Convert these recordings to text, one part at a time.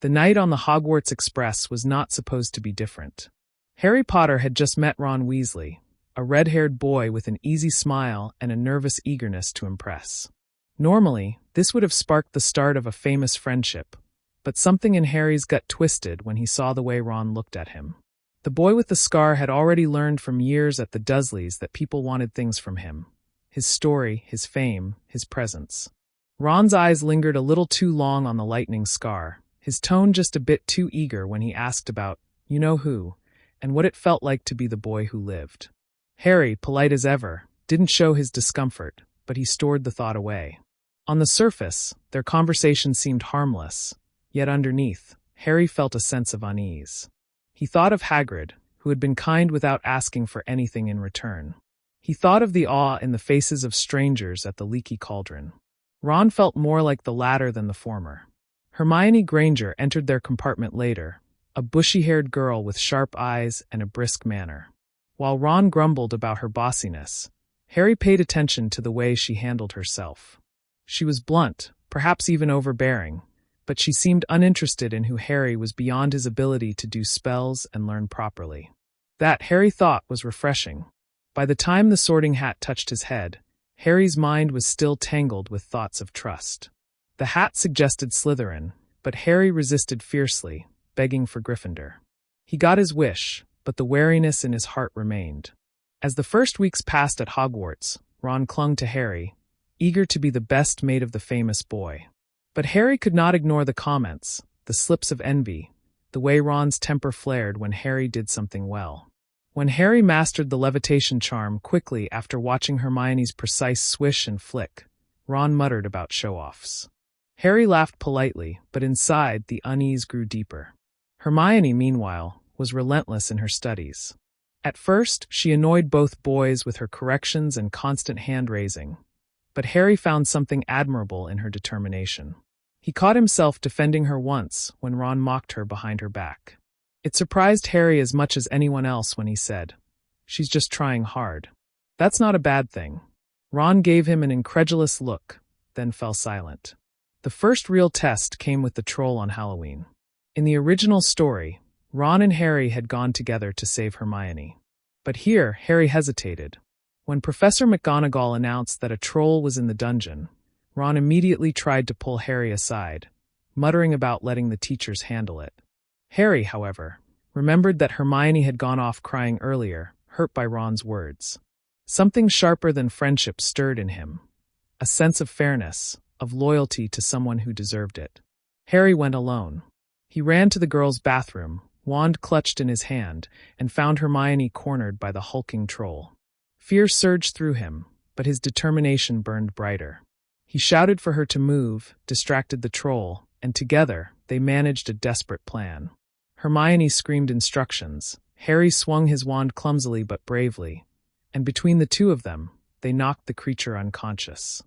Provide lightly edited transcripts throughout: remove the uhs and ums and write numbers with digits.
The night on the Hogwarts Express was not supposed to be different. Harry Potter had just met Ron Weasley, a red-haired boy with an easy smile and a nervous eagerness to impress. Normally, this would have sparked the start of a famous friendship, but something in Harry's gut twisted when he saw the way Ron looked at him. The boy with the scar had already learned from years at the Dursleys that people wanted things from him: his story, his fame, his presence. Ron's eyes lingered a little too long on the lightning scar, his tone just a bit too eager when he asked about, you-know-who, and what it felt like to be the boy who lived. Harry, polite as ever, didn't show his discomfort, but he stored the thought away. On the surface, their conversation seemed harmless, yet underneath, Harry felt a sense of unease. He thought of Hagrid, who had been kind without asking for anything in return. He thought of the awe in the faces of strangers at the leaky cauldron. Ron felt more like the latter than the former. Hermione Granger entered their compartment later, a bushy-haired girl with sharp eyes and a brisk manner. While Ron grumbled about her bossiness, Harry paid attention to the way she handled herself. She was blunt, perhaps even overbearing, but she seemed uninterested in who Harry was beyond his ability to do spells and learn properly. That, Harry thought, was refreshing. By the time the Sorting Hat touched his head, Harry's mind was still tangled with thoughts of trust. The hat suggested Slytherin, but Harry resisted fiercely, begging for Gryffindor. He got his wish, but the wariness in his heart remained. As the first weeks passed at Hogwarts, Ron clung to Harry, eager to be the best mate of the famous boy. But Harry could not ignore the comments, the slips of envy, the way Ron's temper flared when Harry did something well. When Harry mastered the levitation charm quickly after watching Hermione's precise swish and flick, Ron muttered about show-offs. Harry laughed politely, but inside the unease grew deeper. Hermione, meanwhile, was relentless in her studies. At first, she annoyed both boys with her corrections and constant hand-raising, but Harry found something admirable in her determination. He caught himself defending her once when Ron mocked her behind her back. It surprised Harry as much as anyone else when he said, "She's just trying hard." That's not a bad thing. Ron gave him an incredulous look, then fell silent. The first real test came with the troll on Halloween. In the original story, Ron and Harry had gone together to save Hermione. But here, Harry hesitated. When Professor McGonagall announced that a troll was in the dungeon, Ron immediately tried to pull Harry aside, muttering about letting the teachers handle it. Harry, however, remembered that Hermione had gone off crying earlier, hurt by Ron's words. Something sharper than friendship stirred in him, a sense of fairness, of loyalty to someone who deserved it. Harry went alone. He ran to the girls' bathroom, wand clutched in his hand, and found Hermione cornered by the hulking troll. Fear surged through him, but his determination burned brighter. He shouted for her to move, distracted the troll, and together, they managed a desperate plan. Hermione screamed instructions, Harry swung his wand clumsily but bravely, and between the two of them, they knocked the creature unconscious.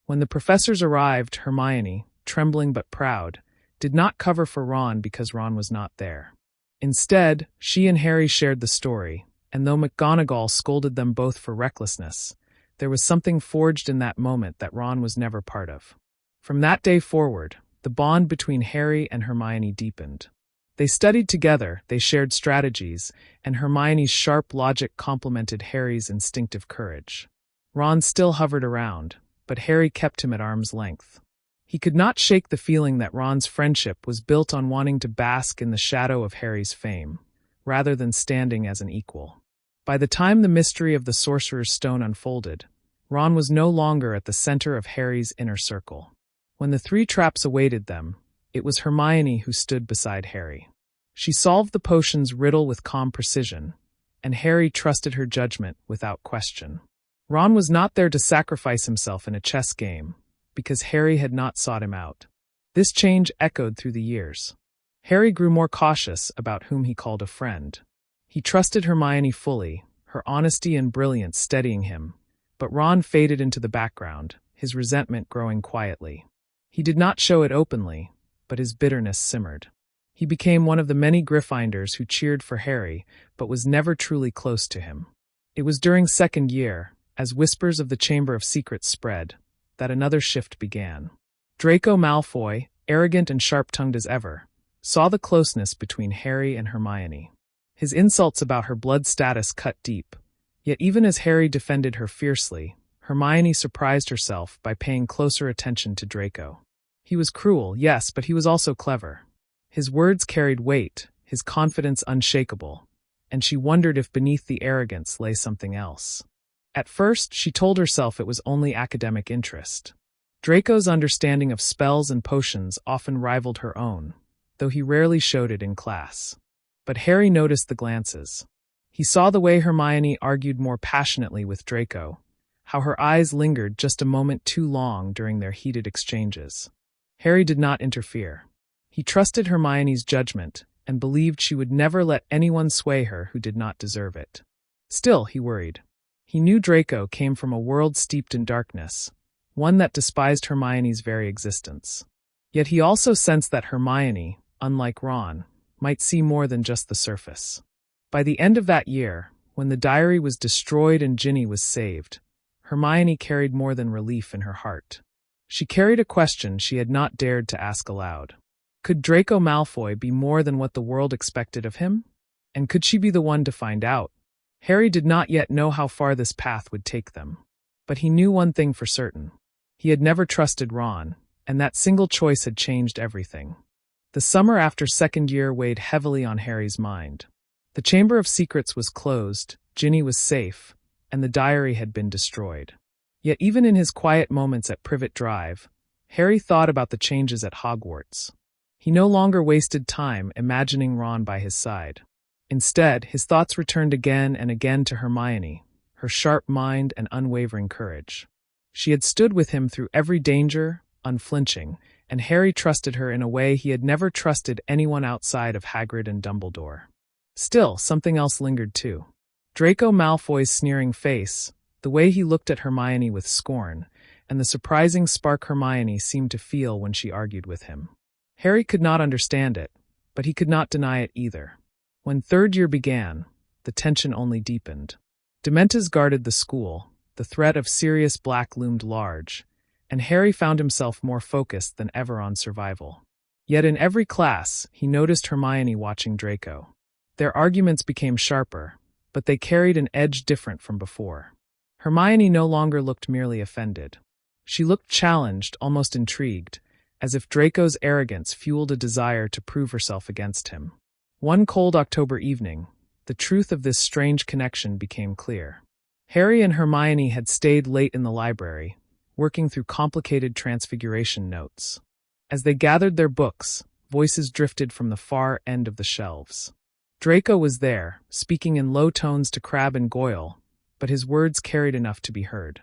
When the professors arrived, Hermione, trembling but proud, did not cover for Ron because Ron was not there. Instead, she and Harry shared the story, and though McGonagall scolded them both for recklessness, there was something forged in that moment that Ron was never part of. From that day forward, the bond between Harry and Hermione deepened. They studied together, they shared strategies, and Hermione's sharp logic complemented Harry's instinctive courage. Ron still hovered around, but Harry kept him at arm's length. He could not shake the feeling that Ron's friendship was built on wanting to bask in the shadow of Harry's fame, rather than standing as an equal. By the time the mystery of the Sorcerer's Stone unfolded, Ron was no longer at the center of Harry's inner circle. When the three traps awaited them, it was Hermione who stood beside Harry. She solved the potion's riddle with calm precision, and Harry trusted her judgment without question. Ron was not there to sacrifice himself in a chess game, because Harry had not sought him out. This change echoed through the years. Harry grew more cautious about whom he called a friend. He trusted Hermione fully, her honesty and brilliance steadying him, but Ron faded into the background, his resentment growing quietly. He did not show it openly, but his bitterness simmered. He became one of the many Gryffindors who cheered for Harry, but was never truly close to him. It was during second year, as whispers of the Chamber of Secrets spread, that another shift began. Draco Malfoy, arrogant and sharp-tongued as ever, saw the closeness between Harry and Hermione. His insults about her blood status cut deep, yet even as Harry defended her fiercely, Hermione surprised herself by paying closer attention to Draco. He was cruel, yes, but he was also clever. His words carried weight, his confidence unshakable, and she wondered if beneath the arrogance lay something else. At first, she told herself it was only academic interest. Draco's understanding of spells and potions often rivaled her own, though he rarely showed it in class. But Harry noticed the glances. He saw the way Hermione argued more passionately with Draco, how her eyes lingered just a moment too long during their heated exchanges. Harry did not interfere. He trusted Hermione's judgment and believed she would never let anyone sway her who did not deserve it. Still, he worried. He knew Draco came from a world steeped in darkness, one that despised Hermione's very existence. Yet he also sensed that Hermione, unlike Ron, might see more than just the surface. By the end of that year, when the diary was destroyed and Ginny was saved, Hermione carried more than relief in her heart. She carried a question she had not dared to ask aloud. Could Draco Malfoy be more than what the world expected of him? And could she be the one to find out? Harry did not yet know how far this path would take them. But he knew one thing for certain. He had never trusted Ron, and that single choice had changed everything. The summer after second year weighed heavily on Harry's mind. The Chamber of Secrets was closed, Ginny was safe, and the diary had been destroyed. Yet even in his quiet moments at Privet Drive, Harry thought about the changes at Hogwarts. He no longer wasted time imagining Ron by his side. Instead, his thoughts returned again and again to Hermione, her sharp mind and unwavering courage. She had stood with him through every danger, unflinching, and Harry trusted her in a way he had never trusted anyone outside of Hagrid and Dumbledore. Still, something else lingered too. Draco Malfoy's sneering face, the way he looked at Hermione with scorn, and the surprising spark Hermione seemed to feel when she argued with him. Harry could not understand it, but he could not deny it either. When third year began, the tension only deepened. Dementors guarded the school, the threat of Sirius Black loomed large, and Harry found himself more focused than ever on survival. Yet in every class, he noticed Hermione watching Draco. Their arguments became sharper, but they carried an edge different from before. Hermione no longer looked merely offended. She looked challenged, almost intrigued, as if Draco's arrogance fueled a desire to prove herself against him. One cold October evening, the truth of this strange connection became clear. Harry and Hermione had stayed late in the library, working through complicated transfiguration notes. As they gathered their books, voices drifted from the far end of the shelves. Draco was there, speaking in low tones to Crabbe and Goyle, but his words carried enough to be heard.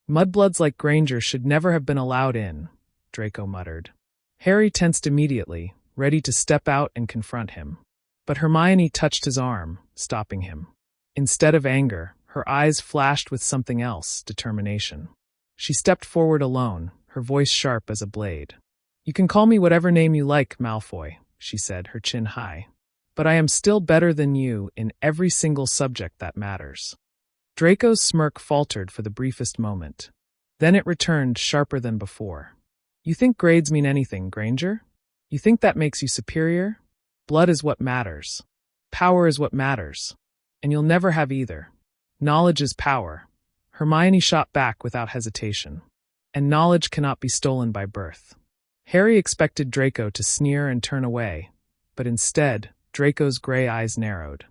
Mudbloods like Granger should never have been allowed in, Draco muttered. Harry tensed immediately, ready to step out and confront him. But Hermione touched his arm, stopping him. Instead of anger, her eyes flashed with something else, determination. She stepped forward alone, her voice sharp as a blade. "You can call me whatever name you like, Malfoy," she said, her chin high. "But I am still better than you in every single subject that matters." Draco's smirk faltered for the briefest moment. Then it returned sharper than before. "You think grades mean anything, Granger? You think that makes you superior? Blood is what matters. Power is what matters. And you'll never have either. Knowledge is power." Hermione shot back without hesitation. "And knowledge cannot be stolen by birth." Harry expected Draco to sneer and turn away, but instead, Draco's gray eyes narrowed.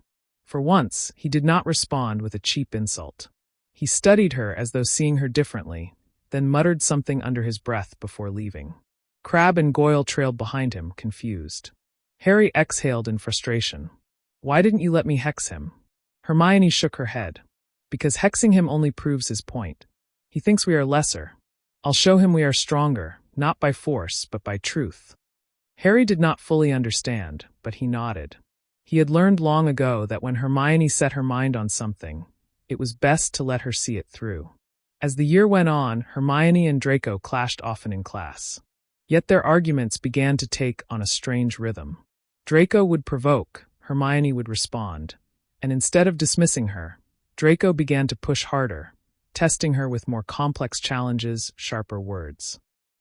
For once, he did not respond with a cheap insult. He studied her as though seeing her differently, then muttered something under his breath before leaving. Crabbe and Goyle trailed behind him, confused. Harry exhaled in frustration. "Why didn't you let me hex him?" Hermione shook her head. "Because hexing him only proves his point. He thinks we are lesser. I'll show him we are stronger, not by force, but by truth." Harry did not fully understand, but he nodded. He had learned long ago that when Hermione set her mind on something, it was best to let her see it through. As the year went on, Hermione and Draco clashed often in class. Yet their arguments began to take on a strange rhythm. Draco would provoke, Hermione would respond, and instead of dismissing her, Draco began to push harder, testing her with more complex challenges, sharper words.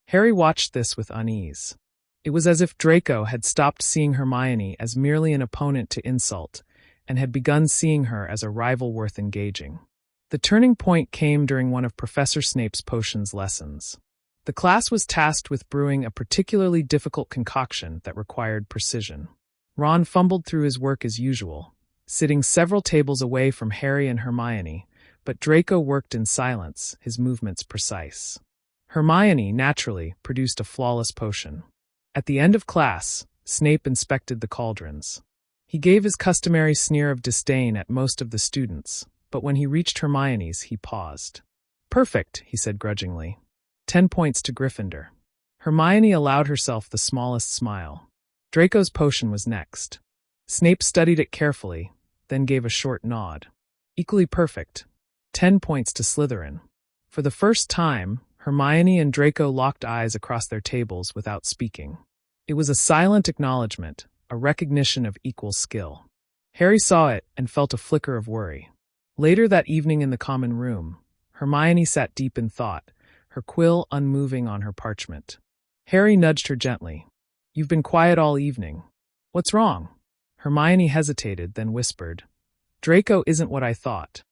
Harry watched this with unease. It was as if Draco had stopped seeing Hermione as merely an opponent to insult and had begun seeing her as a rival worth engaging. The turning point came during one of Professor Snape's potions lessons. The class was tasked with brewing a particularly difficult concoction that required precision. Ron fumbled through his work as usual, sitting several tables away from Harry and Hermione, but Draco worked in silence, his movements precise. Hermione, naturally, produced a flawless potion. At the end of class, Snape inspected the cauldrons. He gave his customary sneer of disdain at most of the students, but when he reached Hermione's, he paused. "Perfect," he said grudgingly. 10 points to Gryffindor. Hermione allowed herself the smallest smile. Draco's potion was next. Snape studied it carefully, then gave a short nod. Equally perfect. 10 points to Slytherin. For the first time, Hermione and Draco locked eyes across their tables without speaking. It was a silent acknowledgement, a recognition of equal skill. Harry saw it and felt a flicker of worry. Later that evening in the common room, Hermione sat deep in thought, her quill unmoving on her parchment. Harry nudged her gently. "You've been quiet all evening. What's wrong?" Hermione hesitated, then whispered, "Draco isn't what I thought."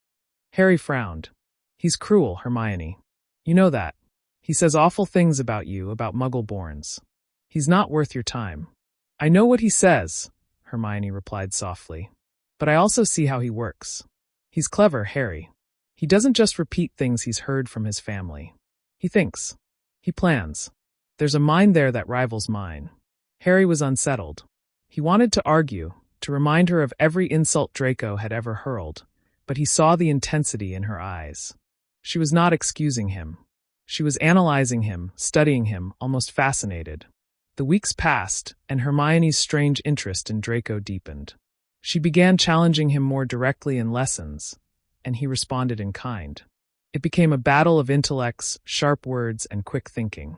Harry frowned. "He's cruel, Hermione. You know that. He says awful things about you, about Muggle-borns. He's not worth your time." "I know what he says," Hermione replied softly. "But I also see how he works. He's clever, Harry. He doesn't just repeat things he's heard from his family. He thinks. He plans. There's a mind there that rivals mine." Harry was unsettled. He wanted to argue, to remind her of every insult Draco had ever hurled, but he saw the intensity in her eyes. She was not excusing him. She was analyzing him, studying him, almost fascinated. The weeks passed, and Hermione's strange interest in Draco deepened. She began challenging him more directly in lessons, and he responded in kind. It became a battle of intellects, sharp words, and quick thinking.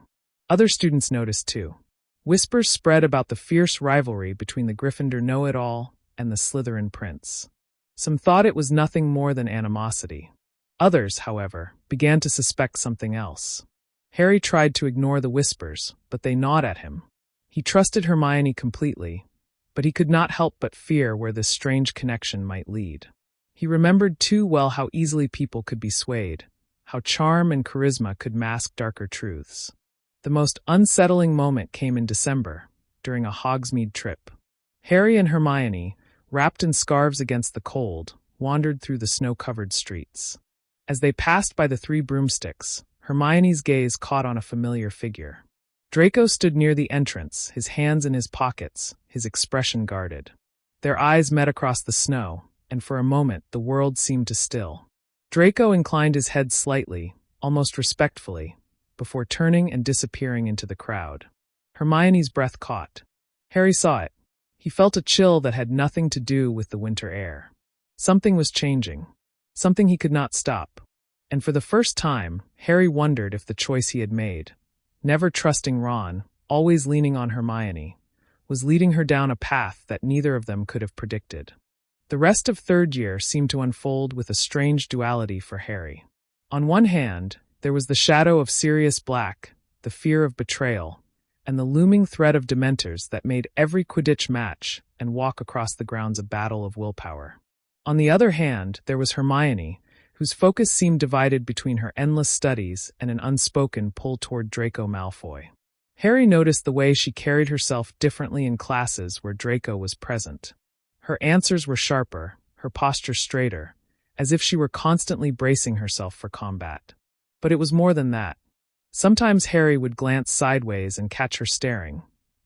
Other students noticed too. Whispers spread about the fierce rivalry between the Gryffindor know-it-all and the Slytherin prince. Some thought it was nothing more than animosity. Others, however, began to suspect something else. Harry tried to ignore the whispers, but they gnawed at him. He trusted Hermione completely, but he could not help but fear where this strange connection might lead. He remembered too well how easily people could be swayed, how charm and charisma could mask darker truths. The most unsettling moment came in December, during a Hogsmeade trip. Harry and Hermione, wrapped in scarves against the cold, wandered through the snow-covered streets. As they passed by the three broomsticks, Hermione's gaze caught on a familiar figure. Draco stood near the entrance, his hands in his pockets, his expression guarded. Their eyes met across the snow, and for a moment the world seemed to still. Draco inclined his head slightly, almost respectfully, before turning and disappearing into the crowd. Hermione's breath caught. Harry saw it. He felt a chill that had nothing to do with the winter air. Something was changing. Something he could not stop. And for the first time, Harry wondered if the choice he had made, never trusting Ron, always leaning on Hermione, was leading her down a path that neither of them could have predicted. The rest of third year seemed to unfold with a strange duality for Harry. On one hand, there was the shadow of Sirius Black, the fear of betrayal, and the looming threat of Dementors that made every Quidditch match and walk across the grounds a battle of willpower. On the other hand, there was Hermione, whose focus seemed divided between her endless studies and an unspoken pull toward Draco Malfoy. Harry noticed the way she carried herself differently in classes where Draco was present. Her answers were sharper, her posture straighter, as if she were constantly bracing herself for combat. But it was more than that. Sometimes Harry would glance sideways and catch her staring,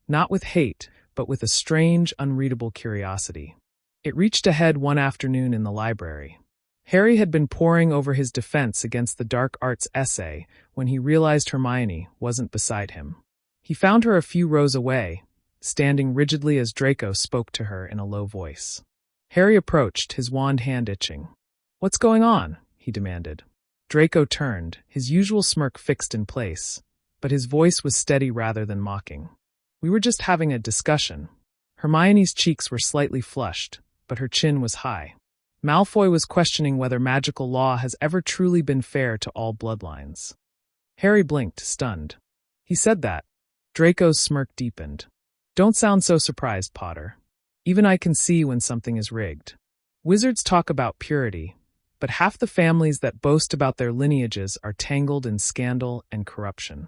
not with hate, but with a strange, unreadable curiosity. It reached a head one afternoon in the library. Harry had been poring over his defense against the dark arts essay when he realized Hermione wasn't beside him. He found her a few rows away, standing rigidly as Draco spoke to her in a low voice. Harry approached, his wand hand itching. "What's going on?" he demanded. Draco turned, his usual smirk fixed in place, but his voice was steady rather than mocking. "We were just having a discussion." Hermione's cheeks were slightly flushed, but her chin was high. Malfoy was questioning whether magical law has ever truly been fair to all bloodlines. Harry blinked, stunned. "He said that." Draco's smirk deepened. Don't sound so surprised, Potter. Even I can see when something is rigged. Wizards talk about purity, but half the families that boast about their lineages are tangled in scandal and corruption.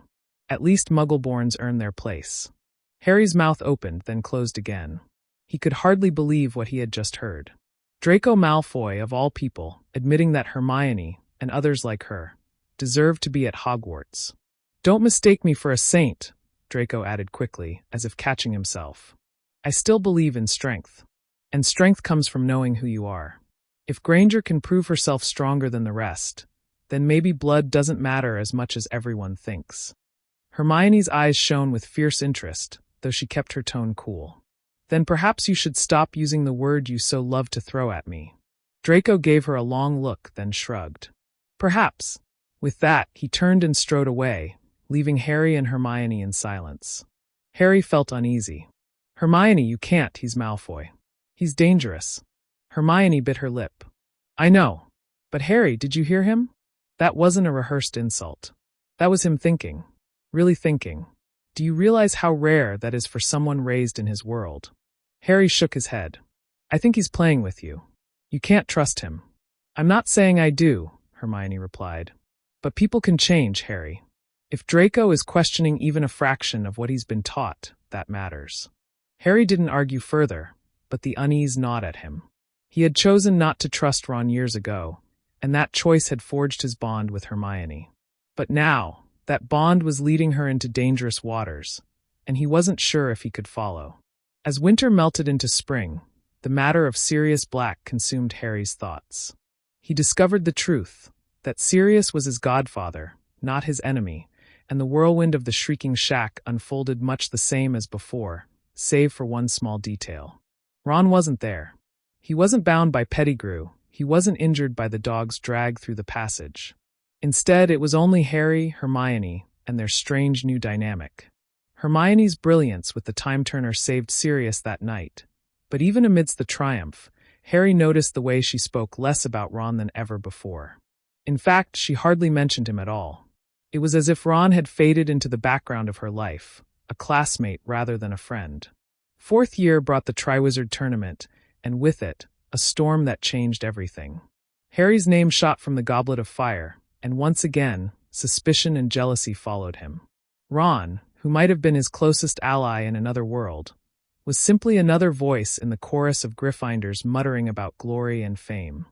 At least Muggleborns earn their place. Harry's mouth opened, then closed again. He could hardly believe what he had just heard. Draco Malfoy, of all people, admitting that Hermione, and others like her, deserved to be at Hogwarts. Don't mistake me for a saint, Draco added quickly, as if catching himself. I still believe in strength. And strength comes from knowing who you are. If Granger can prove herself stronger than the rest, then maybe blood doesn't matter as much as everyone thinks. Hermione's eyes shone with fierce interest, though she kept her tone cool. Then perhaps you should stop using the word you so love to throw at me. Draco gave her a long look, then shrugged. Perhaps. With that, he turned and strode away, leaving Harry and Hermione in silence. Harry felt uneasy. Hermione, you can't, he's Malfoy. He's dangerous. Hermione bit her lip. I know. But Harry, did you hear him? That wasn't a rehearsed insult. That was him thinking. Really thinking. Do you realize how rare that is for someone raised in his world? Harry shook his head. I think he's playing with you. You can't trust him. I'm not saying I do, Hermione replied. But people can change, Harry. If Draco is questioning even a fraction of what he's been taught, that matters. Harry didn't argue further, but the unease gnawed at him. He had chosen not to trust Ron years ago, and that choice had forged his bond with Hermione. But now, that bond was leading her into dangerous waters, and he wasn't sure if he could follow. As winter melted into spring, the matter of Sirius Black consumed Harry's thoughts. He discovered the truth, that Sirius was his godfather, not his enemy, and the whirlwind of the Shrieking Shack unfolded much the same as before, save for one small detail. Ron wasn't there. He wasn't bound by Pettigrew, he wasn't injured by the dog's drag through the passage. Instead, it was only Harry, Hermione, and their strange new dynamic. Hermione's brilliance with the time-turner saved Sirius that night, but even amidst the triumph, Harry noticed the way she spoke less about Ron than ever before. In fact, she hardly mentioned him at all. It was as if Ron had faded into the background of her life, a classmate rather than a friend. Fourth year brought the Triwizard Tournament, and with it, a storm that changed everything. Harry's name shot from the Goblet of Fire, and once again, suspicion and jealousy followed him. Ron, who might have been his closest ally in another world, was simply another voice in the chorus of Gryffindors muttering about glory and fame.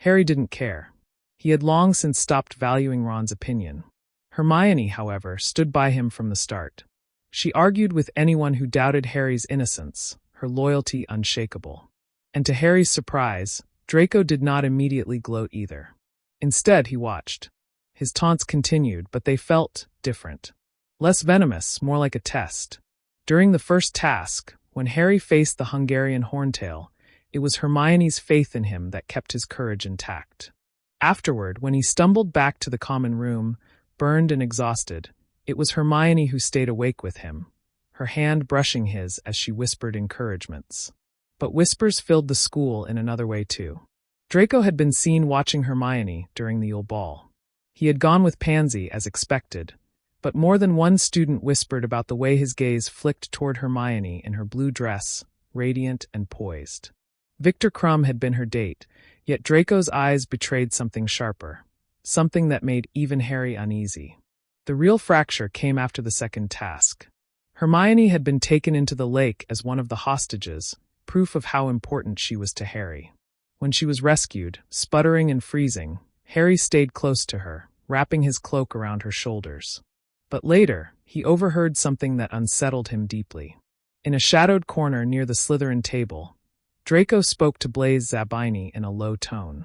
Harry didn't care. He had long since stopped valuing Ron's opinion. Hermione, however, stood by him from the start. She argued with anyone who doubted Harry's innocence, her loyalty unshakable. And to Harry's surprise, Draco did not immediately gloat either. Instead, he watched. His taunts continued, but they felt different. Less venomous, more like a test. During the first task, when Harry faced the Hungarian Horntail, it was Hermione's faith in him that kept his courage intact. Afterward, when he stumbled back to the common room, burned and exhausted, it was Hermione who stayed awake with him, her hand brushing his as she whispered encouragements. But whispers filled the school in another way too. Draco had been seen watching Hermione during the Yule Ball. He had gone with Pansy as expected, but more than one student whispered about the way his gaze flicked toward Hermione in her blue dress, radiant and poised. Victor Crumb had been her date, yet Draco's eyes betrayed something sharper, something that made even Harry uneasy. The real fracture came after the second task. Hermione had been taken into the lake as one of the hostages, proof of how important she was to Harry. When she was rescued, sputtering and freezing, Harry stayed close to her, wrapping his cloak around her shoulders. But later, he overheard something that unsettled him deeply. In a shadowed corner near the Slytherin table, Draco spoke to Blaise Zabini in a low tone.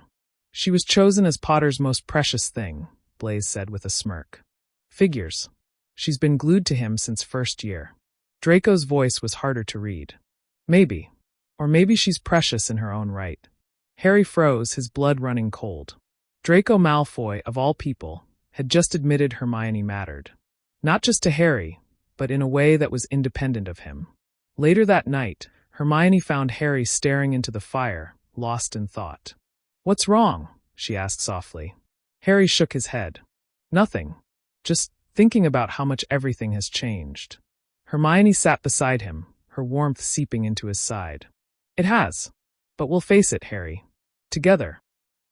She was chosen as Potter's most precious thing, Blaise said with a smirk. Figures. She's been glued to him since first year. Draco's voice was harder to read. Maybe. Or maybe she's precious in her own right. Harry froze, his blood running cold. Draco Malfoy, of all people, had just admitted Hermione mattered. Not just to Harry, but in a way that was independent of him. Later that night, Hermione found Harry staring into the fire, lost in thought. "What's wrong?" she asked softly. Harry shook his head. "Nothing. Just thinking about how much everything has changed." Hermione sat beside him, her warmth seeping into his side. It has. But we'll face it, Harry. Together.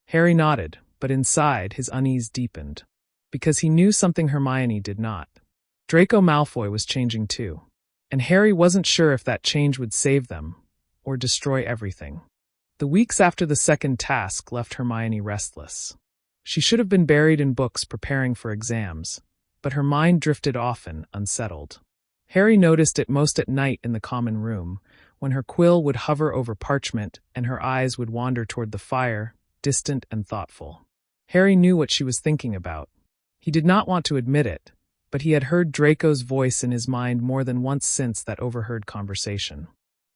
Harry nodded, but inside his unease deepened. Because he knew something Hermione did not. Draco Malfoy was changing too. And Harry wasn't sure if that change would save them, or destroy everything. The weeks after the second task left Hermione restless. She should have been buried in books preparing for exams, but her mind drifted often, unsettled. Harry noticed it most at night in the common room, when her quill would hover over parchment and her eyes would wander toward the fire, distant and thoughtful. Harry knew what she was thinking about. He did not want to admit it, but he had heard Draco's voice in his mind more than once since that overheard conversation.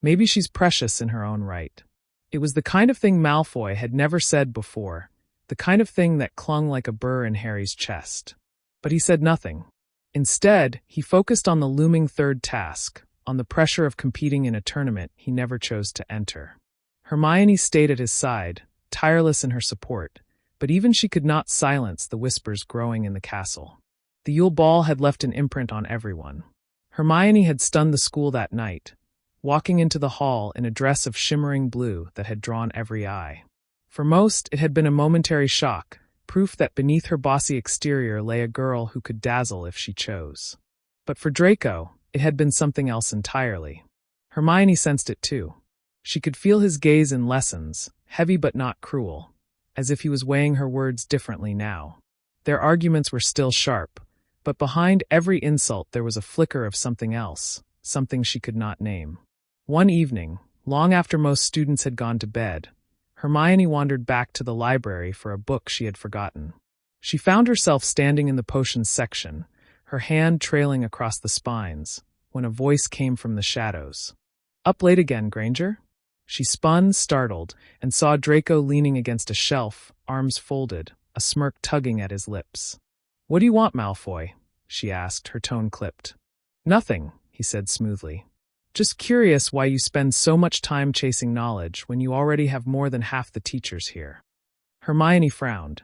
Maybe she's precious in her own right. It was the kind of thing Malfoy had never said before, the kind of thing that clung like a burr in Harry's chest. But he said nothing. Instead, he focused on the looming third task, on the pressure of competing in a tournament he never chose to enter. Hermione stayed at his side, tireless in her support, but even she could not silence the whispers growing in the castle. The Yule Ball had left an imprint on everyone. Hermione had stunned the school that night, walking into the hall in a dress of shimmering blue that had drawn every eye. For most, it had been a momentary shock, proof that beneath her bossy exterior lay a girl who could dazzle if she chose. But for Draco, it had been something else entirely. Hermione sensed it too. She could feel his gaze in lessons, heavy but not cruel, as if he was weighing her words differently now. Their arguments were still sharp, but behind every insult there was a flicker of something else, something she could not name. One evening, long after most students had gone to bed, Hermione wandered back to the library for a book she had forgotten. She found herself standing in the potions section, her hand trailing across the spines, when a voice came from the shadows. "Up late again, Granger?" She spun, startled, and saw Draco leaning against a shelf, arms folded, a smirk tugging at his lips. "What do you want, Malfoy?" she asked, her tone clipped. "Nothing," he said smoothly. "Just curious why you spend so much time chasing knowledge when you already have more than half the teachers here." Hermione frowned.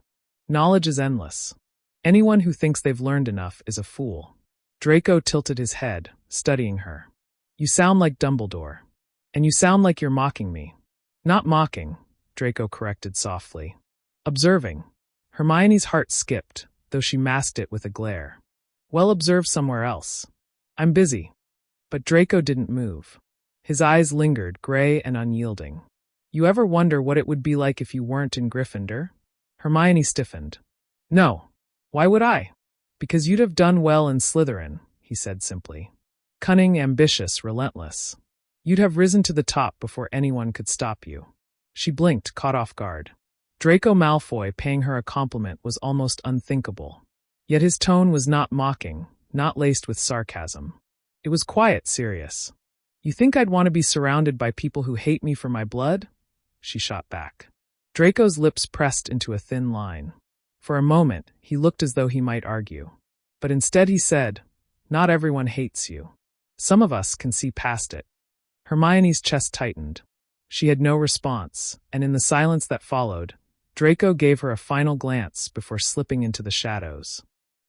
Knowledge is endless. Anyone who thinks they've learned enough is a fool. Draco tilted his head, studying her. "You sound like Dumbledore. And you sound like you're mocking me." "Not mocking," Draco corrected softly. "Observing." Hermione's heart skipped, though she masked it with a glare. "Well, observe somewhere else." "I'm busy." But Draco didn't move. His eyes lingered, gray and unyielding. "You ever wonder what it would be like if you weren't in Gryffindor?" Hermione stiffened. "No. Why would I?" "Because you'd have done well in Slytherin," he said simply. "Cunning, ambitious, relentless. You'd have risen to the top before anyone could stop you." She blinked, caught off guard. Draco Malfoy paying her a compliment was almost unthinkable. Yet his tone was not mocking, not laced with sarcasm. It was quiet, serious. "You think I'd want to be surrounded by people who hate me for my blood?" She shot back. Draco's lips pressed into a thin line. For a moment, he looked as though he might argue. But instead he said, "Not everyone hates you. Some of us can see past it." Hermione's chest tightened. She had no response, and in the silence that followed, Draco gave her a final glance before slipping into the shadows.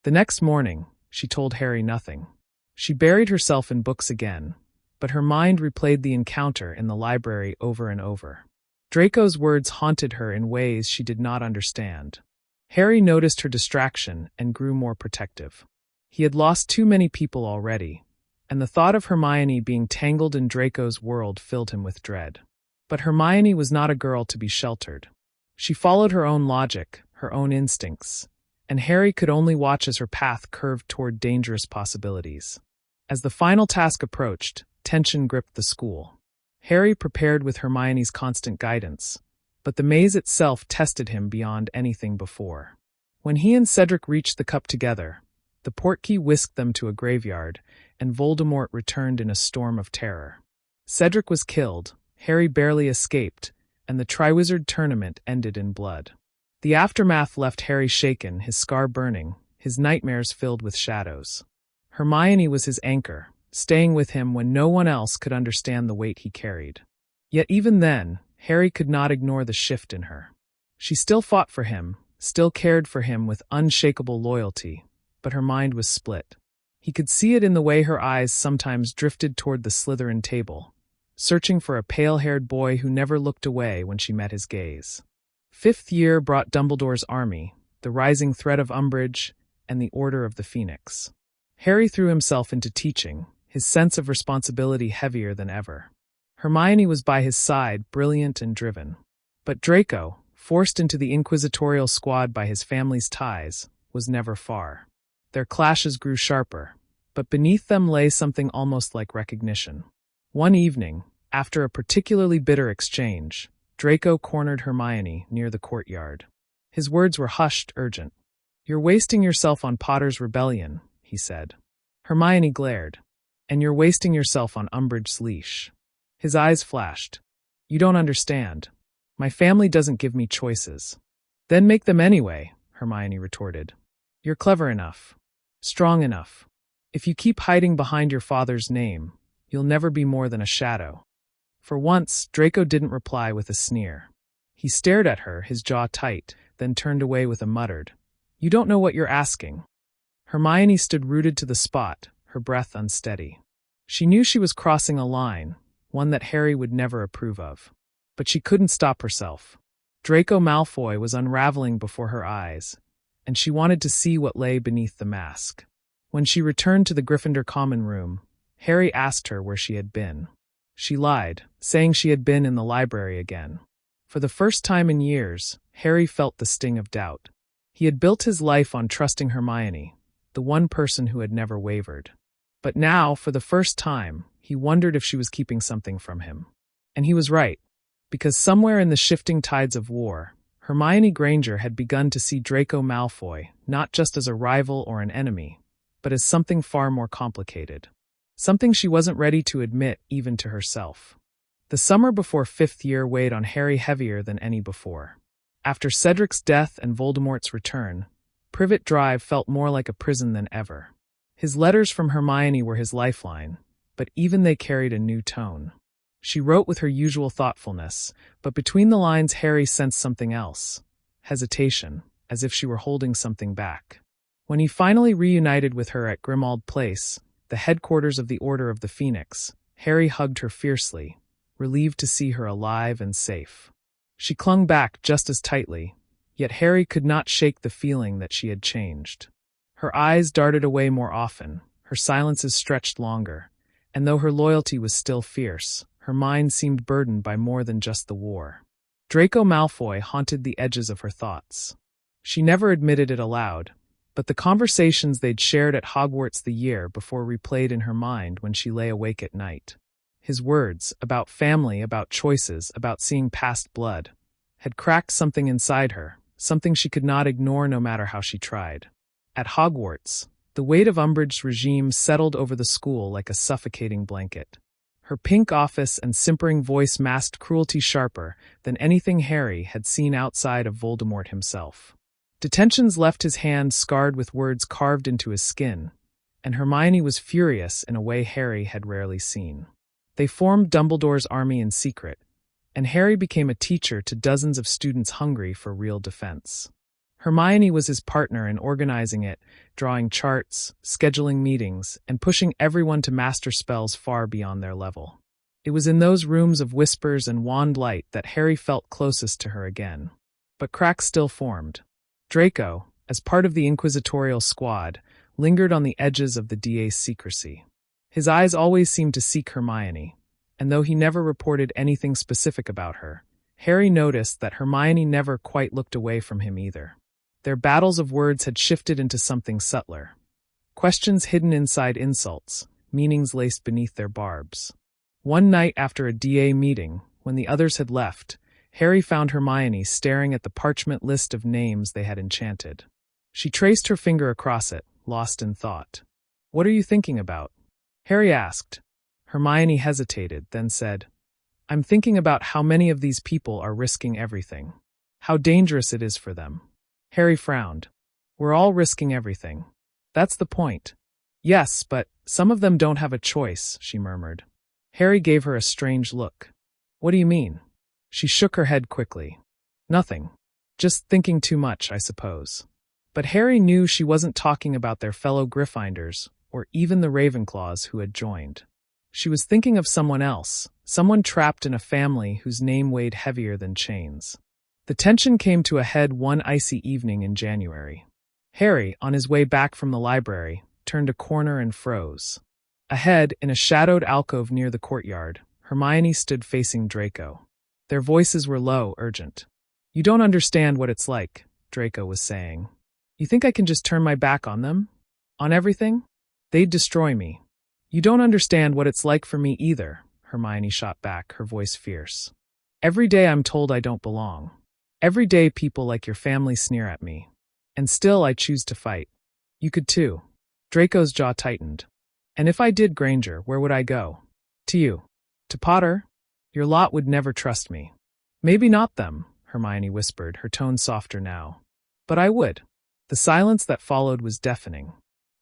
The next morning, she told Harry nothing. She buried herself in books again, but her mind replayed the encounter in the library over and over. Draco's words haunted her in ways she did not understand. Harry noticed her distraction and grew more protective. He had lost too many people already, and the thought of Hermione being tangled in Draco's world filled him with dread. But Hermione was not a girl to be sheltered. She followed her own logic, her own instincts, and Harry could only watch as her path curved toward dangerous possibilities. As the final task approached, tension gripped the school. Harry prepared with Hermione's constant guidance, but the maze itself tested him beyond anything before. When he and Cedric reached the cup together, the portkey whisked them to a graveyard, and Voldemort returned in a storm of terror. Cedric was killed, Harry barely escaped, and the Triwizard Tournament ended in blood. The aftermath left Harry shaken, his scar burning, his nightmares filled with shadows. Hermione was his anchor, staying with him when no one else could understand the weight he carried. Yet even then, Harry could not ignore the shift in her. She still fought for him, still cared for him with unshakable loyalty, but her mind was split. He could see it in the way her eyes sometimes drifted toward the Slytherin table, searching for a pale-haired boy who never looked away when she met his gaze. Fifth year brought Dumbledore's army, the rising threat of Umbridge, and the Order of the Phoenix. Harry threw himself into teaching, his sense of responsibility heavier than ever. Hermione was by his side, brilliant and driven. But Draco, forced into the inquisitorial squad by his family's ties, was never far. Their clashes grew sharper, but beneath them lay something almost like recognition. One evening, after a particularly bitter exchange, Draco cornered Hermione near the courtyard. His words were hushed, urgent. "You're wasting yourself on Potter's rebellion," he said. Hermione glared. "And you're wasting yourself on Umbridge's leash." His eyes flashed. "You don't understand. My family doesn't give me choices." "Then make them anyway," Hermione retorted. "You're clever enough. Strong enough. If you keep hiding behind your father's name, you'll never be more than a shadow." For once, Draco didn't reply with a sneer. He stared at her, his jaw tight, then turned away with a muttered, "You don't know what you're asking." Hermione stood rooted to the spot, her breath unsteady. She knew she was crossing a line, one that Harry would never approve of. But she couldn't stop herself. Draco Malfoy was unraveling before her eyes, and she wanted to see what lay beneath the mask. When she returned to the Gryffindor common room, Harry asked her where she had been. She lied, saying she had been in the library again. For the first time in years, Harry felt the sting of doubt. He had built his life on trusting Hermione, the one person who had never wavered. But now, for the first time, he wondered if she was keeping something from him. And he was right, because somewhere in the shifting tides of war, Hermione Granger had begun to see Draco Malfoy not just as a rival or an enemy, but as something far more complicated. Something she wasn't ready to admit even to herself. The summer before fifth year weighed on Harry heavier than any before. After Cedric's death and Voldemort's return, Privet Drive felt more like a prison than ever. His letters from Hermione were his lifeline, but even they carried a new tone. She wrote with her usual thoughtfulness, but between the lines Harry sensed something else. Hesitation, as if she were holding something back. When he finally reunited with her at Grimmauld Place, the headquarters of the Order of the Phoenix, Harry hugged her fiercely, relieved to see her alive and safe. She clung back just as tightly, yet Harry could not shake the feeling that she had changed. Her eyes darted away more often, her silences stretched longer, and though her loyalty was still fierce, her mind seemed burdened by more than just the war. Draco Malfoy haunted the edges of her thoughts. She never admitted it aloud, but the conversations they'd shared at Hogwarts the year before replayed in her mind when she lay awake at night. His words, about family, about choices, about seeing past blood, had cracked something inside her, something she could not ignore no matter how she tried. At Hogwarts, the weight of Umbridge's regime settled over the school like a suffocating blanket. Her pink office and simpering voice masked cruelty sharper than anything Harry had seen outside of Voldemort himself. Detentions left his hand scarred with words carved into his skin, and Hermione was furious in a way Harry had rarely seen. They formed Dumbledore's army in secret, and Harry became a teacher to dozens of students hungry for real defense. Hermione was his partner in organizing it, drawing charts, scheduling meetings, and pushing everyone to master spells far beyond their level. It was in those rooms of whispers and wand light that Harry felt closest to her again. But cracks still formed. Draco, as part of the inquisitorial squad, lingered on the edges of the DA's secrecy. His eyes always seemed to seek Hermione, and though he never reported anything specific about her, Harry noticed that Hermione never quite looked away from him either. Their battles of words had shifted into something subtler. Questions hidden inside insults, meanings laced beneath their barbs. One night after a DA meeting, when the others had left, Harry found Hermione staring at the parchment list of names they had enchanted. She traced her finger across it, lost in thought. "What are you thinking about?" Harry asked. Hermione hesitated, then said, "I'm thinking about how many of these people are risking everything. How dangerous it is for them." Harry frowned. "We're all risking everything. That's the point." "Yes, but some of them don't have a choice," she murmured. Harry gave her a strange look. "What do you mean?" She shook her head quickly. "Nothing. Just thinking too much, I suppose." But Harry knew she wasn't talking about their fellow Gryffindors, or even the Ravenclaws who had joined. She was thinking of someone else, someone trapped in a family whose name weighed heavier than chains. The tension came to a head one icy evening in January. Harry, on his way back from the library, turned a corner and froze. Ahead, in a shadowed alcove near the courtyard, Hermione stood facing Draco. Their voices were low, urgent. "You don't understand what it's like," Draco was saying. "You think I can just turn my back on them? On everything? They'd destroy me." "You don't understand what it's like for me either," Hermione shot back, her voice fierce. "Every day I'm told I don't belong. Every day people like your family sneer at me. And still I choose to fight. You could too." Draco's jaw tightened. "And if I did, Granger, where would I go? To you? To Potter? Your lot would never trust me." "Maybe not them," Hermione whispered, her tone softer now. "But I would." The silence that followed was deafening.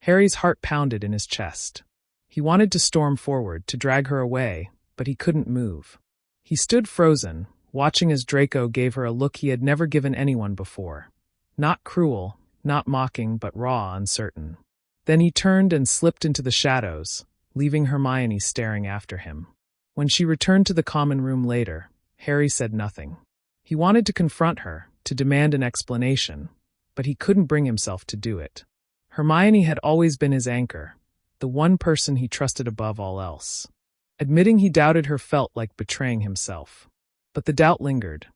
Harry's heart pounded in his chest. He wanted to storm forward, to drag her away, but he couldn't move. He stood frozen, watching as Draco gave her a look he had never given anyone before. Not cruel, not mocking, but raw, uncertain. Then he turned and slipped into the shadows, leaving Hermione staring after him. When she returned to the common room later, Harry said nothing. He wanted to confront her, to demand an explanation, but he couldn't bring himself to do it. Hermione had always been his anchor, the one person he trusted above all else. Admitting he doubted her felt like betraying himself. But the doubt lingered.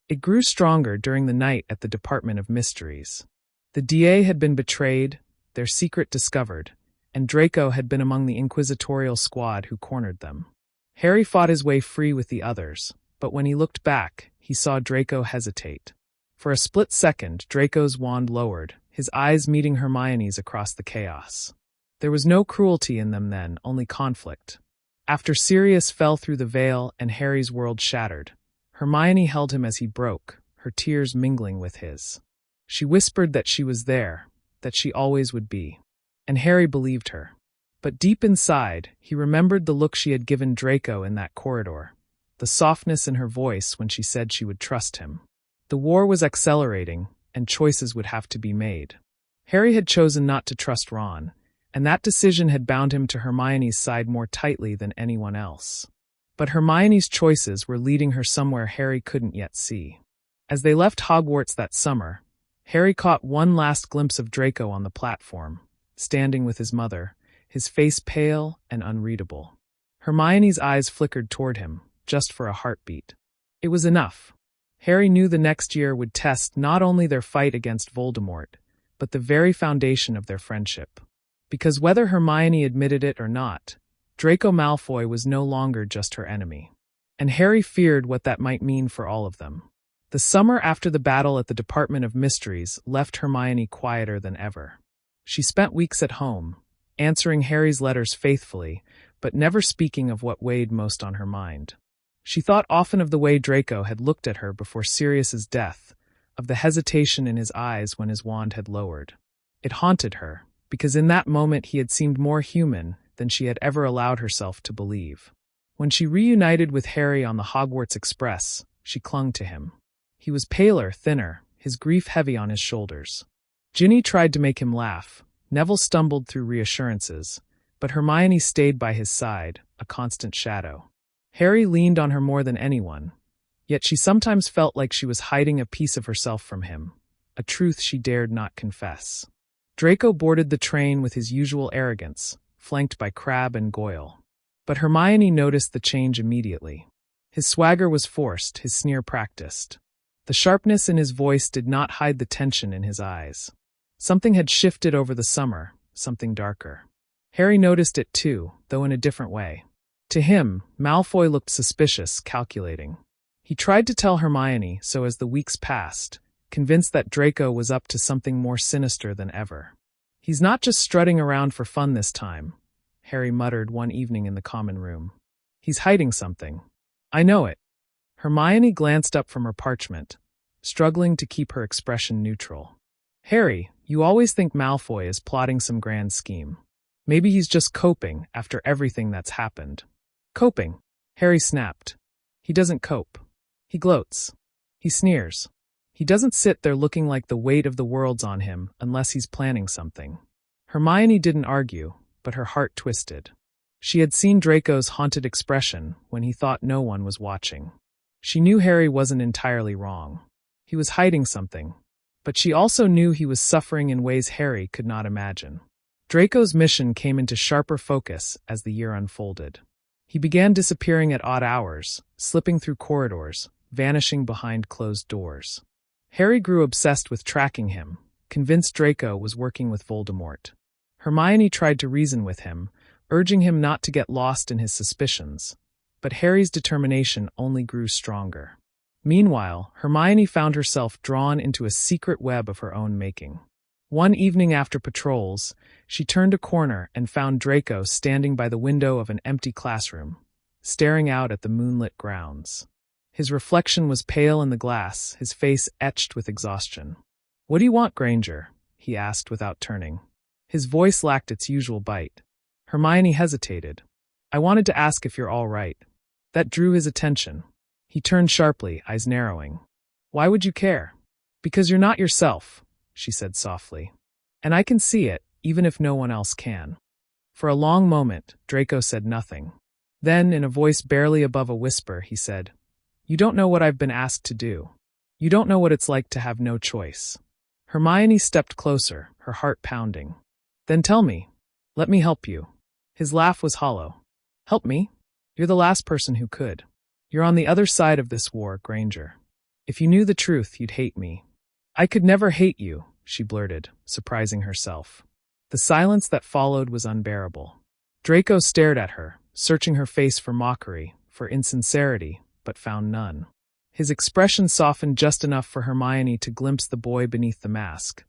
It grew stronger during the night at the Department of Mysteries. The DA had been betrayed, their secret discovered, and Draco had been among the inquisitorial squad who cornered them. Harry fought his way free with the others, but when he looked back, he saw Draco hesitate. For a split second, Draco's wand lowered, his eyes meeting Hermione's across the chaos. There was no cruelty in them then, only conflict. After Sirius fell through the veil and Harry's world shattered, Hermione held him as he broke, her tears mingling with his. She whispered that she was there, that she always would be. And Harry believed her. But deep inside, he remembered the look she had given Draco in that corridor, the softness in her voice when she said she would trust him. The war was accelerating, and choices would have to be made. Harry had chosen not to trust Ron, and that decision had bound him to Hermione's side more tightly than anyone else. But Hermione's choices were leading her somewhere Harry couldn't yet see. As they left Hogwarts that summer, Harry caught one last glimpse of Draco on the platform, standing with his mother, his face pale and unreadable. Hermione's eyes flickered toward him, just for a heartbeat. It was enough. Harry knew the next year would test not only their fight against Voldemort, but the very foundation of their friendship. Because whether Hermione admitted it or not, Draco Malfoy was no longer just her enemy. And Harry feared what that might mean for all of them. The summer after the battle at the Department of Mysteries left Hermione quieter than ever. She spent weeks at home, answering Harry's letters faithfully, but never speaking of what weighed most on her mind. She thought often of the way Draco had looked at her before Sirius's death, of the hesitation in his eyes when his wand had lowered. It haunted her, because in that moment he had seemed more human than she had ever allowed herself to believe. When she reunited with Harry on the Hogwarts Express, she clung to him. He was paler, thinner, his grief heavy on his shoulders. Ginny tried to make him laugh. Neville stumbled through reassurances, but Hermione stayed by his side, a constant shadow. Harry leaned on her more than anyone, yet she sometimes felt like she was hiding a piece of herself from him, a truth she dared not confess. Draco boarded the train with his usual arrogance, flanked by Crabbe and Goyle. But Hermione noticed the change immediately. His swagger was forced, his sneer practiced. The sharpness in his voice did not hide the tension in his eyes. Something had shifted over the summer, something darker. Harry noticed it too, though in a different way. To him, Malfoy looked suspicious, calculating. He tried to tell Hermione, so as the weeks passed, convinced that Draco was up to something more sinister than ever. "He's not just strutting around for fun this time," Harry muttered one evening in the common room. "He's hiding something. I know it." Hermione glanced up from her parchment, struggling to keep her expression neutral. "Harry, you always think Malfoy is plotting some grand scheme. Maybe he's just coping after everything that's happened." "Coping?" Harry snapped. "He doesn't cope. He gloats. He sneers. He doesn't sit there looking like the weight of the world's on him unless he's planning something." Hermione didn't argue, but her heart twisted. She had seen Draco's haunted expression when he thought no one was watching. She knew Harry wasn't entirely wrong. He was hiding something, but she also knew he was suffering in ways Harry could not imagine. Draco's mission came into sharper focus as the year unfolded. He began disappearing at odd hours, slipping through corridors, vanishing behind closed doors. Harry grew obsessed with tracking him, convinced Draco was working with Voldemort. Hermione tried to reason with him, urging him not to get lost in his suspicions, but Harry's determination only grew stronger. Meanwhile, Hermione found herself drawn into a secret web of her own making. One evening after patrols, she turned a corner and found Draco standing by the window of an empty classroom, staring out at the moonlit grounds. His reflection was pale in the glass, his face etched with exhaustion. "What do you want, Granger?" he asked without turning. His voice lacked its usual bite. Hermione hesitated. "I wanted to ask if you're all right." That drew his attention. He turned sharply, eyes narrowing. "Why would you care?" "Because you're not yourself," she said softly. "And I can see it, even if no one else can." For a long moment, Draco said nothing. Then, in a voice barely above a whisper, he said, "You don't know what I've been asked to do. You don't know what it's like to have no choice." Hermione stepped closer, her heart pounding. "Then tell me. Let me help you." His laugh was hollow. "Help me? You're the last person who could. You're on the other side of this war, Granger. If you knew the truth, you'd hate me." "I could never hate you," she blurted, surprising herself. The silence that followed was unbearable. Draco stared at her, searching her face for mockery, for insincerity, but found none. His expression softened just enough for Hermione to glimpse the boy beneath the mask,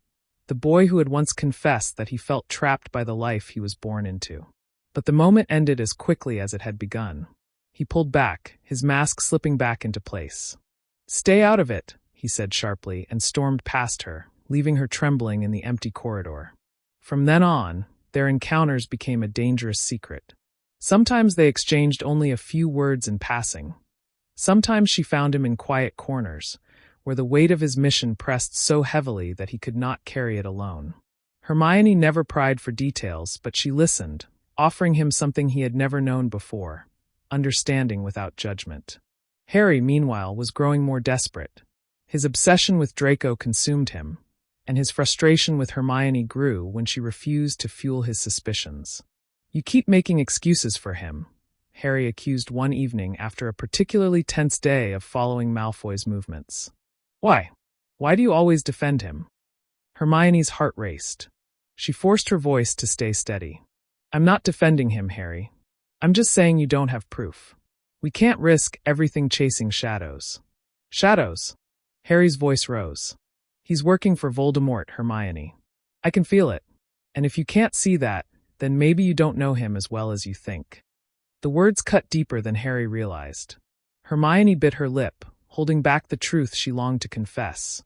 the boy who had once confessed that he felt trapped by the life he was born into. But the moment ended as quickly as it had begun. He pulled back, his mask slipping back into place. "Stay out of it," he said sharply, and stormed past her, leaving her trembling in the empty corridor. From then on, their encounters became a dangerous secret. Sometimes they exchanged only a few words in passing. Sometimes she found him in quiet corners, where the weight of his mission pressed so heavily that he could not carry it alone. Hermione never pried for details, but she listened, offering him something he had never known before, understanding without judgment. Harry, meanwhile, was growing more desperate. His obsession with Draco consumed him, and his frustration with Hermione grew when she refused to fuel his suspicions. "You keep making excuses for him," Harry accused one evening after a particularly tense day of following Malfoy's movements. "Why? Why do you always defend him?" Hermione's heart raced. She forced her voice to stay steady. "I'm not defending him, Harry. I'm just saying you don't have proof. We can't risk everything chasing shadows." "Shadows?" Harry's voice rose. "He's working for Voldemort, Hermione. I can feel it. And if you can't see that, then maybe you don't know him as well as you think." The words cut deeper than Harry realized. Hermione bit her lip, holding back the truth she longed to confess.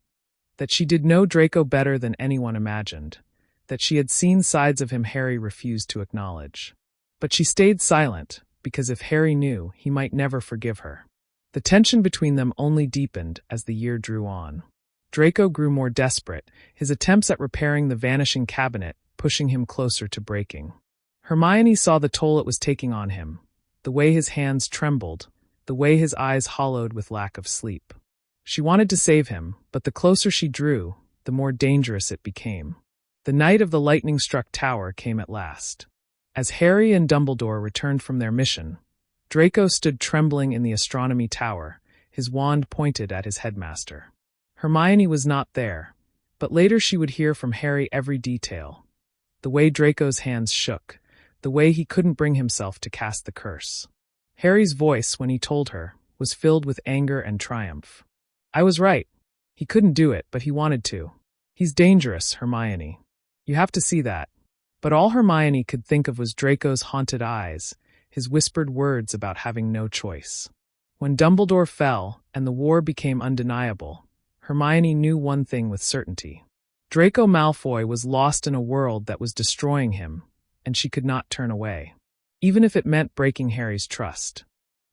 That she did know Draco better than anyone imagined. That she had seen sides of him Harry refused to acknowledge. But she stayed silent, because if Harry knew, he might never forgive her. The tension between them only deepened as the year drew on. Draco grew more desperate, his attempts at repairing the vanishing cabinet pushing him closer to breaking. Hermione saw the toll it was taking on him, the way his hands trembled, the way his eyes hollowed with lack of sleep. She wanted to save him, but the closer she drew, the more dangerous it became. The night of the lightning-struck tower came at last. As Harry and Dumbledore returned from their mission, Draco stood trembling in the astronomy tower, his wand pointed at his headmaster. Hermione was not there, but later she would hear from Harry every detail. The way Draco's hands shook, the way he couldn't bring himself to cast the curse. Harry's voice, when he told her, was filled with anger and triumph. "I was right. He couldn't do it, but he wanted to. He's dangerous, Hermione. You have to see that." But all Hermione could think of was Draco's haunted eyes, his whispered words about having no choice. When Dumbledore fell and the war became undeniable, Hermione knew one thing with certainty. Draco Malfoy was lost in a world that was destroying him, and she could not turn away, even if it meant breaking Harry's trust.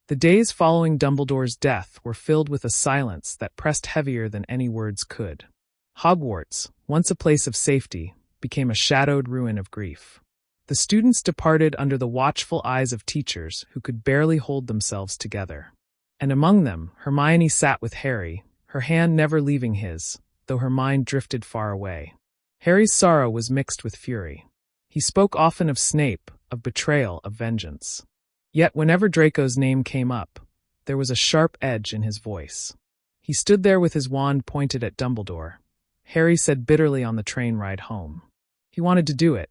The days following Dumbledore's death were filled with a silence that pressed heavier than any words could. Hogwarts, once a place of safety, became a shadowed ruin of grief. The students departed under the watchful eyes of teachers who could barely hold themselves together. And among them, Hermione sat with Harry, her hand never leaving his, though her mind drifted far away. Harry's sorrow was mixed with fury. He spoke often of Snape, of betrayal, of vengeance. Yet whenever Draco's name came up, there was a sharp edge in his voice. He stood there with his wand pointed at Dumbledore. Harry said bitterly on the train ride home. He wanted to do it.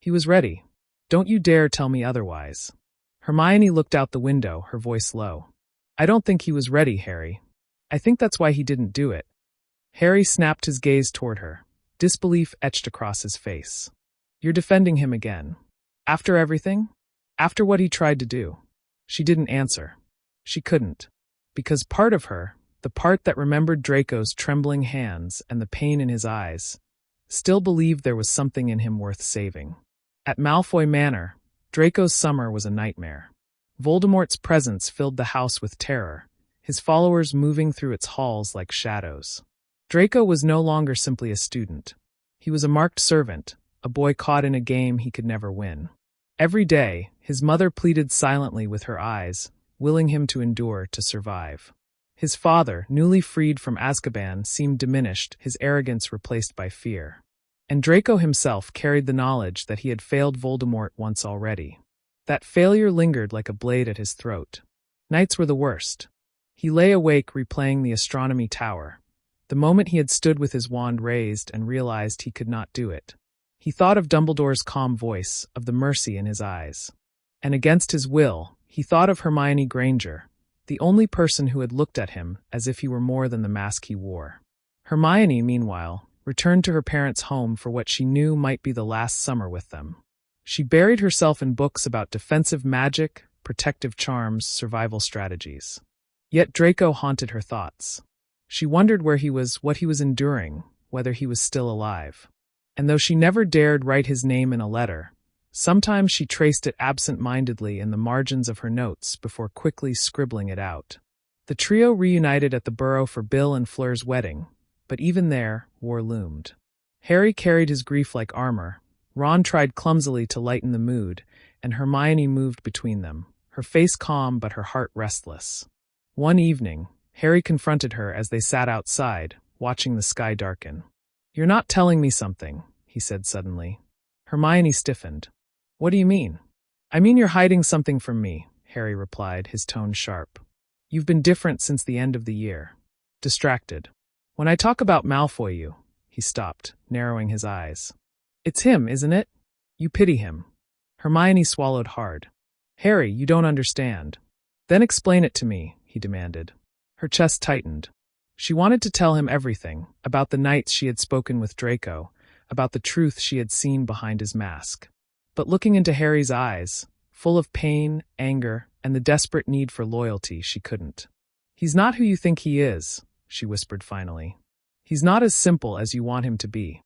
He was ready. Don't you dare tell me otherwise. Hermione looked out the window, her voice low. I don't think he was ready, Harry. I think that's why he didn't do it. Harry snapped his gaze toward her, disbelief etched across his face. You're defending him again. After everything? After what he tried to do? She didn't answer. She couldn't. Because part of her, the part that remembered Draco's trembling hands and the pain in his eyes, still believed there was something in him worth saving. At Malfoy Manor, Draco's summer was a nightmare. Voldemort's presence filled the house with terror, his followers moving through its halls like shadows. Draco was no longer simply a student. He was a marked servant, a boy caught in a game he could never win. Every day, his mother pleaded silently with her eyes, willing him to endure, to survive. His father, newly freed from Azkaban, seemed diminished, his arrogance replaced by fear. And Draco himself carried the knowledge that he had failed Voldemort once already. That failure lingered like a blade at his throat. Nights were the worst. He lay awake replaying the astronomy tower. The moment he had stood with his wand raised and realized he could not do it. He thought of Dumbledore's calm voice, of the mercy in his eyes. And against his will, he thought of Hermione Granger, the only person who had looked at him as if he were more than the mask he wore. Hermione, meanwhile, returned to her parents' home for what she knew might be the last summer with them. She buried herself in books about defensive magic, protective charms, survival strategies. Yet Draco haunted her thoughts. She wondered where he was, what he was enduring, whether he was still alive. And though she never dared write his name in a letter, sometimes she traced it absent-mindedly in the margins of her notes before quickly scribbling it out. The trio reunited at the Burrow for Bill and Fleur's wedding, but even there, war loomed. Harry carried his grief like armor, Ron tried clumsily to lighten the mood, and Hermione moved between them, her face calm but her heart restless. One evening, Harry confronted her as they sat outside, watching the sky darken. You're not telling me something, he said suddenly. Hermione stiffened. What do you mean? I mean you're hiding something from me, Harry replied, his tone sharp. You've been different since the end of the year. Distracted. When I talk about Malfoy he stopped, narrowing his eyes. It's him, isn't it? You pity him. Hermione swallowed hard. Harry, you don't understand. Then explain it to me, he demanded. Her chest tightened. She wanted to tell him everything, about the nights she had spoken with Draco, about the truth she had seen behind his mask. But looking into Harry's eyes, full of pain, anger, and the desperate need for loyalty, she couldn't. He's not who you think he is, she whispered finally. He's not as simple as you want him to be.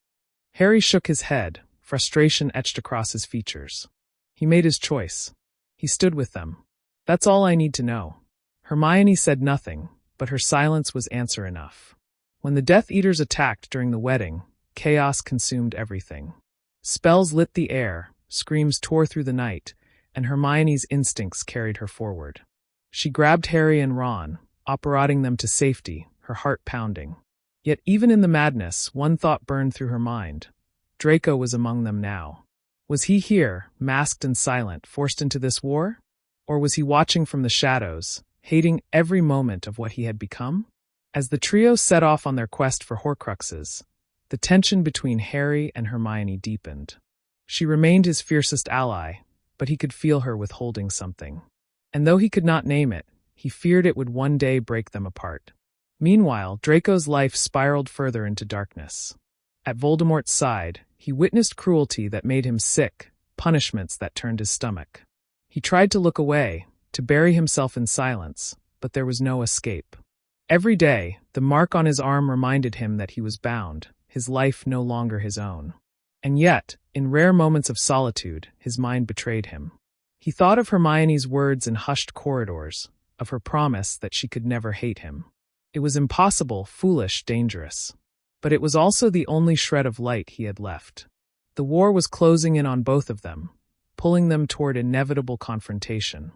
Harry shook his head, frustration etched across his features. He made his choice. He stood with them. That's all I need to know. Hermione said nothing, but her silence was answer enough. When the Death Eaters attacked during the wedding, chaos consumed everything. Spells lit the air, screams tore through the night, and Hermione's instincts carried her forward. She grabbed Harry and Ron, operating them to safety, her heart pounding. Yet even in the madness, one thought burned through her mind. Draco was among them now. Was he here, masked and silent, forced into this war? Or was he watching from the shadows, hating every moment of what he had become? As the trio set off on their quest for Horcruxes, the tension between Harry and Hermione deepened. She remained his fiercest ally, but he could feel her withholding something. And though he could not name it, he feared it would one day break them apart. Meanwhile, Draco's life spiraled further into darkness. At Voldemort's side, he witnessed cruelty that made him sick, punishments that turned his stomach. He tried to look away, to bury himself in silence, but there was no escape. Every day, the mark on his arm reminded him that he was bound, his life no longer his own. And yet, in rare moments of solitude, his mind betrayed him. He thought of Hermione's words in hushed corridors, of her promise that she could never hate him. It was impossible, foolish, dangerous. But it was also the only shred of light he had left. The war was closing in on both of them, pulling them toward inevitable confrontation.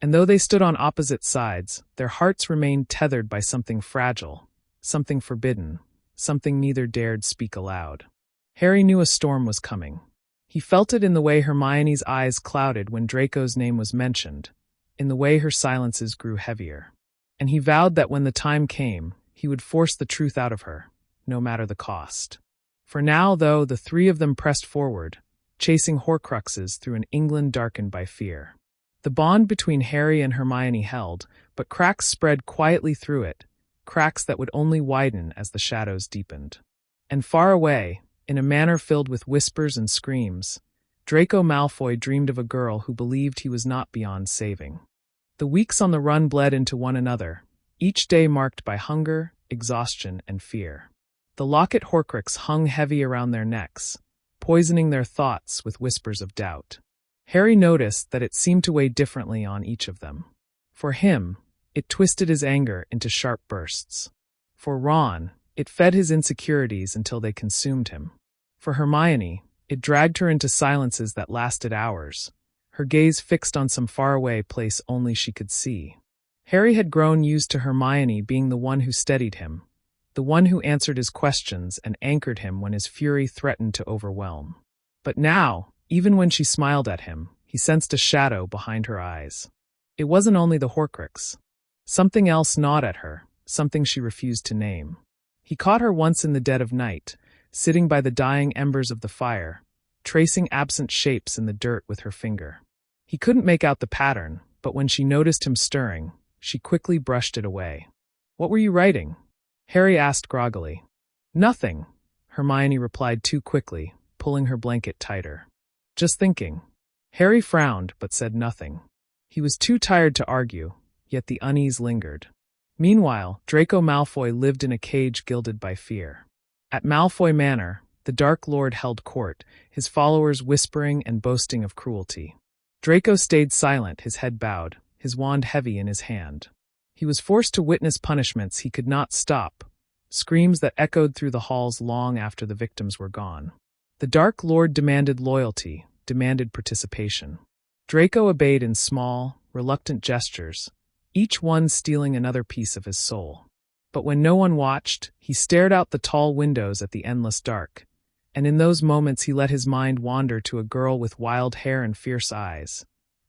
And though they stood on opposite sides, their hearts remained tethered by something fragile, something forbidden, something neither dared speak aloud. Harry knew a storm was coming. He felt it in the way Hermione's eyes clouded when Draco's name was mentioned, in the way her silences grew heavier. And he vowed that when the time came, he would force the truth out of her, no matter the cost. For now, though, the three of them pressed forward, chasing Horcruxes through an England darkened by fear. The bond between Harry and Hermione held, but cracks spread quietly through it, cracks that would only widen as the shadows deepened. And far away, in a manor filled with whispers and screams, Draco Malfoy dreamed of a girl who believed he was not beyond saving. The weeks on the run bled into one another, each day marked by hunger, exhaustion, and fear. The locket Horcrux hung heavy around their necks, poisoning their thoughts with whispers of doubt. Harry noticed that it seemed to weigh differently on each of them. For him, it twisted his anger into sharp bursts. For Ron, it fed his insecurities until they consumed him. For Hermione, it dragged her into silences that lasted hours, her gaze fixed on some faraway place only she could see. Harry had grown used to Hermione being the one who steadied him, the one who answered his questions and anchored him when his fury threatened to overwhelm. But now, even when she smiled at him, he sensed a shadow behind her eyes. It wasn't only the Horcrux. Something else gnawed at her, something she refused to name. He caught her once in the dead of night, sitting by the dying embers of the fire, tracing absent shapes in the dirt with her finger. He couldn't make out the pattern, but when she noticed him stirring, she quickly brushed it away. "What were you writing?" Harry asked groggily. "Nothing," Hermione replied too quickly, pulling her blanket tighter. "Just thinking." Harry frowned but said nothing. He was too tired to argue, yet the unease lingered. Meanwhile, Draco Malfoy lived in a cage gilded by fear. At Malfoy Manor, the Dark Lord held court, his followers whispering and boasting of cruelty. Draco stayed silent, his head bowed, his wand heavy in his hand. He was forced to witness punishments he could not stop, screams that echoed through the halls long after the victims were gone. The Dark Lord demanded loyalty, demanded participation. Draco obeyed in small, reluctant gestures, each one stealing another piece of his soul. But when no one watched, he stared out the tall windows at the endless dark, and in those moments he let his mind wander to a girl with wild hair and fierce eyes,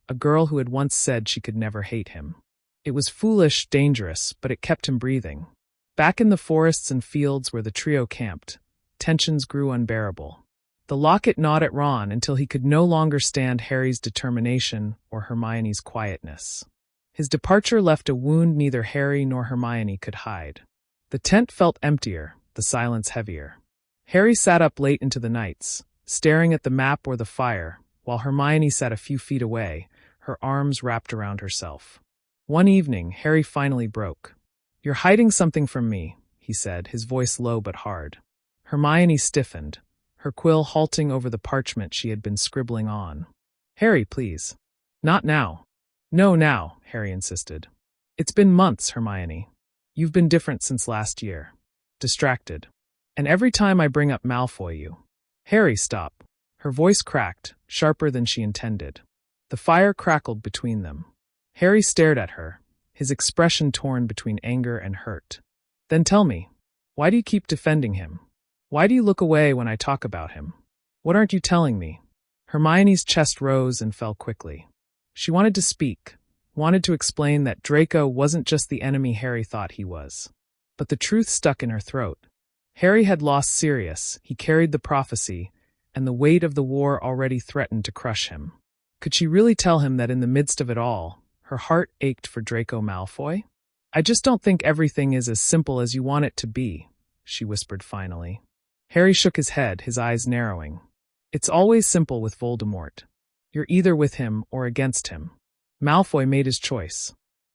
a girl who had once said she could never hate him. It was foolish, dangerous, but it kept him breathing. Back in the forests and fields where the trio camped, tensions grew unbearable. The locket gnawed at Ron until he could no longer stand Harry's determination or Hermione's quietness. His departure left a wound neither Harry nor Hermione could hide. The tent felt emptier, the silence heavier. Harry sat up late into the nights, staring at the map or the fire, while Hermione sat a few feet away, her arms wrapped around herself. One evening, Harry finally broke. "You're hiding something from me," he said, his voice low but hard. Hermione stiffened, her quill halting over the parchment she had been scribbling on. "Harry, please." "Not now." "No, now," Harry insisted. "It's been months, Hermione. You've been different since last year. Distracted. And every time I bring up Malfoy you—" "Harry, stop." Her voice cracked, sharper than she intended. The fire crackled between them. Harry stared at her, his expression torn between anger and hurt. "Then tell me, why do you keep defending him? Why do you look away when I talk about him? What aren't you telling me?" Hermione's chest rose and fell quickly. She wanted to speak, wanted to explain that Draco wasn't just the enemy Harry thought he was. But the truth stuck in her throat. Harry had lost Sirius, he carried the prophecy, and the weight of the war already threatened to crush him. Could she really tell him that in the midst of it all, her heart ached for Draco Malfoy? "I just don't think everything is as simple as you want it to be," she whispered finally. Harry shook his head, his eyes narrowing. "It's always simple with Voldemort. You're either with him or against him. Malfoy made his choice."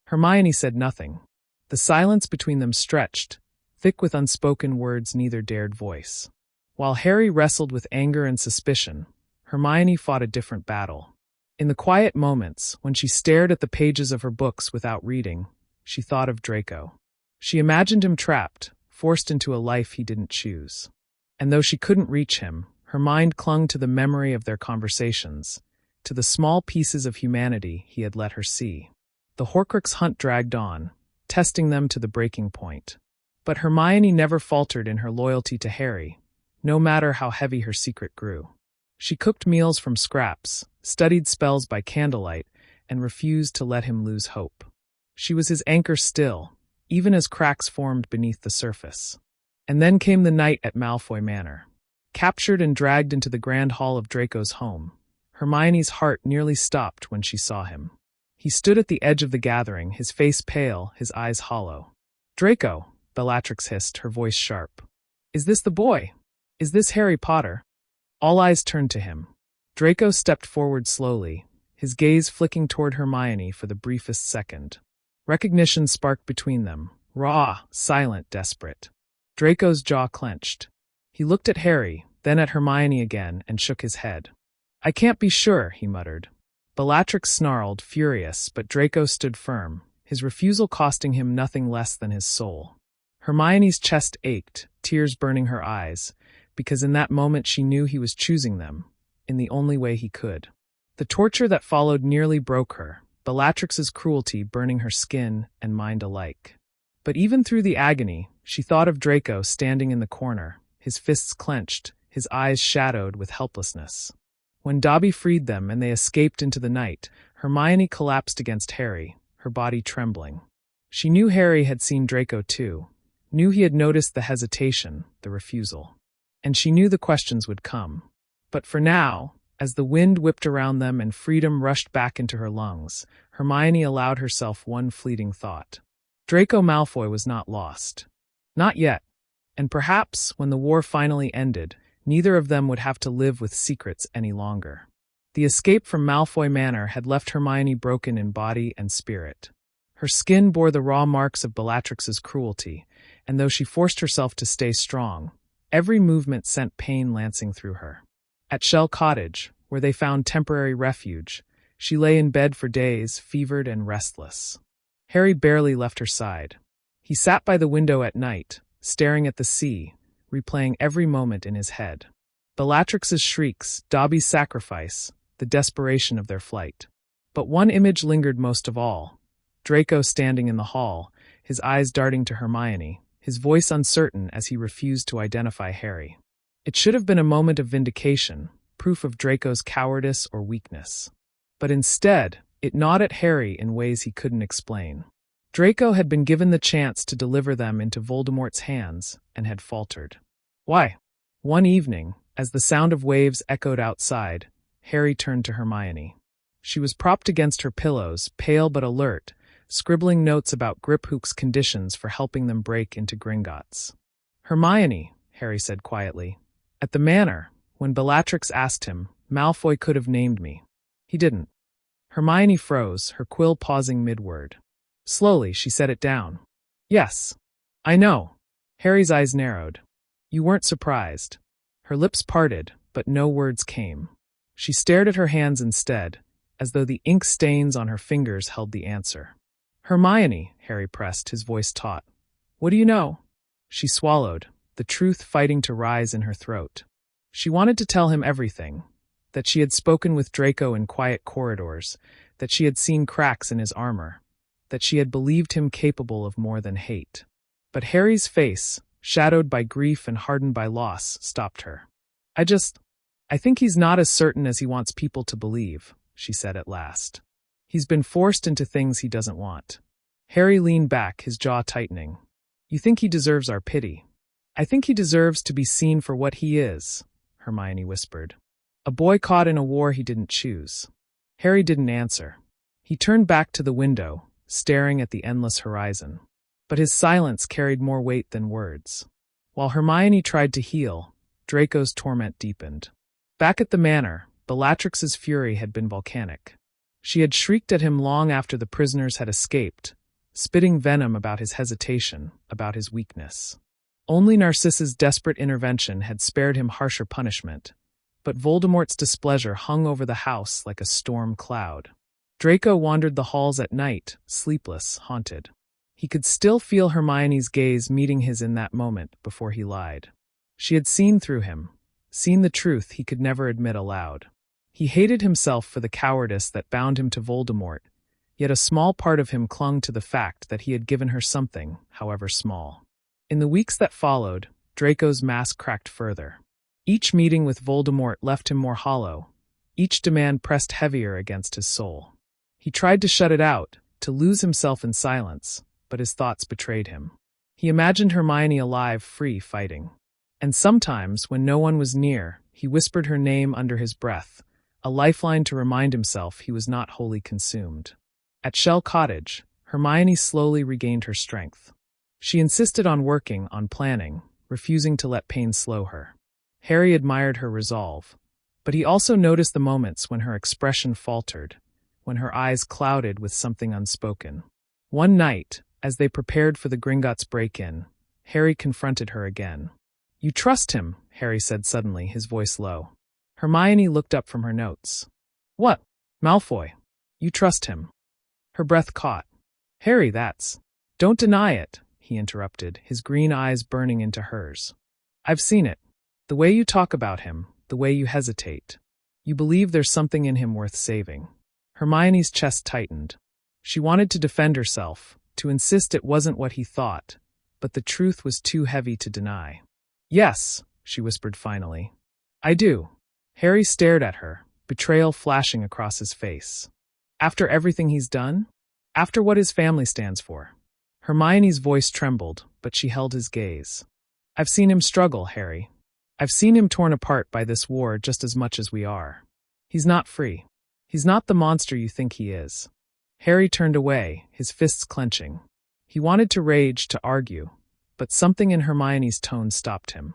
Hermione said nothing. The silence between them stretched, thick with unspoken words neither dared voice. While Harry wrestled with anger and suspicion, Hermione fought a different battle. In the quiet moments, when she stared at the pages of her books without reading, she thought of Draco. She imagined him trapped, forced into a life he didn't choose. And though she couldn't reach him, her mind clung to the memory of their conversations, to the small pieces of humanity he had let her see. The Horcrux hunt dragged on, testing them to the breaking point. But Hermione never faltered in her loyalty to Harry, no matter how heavy her secret grew. She cooked meals from scraps, studied spells by candlelight, and refused to let him lose hope. She was his anchor still, even as cracks formed beneath the surface. And then came the night at Malfoy Manor. Captured and dragged into the grand hall of Draco's home, Hermione's heart nearly stopped when she saw him. He stood at the edge of the gathering, his face pale, his eyes hollow. "Draco," Bellatrix hissed, her voice sharp. "Is this the boy? Is this Harry Potter?" All eyes turned to him. Draco stepped forward slowly, his gaze flicking toward Hermione for the briefest second. Recognition sparked between them, raw, silent, desperate. Draco's jaw clenched. He looked at Harry, then at Hermione again, and shook his head. "I can't be sure," he muttered. Bellatrix snarled, furious, but Draco stood firm, his refusal costing him nothing less than his soul. Hermione's chest ached, tears burning her eyes, because in that moment she knew he was choosing them, in the only way he could. The torture that followed nearly broke her, Bellatrix's cruelty burning her skin and mind alike. But even through the agony, she thought of Draco standing in the corner, his fists clenched, his eyes shadowed with helplessness. When Dobby freed them and they escaped into the night, Hermione collapsed against Harry, her body trembling. She knew Harry had seen Draco too, knew he had noticed the hesitation, the refusal. And she knew the questions would come. But for now, as the wind whipped around them and freedom rushed back into her lungs, Hermione allowed herself one fleeting thought. Draco Malfoy was not lost. Not yet. And perhaps, when the war finally ended, neither of them would have to live with secrets any longer. The escape from Malfoy Manor had left Hermione broken in body and spirit. Her skin bore the raw marks of Bellatrix's cruelty, and though she forced herself to stay strong, every movement sent pain lancing through her. At Shell Cottage, where they found temporary refuge, she lay in bed for days, fevered and restless. Harry barely left her side. He sat by the window at night, staring at the sea, replaying every moment in his head. Bellatrix's shrieks, Dobby's sacrifice, the desperation of their flight. But one image lingered most of all. Draco standing in the hall, his eyes darting to Hermione, his voice uncertain as he refused to identify Harry. It should have been a moment of vindication, proof of Draco's cowardice or weakness. But instead, it gnawed at Harry in ways he couldn't explain. Draco had been given the chance to deliver them into Voldemort's hands, and had faltered. Why? One evening, as the sound of waves echoed outside, Harry turned to Hermione. She was propped against her pillows, pale but alert, scribbling notes about Griphook's conditions for helping them break into Gringotts. "Hermione," Harry said quietly. "At the manor, when Bellatrix asked him, Malfoy could have named me. He didn't." Hermione froze, her quill pausing mid-word. Slowly, she set it down. "Yes. I know." Harry's eyes narrowed. "You weren't surprised." Her lips parted, but no words came. She stared at her hands instead, as though the ink stains on her fingers held the answer. "Hermione," Harry pressed, his voice taut. "What do you know?" She swallowed, the truth fighting to rise in her throat. She wanted to tell him everything, that she had spoken with Draco in quiet corridors, that she had seen cracks in his armor, that she had believed him capable of more than hate. But Harry's face, shadowed by grief and hardened by loss, stopped her. I think he's not as certain as he wants people to believe," she said at last. "He's been forced into things he doesn't want." Harry leaned back, his jaw tightening. "You think he deserves our pity?" "I think he deserves to be seen for what he is," Hermione whispered. "A boy caught in a war he didn't choose." Harry didn't answer. He turned back to the window, staring at the endless horizon. But his silence carried more weight than words. While Hermione tried to heal, Draco's torment deepened. Back at the manor, Bellatrix's fury had been volcanic. She had shrieked at him long after the prisoners had escaped, spitting venom about his hesitation, about his weakness. Only Narcissa's desperate intervention had spared him harsher punishment, but Voldemort's displeasure hung over the house like a storm cloud. Draco wandered the halls at night, sleepless, haunted. He could still feel Hermione's gaze meeting his in that moment before he lied. She had seen through him, seen the truth he could never admit aloud. He hated himself for the cowardice that bound him to Voldemort, yet a small part of him clung to the fact that he had given her something, however small. In the weeks that followed, Draco's mask cracked further. Each meeting with Voldemort left him more hollow. Each demand pressed heavier against his soul. He tried to shut it out, to lose himself in silence, but his thoughts betrayed him. He imagined Hermione alive, free, fighting. And sometimes, when no one was near, he whispered her name under his breath, a lifeline to remind himself he was not wholly consumed. At Shell Cottage, Hermione slowly regained her strength. She insisted on working, on planning, refusing to let pain slow her. Harry admired her resolve, but he also noticed the moments when her expression faltered, when her eyes clouded with something unspoken. One night, as they prepared for the Gringotts break-in, Harry confronted her again. "You trust him," Harry said suddenly, his voice low. Hermione looked up from her notes. "What? Malfoy? You trust him?" Her breath caught. "Harry, that's—" "Don't deny it," he interrupted, his green eyes burning into hers. "I've seen it. The way you talk about him, the way you hesitate. You believe there's something in him worth saving." Hermione's chest tightened. She wanted to defend herself, to insist it wasn't what he thought, but the truth was too heavy to deny. "Yes," she whispered finally. "I do." Harry stared at her, betrayal flashing across his face. "After everything he's done? After what his family stands for?" Hermione's voice trembled, but she held his gaze. "I've seen him struggle, Harry. I've seen him torn apart by this war just as much as we are. He's not free. He's not the monster you think he is." Harry turned away, his fists clenching. He wanted to rage, to argue, but something in Hermione's tone stopped him.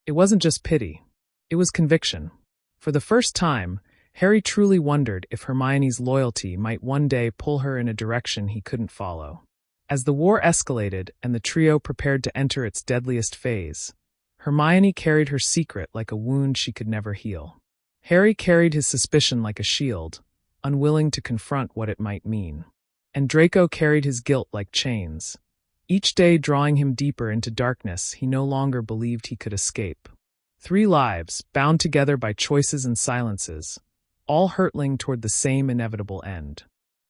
It wasn't just pity. It was conviction. For the first time, Harry truly wondered if Hermione's loyalty might one day pull her in a direction he couldn't follow. As the war escalated and the trio prepared to enter its deadliest phase, Hermione carried her secret like a wound she could never heal. Harry carried his suspicion like a shield, unwilling to confront what it might mean. And Draco carried his guilt like chains, each day drawing him deeper into darkness he no longer believed he could escape. 3 lives, bound together by choices and silences, all hurtling toward the same inevitable end.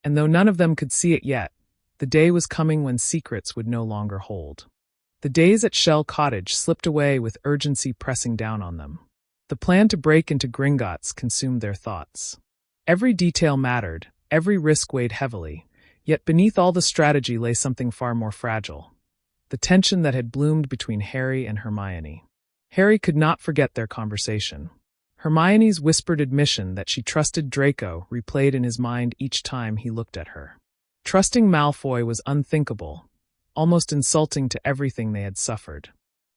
And though none of them could see it yet, the day was coming when secrets would no longer hold. The days at Shell Cottage slipped away with urgency pressing down on them. The plan to break into Gringotts consumed their thoughts. Every detail mattered, every risk weighed heavily, yet beneath all the strategy lay something far more fragile. The tension that had bloomed between Harry and Hermione. Harry could not forget their conversation. Hermione's whispered admission that she trusted Draco replayed in his mind each time he looked at her. Trusting Malfoy was unthinkable, almost insulting to everything they had suffered.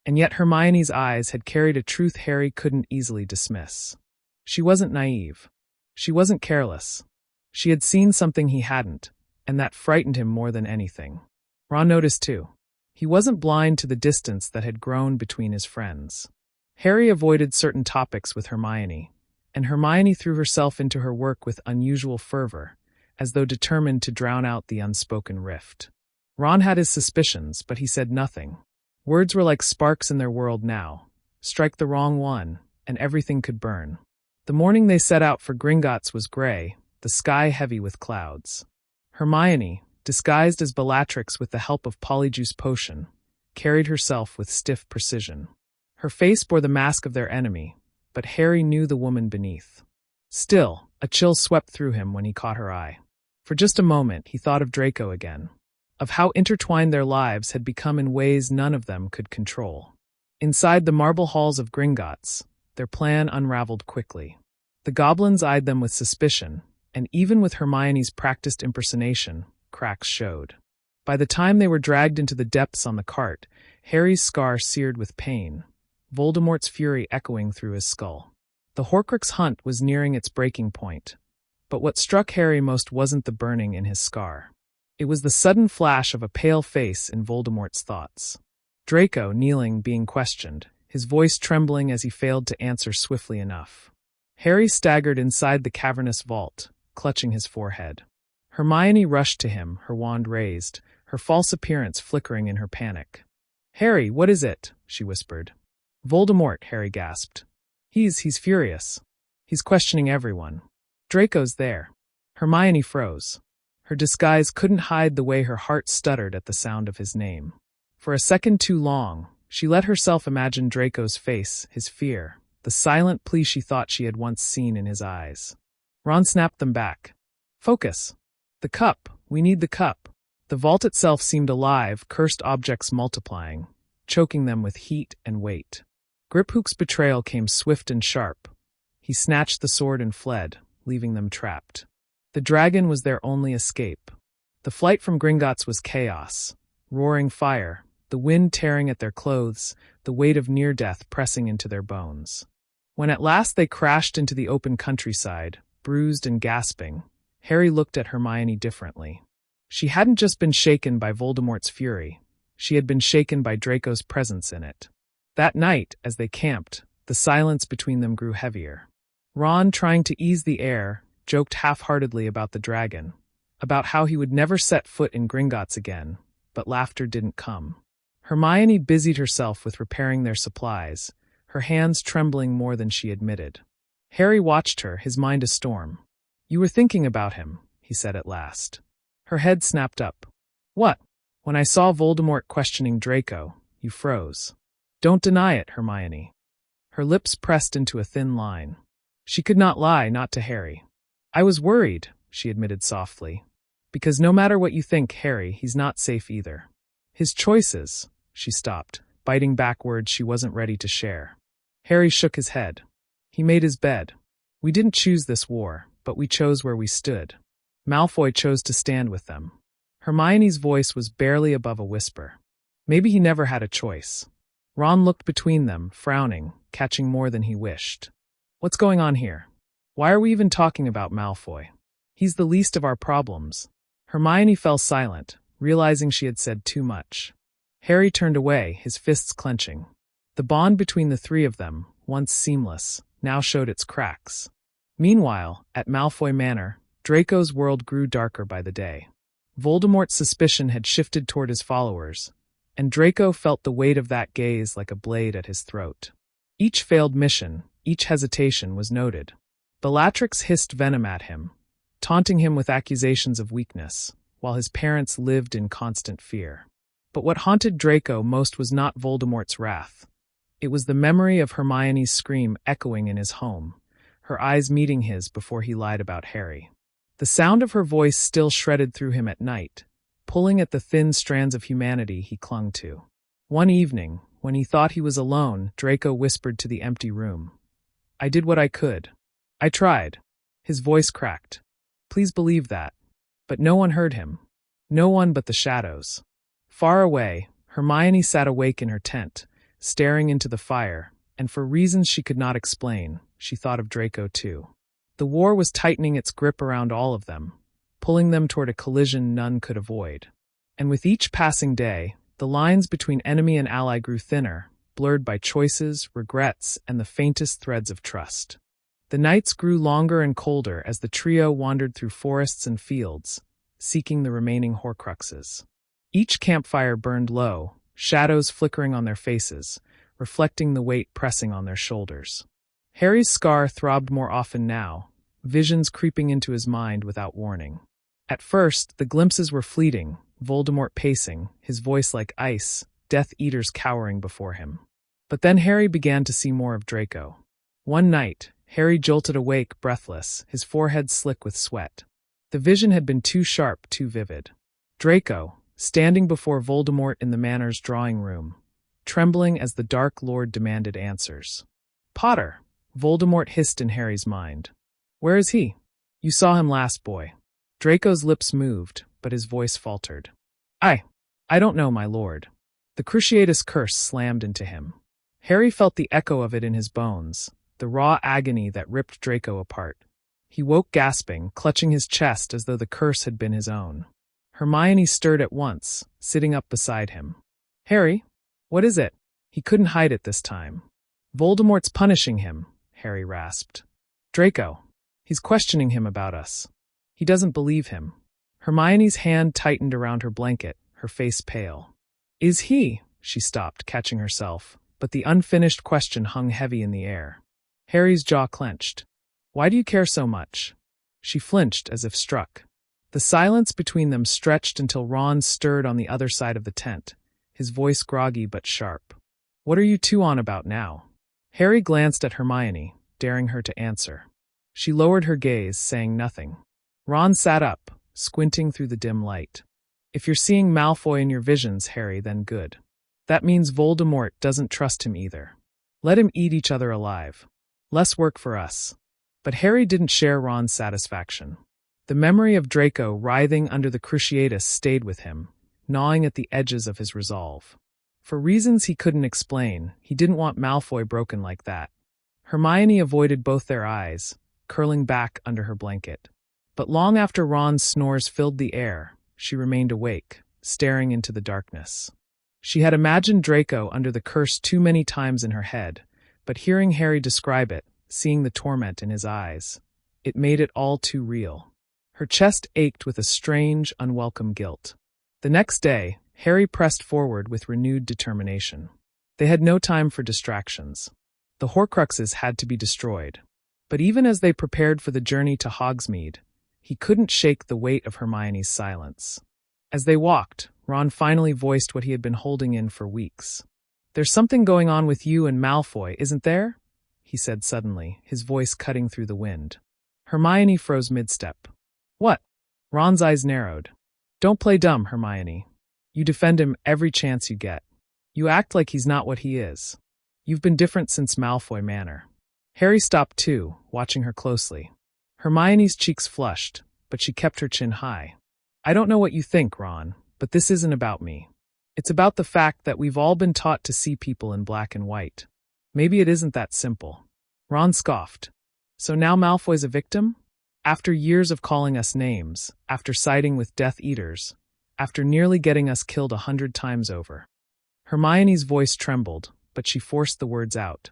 And yet Hermione's eyes had carried a truth Harry couldn't easily dismiss. She wasn't naive. She wasn't careless. She had seen something he hadn't, and that frightened him more than anything. Ron noticed too. He wasn't blind to the distance that had grown between his friends. Harry avoided certain topics with Hermione, and Hermione threw herself into her work with unusual fervor, as though determined to drown out the unspoken rift. Ron had his suspicions, but he said nothing. Words were like sparks in their world now. Strike the wrong one, and everything could burn. The morning they set out for Gringotts was gray, the sky heavy with clouds. Hermione, disguised as Bellatrix with the help of Polyjuice Potion, carried herself with stiff precision. Her face bore the mask of their enemy, but Harry knew the woman beneath. Still, a chill swept through him when he caught her eye. For just a moment, he thought of Draco again, of how intertwined their lives had become in ways none of them could control. Inside the marble halls of Gringotts, their plan unraveled quickly. The goblins eyed them with suspicion, and even with Hermione's practiced impersonation, cracks showed. By the time they were dragged into the depths on the cart, Harry's scar seared with pain, Voldemort's fury echoing through his skull. The Horcrux hunt was nearing its breaking point, but what struck Harry most wasn't the burning in his scar. It was the sudden flash of a pale face in Voldemort's thoughts. Draco, kneeling, being questioned, his voice trembling as he failed to answer swiftly enough. Harry staggered inside the cavernous vault, clutching his forehead. Hermione rushed to him, her wand raised, her false appearance flickering in her panic. "Harry, what is it?" she whispered. "Voldemort," Harry gasped. He's furious. He's questioning everyone. Draco's there. Hermione froze. Her disguise couldn't hide the way her heart stuttered at the sound of his name. For a second too long, she let herself imagine Draco's face, his fear, the silent plea she thought she had once seen in his eyes. Ron snapped them back. Focus. The cup. We need the cup. The vault itself seemed alive, cursed objects multiplying, choking them with heat and weight. Griphook's betrayal came swift and sharp. He snatched the sword and fled, leaving them trapped. The dragon was their only escape. The flight from Gringotts was chaos. Roaring fire, the wind tearing at their clothes, the weight of near death pressing into their bones. When at last they crashed into the open countryside, bruised and gasping, Harry looked at Hermione differently. She hadn't just been shaken by Voldemort's fury. She had been shaken by Draco's presence in it. That night, as they camped, the silence between them grew heavier. Ron, trying to ease the air, joked half-heartedly about the dragon, about how he would never set foot in Gringotts again, but laughter didn't come. Hermione busied herself with repairing their supplies, her hands trembling more than she admitted. Harry watched her, his mind a storm. "You were thinking about him," he said at last. Her head snapped up. "What?" "When I saw Voldemort questioning Draco, you froze." "Don't deny it, Hermione." Her lips pressed into a thin line. She could not lie, not to Harry. "I was worried," she admitted softly. "Because no matter what you think, Harry, he's not safe either. His choices—" She stopped, biting back words she wasn't ready to share. Harry shook his head. "He made his bed. We didn't choose this war, but we chose where we stood. Malfoy chose to stand with them." Hermione's voice was barely above a whisper. Maybe he never had a choice. Ron looked between them, frowning, catching more than he wished. "What's going on here? Why are we even talking about Malfoy? He's the least of our problems." Hermione fell silent, realizing she had said too much. Harry turned away, his fists clenching. The bond between the three of them, once seamless, now showed its cracks. Meanwhile, at Malfoy Manor, Draco's world grew darker by the day. Voldemort's suspicion had shifted toward his followers, and Draco felt the weight of that gaze like a blade at his throat. Each failed mission, each hesitation was noted. Bellatrix hissed venom at him, taunting him with accusations of weakness, while his parents lived in constant fear. But what haunted Draco most was not Voldemort's wrath. It was the memory of Hermione's scream echoing in his home, her eyes meeting his before he lied about Harry. The sound of her voice still shredded through him at night, pulling at the thin strands of humanity he clung to. One evening, when he thought he was alone, Draco whispered to the empty room, "I did what I could. I tried." His voice cracked. "Please believe that." But no one heard him. No one but the shadows. Far away, Hermione sat awake in her tent, staring into the fire, and for reasons she could not explain, she thought of Draco too. The war was tightening its grip around all of them, pulling them toward a collision none could avoid. And with each passing day, the lines between enemy and ally grew thinner, blurred by choices, regrets, and the faintest threads of trust. The nights grew longer and colder as the trio wandered through forests and fields, seeking the remaining Horcruxes. Each campfire burned low, shadows flickering on their faces, reflecting the weight pressing on their shoulders. Harry's scar throbbed more often now, visions creeping into his mind without warning. At first, the glimpses were fleeting, Voldemort pacing, his voice like ice, Death Eaters cowering before him. But then Harry began to see more of Draco. One night, Harry jolted awake, breathless, his forehead slick with sweat. The vision had been too sharp, too vivid. Draco, standing before Voldemort in the manor's drawing room, trembling as the Dark Lord demanded answers. "Potter," Voldemort hissed in Harry's mind. "Where is he?" "You saw him last, boy." Draco's lips moved, but his voice faltered. I don't know, my lord." The Cruciatus curse slammed into him. Harry felt the echo of it in his bones, the raw agony that ripped Draco apart. He woke gasping, clutching his chest as though the curse had been his own. Hermione stirred at once, sitting up beside him. "Harry, what is it?" He couldn't hide it this time. "Voldemort's punishing him," Harry rasped. "Draco. He's questioning him about us. He doesn't believe him." Hermione's hand tightened around her blanket, her face pale. "Is he?" She stopped, catching herself, but the unfinished question hung heavy in the air. Harry's jaw clenched. Why do you care so much? She flinched as if struck. The silence between them stretched until Ron stirred on the other side of the tent, his voice groggy but sharp. What are you two on about now? Harry glanced at Hermione, daring her to answer. She lowered her gaze, saying nothing. Ron sat up, squinting through the dim light. If you're seeing Malfoy in your visions, Harry, then good. That means Voldemort doesn't trust him either. Let him eat each other alive. Less work for us. But Harry didn't share Ron's satisfaction. The memory of Draco writhing under the cruciatus stayed with him, gnawing at the edges of his resolve. For reasons he couldn't explain, he didn't want Malfoy broken like that. Hermione avoided both their eyes, curling back under her blanket. But long after Ron's snores filled the air, she remained awake, staring into the darkness. She had imagined Draco under the curse too many times in her head, but hearing Harry describe it, seeing the torment in his eyes, it made it all too real. Her chest ached with a strange, unwelcome guilt. The next day, Harry pressed forward with renewed determination. They had no time for distractions. The Horcruxes had to be destroyed. But even as they prepared for the journey to Hogsmeade, he couldn't shake the weight of Hermione's silence. As they walked, Ron finally voiced what he had been holding in for weeks. "There's something going on with you and Malfoy, isn't there?" he said suddenly, his voice cutting through the wind. Hermione froze mid-step. "What?" Ron's eyes narrowed. "Don't play dumb, Hermione. You defend him every chance you get. You act like he's not what he is. You've been different since Malfoy Manor." Harry stopped too, watching her closely. Hermione's cheeks flushed, but she kept her chin high. "I don't know what you think, Ron, but this isn't about me. It's about the fact that we've all been taught to see people in black and white. Maybe it isn't that simple." Ron scoffed. "So now Malfoy's a victim? After years of calling us names, after siding with Death Eaters, after nearly getting us killed 100 times over." Hermione's voice trembled, but she forced the words out.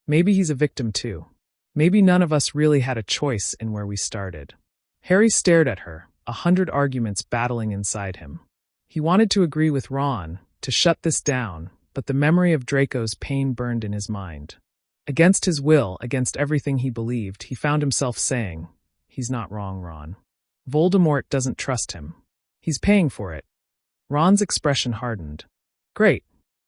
"Maybe he's a victim too. Maybe none of us really had a choice in where we started." Harry stared at her, 100 arguments battling inside him. He wanted to agree with Ron, to shut this down, but the memory of Draco's pain burned in his mind. Against his will, against everything he believed, he found himself saying, "He's not wrong, Ron. Voldemort doesn't trust him. He's paying for it." Ron's expression hardened. "Great.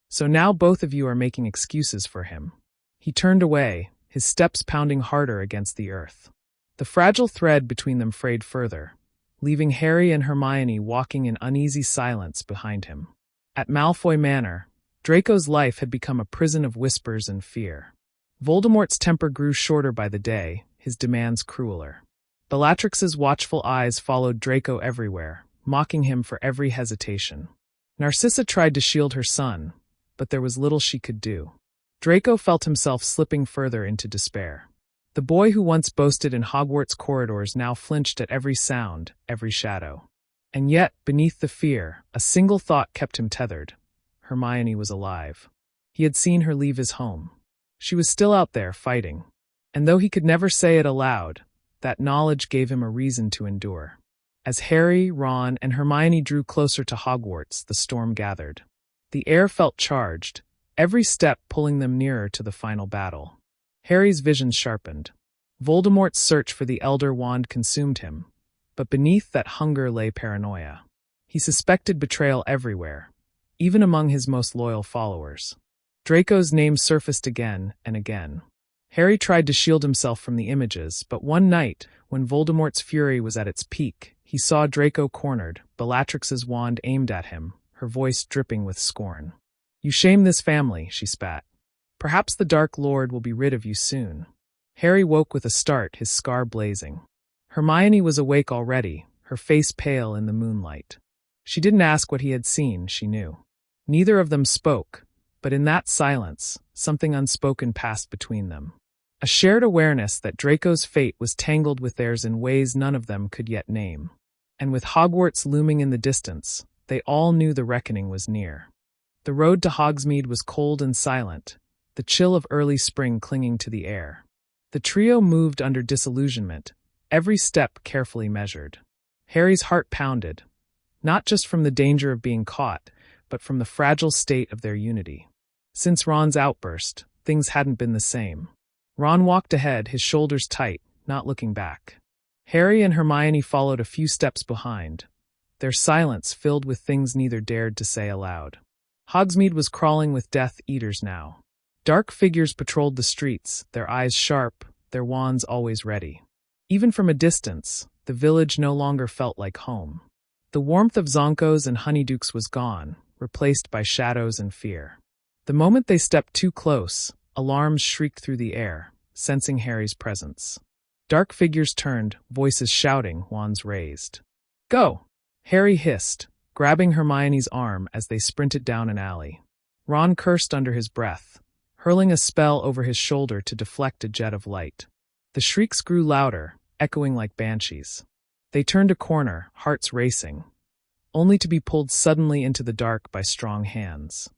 So now both of you are making excuses for him." He turned away, his steps pounding harder against the earth. The fragile thread between them frayed further, leaving Harry and Hermione walking in uneasy silence behind him. At Malfoy Manor, Draco's life had become a prison of whispers and fear. Voldemort's temper grew shorter by the day, his demands crueler. Bellatrix's watchful eyes followed Draco everywhere, mocking him for every hesitation. Narcissa tried to shield her son, but there was little she could do. Draco felt himself slipping further into despair. The boy who once boasted in Hogwarts corridors now flinched at every sound, every shadow. And yet, beneath the fear, a single thought kept him tethered. Hermione was alive. He had seen her leave his home. She was still out there, fighting. And though he could never say it aloud, that knowledge gave him a reason to endure. As Harry, Ron, and Hermione drew closer to Hogwarts, the storm gathered. The air felt charged, every step pulling them nearer to the final battle. Harry's vision sharpened. Voldemort's search for the Elder Wand consumed him, but beneath that hunger lay paranoia. He suspected betrayal everywhere, even among his most loyal followers. Draco's name surfaced again and again. Harry tried to shield himself from the images, but one night, when Voldemort's fury was at its peak, he saw Draco cornered, Bellatrix's wand aimed at him, her voice dripping with scorn. "You shame this family," she spat. "Perhaps the Dark Lord will be rid of you soon." Harry woke with a start, his scar blazing. Hermione was awake already, her face pale in the moonlight. She didn't ask what he had seen, she knew. Neither of them spoke, but in that silence, something unspoken passed between them. A shared awareness that Draco's fate was tangled with theirs in ways none of them could yet name. And with Hogwarts looming in the distance, they all knew the reckoning was near. The road to Hogsmeade was cold and silent, the chill of early spring clinging to the air. The trio moved under disillusionment, every step carefully measured. Harry's heart pounded, not just from the danger of being caught, but from the fragile state of their unity. Since Ron's outburst, things hadn't been the same. Ron walked ahead, his shoulders tight, not looking back. Harry and Hermione followed a few steps behind, their silence filled with things neither dared to say aloud. Hogsmeade was crawling with Death Eaters now. Dark figures patrolled the streets, their eyes sharp, their wands always ready. Even from a distance, the village no longer felt like home. The warmth of Zonkos and Honeydukes was gone, replaced by shadows and fear. The moment they stepped too close, alarms shrieked through the air, sensing Harry's presence. Dark figures turned, voices shouting, wands raised. "Go!" Harry hissed, grabbing Hermione's arm as they sprinted down an alley. Ron cursed under his breath, hurling a spell over his shoulder to deflect a jet of light. The shrieks grew louder, echoing like banshees. They turned a corner, hearts racing, only to be pulled suddenly into the dark by strong hands.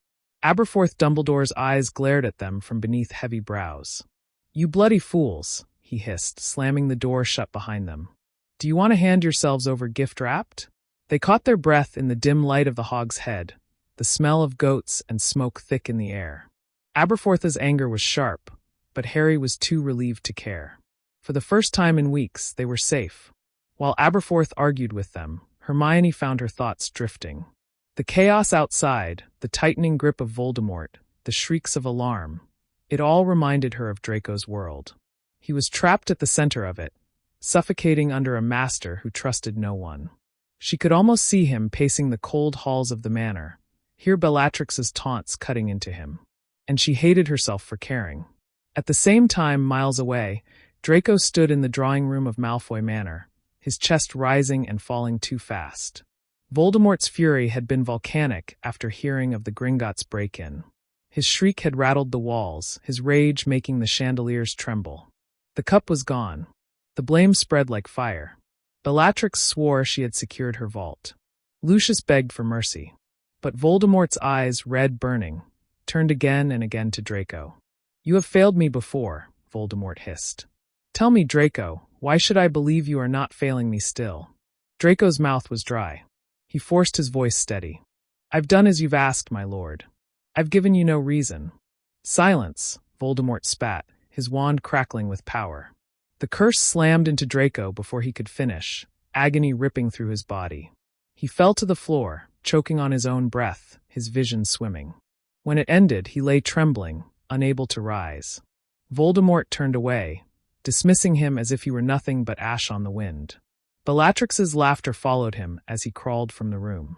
Aberforth Dumbledore's eyes glared at them from beneath heavy brows. "You bloody fools," he hissed, slamming the door shut behind them. "Do you want to hand yourselves over gift-wrapped?" They caught their breath in the dim light of the Hog's Head, the smell of goats and smoke thick in the air. Aberforth's anger was sharp, but Harry was too relieved to care. For the first time in weeks, they were safe. While Aberforth argued with them, Hermione found her thoughts drifting. The chaos outside, the tightening grip of Voldemort, the shrieks of alarm, it all reminded her of Draco's world. He was trapped at the center of it, suffocating under a master who trusted no one. She could almost see him pacing the cold halls of the manor, hear Bellatrix's taunts cutting into him. And she hated herself for caring. At the same time, miles away, Draco stood in the drawing room of Malfoy Manor, his chest rising and falling too fast. Voldemort's fury had been volcanic after hearing of the Gringotts' break-in. His shriek had rattled the walls, his rage making the chandeliers tremble. The cup was gone. The blame spread like fire. Bellatrix swore she had secured her vault. Lucius begged for mercy. But Voldemort's eyes, red burning, turned again and again to Draco. "You have failed me before," Voldemort hissed. "Tell me, Draco, why should I believe you are not failing me still?" Draco's mouth was dry. He forced his voice steady. "I've done as you've asked, my lord. I've given you no reason." "Silence," Voldemort spat, his wand crackling with power. The curse slammed into Draco before he could finish, agony ripping through his body. He fell to the floor, choking on his own breath, his vision swimming. When it ended, he lay trembling, unable to rise. Voldemort turned away, dismissing him as if he were nothing but ash on the wind. Bellatrix's laughter followed him as he crawled from the room.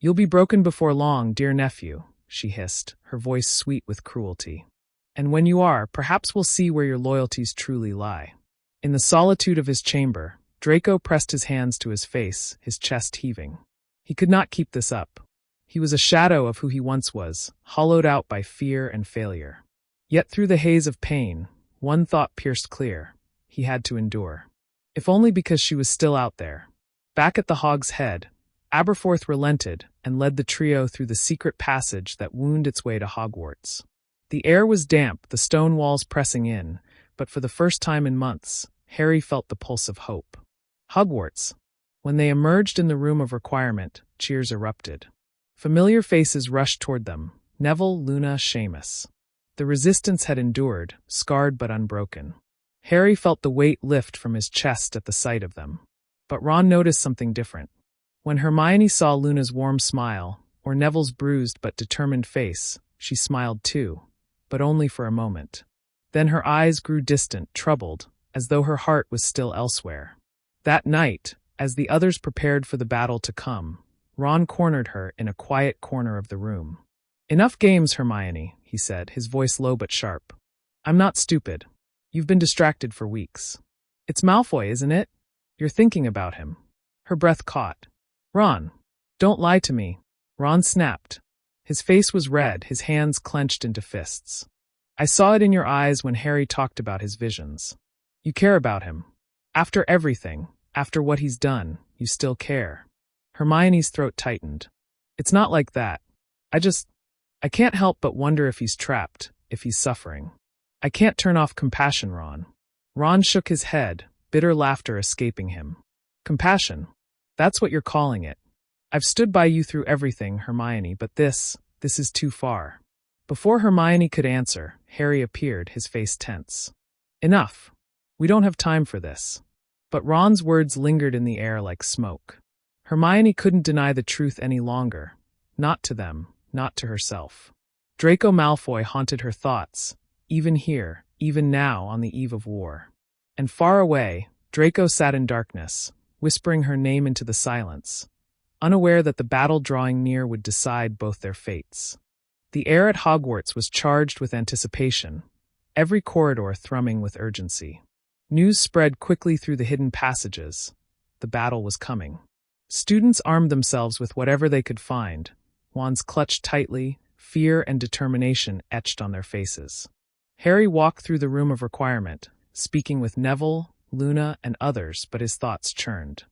"You'll be broken before long, dear nephew," she hissed, her voice sweet with cruelty. "And when you are, perhaps we'll see where your loyalties truly lie." In the solitude of his chamber, Draco pressed his hands to his face, his chest heaving. He could not keep this up. He was a shadow of who he once was, hollowed out by fear and failure. Yet through the haze of pain, one thought pierced clear. He had to endure. If only because she was still out there. Back at the Hog's Head, Aberforth relented and led the trio through the secret passage that wound its way to Hogwarts. The air was damp, the stone walls pressing in, but for the first time in months, Harry felt the pulse of hope. Hogwarts. When they emerged in the room of requirement, cheers erupted. Familiar faces rushed toward them, Neville, Luna, Seamus. The resistance had endured, scarred but unbroken. Harry felt the weight lift from his chest at the sight of them. But Ron noticed something different. When Hermione saw Luna's warm smile, or Neville's bruised but determined face, she smiled too, but only for a moment. Then her eyes grew distant, troubled, as though her heart was still elsewhere. That night, as the others prepared for the battle to come, Ron cornered her in a quiet corner of the room. "Enough games, Hermione," he said, his voice low but sharp. "I'm not stupid. You've been distracted for weeks. It's Malfoy, isn't it? You're thinking about him." Her breath caught. "Ron, don't lie to me." Ron snapped. His face was red, his hands clenched into fists. "I saw it in your eyes when Harry talked about his visions. You care about him. After everything, after what he's done, you still care." Hermione's throat tightened. "It's not like that. I can't help but wonder if he's trapped, if he's suffering. I can't turn off compassion, Ron." Ron shook his head, bitter laughter escaping him. "Compassion? That's what you're calling it. I've stood by you through everything, Hermione, but this is too far." Before Hermione could answer, Harry appeared, his face tense. "Enough. We don't have time for this. But Ron's words lingered in the air like smoke. Hermione couldn't deny the truth any longer. Not to them, not to herself. Draco Malfoy haunted her thoughts, even here, even now on the eve of war. And far away, Draco sat in darkness, whispering her name into the silence, unaware that the battle drawing near would decide both their fates. The air at Hogwarts was charged with anticipation, every corridor thrumming with urgency. News spread quickly through the hidden passages. The battle was coming. Students armed themselves with whatever they could find, wands clutched tightly, fear and determination etched on their faces. Harry walked through the room of requirement, speaking with Neville, Luna, and others, but his thoughts churned.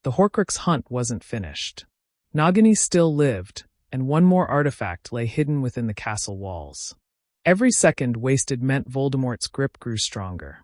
The Horcrux hunt wasn't finished. Nagini still lived, and one more artifact lay hidden within the castle walls. Every second wasted meant Voldemort's grip grew stronger.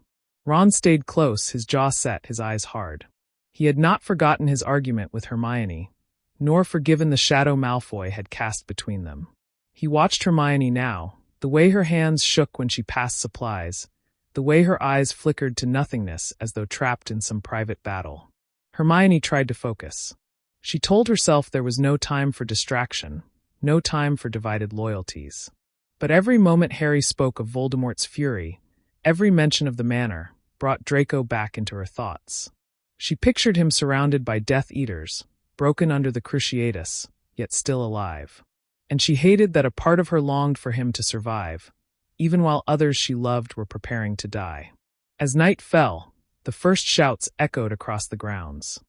Ron stayed close, his jaw set, his eyes hard. He had not forgotten his argument with Hermione, nor forgiven the shadow Malfoy had cast between them. He watched Hermione now, the way her hands shook when she passed supplies, the way her eyes flickered to nothingness as though trapped in some private battle. Hermione tried to focus. She told herself there was no time for distraction, no time for divided loyalties. But every moment Harry spoke of Voldemort's fury, every mention of the manor, brought Draco back into her thoughts. She pictured him surrounded by Death Eaters, broken under the Cruciatus, yet still alive. And she hated that a part of her longed for him to survive, even while others she loved were preparing to die. As night fell, the first shouts echoed across the grounds.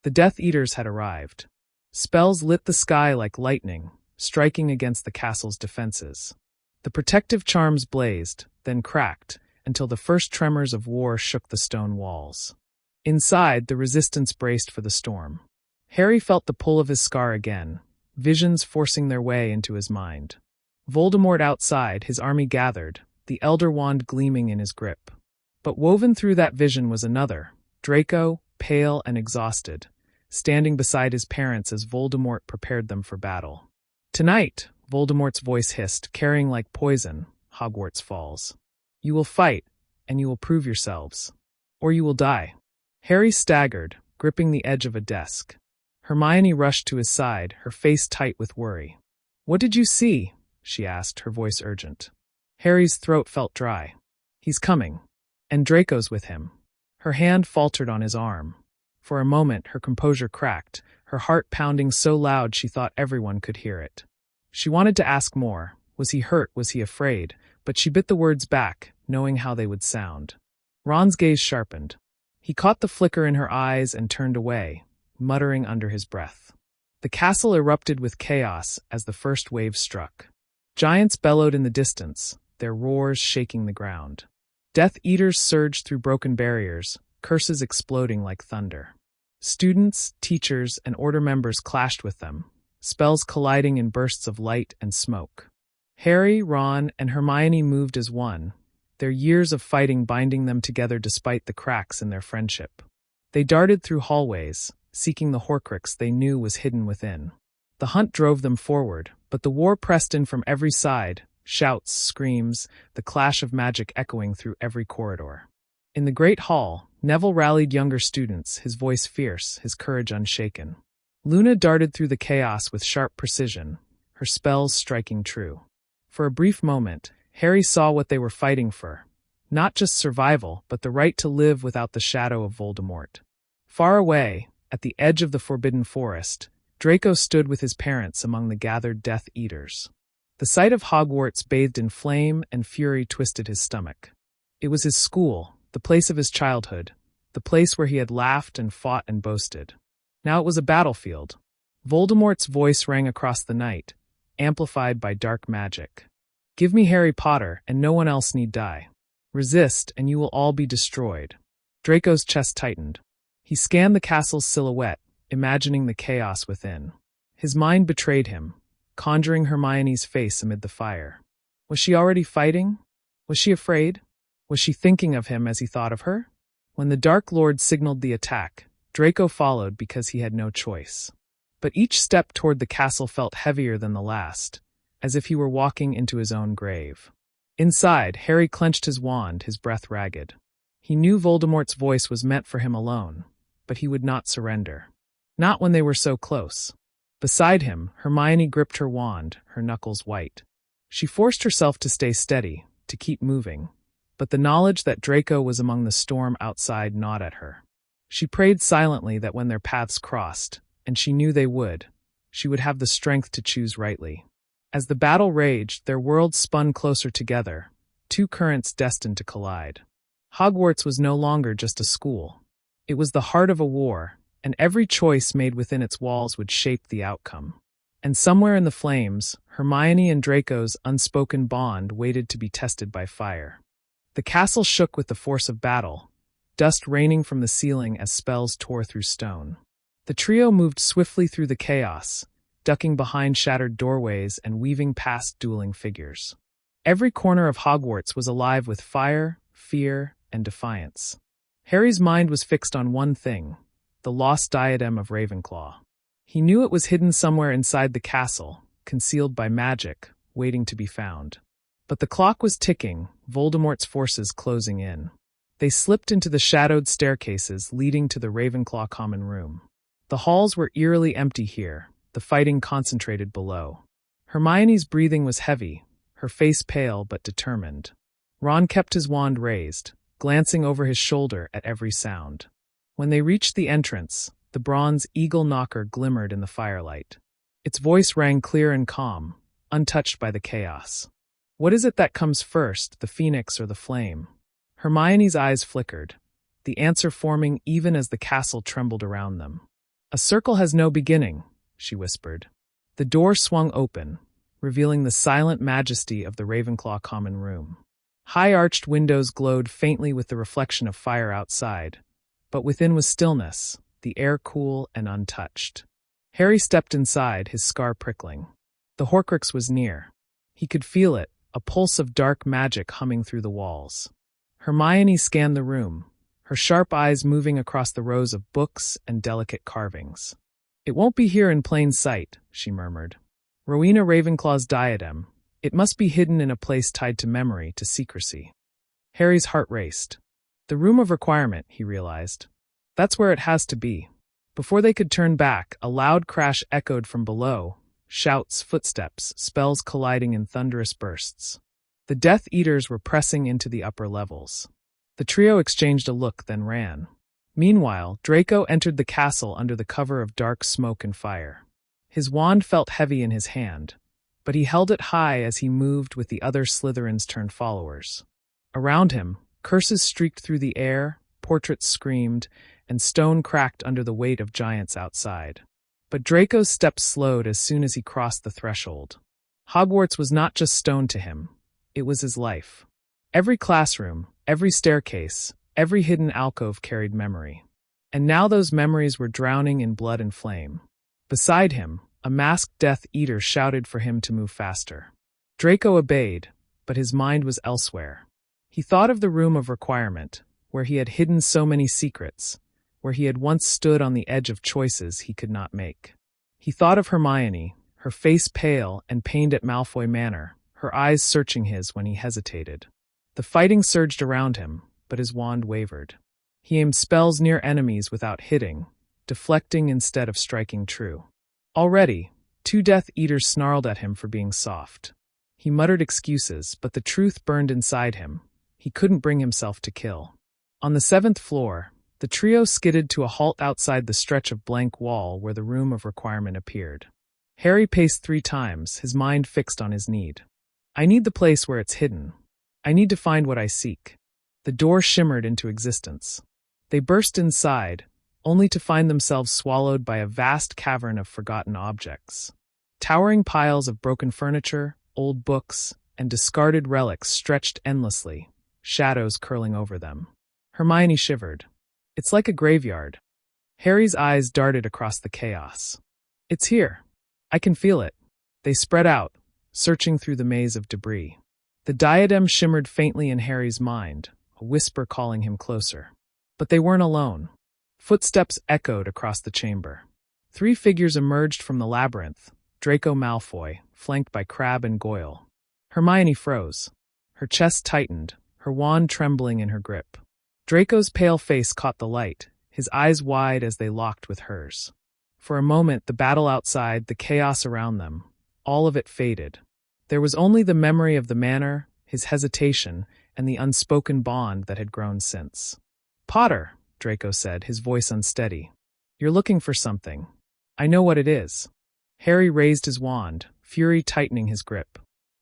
The Death Eaters had arrived. Spells lit the sky like lightning, striking against the castle's defenses. The protective charms blazed, then cracked, until the first tremors of war shook the stone walls. Inside, the resistance braced for the storm. Harry felt the pull of his scar again, visions forcing their way into his mind. Voldemort outside, his army gathered, the Elder Wand gleaming in his grip. But woven through that vision was another, Draco, pale and exhausted, standing beside his parents as Voldemort prepared them for battle. Tonight, Voldemort's voice hissed, carrying like poison, Hogwarts falls. You will fight, and you will prove yourselves. Or you will die. Harry staggered, gripping the edge of a desk. Hermione rushed to his side, her face tight with worry. What did you see? She asked, her voice urgent. Harry's throat felt dry. He's coming. And Draco's with him. Her hand faltered on his arm. For a moment, her composure cracked, her heart pounding so loud she thought everyone could hear it. She wanted to ask more. Was he hurt? Was he afraid? But she bit the words back, knowing how they would sound. Ron's gaze sharpened. He caught the flicker in her eyes and turned away, muttering under his breath. The castle erupted with chaos as the first wave struck. Giants bellowed in the distance, their roars shaking the ground. Death Eaters surged through broken barriers, curses exploding like thunder. Students, teachers, and Order members clashed with them, spells colliding in bursts of light and smoke. Harry, Ron, and Hermione moved as one, their years of fighting binding them together despite the cracks in their friendship. They darted through hallways, seeking the Horcrux they knew was hidden within. The hunt drove them forward, but the war pressed in from every side, shouts, screams, the clash of magic echoing through every corridor. In the great hall, Neville rallied younger students, his voice fierce, his courage unshaken. Luna darted through the chaos with sharp precision, her spells striking true. For a brief moment, Harry saw what they were fighting for. Not just survival, but the right to live without the shadow of Voldemort. Far away, at the edge of the Forbidden Forest, Draco stood with his parents among the gathered Death Eaters. The sight of Hogwarts bathed in flame and fury twisted his stomach. It was his school, the place of his childhood, the place where he had laughed and fought and boasted. Now it was a battlefield. Voldemort's voice rang across the night, amplified by dark magic. Give me Harry Potter, and no one else need die. Resist, and you will all be destroyed. Draco's chest tightened. He scanned the castle's silhouette, imagining the chaos within. His mind betrayed him, conjuring Hermione's face amid the fire. Was she already fighting? Was she afraid? Was she thinking of him as he thought of her? When the Dark Lord signaled the attack, Draco followed because he had no choice. But each step toward the castle felt heavier than the last, as if he were walking into his own grave. Inside, Harry clenched his wand, his breath ragged. He knew Voldemort's voice was meant for him alone, but he would not surrender. Not when they were so close. Beside him, Hermione gripped her wand, her knuckles white. She forced herself to stay steady, to keep moving, but the knowledge that Draco was among the storm outside gnawed at her. She prayed silently that when their paths crossed, and she knew they would, she would have the strength to choose rightly. As the battle raged, their worlds spun closer together, two currents destined to collide. Hogwarts was no longer just a school. It was the heart of a war, and every choice made within its walls would shape the outcome. And somewhere in the flames, Hermione and Draco's unspoken bond waited to be tested by fire. The castle shook with the force of battle, dust raining from the ceiling as spells tore through stone. The trio moved swiftly through the chaos, ducking behind shattered doorways and weaving past dueling figures. Every corner of Hogwarts was alive with fire, fear, and defiance. Harry's mind was fixed on one thing: the lost diadem of Ravenclaw. He knew it was hidden somewhere inside the castle, concealed by magic, waiting to be found. But the clock was ticking, Voldemort's forces closing in. They slipped into the shadowed staircases leading to the Ravenclaw common room. The halls were eerily empty here, the fighting concentrated below. Hermione's breathing was heavy, her face pale but determined. Ron kept his wand raised, glancing over his shoulder at every sound. When they reached the entrance, the bronze eagle knocker glimmered in the firelight. Its voice rang clear and calm, untouched by the chaos. What is it that comes first, the phoenix or the flame? Hermione's eyes flickered, the answer forming even as the castle trembled around them. A circle has no beginning, she whispered. The door swung open, revealing the silent majesty of the Ravenclaw common room. High-arched windows glowed faintly with the reflection of fire outside, but within was stillness, the air cool and untouched. Harry stepped inside, his scar prickling. The Horcrux was near. He could feel it, a pulse of dark magic humming through the walls. Hermione scanned the room, her sharp eyes moving across the rows of books and delicate carvings. It won't be here in plain sight, she murmured. Rowena Ravenclaw's diadem. It must be hidden in a place tied to memory, to secrecy. Harry's heart raced. The room of requirement, he realized. That's where it has to be. Before they could turn back, a loud crash echoed from below. Shouts, footsteps, spells colliding in thunderous bursts. The Death Eaters were pressing into the upper levels. The trio exchanged a look, then ran. Meanwhile, Draco entered the castle under the cover of dark smoke and fire. His wand felt heavy in his hand, but he held it high as he moved with the other Slytherins turned followers. Around him, curses streaked through the air, portraits screamed, and stone cracked under the weight of giants outside. But Draco's steps slowed as soon as he crossed the threshold. Hogwarts was not just stone to him. It was his life. Every classroom, every staircase, every hidden alcove carried memory. And now those memories were drowning in blood and flame. Beside him, a masked Death Eater shouted for him to move faster. Draco obeyed, but his mind was elsewhere. He thought of the room of requirement, where he had hidden so many secrets, where he had once stood on the edge of choices he could not make. He thought of Hermione, her face pale and pained at Malfoy Manor, her eyes searching his when he hesitated. The fighting surged around him, but his wand wavered. He aimed spells near enemies without hitting, deflecting instead of striking true. Already, 2 Death Eaters snarled at him for being soft. He muttered excuses, but the truth burned inside him. He couldn't bring himself to kill. On the 7th floor, the trio skidded to a halt outside the stretch of blank wall where the room of requirement appeared. Harry paced 3 times, his mind fixed on his need. I need the place where it's hidden. I need to find what I seek. The door shimmered into existence. They burst inside, only to find themselves swallowed by a vast cavern of forgotten objects. Towering piles of broken furniture, old books, and discarded relics stretched endlessly, shadows curling over them. Hermione shivered. It's like a graveyard. Harry's eyes darted across the chaos. It's here. I can feel it. They spread out, searching through the maze of debris. The diadem shimmered faintly in Harry's mind, a whisper calling him closer. But they weren't alone. Footsteps echoed across the chamber. 3 figures emerged from the labyrinth, Draco Malfoy, flanked by Crabbe and Goyle. Hermione froze. Her chest tightened, her wand trembling in her grip. Draco's pale face caught the light, his eyes wide as they locked with hers. For a moment, the battle outside, the chaos around them, all of it faded. There was only the memory of the manor, his hesitation, and the unspoken bond that had grown since. "Potter," Draco said, his voice unsteady. "You're looking for something. I know what it is." Harry raised his wand, fury tightening his grip.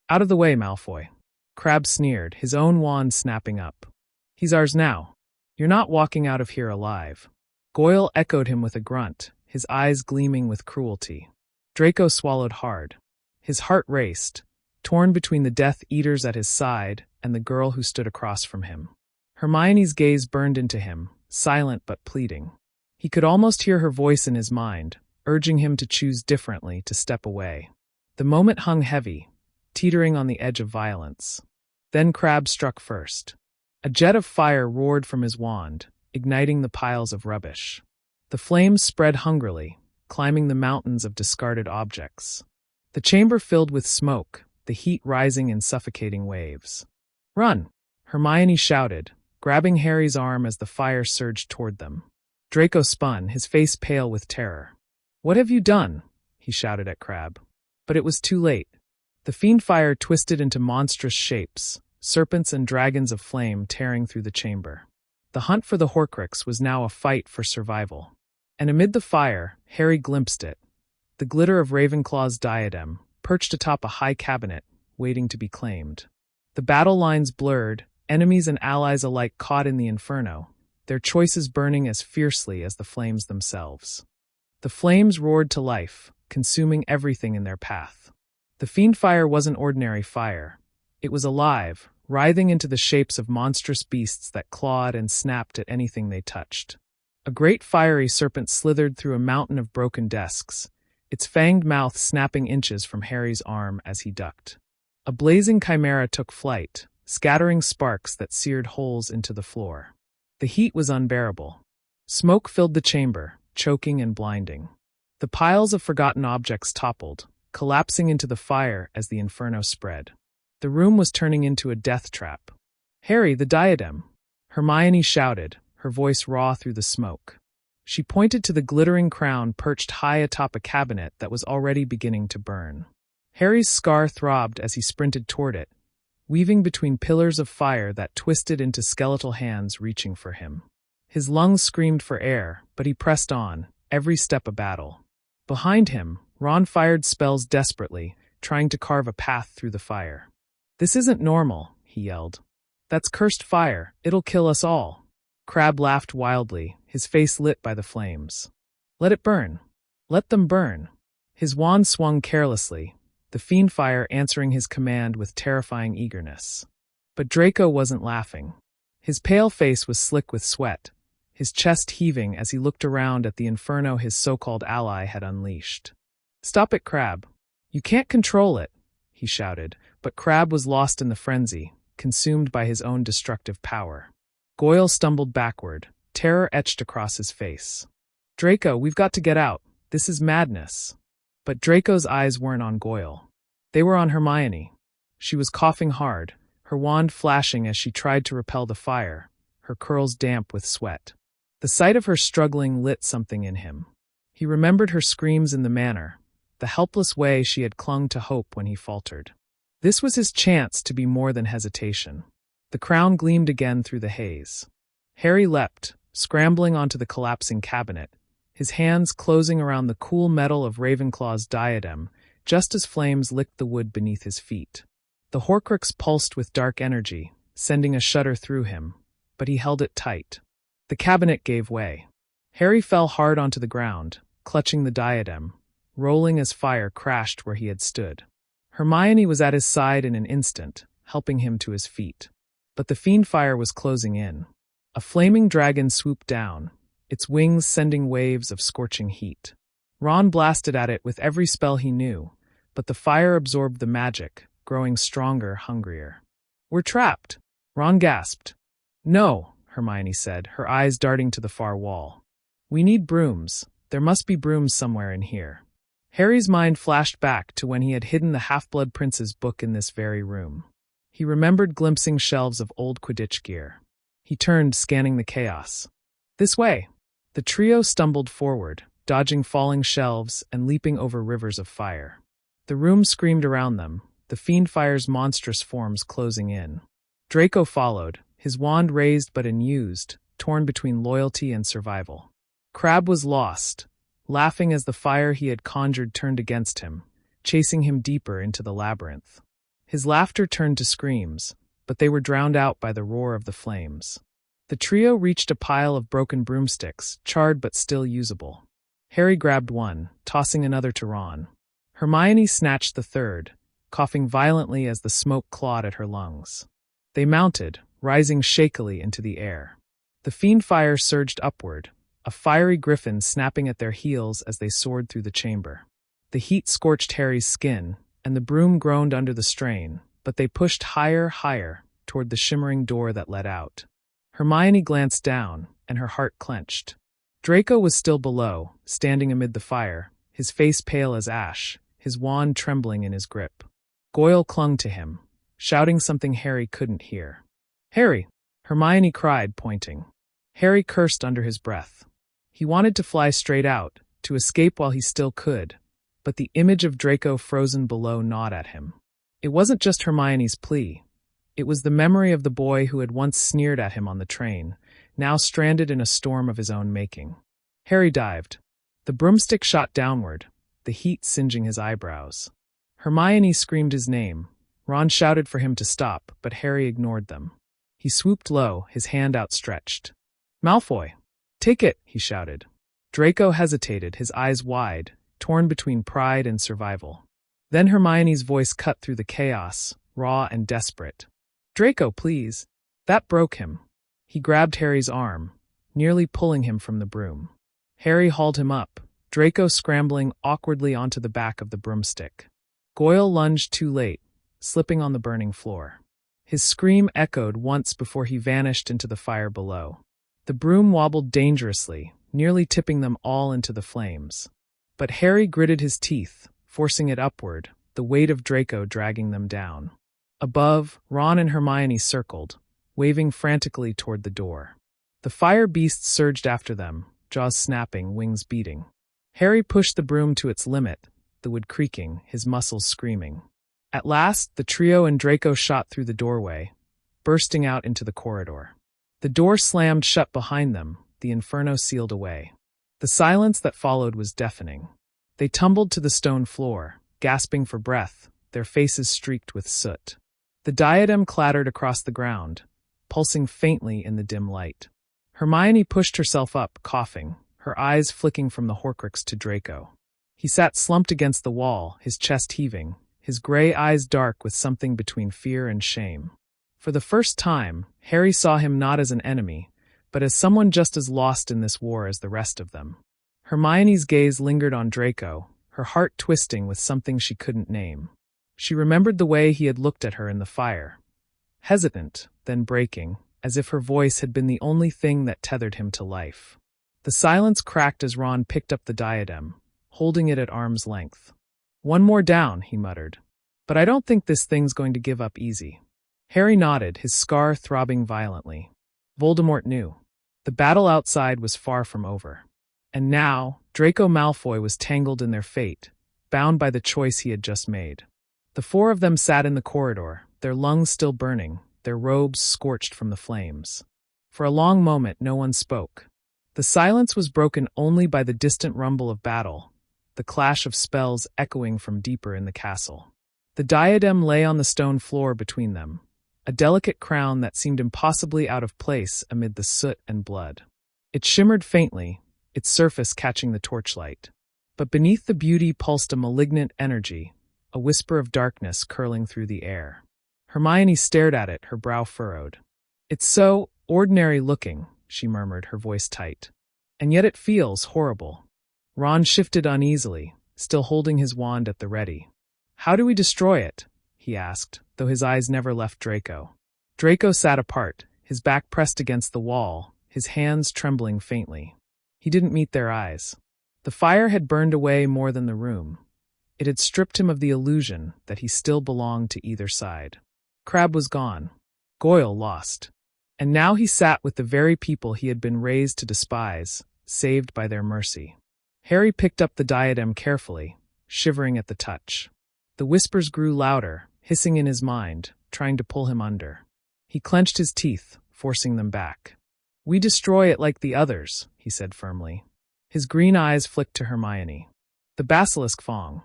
"Out of the way, Malfoy." Crabbe sneered, his own wand snapping up. "He's ours now. You're not walking out of here alive." Goyle echoed him with a grunt, his eyes gleaming with cruelty. Draco swallowed hard. His heart raced, torn between the Death Eaters at his side and the girl who stood across from him. Hermione's gaze burned into him, silent but pleading. He could almost hear her voice in his mind, urging him to choose differently, to step away. The moment hung heavy, teetering on the edge of violence. Then Crabbe struck first. A jet of fire roared from his wand, igniting the piles of rubbish. The flames spread hungrily, climbing the mountains of discarded objects. The chamber filled with smoke, the heat rising in suffocating waves. "Run!" Hermione shouted, grabbing Harry's arm as the fire surged toward them. Draco spun, his face pale with terror. "What have you done?" he shouted at Crabbe. But it was too late. The fiend fire twisted into monstrous shapes, serpents and dragons of flame tearing through the chamber. The hunt for the Horcrux was now a fight for survival. And amid the fire, Harry glimpsed it. The glitter of Ravenclaw's diadem, perched atop a high cabinet, waiting to be claimed. The battle lines blurred, enemies and allies alike caught in the inferno, their choices burning as fiercely as the flames themselves. The flames roared to life, consuming everything in their path. The fiend fire wasn't ordinary fire. It was alive, writhing into the shapes of monstrous beasts that clawed and snapped at anything they touched. A great fiery serpent slithered through a mountain of broken desks, its fanged mouth snapping inches from Harry's arm as he ducked. A blazing chimera took flight, scattering sparks that seared holes into the floor. The heat was unbearable. Smoke filled the chamber, choking and blinding. The piles of forgotten objects toppled, collapsing into the fire as the inferno spread. The room was turning into a death trap. "Harry, the diadem!" Hermione shouted, her voice raw through the smoke. She pointed to the glittering crown perched high atop a cabinet that was already beginning to burn. Harry's scar throbbed as he sprinted toward it, weaving between pillars of fire that twisted into skeletal hands reaching for him. His lungs screamed for air, but he pressed on, every step a battle. Behind him, Ron fired spells desperately, trying to carve a path through the fire. "This isn't normal," he yelled. "That's cursed fire. It'll kill us all." Crabbe laughed wildly, his face lit by the flames. "Let it burn. Let them burn." His wand swung carelessly, the fiend fire answering his command with terrifying eagerness. But Draco wasn't laughing. His pale face was slick with sweat, his chest heaving as he looked around at the inferno his so-called ally had unleashed. "Stop it, Crabbe. You can't control it," he shouted, but Crabbe was lost in the frenzy, consumed by his own destructive power. Goyle stumbled backward, terror etched across his face. "Draco, we've got to get out. This is madness." But Draco's eyes weren't on Goyle. They were on Hermione. She was coughing hard, her wand flashing as she tried to repel the fire, her curls damp with sweat. The sight of her struggling lit something in him. He remembered her screams in the manor, the helpless way she had clung to hope when he faltered. This was his chance to be more than hesitation. The crown gleamed again through the haze. Harry leapt, scrambling onto the collapsing cabinet, his hands closing around the cool metal of Ravenclaw's diadem, just as flames licked the wood beneath his feet. The Horcrux pulsed with dark energy, sending a shudder through him, but he held it tight. The cabinet gave way. Harry fell hard onto the ground, clutching the diadem, rolling as fire crashed where he had stood. Hermione was at his side in an instant, helping him to his feet. But the fiend fire was closing in. A flaming dragon swooped down, its wings sending waves of scorching heat. Ron blasted at it with every spell he knew, but the fire absorbed the magic, growing stronger, hungrier. "We're trapped," Ron gasped. "No," Hermione said, her eyes darting to the far wall. "We need brooms. There must be brooms somewhere in here." Harry's mind flashed back to when he had hidden the Half-Blood Prince's book in this very room. He remembered glimpsing shelves of old Quidditch gear. He turned, scanning the chaos. This way. The trio stumbled forward, dodging falling shelves and leaping over rivers of fire. The room screamed around them, the Fiendfire's monstrous forms closing in. Draco followed, his wand raised but unused, torn between loyalty and survival. Crabbe was lost, laughing as the fire he had conjured turned against him, chasing him deeper into the labyrinth. His laughter turned to screams, but they were drowned out by the roar of the flames. The trio reached a pile of broken broomsticks, charred but still usable. Harry grabbed one, tossing another to Ron. Hermione snatched the third, coughing violently as the smoke clawed at her lungs. They mounted, rising shakily into the air. The Fiendfire surged upward, a fiery griffin snapping at their heels as they soared through the chamber. The heat scorched Harry's skin, and the broom groaned under the strain, but they pushed higher, toward the shimmering door that led out. Hermione glanced down, and her heart clenched. Draco was still below, standing amid the fire, his face pale as ash, his wand trembling in his grip. Goyle clung to him, shouting something Harry couldn't hear. "Harry!" Hermione cried, pointing. Harry cursed under his breath. He wanted to fly straight out, to escape while he still could, but the image of Draco frozen below gnawed at him. It wasn't just Hermione's plea. It was the memory of the boy who had once sneered at him on the train, now stranded in a storm of his own making. Harry dived. The broomstick shot downward, the heat singeing his eyebrows. Hermione screamed his name. Ron shouted for him to stop, but Harry ignored them. He swooped low, his hand outstretched. "Malfoy! Take it!" he shouted. Draco hesitated, his eyes wide, torn between pride and survival. Then Hermione's voice cut through the chaos, raw and desperate. "Draco, please." That broke him. He grabbed Harry's arm, nearly pulling him from the broom. Harry hauled him up, Draco scrambling awkwardly onto the back of the broomstick. Goyle lunged too late, slipping on the burning floor. His scream echoed once before he vanished into the fire below. The broom wobbled dangerously, nearly tipping them all into the flames. But Harry gritted his teeth, forcing it upward, the weight of Draco dragging them down. Above, Ron and Hermione circled, waving frantically toward the door. The fire beasts surged after them, jaws snapping, wings beating. Harry pushed the broom to its limit, the wood creaking, his muscles screaming. At last, the trio and Draco shot through the doorway, bursting out into the corridor. The door slammed shut behind them, the inferno sealed away. The silence that followed was deafening. They tumbled to the stone floor, gasping for breath, their faces streaked with soot. The diadem clattered across the ground, pulsing faintly in the dim light. Hermione pushed herself up, coughing, her eyes flicking from the Horcrux to Draco. He sat slumped against the wall, his chest heaving, his gray eyes dark with something between fear and shame. For the first time, Harry saw him not as an enemy, but as someone just as lost in this war as the rest of them. Hermione's gaze lingered on Draco, her heart twisting with something she couldn't name. She remembered the way he had looked at her in the fire. Hesitant, then breaking, as if her voice had been the only thing that tethered him to life. The silence cracked as Ron picked up the diadem, holding it at arm's length. "One more down," he muttered. "But I don't think this thing's going to give up easy." Harry nodded, his scar throbbing violently. Voldemort knew. The battle outside was far from over. And now, Draco Malfoy was tangled in their fate, bound by the choice he had just made. The four of them sat in the corridor, their lungs still burning, their robes scorched from the flames. For a long moment no one spoke. The silence was broken only by the distant rumble of battle, the clash of spells echoing from deeper in the castle. The diadem lay on the stone floor between them, a delicate crown that seemed impossibly out of place amid the soot and blood. It shimmered faintly, its surface catching the torchlight. But beneath the beauty pulsed a malignant energy, a whisper of darkness curling through the air. Hermione stared at it, her brow furrowed. "It's so ordinary-looking," she murmured, her voice tight. "And yet it feels horrible." Ron shifted uneasily, still holding his wand at the ready. "How do we destroy it?" he asked, though his eyes never left Draco. Draco sat apart, his back pressed against the wall, his hands trembling faintly. He didn't meet their eyes. The fire had burned away more than the room. It had stripped him of the illusion that he still belonged to either side. Crabbe was gone. Goyle lost. And now he sat with the very people he had been raised to despise, saved by their mercy. Harry picked up the diadem carefully, shivering at the touch. The whispers grew louder, hissing in his mind, trying to pull him under. He clenched his teeth, forcing them back. "We destroy it like the others," he said firmly. His green eyes flicked to Hermione. "The basilisk fong."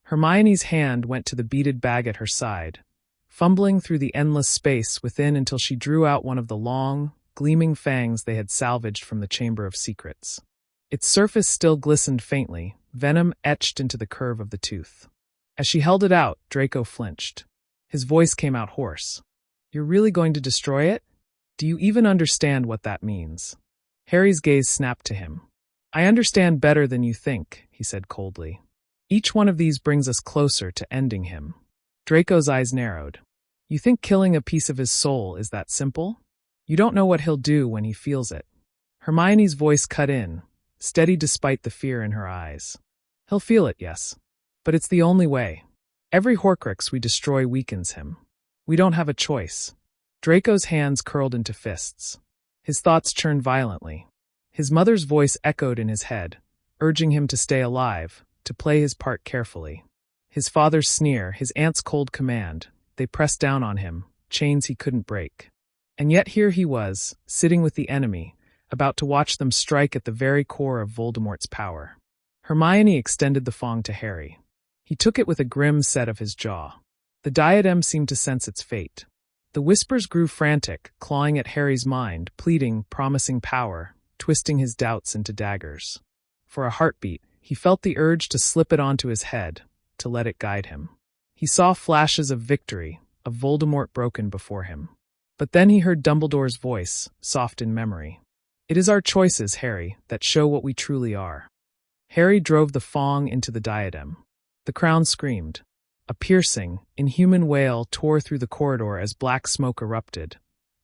Hermione's hand went to the beaded bag at her side, fumbling through the endless space within until she drew out one of the long, gleaming fangs they had salvaged from the Chamber of Secrets. Its surface still glistened faintly, venom etched into the curve of the tooth. As she held it out, Draco flinched. His voice came out hoarse. "You're really going to destroy it? Do you even understand what that means?" Harry's gaze snapped to him. "I understand better than you think," he said coldly. "Each one of these brings us closer to ending him." Draco's eyes narrowed. "You think killing a piece of his soul is that simple? You don't know what he'll do when he feels it." Hermione's voice cut in, steady despite the fear in her eyes. "He'll feel it, yes. But it's the only way. Every Horcrux we destroy weakens him. We don't have a choice." Draco's hands curled into fists. His thoughts churned violently. His mother's voice echoed in his head, urging him to stay alive, to play his part carefully. His father's sneer, his aunt's cold command, they pressed down on him, chains he couldn't break. And yet here he was, sitting with the enemy, about to watch them strike at the very core of Voldemort's power. Hermione extended the fong to Harry. He took it with a grim set of his jaw. The diadem seemed to sense its fate. The whispers grew frantic, clawing at Harry's mind, pleading, promising power, twisting his doubts into daggers. For a heartbeat, he felt the urge to slip it onto his head, to let it guide him. He saw flashes of victory, of Voldemort broken before him. But then he heard Dumbledore's voice, soft in memory. "It is our choices, Harry, that show what we truly are." Harry drove the fong into the diadem. The crown screamed. A piercing, inhuman wail tore through the corridor as black smoke erupted,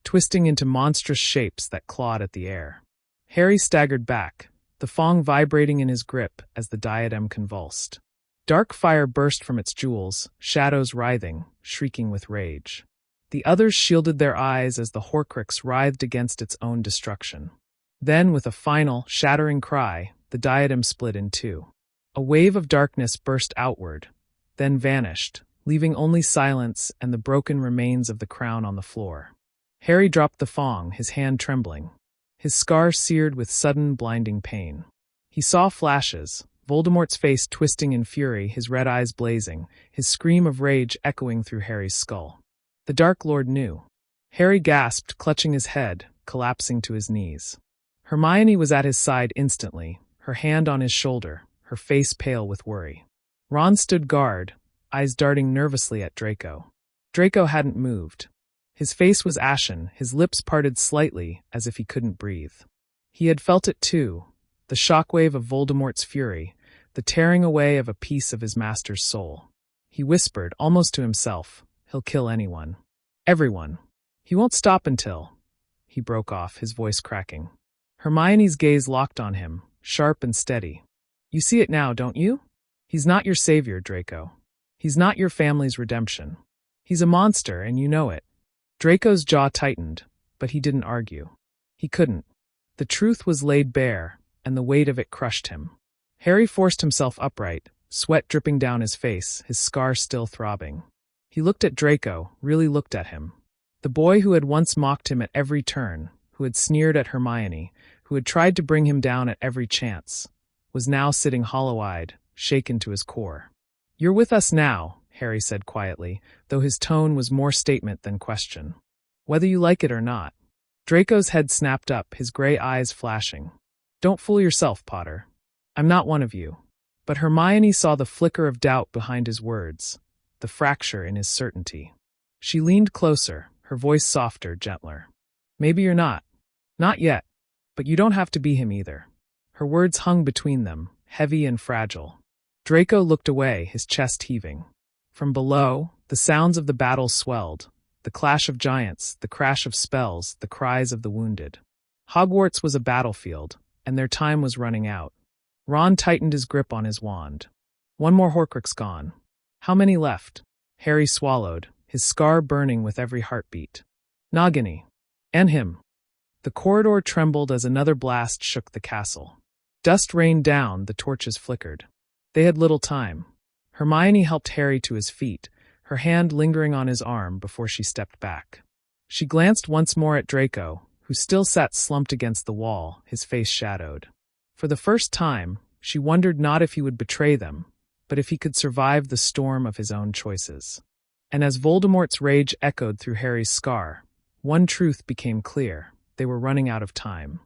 twisting into monstrous shapes that clawed at the air. Harry staggered back, the fong vibrating in his grip as the diadem convulsed. Dark fire burst from its jewels, shadows writhing, shrieking with rage. The others shielded their eyes as the Horcrux writhed against its own destruction. Then, with a final, shattering cry, the diadem split in two. A wave of darkness burst outward, then vanished, leaving only silence and the broken remains of the crown on the floor. Harry dropped the fong, his hand trembling, his scar seared with sudden, blinding pain. He saw flashes, Voldemort's face twisting in fury, his red eyes blazing, his scream of rage echoing through Harry's skull. The Dark Lord knew. Harry gasped, clutching his head, collapsing to his knees. Hermione was at his side instantly, her hand on his shoulder, her face pale with worry. Ron stood guard, eyes darting nervously at Draco. Draco hadn't moved. His face was ashen, his lips parted slightly, as if he couldn't breathe. He had felt it too, the shockwave of Voldemort's fury, the tearing away of a piece of his master's soul. He whispered, almost to himself, "He'll kill anyone. Everyone. He won't stop until—" He broke off, his voice cracking. Hermione's gaze locked on him, sharp and steady. "You see it now, don't you? He's not your savior, Draco. He's not your family's redemption. He's a monster, and you know it." Draco's jaw tightened, but he didn't argue. He couldn't. The truth was laid bare, and the weight of it crushed him. Harry forced himself upright, sweat dripping down his face, his scar still throbbing. He looked at Draco, really looked at him. The boy who had once mocked him at every turn, who had sneered at Hermione, who had tried to bring him down at every chance, was now sitting hollow-eyed, shaken to his core. "You're with us now," Harry said quietly, though his tone was more statement than question. "Whether you like it or not." Draco's head snapped up, his gray eyes flashing. "Don't fool yourself, Potter. I'm not one of you." But Hermione saw the flicker of doubt behind his words, the fracture in his certainty. She leaned closer, her voice softer, gentler. "Maybe you're not. Not yet. But you don't have to be him either." Her words hung between them, heavy and fragile. Draco looked away, his chest heaving. From below, the sounds of the battle swelled, the clash of giants, the crash of spells, the cries of the wounded. Hogwarts was a battlefield, and their time was running out. Ron tightened his grip on his wand. One more Horcrux gone. How many left? Harry swallowed, his scar burning with every heartbeat. Nagini. And him. The corridor trembled as another blast shook the castle. Dust rained down, the torches flickered. They had little time. Hermione helped Harry to his feet, her hand lingering on his arm before she stepped back. She glanced once more at Draco, who still sat slumped against the wall, his face shadowed. For the first time, she wondered not if he would betray them, but if he could survive the storm of his own choices. And as Voldemort's rage echoed through Harry's scar, one truth became clear: they were running out of time.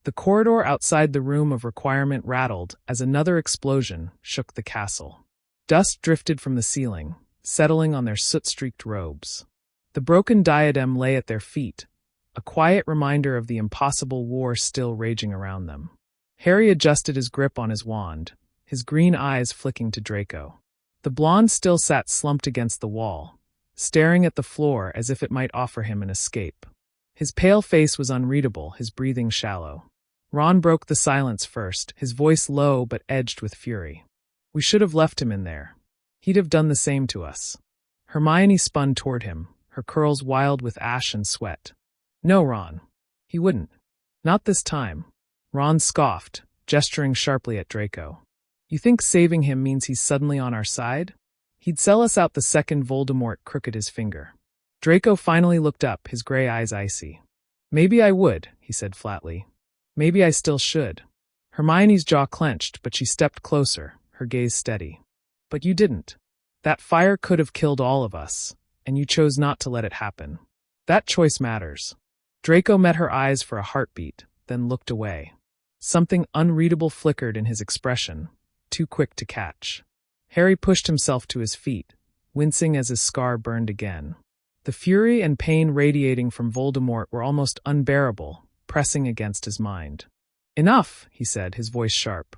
The corridor outside the room of requirement rattled as another explosion shook the castle. Dust drifted from the ceiling, settling on their soot-streaked robes. The broken diadem lay at their feet, a quiet reminder of the impossible war still raging around them. Harry adjusted his grip on his wand, his green eyes flicking to Draco. The blonde still sat slumped against the wall, staring at the floor as if it might offer him an escape. His pale face was unreadable, his breathing shallow. Ron broke the silence first, his voice low but edged with fury. "We should have left him in there. He'd have done the same to us." Hermione spun toward him, her curls wild with ash and sweat. "No, Ron. He wouldn't. Not this time." Ron scoffed, gesturing sharply at Draco. "You think saving him means he's suddenly on our side? He'd sell us out the second Voldemort crooked his finger." Draco finally looked up, his gray eyes icy. "Maybe I would," he said flatly. "Maybe I still should." Hermione's jaw clenched, but she stepped closer, her gaze steady. "But you didn't. That fire could have killed all of us, and you chose not to let it happen. That choice matters." Draco met her eyes for a heartbeat, then looked away. Something unreadable flickered in his expression, too quick to catch. Harry pushed himself to his feet, wincing as his scar burned again. The fury and pain radiating from Voldemort were almost unbearable, pressing against his mind. "Enough," he said, his voice sharp.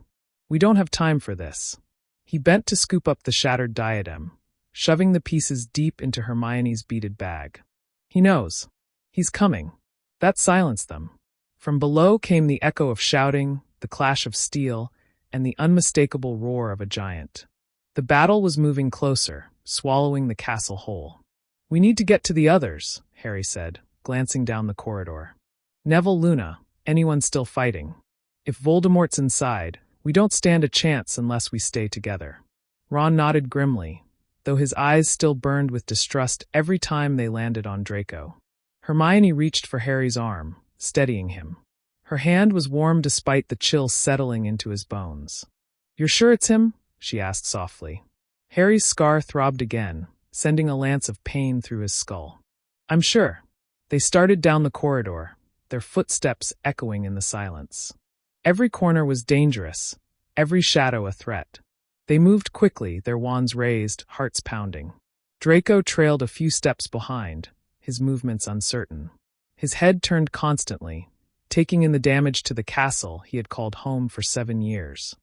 "We don't have time for this." He bent to scoop up the shattered diadem, shoving the pieces deep into Hermione's beaded bag. "He knows. He's coming." That silenced them. From below came the echo of shouting, the clash of steel, and the unmistakable roar of a giant. The battle was moving closer, swallowing the castle whole. "We need to get to the others," Harry said, glancing down the corridor. "Neville, Luna, anyone still fighting? If Voldemort's inside, we don't stand a chance unless we stay together." Ron nodded grimly, though his eyes still burned with distrust every time they landed on Draco. Hermione reached for Harry's arm, steadying him. Her hand was warm despite the chill settling into his bones. "You're sure it's him?" she asked softly. Harry's scar throbbed again, sending a lance of pain through his skull. "I'm sure." They started down the corridor, their footsteps echoing in the silence. Every corner was dangerous, every shadow a threat. They moved quickly, their wands raised, hearts pounding. Draco trailed a few steps behind, his movements uncertain. His head turned constantly, taking in the damage to the castle he had called home for 7 years.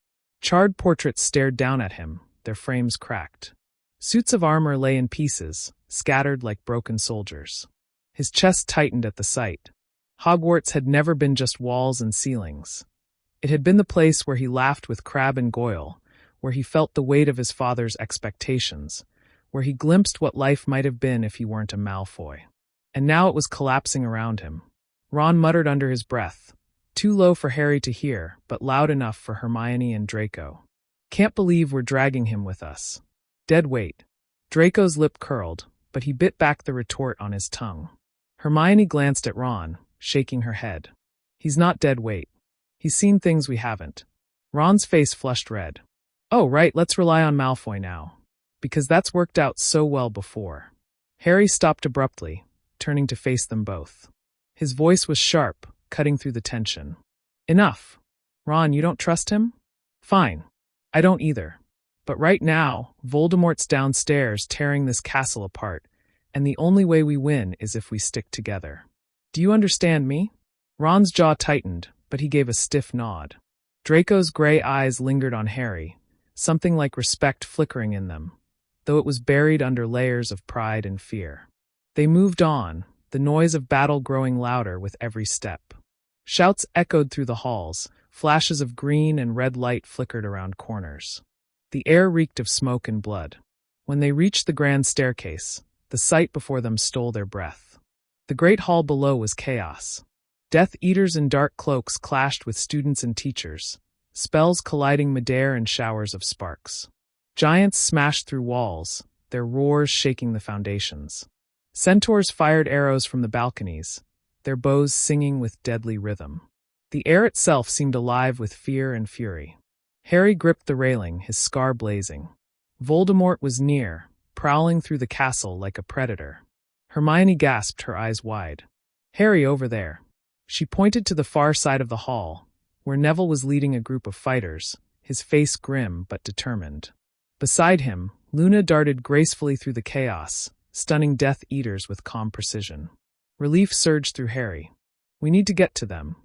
Charred portraits stared down at him, their frames cracked. Suits of armor lay in pieces, scattered like broken soldiers. His chest tightened at the sight. Hogwarts had never been just walls and ceilings. It had been the place where he laughed with Crabbe and Goyle, where he felt the weight of his father's expectations, where he glimpsed what life might have been if he weren't a Malfoy. And now it was collapsing around him. Ron muttered under his breath, too low for Harry to hear, but loud enough for Hermione and Draco. "Can't believe we're dragging him with us. Dead weight." Draco's lip curled, but he bit back the retort on his tongue. Hermione glanced at Ron, shaking her head. "He's not dead weight. He's seen things we haven't." Ron's face flushed red. "Oh, right, let's rely on Malfoy now. Because that's worked out so well before." Harry stopped abruptly, turning to face them both. His voice was sharp, cutting through the tension. "Enough. Ron, you don't trust him? Fine. I don't either. But right now, Voldemort's downstairs tearing this castle apart, and the only way we win is if we stick together. Do you understand me?" Ron's jaw tightened, but he gave a stiff nod. Draco's gray eyes lingered on Harry, something like respect flickering in them, though it was buried under layers of pride and fear. They moved on, the noise of battle growing louder with every step. Shouts echoed through the halls, flashes of green and red light flickered around corners. The air reeked of smoke and blood. When they reached the grand staircase, the sight before them stole their breath. The great hall below was chaos. Death Eaters in dark cloaks clashed with students and teachers, spells colliding midair in showers of sparks. Giants smashed through walls, their roars shaking the foundations. Centaurs fired arrows from the balconies, their bows singing with deadly rhythm. The air itself seemed alive with fear and fury. Harry gripped the railing, his scar blazing. Voldemort was near, prowling through the castle like a predator. Hermione gasped, her eyes wide. "Harry, over there." She pointed to the far side of the hall, where Neville was leading a group of fighters, his face grim but determined. Beside him, Luna darted gracefully through the chaos, stunning Death Eaters with calm precision. Relief surged through Harry. "We need to get to them."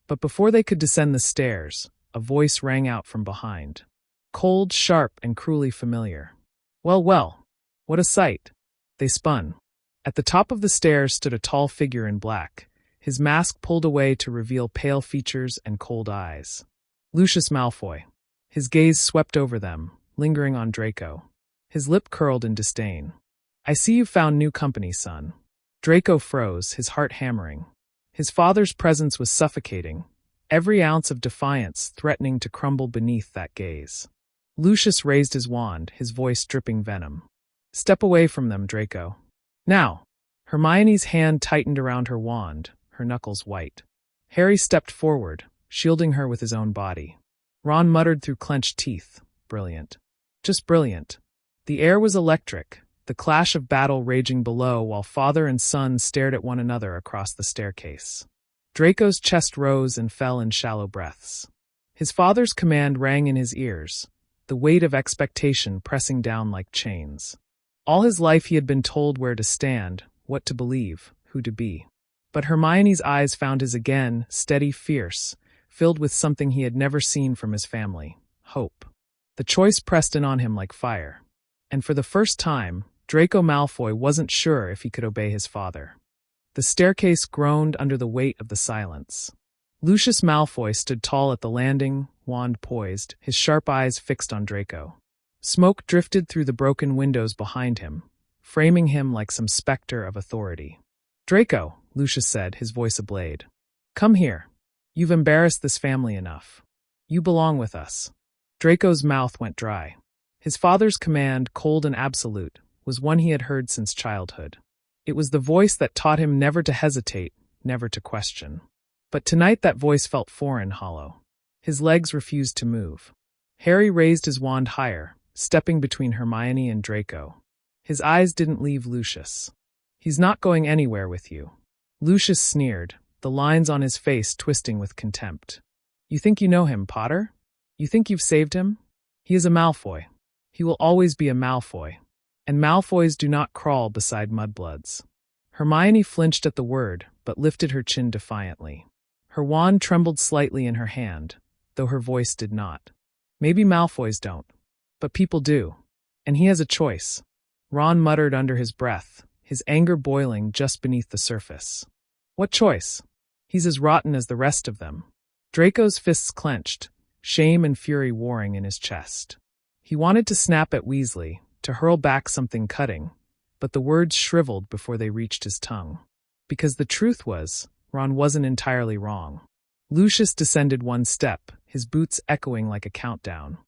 But before they could descend the stairs, a voice rang out from behind. Cold, sharp, and cruelly familiar. "Well, well, what a sight." They spun. At the top of the stairs stood a tall figure in black, his mask pulled away to reveal pale features and cold eyes. Lucius Malfoy. His gaze swept over them, lingering on Draco. His lip curled in disdain. "I see you've found new company, son." Draco froze, his heart hammering. His father's presence was suffocating, every ounce of defiance threatening to crumble beneath that gaze. Lucius raised his wand, his voice dripping venom. "Step away from them, Draco. Now!" Hermione's hand tightened around her wand, her knuckles white. Harry stepped forward, shielding her with his own body. Ron muttered through clenched teeth, "Brilliant. Just brilliant." The air was electric, the clash of battle raging below while father and son stared at one another across the staircase. Draco's chest rose and fell in shallow breaths. His father's command rang in his ears, the weight of expectation pressing down like chains. All his life he had been told where to stand, what to believe, who to be. But Hermione's eyes found his again, steady, fierce, filled with something he had never seen from his family: hope. The choice pressed in on him like fire. And for the first time, Draco Malfoy wasn't sure if he could obey his father. The staircase groaned under the weight of the silence. Lucius Malfoy stood tall at the landing, wand poised, his sharp eyes fixed on Draco. Smoke drifted through the broken windows behind him, framing him like some specter of authority. "Draco," Lucius said, his voice a blade. "Come here. You've embarrassed this family enough. You belong with us." Draco's mouth went dry. His father's command, cold and absolute, was one he had heard since childhood. It was the voice that taught him never to hesitate, never to question. But tonight that voice felt foreign, hollow. His legs refused to move. Harry raised his wand higher, stepping between Hermione and Draco. His eyes didn't leave Lucius. "He's not going anywhere with you." Lucius sneered, the lines on his face twisting with contempt. "You think you know him, Potter? You think you've saved him? He is a Malfoy. He will always be a Malfoy. And Malfoys do not crawl beside mudbloods." Hermione flinched at the word, but lifted her chin defiantly. Her wand trembled slightly in her hand, though her voice did not. "Maybe Malfoys don't. But people do. And he has a choice." Ron muttered under his breath, his anger boiling just beneath the surface. "What choice? He's as rotten as the rest of them." Draco's fists clenched, shame and fury warring in his chest. He wanted to snap at Weasley, to hurl back something cutting, but the words shriveled before they reached his tongue. Because the truth was, Ron wasn't entirely wrong. Lucius descended one step, his boots echoing like a countdown.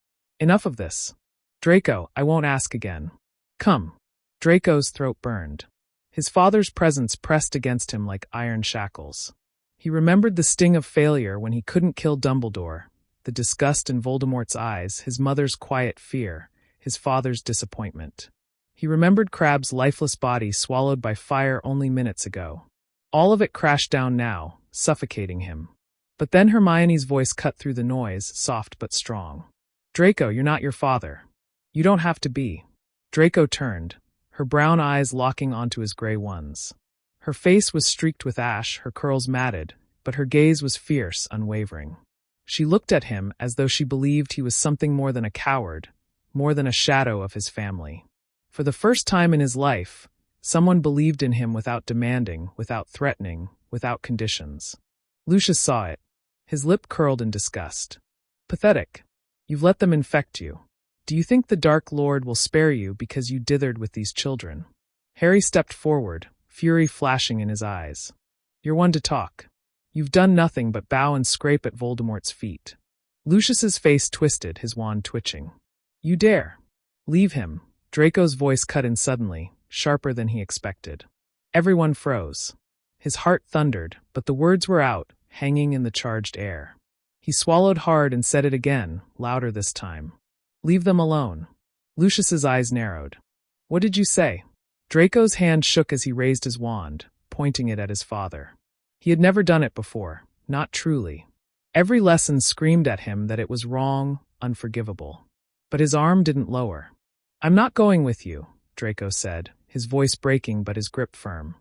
"Enough of this. Draco, I won't ask again. Come." Draco's throat burned. His father's presence pressed against him like iron shackles. He remembered the sting of failure when he couldn't kill Dumbledore, the disgust in Voldemort's eyes, his mother's quiet fear, his father's disappointment. He remembered Crabbe's lifeless body swallowed by fire only minutes ago. All of it crashed down now, suffocating him. But then Hermione's voice cut through the noise, soft but strong. "Draco, you're not your father. You don't have to be." Draco turned, her brown eyes locking onto his gray ones. Her face was streaked with ash, her curls matted, but her gaze was fierce, unwavering. She looked at him as though she believed he was something more than a coward, more than a shadow of his family. For the first time in his life, someone believed in him without demanding, without threatening, without conditions. Lucius saw it. His lip curled in disgust. "Pathetic. You've let them infect you. Do you think the Dark Lord will spare you because you dithered with these children?" Harry stepped forward, fury flashing in his eyes. "You're one to talk. You've done nothing but bow and scrape at Voldemort's feet. Lucius's face twisted, his wand twitching. You dare. Leave him. Draco's voice cut in suddenly, sharper than he expected. Everyone froze. His heart thundered, but the words were out, hanging in the charged air. He swallowed hard and said it again, louder this time. Leave them alone. Lucius's eyes narrowed. What did you say? Draco's hand shook as he raised his wand, pointing it at his father. He had never done it before, not truly. Every lesson screamed at him that it was wrong, unforgivable. But his arm didn't lower. I'm not going with you, Draco said, his voice breaking but his grip firm.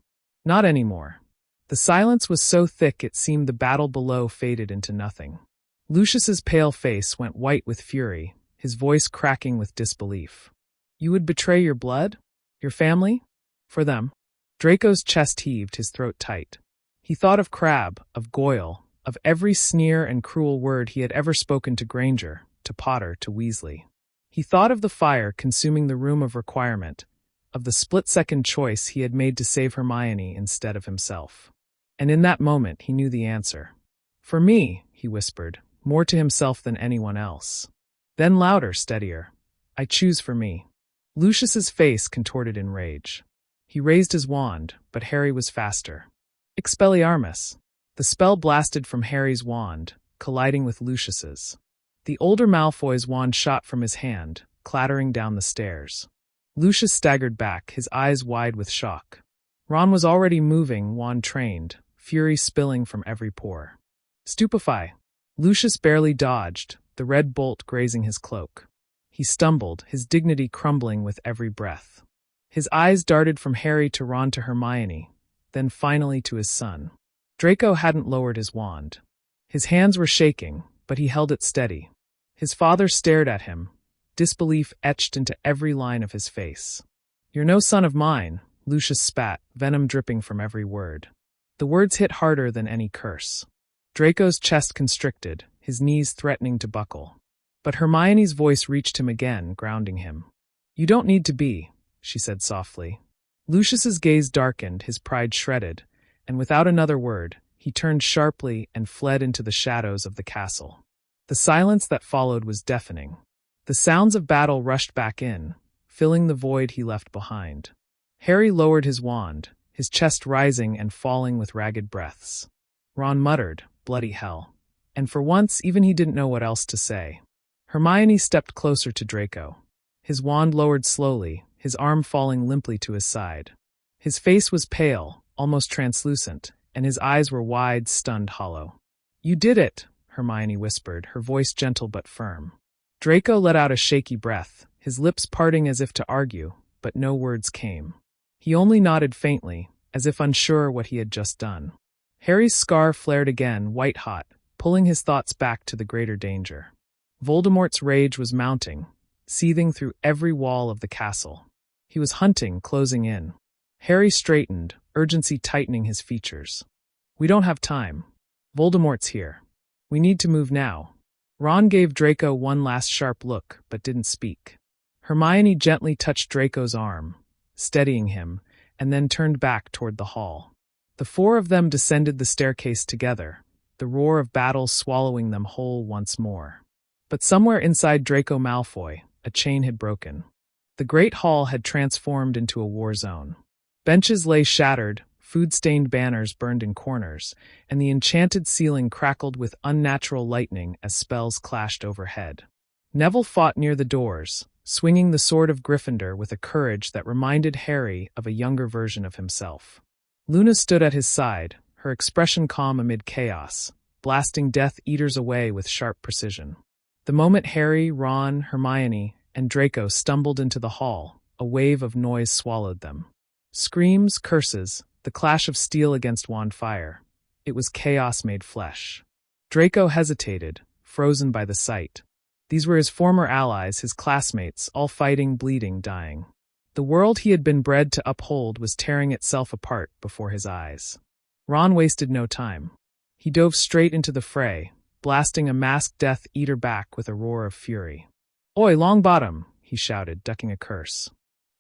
Not anymore. The silence was so thick it seemed the battle below faded into nothing. Lucius's pale face went white with fury, his voice cracking with disbelief. You would betray your blood? Your family? For them? Draco's chest heaved, his throat tight. He thought of Crabbe, of Goyle, of every sneer and cruel word he had ever spoken to Granger, to Potter, to Weasley. He thought of the fire consuming the room of requirement, of the split-second choice he had made to save Hermione instead of himself. And in that moment he knew the answer. For me, he whispered, more to himself than anyone else. Then louder, steadier. I choose for me. Lucius's face contorted in rage. He raised his wand, but Harry was faster. Expelliarmus. The spell blasted from Harry's wand, colliding with Lucius's. The older Malfoy's wand shot from his hand, clattering down the stairs. Lucius staggered back, his eyes wide with shock. Ron was already moving, wand trained, fury spilling from every pore. Stupefy. Lucius barely dodged, the red bolt grazing his cloak. He stumbled, his dignity crumbling with every breath. His eyes darted from Harry to Ron to Hermione, then finally to his son. Draco hadn't lowered his wand. His hands were shaking, but he held it steady. His father stared at him, disbelief etched into every line of his face. You're no son of mine, Lucius spat, venom dripping from every word. The words hit harder than any curse. Draco's chest constricted, his knees threatening to buckle. But Hermione's voice reached him again, grounding him. You don't need to be, she said softly. Lucius's gaze darkened, his pride shredded, and without another word, he turned sharply and fled into the shadows of the castle. The silence that followed was deafening. The sounds of battle rushed back in, filling the void he left behind. Harry lowered his wand, his chest rising and falling with ragged breaths. Ron muttered, bloody hell. And for once, even he didn't know what else to say. Hermione stepped closer to Draco. His wand lowered slowly, his arm falling limply to his side. His face was pale, almost translucent, and his eyes were wide, stunned, hollow. You did it, Hermione whispered, her voice gentle but firm. Draco let out a shaky breath, his lips parting as if to argue, but no words came. He only nodded faintly, as if unsure what he had just done. Harry's scar flared again, white-hot, pulling his thoughts back to the greater danger. Voldemort's rage was mounting, seething through every wall of the castle. He was hunting, closing in. Harry straightened, urgency tightening his features. We don't have time. Voldemort's here. We need to move now. Ron gave Draco one last sharp look, but didn't speak. Hermione gently touched Draco's arm, steadying him, and then turned back toward the hall. The four of them descended the staircase together, the roar of battle swallowing them whole once more. But somewhere inside Draco Malfoy, a chain had broken. The great hall had transformed into a war zone. Benches lay shattered, food-stained banners burned in corners, and the enchanted ceiling crackled with unnatural lightning as spells clashed overhead. Neville fought near the doors, swinging the sword of Gryffindor with a courage that reminded Harry of a younger version of himself. Luna stood at his side, her expression calm amid chaos, blasting Death Eaters away with sharp precision. The moment Harry, Ron, Hermione, and Draco stumbled into the hall, a wave of noise swallowed them. Screams, curses, the clash of steel against wand fire. It was chaos made flesh. Draco hesitated, frozen by the sight. These were his former allies, his classmates, all fighting, bleeding, dying. The world he had been bred to uphold was tearing itself apart before his eyes. Ron wasted no time. He dove straight into the fray, blasting a masked Death Eater back with a roar of fury. Oi, Longbottom, he shouted, ducking a curse.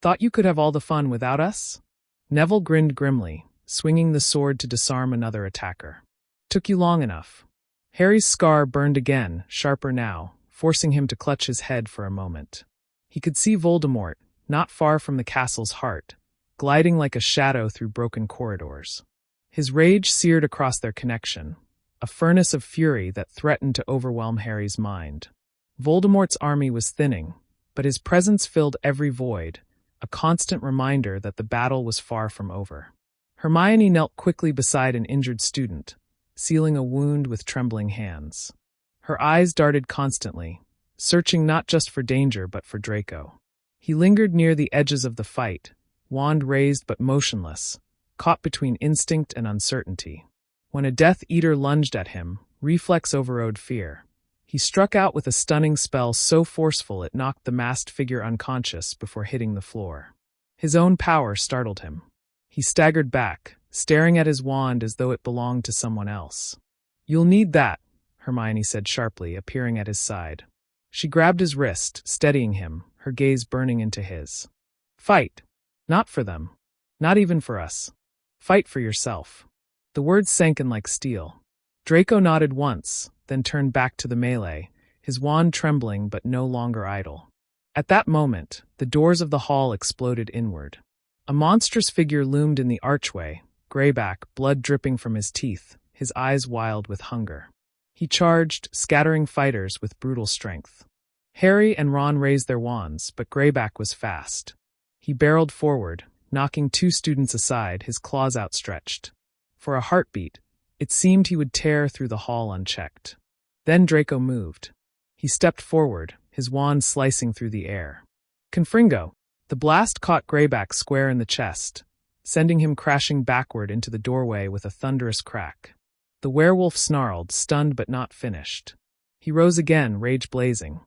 Thought you could have all the fun without us? Neville grinned grimly, swinging the sword to disarm another attacker. Took you long enough. Harry's scar burned again, sharper now, forcing him to clutch his head for a moment. He could see Voldemort, not far from the castle's heart, gliding like a shadow through broken corridors. His rage seared across their connection, a furnace of fury that threatened to overwhelm Harry's mind. Voldemort's army was thinning, but his presence filled every void, a constant reminder that the battle was far from over. Hermione knelt quickly beside an injured student, sealing a wound with trembling hands. Her eyes darted constantly, searching not just for danger but for Draco. He lingered near the edges of the fight, wand raised but motionless, caught between instinct and uncertainty. When a Death Eater lunged at him, reflex overrode fear. He struck out with a stunning spell so forceful it knocked the masked figure unconscious before hitting the floor. His own power startled him. He staggered back, staring at his wand as though it belonged to someone else. "You'll need that," Hermione said sharply, appearing at his side. She grabbed his wrist, steadying him, her gaze burning into his. "Fight. Not for them. Not even for us. Fight for yourself." The words sank in like steel. Draco nodded once, then turned back to the melee, his wand trembling but no longer idle. At that moment, the doors of the hall exploded inward. A monstrous figure loomed in the archway, grayback, blood dripping from his teeth, his eyes wild with hunger. He charged, scattering fighters with brutal strength. Harry and Ron raised their wands, but Greyback was fast. He barreled forward, knocking two students aside, his claws outstretched. For a heartbeat, it seemed he would tear through the hall unchecked. Then Draco moved. He stepped forward, his wand slicing through the air. Confringo! The blast caught Greyback square in the chest, sending him crashing backward into the doorway with a thunderous crack. The werewolf snarled, stunned but not finished. He rose again, rage blazing.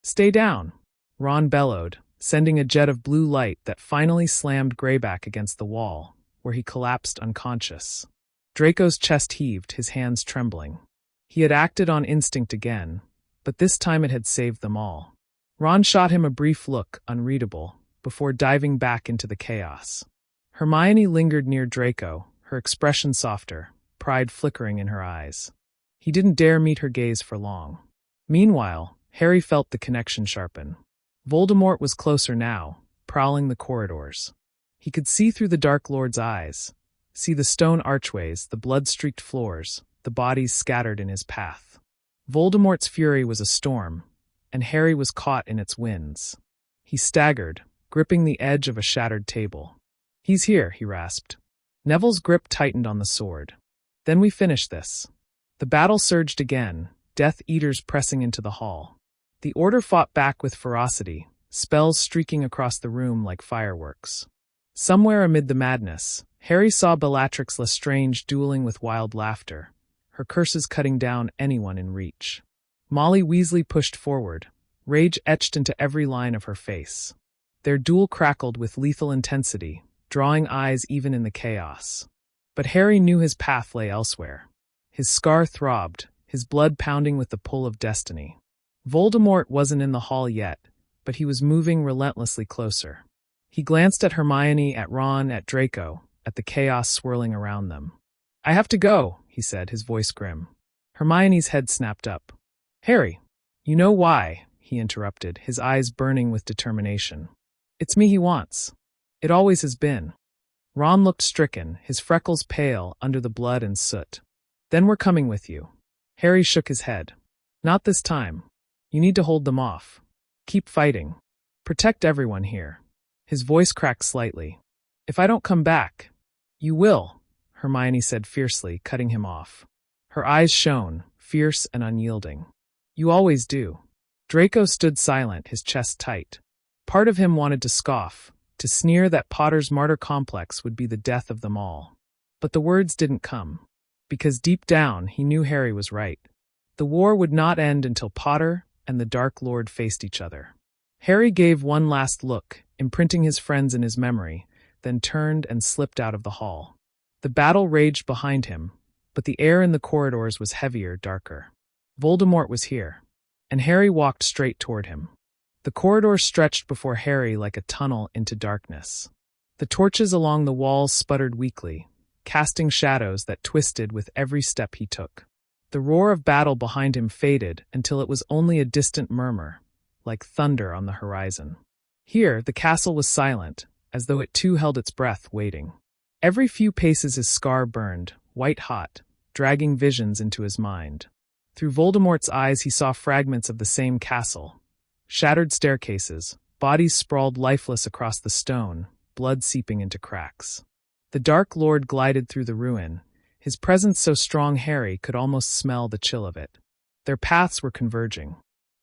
"Stay down!" Ron bellowed, sending a jet of blue light that finally slammed Greyback against the wall, where he collapsed unconscious. Draco's chest heaved, his hands trembling. He had acted on instinct again, but this time it had saved them all. Ron shot him a brief look, unreadable, before diving back into the chaos. Hermione lingered near Draco, her expression softer, pride flickering in her eyes. He didn't dare meet her gaze for long. Meanwhile, Harry felt the connection sharpen. Voldemort was closer now, prowling the corridors. He could see through the Dark Lord's eyes, see the stone archways, the blood-streaked floors, the bodies scattered in his path. Voldemort's fury was a storm, and Harry was caught in its winds. He staggered, gripping the edge of a shattered table. "He's here," he rasped. Neville's grip tightened on the sword. "Then we finish this." The battle surged again, Death Eaters pressing into the hall. The Order fought back with ferocity, spells streaking across the room like fireworks. Somewhere amid the madness, Harry saw Bellatrix Lestrange dueling with wild laughter, her curses cutting down anyone in reach. Molly Weasley pushed forward, rage etched into every line of her face. Their duel crackled with lethal intensity, drawing eyes even in the chaos. But Harry knew his path lay elsewhere. His scar throbbed, his blood pounding with the pull of destiny. Voldemort wasn't in the hall yet, but he was moving relentlessly closer. He glanced at Hermione, at Ron, at Draco, at the chaos swirling around them. "I have to go," he said, his voice grim. Hermione's head snapped up. "Harry, you know why," he interrupted, his eyes burning with determination. "It's me he wants. It always has been." Ron looked stricken, his freckles pale under the blood and soot. "Then we're coming with you." Harry shook his head. "Not this time. You need to hold them off. Keep fighting. Protect everyone here." His voice cracked slightly. "If I don't come back." "You will," Hermione said fiercely, cutting him off. Her eyes shone, fierce and unyielding. "You always do." Draco stood silent, his chest tight. Part of him wanted to scoff, to sneer that Potter's martyr complex would be the death of them all. But the words didn't come. Because deep down, he knew Harry was right. The war would not end until Potter and the Dark Lord faced each other. Harry gave one last look, imprinting his friends in his memory, then turned and slipped out of the hall. The battle raged behind him, but the air in the corridors was heavier, darker. Voldemort was here, and Harry walked straight toward him. The corridor stretched before Harry like a tunnel into darkness. The torches along the walls sputtered weakly, casting shadows that twisted with every step he took. The roar of battle behind him faded until it was only a distant murmur, like thunder on the horizon. Here, the castle was silent, as though it too held its breath, waiting. Every few paces his scar burned, white-hot, dragging visions into his mind. Through Voldemort's eyes he saw fragments of the same castle. Shattered staircases, bodies sprawled lifeless across the stone, blood seeping into cracks. The Dark Lord glided through the ruin, his presence so strong Harry could almost smell the chill of it. Their paths were converging.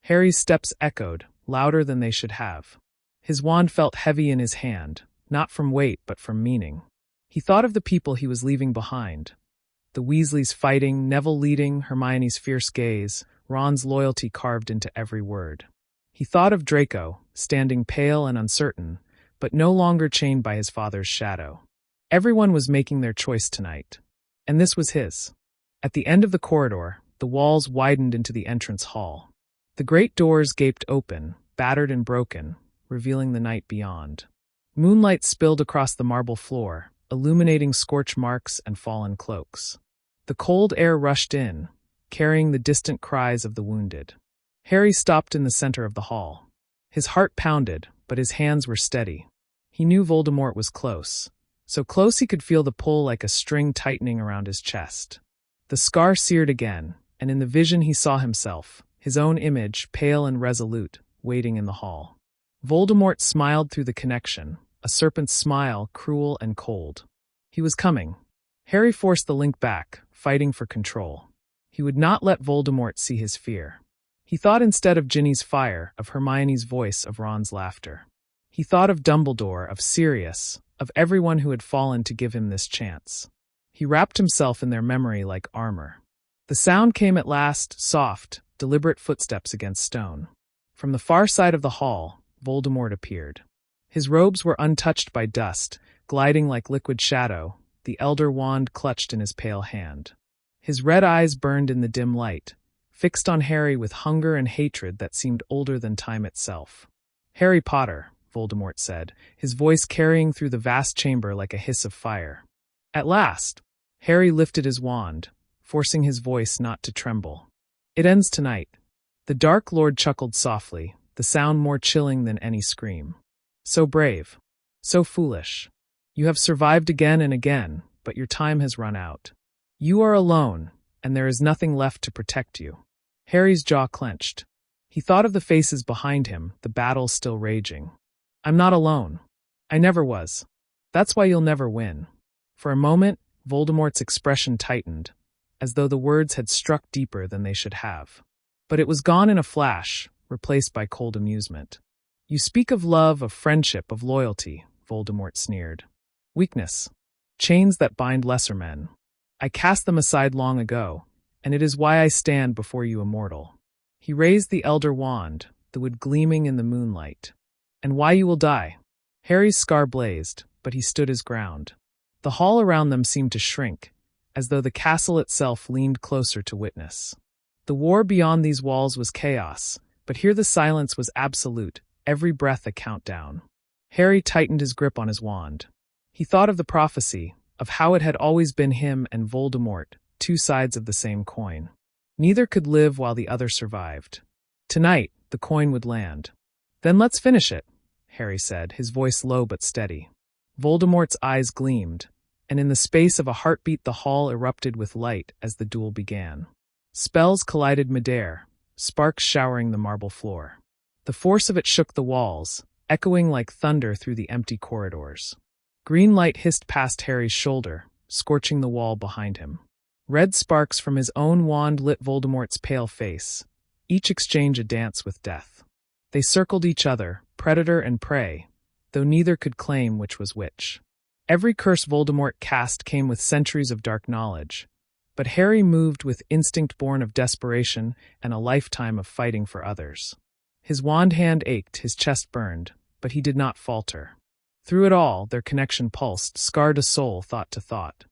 Harry's steps echoed, louder than they should have. His wand felt heavy in his hand, not from weight but from meaning. He thought of the people he was leaving behind. The Weasleys fighting, Neville leading, Hermione's fierce gaze, Ron's loyalty carved into every word. He thought of Draco, standing pale and uncertain, but no longer chained by his father's shadow. Everyone was making their choice tonight. And this was his. At the end of the corridor, the walls widened into the entrance hall. The great doors gaped open, battered and broken, revealing the night beyond. Moonlight spilled across the marble floor, illuminating scorch marks and fallen cloaks. The cold air rushed in, carrying the distant cries of the wounded. Harry stopped in the center of the hall. His heart pounded, but his hands were steady. He knew Voldemort was close. So close he could feel the pull like a string tightening around his chest. The scar seared again, and in the vision he saw himself, his own image, pale and resolute, waiting in the hall. Voldemort smiled through the connection, a serpent's smile, cruel and cold. He was coming. Harry forced the link back, fighting for control. He would not let Voldemort see his fear. He thought instead of Ginny's fire, of Hermione's voice, of Ron's laughter. He thought of Dumbledore, of Sirius, of everyone who had fallen to give him this chance. He wrapped himself in their memory like armor. The sound came at last, soft, deliberate footsteps against stone. From the far side of the hall, Voldemort appeared. His robes were untouched by dust, gliding like liquid shadow, the elder wand clutched in his pale hand. His red eyes burned in the dim light, fixed on Harry with hunger and hatred that seemed older than time itself. "Harry Potter," Voldemort said, his voice carrying through the vast chamber like a hiss of fire. At last, Harry lifted his wand, forcing his voice not to tremble. "It ends tonight." The Dark Lord chuckled softly, the sound more chilling than any scream. "So brave. So foolish. You have survived again and again, but your time has run out. You are alone, and there is nothing left to protect you." Harry's jaw clenched. He thought of the faces behind him, the battle still raging. "I'm not alone. I never was. That's why you'll never win." For a moment, Voldemort's expression tightened, as though the words had struck deeper than they should have. But it was gone in a flash, replaced by cold amusement. "You speak of love, of friendship, of loyalty," Voldemort sneered. "Weakness. Chains that bind lesser men. I cast them aside long ago, and it is why I stand before you immortal." He raised the elder wand, the wood gleaming in the moonlight. "And why you will die." Harry's scar blazed, but he stood his ground. The hall around them seemed to shrink, as though the castle itself leaned closer to witness. The war beyond these walls was chaos, but here the silence was absolute, every breath a countdown. Harry tightened his grip on his wand. He thought of the prophecy, of how it had always been him and Voldemort, two sides of the same coin. Neither could live while the other survived. Tonight, the coin would land. "Then let's finish it," Harry said, his voice low but steady. Voldemort's eyes gleamed, and in the space of a heartbeat the hall erupted with light as the duel began. Spells collided midair, sparks showering the marble floor. The force of it shook the walls, echoing like thunder through the empty corridors. Green light hissed past Harry's shoulder, scorching the wall behind him. Red sparks from his own wand lit Voldemort's pale face, each exchange a dance with death. They circled each other, predator and prey, though neither could claim which was which. Every curse Voldemort cast came with centuries of dark knowledge, but Harry moved with instinct born of desperation and a lifetime of fighting for others. His wand hand ached, his chest burned, but he did not falter. Through it all, their connection pulsed, scar to soul, thought to thought.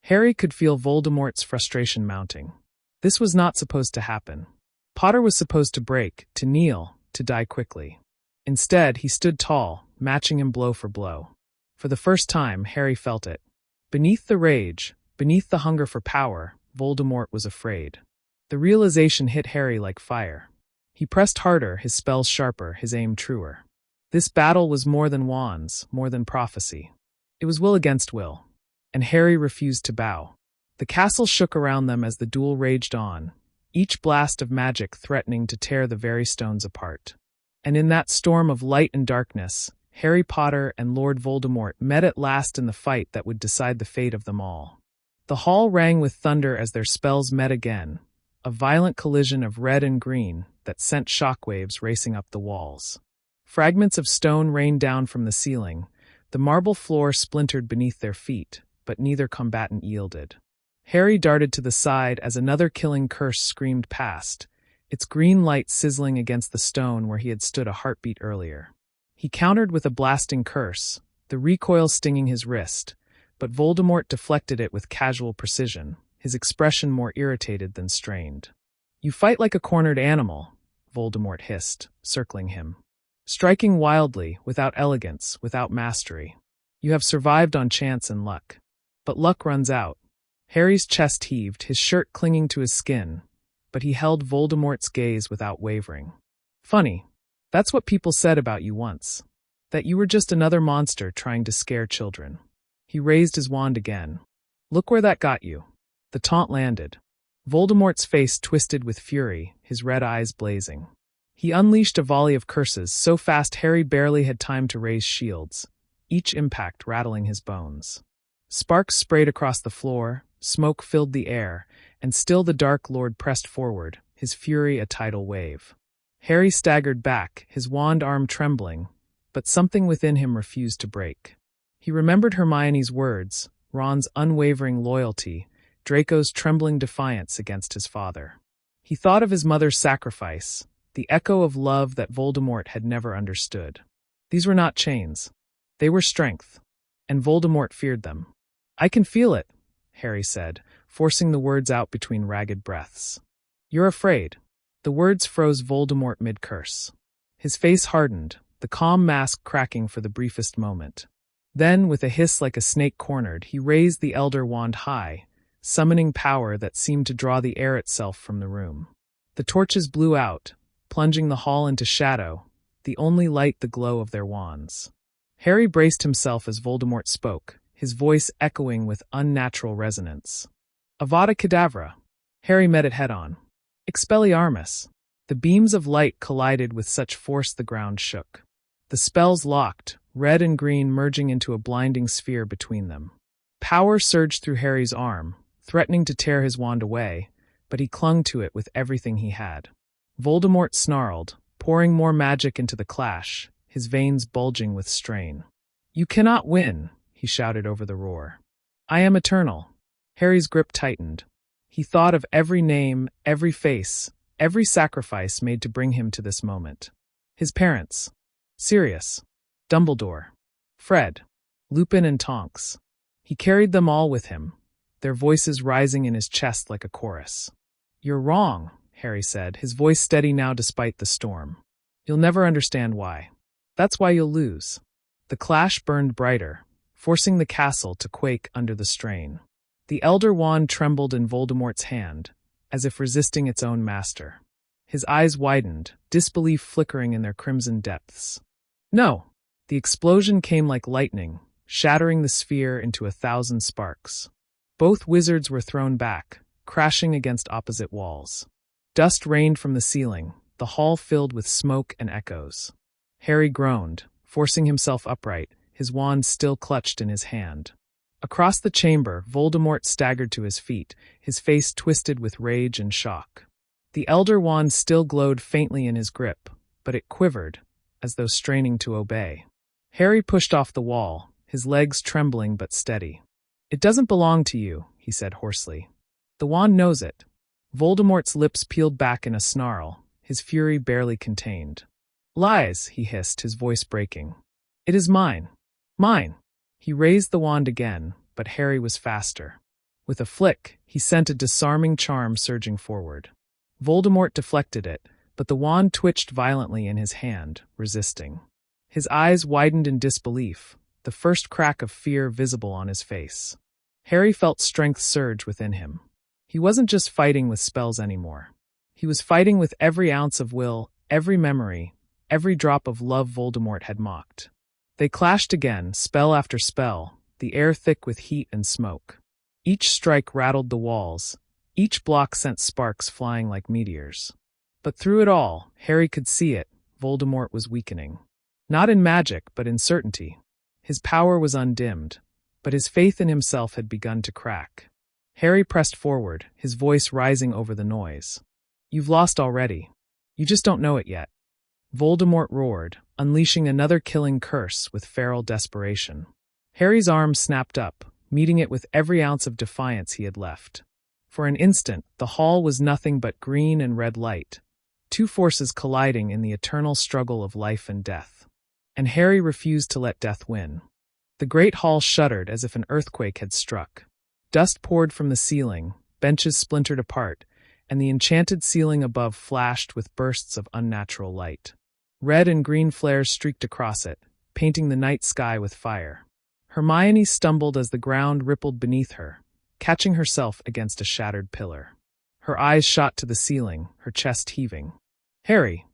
Harry could feel Voldemort's frustration mounting. This was not supposed to happen. Potter was supposed to break, to kneel, to die quickly. Instead, he stood tall, matching him blow for blow. For the first time, Harry felt it. Beneath the rage, beneath the hunger for power, Voldemort was afraid. The realization hit Harry like fire. He pressed harder, his spells sharper, his aim truer. This battle was more than wands, more than prophecy. It was will against will. And Harry refused to bow. The castle shook around them as the duel raged on, each blast of magic threatening to tear the very stones apart. And in that storm of light and darkness, Harry Potter and Lord Voldemort met at last in the fight that would decide the fate of them all. The hall rang with thunder as their spells met again, a violent collision of red and green that sent shockwaves racing up the walls. Fragments of stone rained down from the ceiling, the marble floor splintered beneath their feet, but neither combatant yielded. Harry darted to the side as another killing curse screamed past, its green light sizzling against the stone where he had stood a heartbeat earlier. He countered with a blasting curse, the recoil stinging his wrist, but Voldemort deflected it with casual precision, his expression more irritated than strained. "You fight like a cornered animal," Voldemort hissed, circling him. "Striking wildly, without elegance, without mastery. You have survived on chance and luck. But luck runs out." Harry's chest heaved, his shirt clinging to his skin, but he held Voldemort's gaze without wavering. "Funny. That's what people said about you once. That you were just another monster trying to scare children." He raised his wand again. "Look where that got you." The taunt landed. Voldemort's face twisted with fury, his red eyes blazing. He unleashed a volley of curses so fast Harry barely had time to raise shields, each impact rattling his bones. Sparks sprayed across the floor, smoke filled the air, and still the Dark Lord pressed forward, his fury a tidal wave. Harry staggered back, his wand arm trembling, but something within him refused to break. He remembered Hermione's words, Ron's unwavering loyalty, Draco's trembling defiance against his father. He thought of his mother's sacrifice, the echo of love that Voldemort had never understood. These were not chains. They were strength, and Voldemort feared them. "I can feel it," Harry said, forcing the words out between ragged breaths. "You're afraid." The words froze Voldemort mid-curse. His face hardened, the calm mask cracking for the briefest moment. Then, with a hiss like a snake cornered, he raised the Elder Wand high, summoning power that seemed to draw the air itself from the room. The torches blew out, plunging the hall into shadow, the only light the glow of their wands. Harry braced himself as Voldemort spoke, his voice echoing with unnatural resonance. "Avada Kedavra." Harry met it head-on. "Expelliarmus." The beams of light collided with such force the ground shook. The spells locked, red and green merging into a blinding sphere between them. Power surged through Harry's arm, threatening to tear his wand away, but he clung to it with everything he had. Voldemort snarled, pouring more magic into the clash, his veins bulging with strain. "You cannot win," he shouted over the roar. "I am eternal." Harry's grip tightened. He thought of every name, every face, every sacrifice made to bring him to this moment. His parents. Sirius. Dumbledore. Fred. Lupin and Tonks. He carried them all with him, their voices rising in his chest like a chorus. "You're wrong," Harry said, his voice steady now despite the storm. "You'll never understand why. That's why you'll lose." The clash burned brighter, forcing the castle to quake under the strain. The Elder Wand trembled in Voldemort's hand, as if resisting its own master. His eyes widened, disbelief flickering in their crimson depths. "No!" The explosion came like lightning, shattering the sphere into 1,000 sparks. Both wizards were thrown back, crashing against opposite walls. Dust rained from the ceiling, the hall filled with smoke and echoes. Harry groaned, forcing himself upright, his wand still clutched in his hand. Across the chamber, Voldemort staggered to his feet, his face twisted with rage and shock. The Elder Wand still glowed faintly in his grip, but it quivered, as though straining to obey. Harry pushed off the wall, his legs trembling but steady. "It doesn't belong to you," he said hoarsely. "The wand knows it." Voldemort's lips peeled back in a snarl, his fury barely contained. "Lies," he hissed, his voice breaking. "It is mine. Mine." He raised the wand again, but Harry was faster. With a flick, he sent a disarming charm surging forward. Voldemort deflected it, but the wand twitched violently in his hand, resisting. His eyes widened in disbelief, the first crack of fear visible on his face. Harry felt strength surge within him. He wasn't just fighting with spells anymore. He was fighting with every ounce of will, every memory, every drop of love Voldemort had mocked. They clashed again, spell after spell, the air thick with heat and smoke. Each strike rattled the walls, each block sent sparks flying like meteors. But through it all, Harry could see it, Voldemort was weakening. Not in magic, but in certainty. His power was undimmed, but his faith in himself had begun to crack. Harry pressed forward, his voice rising over the noise. "You've lost already. You just don't know it yet." Voldemort roared, unleashing another killing curse with feral desperation. Harry's arm snapped up, meeting it with every ounce of defiance he had left. For an instant, the hall was nothing but green and red light, two forces colliding in the eternal struggle of life and death. And Harry refused to let death win. The great hall shuddered as if an earthquake had struck. Dust poured from the ceiling, benches splintered apart, and the enchanted ceiling above flashed with bursts of unnatural light. Red and green flares streaked across it, painting the night sky with fire. Hermione stumbled as the ground rippled beneath her, catching herself against a shattered pillar. Her eyes shot to the ceiling, her chest heaving. "Harry!"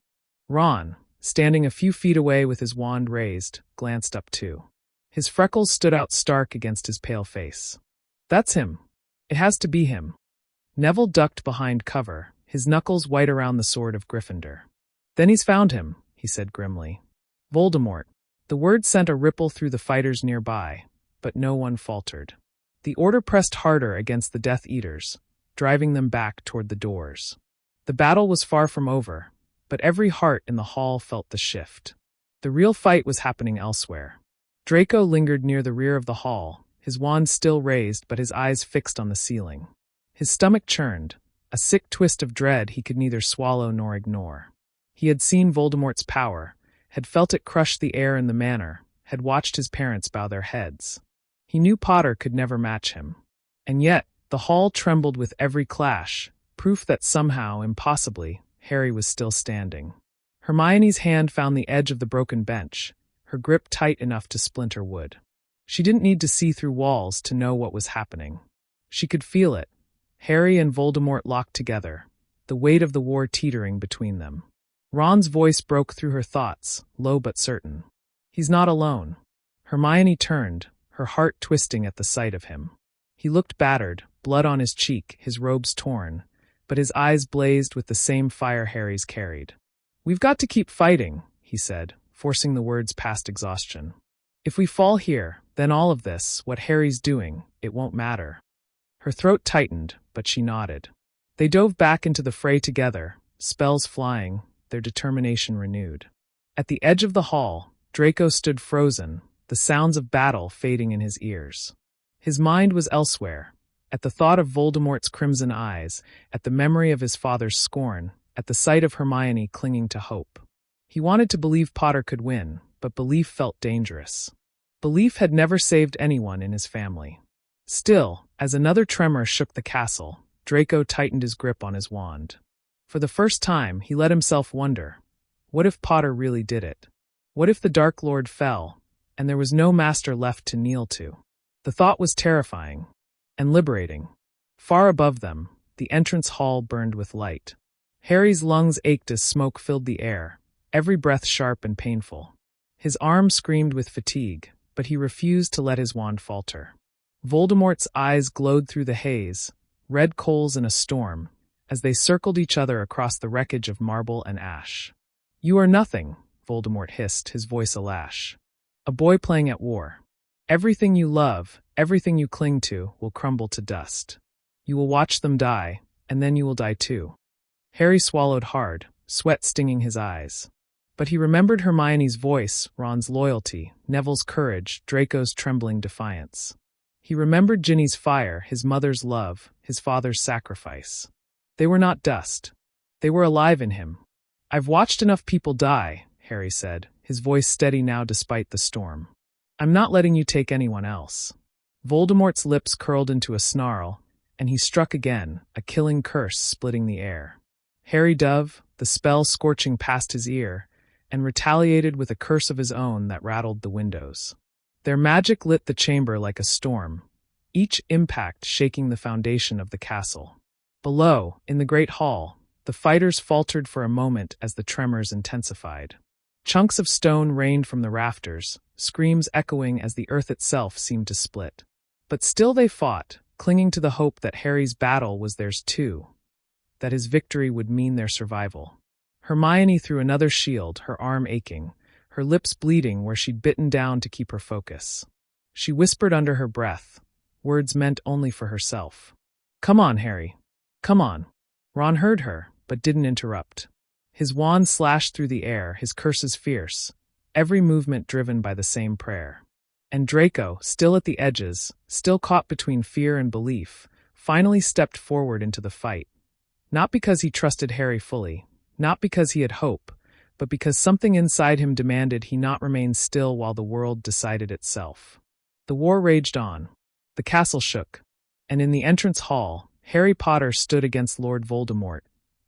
Ron, standing a few feet away with his wand raised, glanced up too. His freckles stood out stark against his pale face. "That's him. It has to be him." Neville ducked behind cover, his knuckles white around the sword of Gryffindor. "Then he's found him," he said grimly. "Voldemort." The word sent a ripple through the fighters nearby, but no one faltered. The order pressed harder against the Death Eaters, driving them back toward the doors. The battle was far from over, but every heart in the hall felt the shift. The real fight was happening elsewhere. Draco lingered near the rear of the hall, his wand still raised but his eyes fixed on the ceiling. His stomach churned, a sick twist of dread he could neither swallow nor ignore. He had seen Voldemort's power, had felt it crush the air in the manor, had watched his parents bow their heads. He knew Potter could never match him. And yet, the hall trembled with every clash, proof that somehow, impossibly, Harry was still standing. Hermione's hand found the edge of the broken bench, her grip tight enough to splinter wood. She didn't need to see through walls to know what was happening. She could feel it. Harry and Voldemort locked together, the weight of the war teetering between them. Ron's voice broke through her thoughts, low but certain. "He's not alone." Hermione turned, her heart twisting at the sight of him. He looked battered, blood on his cheek, his robes torn, but his eyes blazed with the same fire Harry's carried. "We've got to keep fighting," he said, forcing the words past exhaustion. "If we fall here, then all of this, what Harry's doing, it won't matter." Her throat tightened, but she nodded. They dove back into the fray together, spells flying, their determination renewed. At the edge of the hall, Draco stood frozen, the sounds of battle fading in his ears. His mind was elsewhere, at the thought of Voldemort's crimson eyes, at the memory of his father's scorn, at the sight of Hermione clinging to hope. He wanted to believe Potter could win, but belief felt dangerous. Belief had never saved anyone in his family. Still, as another tremor shook the castle, Draco tightened his grip on his wand. For the first time, he let himself wonder, what if Potter really did it? What if the Dark Lord fell, and there was no master left to kneel to? The thought was terrifying and liberating. Far above them, the entrance hall burned with light. Harry's lungs ached as smoke filled the air, every breath sharp and painful. His arm screamed with fatigue, but he refused to let his wand falter. Voldemort's eyes glowed through the haze, red coals in a storm, as they circled each other across the wreckage of marble and ash. "You are nothing," Voldemort hissed, his voice a lash. "A boy playing at war. Everything you love, everything you cling to, will crumble to dust. You will watch them die, and then you will die too." Harry swallowed hard, sweat stinging his eyes. But he remembered Hermione's voice, Ron's loyalty, Neville's courage, Draco's trembling defiance. He remembered Ginny's fire, his mother's love, his father's sacrifice. They were not dust. They were alive in him. "I've watched enough people die," Harry said, his voice steady now despite the storm. "I'm not letting you take anyone else." Voldemort's lips curled into a snarl, and he struck again, a killing curse splitting the air. Harry dove, the spell scorching past his ear, and retaliated with a curse of his own that rattled the windows. Their magic lit the chamber like a storm, each impact shaking the foundation of the castle. Below, in the great hall, the fighters faltered for a moment as the tremors intensified. Chunks of stone rained from the rafters, screams echoing as the earth itself seemed to split. But still they fought, clinging to the hope that Harry's battle was theirs too, that his victory would mean their survival. Hermione threw another shield, her arm aching, her lips bleeding where she'd bitten down to keep her focus. She whispered under her breath, words meant only for herself. "Come on, Harry. Come on." Ron heard her, but didn't interrupt. His wand slashed through the air, his curses fierce, every movement driven by the same prayer. And Draco, still at the edges, still caught between fear and belief, finally stepped forward into the fight. Not because he trusted Harry fully, not because he had hope, but because something inside him demanded he not remain still while the world decided itself. The war raged on. The castle shook. And in the entrance hall, Harry Potter stood against Lord Voldemort,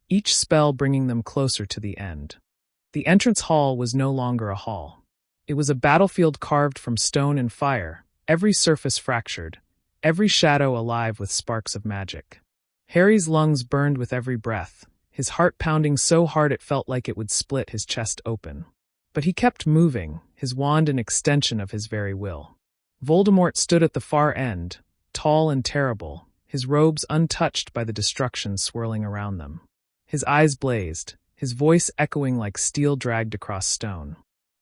each spell bringing them closer to the end. The entrance hall was no longer a hall. It was a battlefield carved from stone and fire, every surface fractured, every shadow alive with sparks of magic. Harry's lungs burned with every breath, his heart pounding so hard it felt like it would split his chest open. But he kept moving, his wand an extension of his very will. Voldemort stood at the far end, tall and terrible, his robes untouched by the destruction swirling around them. His eyes blazed, his voice echoing like steel dragged across stone.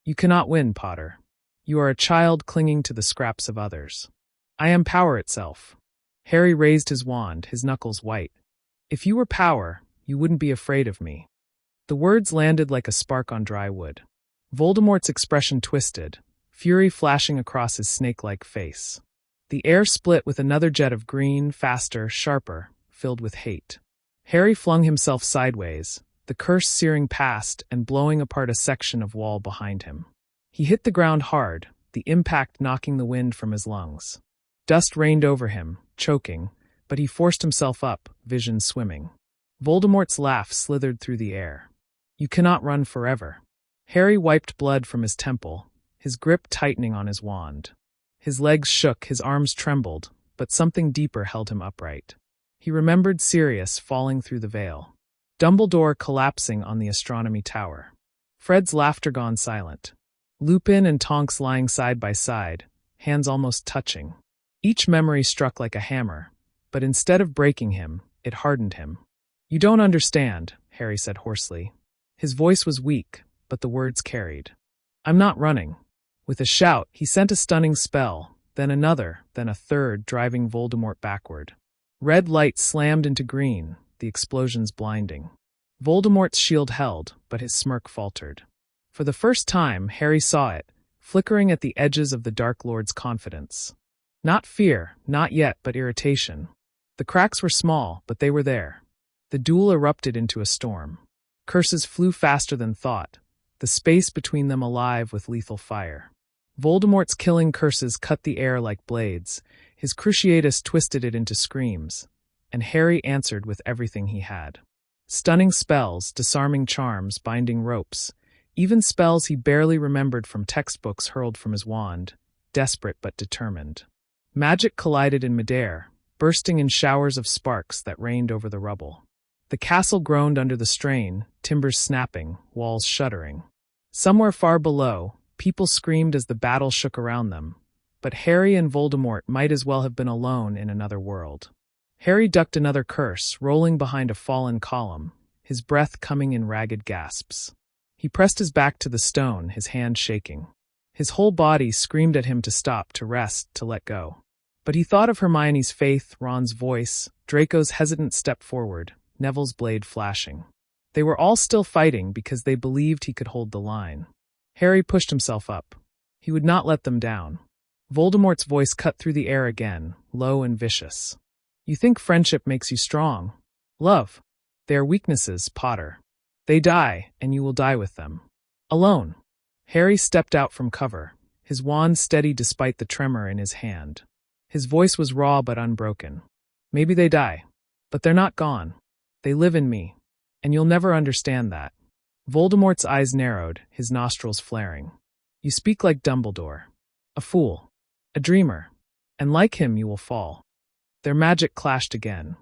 "You cannot win, Potter. You are a child clinging to the scraps of others. I am power itself." Harry raised his wand, his knuckles white. "If you were power, you wouldn't be afraid of me." The words landed like a spark on dry wood. Voldemort's expression twisted, fury flashing across his snake-like face. The air split with another jet of green, faster, sharper, filled with hate. Harry flung himself sideways, the curse searing past and blowing apart a section of wall behind him. He hit the ground hard, the impact knocking the wind from his lungs. Dust rained over him, choking, but he forced himself up, vision swimming. Voldemort's laugh slithered through the air. "You cannot run forever." Harry wiped blood from his temple, his grip tightening on his wand. His legs shook, his arms trembled, but something deeper held him upright. He remembered Sirius falling through the veil, Dumbledore collapsing on the astronomy tower, Fred's laughter gone silent, Lupin and Tonks lying side by side, hands almost touching. Each memory struck like a hammer, but instead of breaking him, it hardened him. "You don't understand," Harry said hoarsely. His voice was weak, but the words carried. "I'm not running." With a shout, he sent a stunning spell, then another, then a third, driving Voldemort backward. Red light slammed into green, the explosions blinding. Voldemort's shield held, but his smirk faltered. For the first time, Harry saw it, flickering at the edges of the Dark Lord's confidence. Not fear, not yet, but irritation. The cracks were small, but they were there. The duel erupted into a storm. Curses flew faster than thought, the space between them alive with lethal fire. Voldemort's killing curses cut the air like blades, his Cruciatus twisted it into screams, and Harry answered with everything he had. Stunning spells, disarming charms, binding ropes, even spells he barely remembered from textbooks hurled from his wand, desperate but determined. Magic collided in midair, bursting in showers of sparks that rained over the rubble. The castle groaned under the strain, timbers snapping, walls shuddering. Somewhere far below, people screamed as the battle shook around them, but Harry and Voldemort might as well have been alone in another world. Harry ducked another curse, rolling behind a fallen column, his breath coming in ragged gasps. He pressed his back to the stone, his hand shaking. His whole body screamed at him to stop, to rest, to let go. But he thought of Hermione's faith, Ron's voice, Draco's hesitant step forward, Neville's blade flashing. They were all still fighting because they believed he could hold the line. Harry pushed himself up. He would not let them down. Voldemort's voice cut through the air again, low and vicious. "You think friendship makes you strong? Love. They are weaknesses, Potter. They die, and you will die with them. Alone." Harry stepped out from cover, his wand steady despite the tremor in his hand. His voice was raw but unbroken. "Maybe they die, but they're not gone. They live in me, and you'll never understand that." Voldemort's eyes narrowed, his nostrils flaring. "You speak like Dumbledore. A fool. A dreamer. and like him you will fall. Their magic clashed again.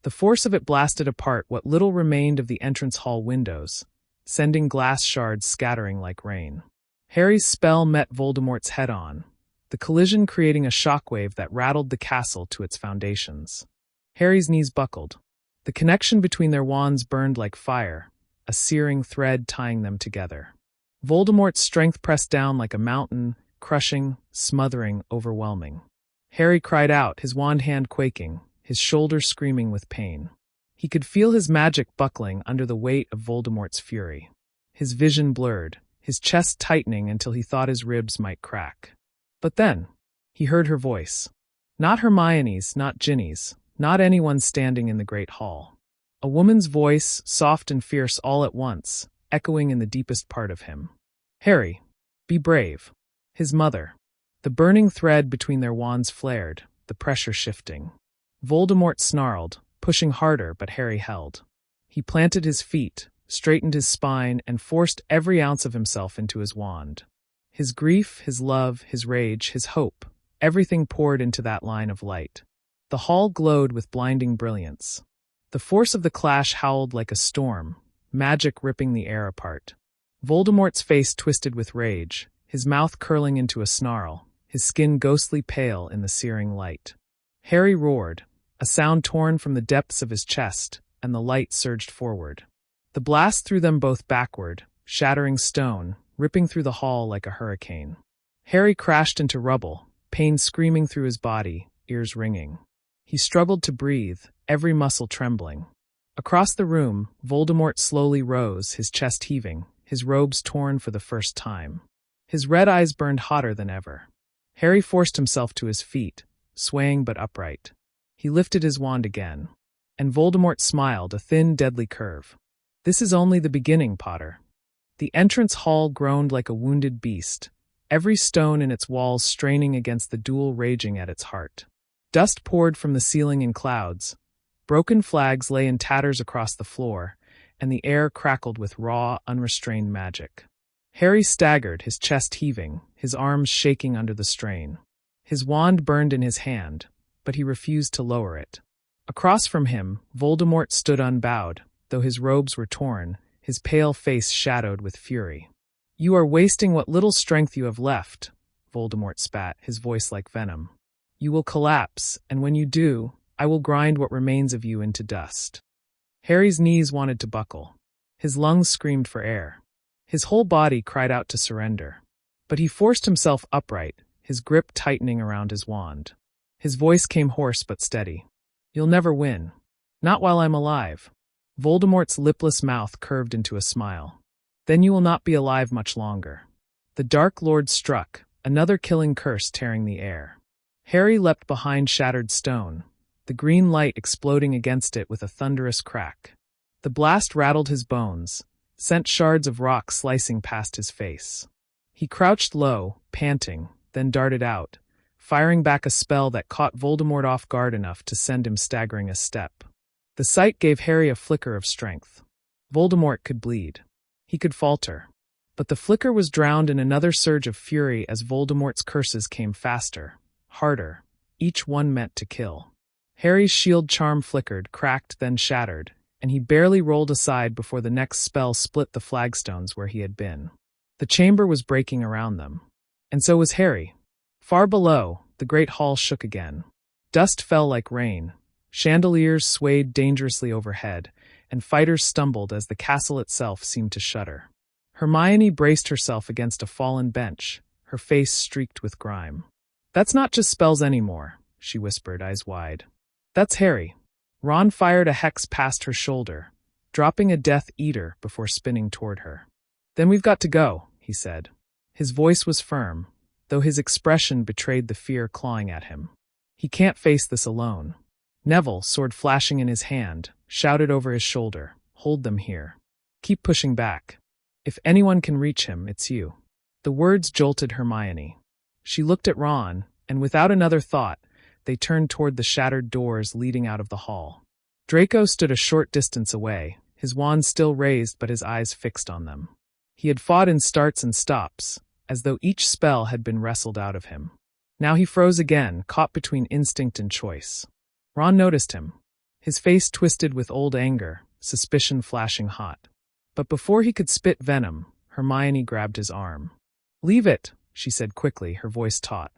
The force of it blasted apart what little remained of the entrance hall windows, sending glass shards scattering like rain. Harry's spell met Voldemort's head-on, the collision creating a shockwave that rattled the castle to its foundations. Harry's knees buckled. The connection between their wands burned like fire, a searing thread tying them together. Voldemort's strength pressed down like a mountain, crushing, smothering, overwhelming. Harry cried out, his wand hand quaking, his shoulders screaming with pain. He could feel his magic buckling under the weight of Voldemort's fury. His vision blurred, his chest tightening until he thought his ribs might crack. But then, he heard her voice. Not Hermione's, not Ginny's, not anyone standing in the great hall. A woman's voice, soft and fierce all at once, echoing in the deepest part of him. Harry, be brave. His mother. The burning thread between their wands flared, the pressure shifting. Voldemort snarled, pushing harder, but Harry held. He planted his feet, straightened his spine, and forced every ounce of himself into his wand. His grief, his love, his rage, his hope, everything poured into that line of light. The hall glowed with blinding brilliance. The force of the clash howled like a storm, magic ripping the air apart. Voldemort's face twisted with rage, his mouth curling into a snarl, his skin ghostly pale in the searing light. Harry roared, a sound torn from the depths of his chest, and the light surged forward. The blast threw them both backward, shattering stone, ripping through the hall like a hurricane. Harry crashed into rubble, pain screaming through his body, ears ringing. He struggled to breathe, every muscle trembling. Across the room, Voldemort slowly rose, his chest heaving, his robes torn for the first time. His red eyes burned hotter than ever. Harry forced himself to his feet, swaying but upright. He lifted his wand again. And Voldemort smiled, a thin, deadly curve. This is only the beginning, Potter. The entrance hall groaned like a wounded beast, every stone in its walls straining against the duel raging at its heart. Dust poured from the ceiling in clouds. Broken flags lay in tatters across the floor, and the air crackled with raw, unrestrained magic. Harry staggered, his chest heaving, his arms shaking under the strain. His wand burned in his hand, but he refused to lower it. Across from him, Voldemort stood unbowed, though his robes were torn, his pale face shadowed with fury. You are wasting what little strength you have left, Voldemort spat, his voice like venom. You will collapse, and when you do, I will grind what remains of you into dust. Harry's knees wanted to buckle. His lungs screamed for air. His whole body cried out to surrender. But he forced himself upright, his grip tightening around his wand. His voice came hoarse but steady. You'll never win. Not while I'm alive. Voldemort's lipless mouth curved into a smile. Then you will not be alive much longer. The Dark Lord struck, another killing curse tearing the air. Harry leapt behind shattered stone, the green light exploding against it with a thunderous crack. The blast rattled his bones, sent shards of rock slicing past his face. He crouched low, panting, then darted out, firing back a spell that caught Voldemort off guard enough to send him staggering a step. The sight gave Harry a flicker of strength. Voldemort could bleed. He could falter. But the flicker was drowned in another surge of fury as Voldemort's curses came faster, harder, each one meant to kill. Harry's shield charm flickered, cracked, then shattered, and he barely rolled aside before the next spell split the flagstones where he had been. The chamber was breaking around them. And so was Harry. Far below, the great hall shook again. Dust fell like rain. Chandeliers swayed dangerously overhead, and fighters stumbled as the castle itself seemed to shudder. Hermione braced herself against a fallen bench, her face streaked with grime. That's not just spells anymore, she whispered, eyes wide. That's Harry. Ron fired a hex past her shoulder, dropping a Death Eater before spinning toward her. Then we've got to go, he said. His voice was firm, though his expression betrayed the fear clawing at him. He can't face this alone. Neville, sword flashing in his hand, shouted over his shoulder, hold them here. Keep pushing back. If anyone can reach him, it's you. The words jolted Hermione. She looked at Ron, and without another thought, they turned toward the shattered doors leading out of the hall. Draco stood a short distance away, his wand still raised but his eyes fixed on them. He had fought in starts and stops, as though each spell had been wrestled out of him. Now he froze again, caught between instinct and choice. Ron noticed him. His face twisted with old anger, suspicion flashing hot. But before he could spit venom, Hermione grabbed his arm. "Leave it," she said quickly, her voice taut.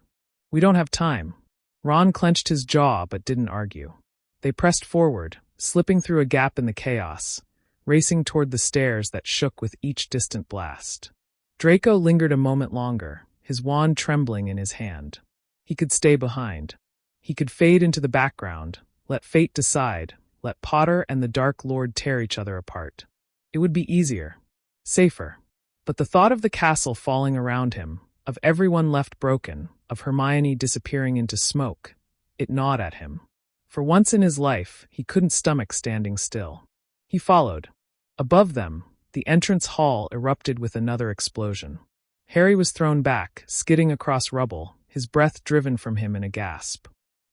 "We don't have time." Ron clenched his jaw but didn't argue. They pressed forward, slipping through a gap in the chaos, racing toward the stairs that shook with each distant blast. Draco lingered a moment longer, his wand trembling in his hand. He could stay behind. He could fade into the background, let fate decide, let Potter and the Dark Lord tear each other apart. It would be easier, safer. But the thought of the castle falling around him, of everyone left broken, of Hermione disappearing into smoke, it gnawed at him. For once in his life, he couldn't stomach standing still. He followed. Above them, the entrance hall erupted with another explosion. Harry was thrown back, skidding across rubble, his breath driven from him in a gasp.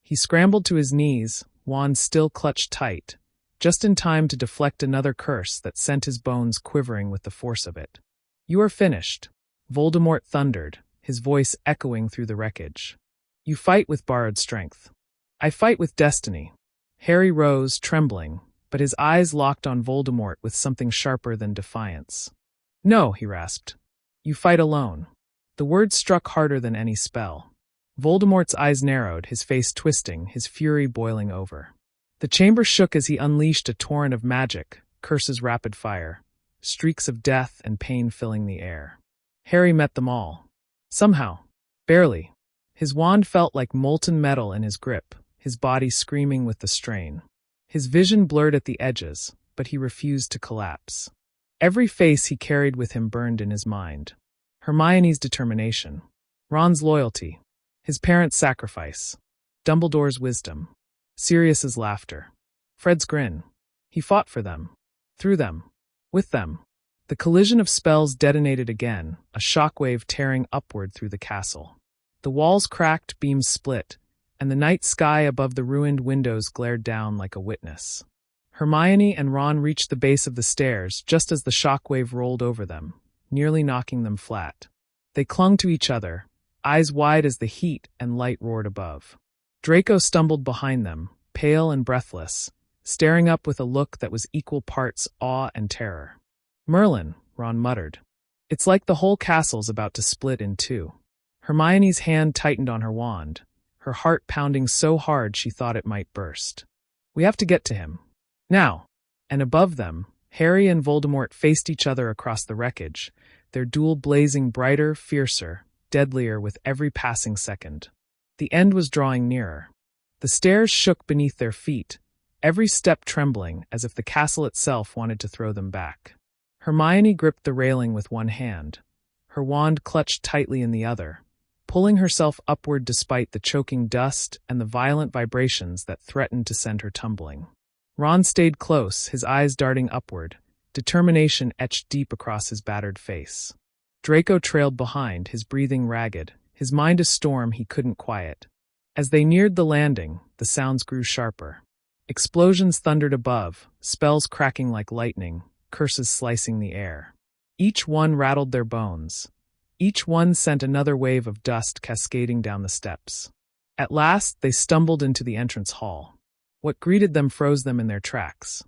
He scrambled to his knees, wand still clutched tight, just in time to deflect another curse that sent his bones quivering with the force of it. "You are finished," Voldemort thundered, his voice echoing through the wreckage. "You fight with borrowed strength. I fight with destiny." Harry rose, trembling, but his eyes locked on Voldemort with something sharper than defiance. "No," he rasped. "You fight alone." The words struck harder than any spell. Voldemort's eyes narrowed, his face twisting, his fury boiling over. The chamber shook as he unleashed a torrent of magic, curses rapid fire, streaks of death and pain filling the air. Harry met them all. Somehow. Barely. His wand felt like molten metal in his grip, his body screaming with the strain. His vision blurred at the edges, but he refused to collapse. Every face he carried with him burned in his mind. Hermione's determination. Ron's loyalty. His parents' sacrifice. Dumbledore's wisdom. Sirius's laughter. Fred's grin. He fought for them. Through them. With them. The collision of spells detonated again, a shockwave tearing upward through the castle. The walls cracked, beams split, and the night sky above the ruined windows glared down like a witness. Hermione and Ron reached the base of the stairs just as the shockwave rolled over them, nearly knocking them flat. They clung to each other, eyes wide as the heat and light roared above. Draco stumbled behind them, pale and breathless, staring up with a look that was equal parts awe and terror. "Merlin," Ron muttered. "It's like the whole castle's about to split in two." Hermione's hand tightened on her wand, her heart pounding so hard she thought it might burst. "We have to get to him. Now." And above them, Harry and Voldemort faced each other across the wreckage, their duel blazing brighter, fiercer, deadlier with every passing second. The end was drawing nearer. The stairs shook beneath their feet, every step trembling as if the castle itself wanted to throw them back. Hermione gripped the railing with one hand, her wand clutched tightly in the other, pulling herself upward despite the choking dust and the violent vibrations that threatened to send her tumbling. Ron stayed close, his eyes darting upward, determination etched deep across his battered face. Draco trailed behind, his breathing ragged, his mind a storm he couldn't quiet. As they neared the landing, the sounds grew sharper. Explosions thundered above, spells cracking like lightning, curses slicing the air. Each one rattled their bones. Each one sent another wave of dust cascading down the steps. At last, they stumbled into the entrance hall. What greeted them froze them in their tracks.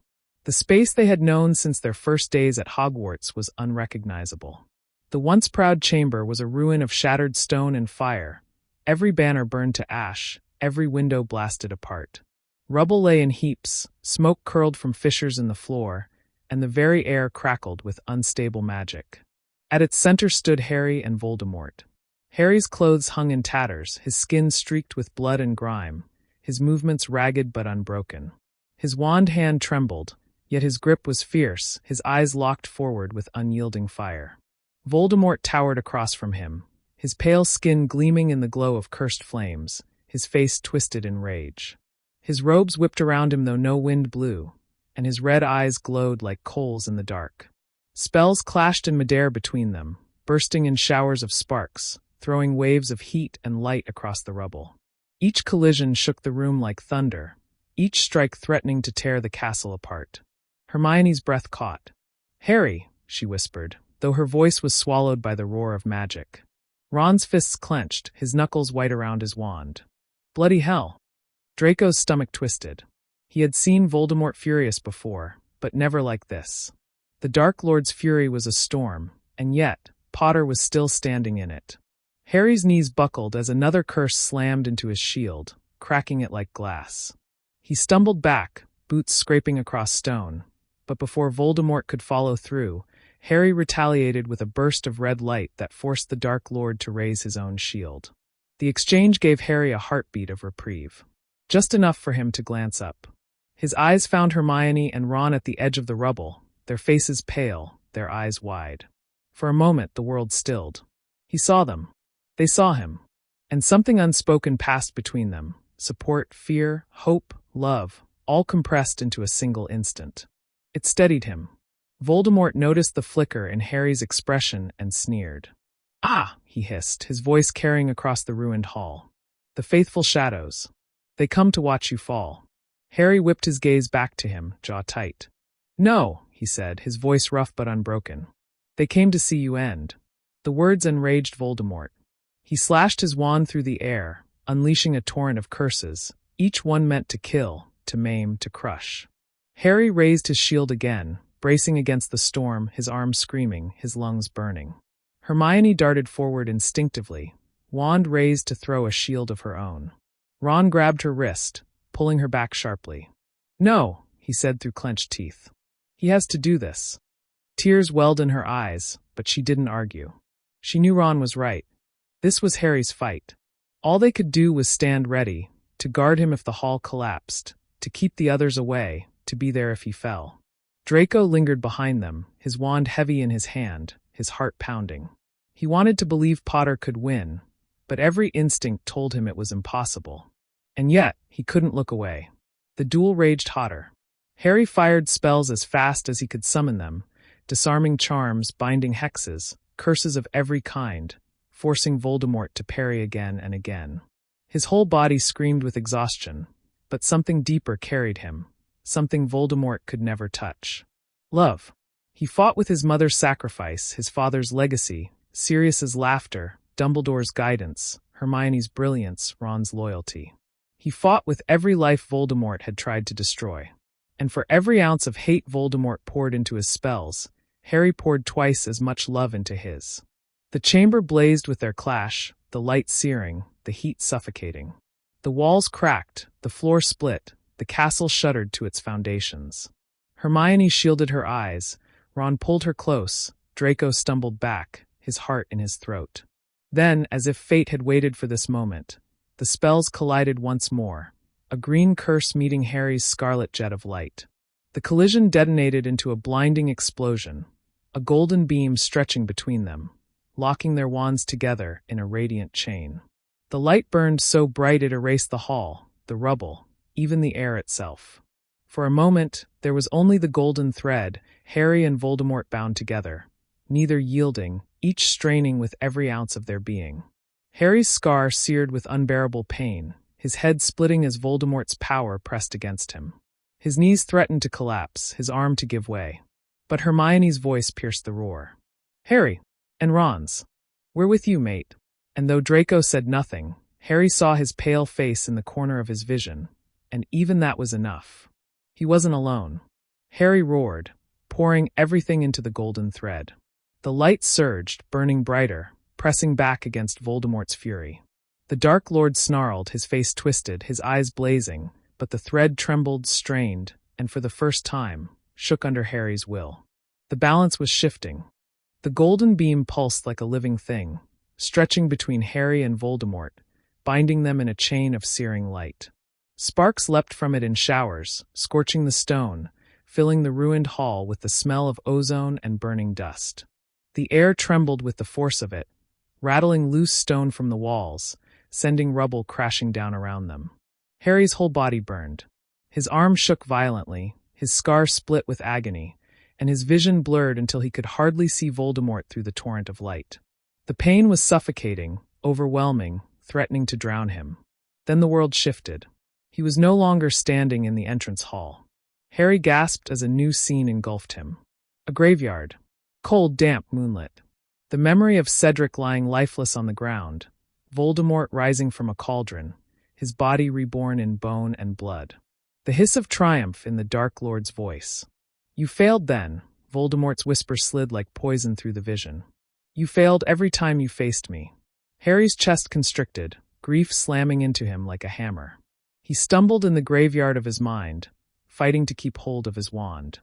The space they had known since their first days at Hogwarts was unrecognizable. The once proud chamber was a ruin of shattered stone and fire, every banner burned to ash, every window blasted apart. Rubble lay in heaps, smoke curled from fissures in the floor, and the very air crackled with unstable magic. At its center stood Harry and Voldemort. Harry's clothes hung in tatters, his skin streaked with blood and grime, his movements ragged but unbroken. His wand hand trembled, yet his grip was fierce, his eyes locked forward with unyielding fire. Voldemort towered across from him, his pale skin gleaming in the glow of cursed flames, his face twisted in rage. His robes whipped around him though no wind blew, and his red eyes glowed like coals in the dark. Spells clashed in midair between them, bursting in showers of sparks, throwing waves of heat and light across the rubble. Each collision shook the room like thunder, each strike threatening to tear the castle apart. Hermione's breath caught. "Harry," she whispered, though her voice was swallowed by the roar of magic. Ron's fists clenched, his knuckles white around his wand. Bloody hell! Draco's stomach twisted. He had seen Voldemort furious before, but never like this. The Dark Lord's fury was a storm, and yet, Potter was still standing in it. Harry's knees buckled as another curse slammed into his shield, cracking it like glass. He stumbled back, boots scraping across stone, but before Voldemort could follow through, Harry retaliated with a burst of red light that forced the Dark Lord to raise his own shield. The exchange gave Harry a heartbeat of reprieve. Just enough for him to glance up. His eyes found Hermione and Ron at the edge of the rubble, their faces pale, their eyes wide. For a moment the world stilled. He saw them. They saw him. And something unspoken passed between them. Support, fear, hope, love, all compressed into a single instant. It steadied him. Voldemort noticed the flicker in Harry's expression and sneered. "Ah!" he hissed, his voice carrying across the ruined hall. "The faithful shadows. They come to watch you fall." Harry whipped his gaze back to him, jaw tight. "No," he said, his voice rough but unbroken. "They came to see you end." The words enraged Voldemort. He slashed his wand through the air, unleashing a torrent of curses, each one meant to kill, to maim, to crush. Harry raised his shield again, bracing against the storm, his arms screaming, his lungs burning. Hermione darted forward instinctively, wand raised to throw a shield of her own. Ron grabbed her wrist, pulling her back sharply. "No," he said through clenched teeth. "He has to do this." Tears welled in her eyes, but she didn't argue. She knew Ron was right. This was Harry's fight. All they could do was stand ready, to guard him if the hall collapsed, to keep the others away, to be there if he fell. Draco lingered behind them, his wand heavy in his hand, his heart pounding. He wanted to believe Potter could win, but every instinct told him it was impossible. And yet, he couldn't look away. The duel raged hotter. Harry fired spells as fast as he could summon them, disarming charms, binding hexes, curses of every kind, forcing Voldemort to parry again and again. His whole body screamed with exhaustion, but something deeper carried him, something Voldemort could never touch. Love. He fought with his mother's sacrifice, his father's legacy, Sirius's laughter, Dumbledore's guidance, Hermione's brilliance, Ron's loyalty. He fought with every life Voldemort had tried to destroy. And for every ounce of hate Voldemort poured into his spells, Harry poured twice as much love into his. The chamber blazed with their clash, the light searing, the heat suffocating. The walls cracked, the floor split, the castle shuddered to its foundations. Hermione shielded her eyes, Ron pulled her close, Draco stumbled back, his heart in his throat. Then, as if fate had waited for this moment, the spells collided once more, a green curse meeting Harry's scarlet jet of light. The collision detonated into a blinding explosion, a golden beam stretching between them, locking their wands together in a radiant chain. The light burned so bright it erased the hall, the rubble, even the air itself. For a moment, there was only the golden thread, Harry and Voldemort bound together, neither yielding, each straining with every ounce of their being. Harry's scar seared with unbearable pain, his head splitting as Voldemort's power pressed against him. His knees threatened to collapse, his arm to give way. But Hermione's voice pierced the roar. "Harry!" And Ron's. "We're with you, mate." And though Draco said nothing, Harry saw his pale face in the corner of his vision, and even that was enough. He wasn't alone. Harry roared, pouring everything into the golden thread. The light surged, burning brighter, pressing back against Voldemort's fury. The Dark Lord snarled, his face twisted, his eyes blazing, but the thread trembled, strained, and for the first time, shook under Harry's will. The balance was shifting. The golden beam pulsed like a living thing, stretching between Harry and Voldemort, binding them in a chain of searing light. Sparks leapt from it in showers, scorching the stone, filling the ruined hall with the smell of ozone and burning dust. The air trembled with the force of it, rattling loose stone from the walls, sending rubble crashing down around them. Harry's whole body burned. His arm shook violently, his scar split with agony, and his vision blurred until he could hardly see Voldemort through the torrent of light. The pain was suffocating, overwhelming, threatening to drown him. Then the world shifted. He was no longer standing in the entrance hall. Harry gasped as a new scene engulfed him. A graveyard. Cold, damp moonlit. The memory of Cedric lying lifeless on the ground, Voldemort rising from a cauldron, his body reborn in bone and blood. The hiss of triumph in the Dark Lord's voice. You failed then, Voldemort's whisper slid like poison through the vision. You failed every time you faced me. Harry's chest constricted, grief slamming into him like a hammer. He stumbled in the graveyard of his mind, fighting to keep hold of his wand.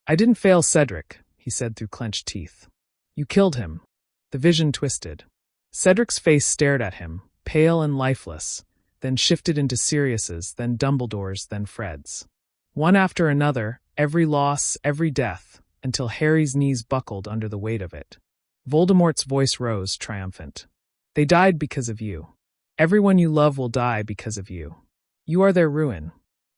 I didn't fail Cedric, he said through clenched teeth. You killed him. The vision twisted. Cedric's face stared at him, pale and lifeless, then shifted into Sirius's, then Dumbledore's, then Fred's. One after another, every loss, every death, until Harry's knees buckled under the weight of it. Voldemort's voice rose, triumphant. They died because of you. Everyone you love will die because of you. You are their ruin.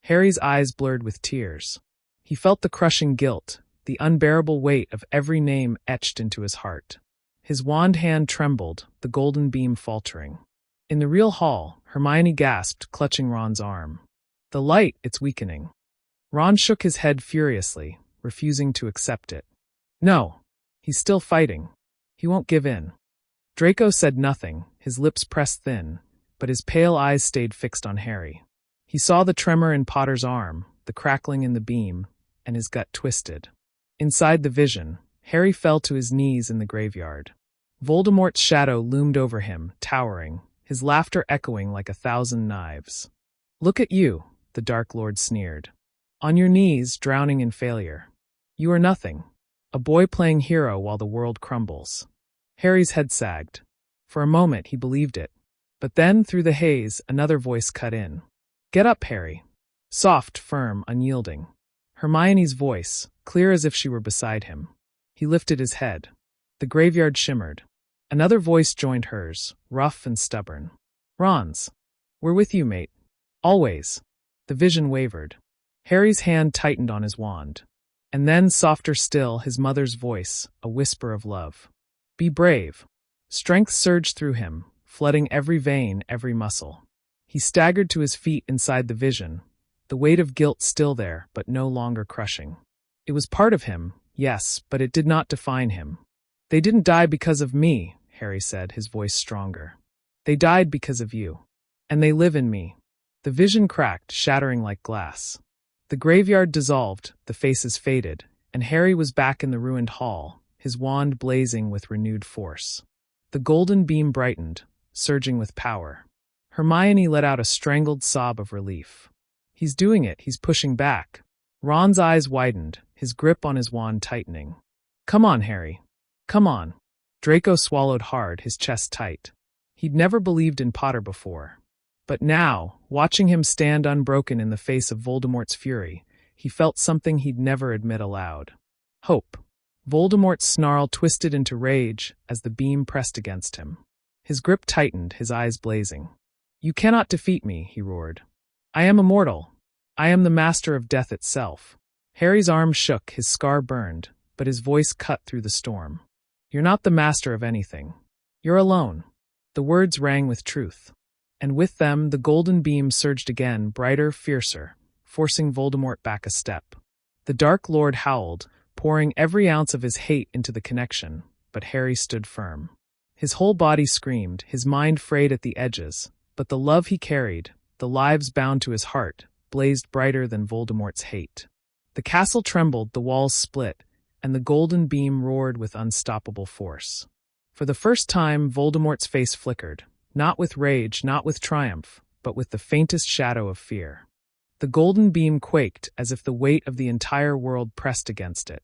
Harry's eyes blurred with tears. He felt the crushing guilt, the unbearable weight of every name etched into his heart. His wand hand trembled, the golden beam faltering. In the real hall, Hermione gasped, clutching Ron's arm. The light, it's weakening. Ron shook his head furiously, refusing to accept it. No. He's still fighting. He won't give in. Draco said nothing, his lips pressed thin, but his pale eyes stayed fixed on Harry. He saw the tremor in Potter's arm, the crackling in the beam, and his gut twisted. Inside the vision, Harry fell to his knees in the graveyard. Voldemort's shadow loomed over him, towering, his laughter echoing like 1,000 knives. Look at you, the Dark Lord sneered. On your knees, drowning in failure. You are nothing. A boy playing hero while the world crumbles. Harry's head sagged. For a moment he believed it. But then, through the haze, another voice cut in. Get up, Harry. Soft, firm, unyielding. Hermione's voice, clear as if she were beside him. He lifted his head. The graveyard shimmered. Another voice joined hers, rough and stubborn. Ron's. We're with you, mate. Always. The vision wavered. Harry's hand tightened on his wand. And then, softer still, his mother's voice, a whisper of love. Be brave. Strength surged through him, flooding every vein, every muscle. He staggered to his feet inside the vision, the weight of guilt still there, but no longer crushing. It was part of him, yes, but it did not define him. They didn't die because of me, Harry said, his voice stronger. They died because of you. And they live in me. The vision cracked, shattering like glass. The graveyard dissolved, the faces faded, and Harry was back in the ruined hall, his wand blazing with renewed force. The golden beam brightened, surging with power. Hermione let out a strangled sob of relief. He's doing it, he's pushing back. Ron's eyes widened, his grip on his wand tightening. Come on, Harry. Come on. Draco swallowed hard, his chest tight. He'd never believed in Potter before. But now, watching him stand unbroken in the face of Voldemort's fury, he felt something he'd never admit aloud. Hope. Voldemort's snarl twisted into rage as the beam pressed against him. His grip tightened, his eyes blazing. You cannot defeat me, he roared. I am immortal. I am the master of death itself. Harry's arm shook, his scar burned, but his voice cut through the storm. You're not the master of anything. You're alone. The words rang with truth. And with them, the golden beam surged again, brighter, fiercer, forcing Voldemort back a step. The Dark Lord howled, pouring every ounce of his hate into the connection, but Harry stood firm. His whole body screamed, his mind frayed at the edges, but the love he carried, the lives bound to his heart, blazed brighter than Voldemort's hate. The castle trembled, the walls split, and the golden beam roared with unstoppable force. For the first time, Voldemort's face flickered, not with rage, not with triumph, but with the faintest shadow of fear. The golden beam quaked as if the weight of the entire world pressed against it.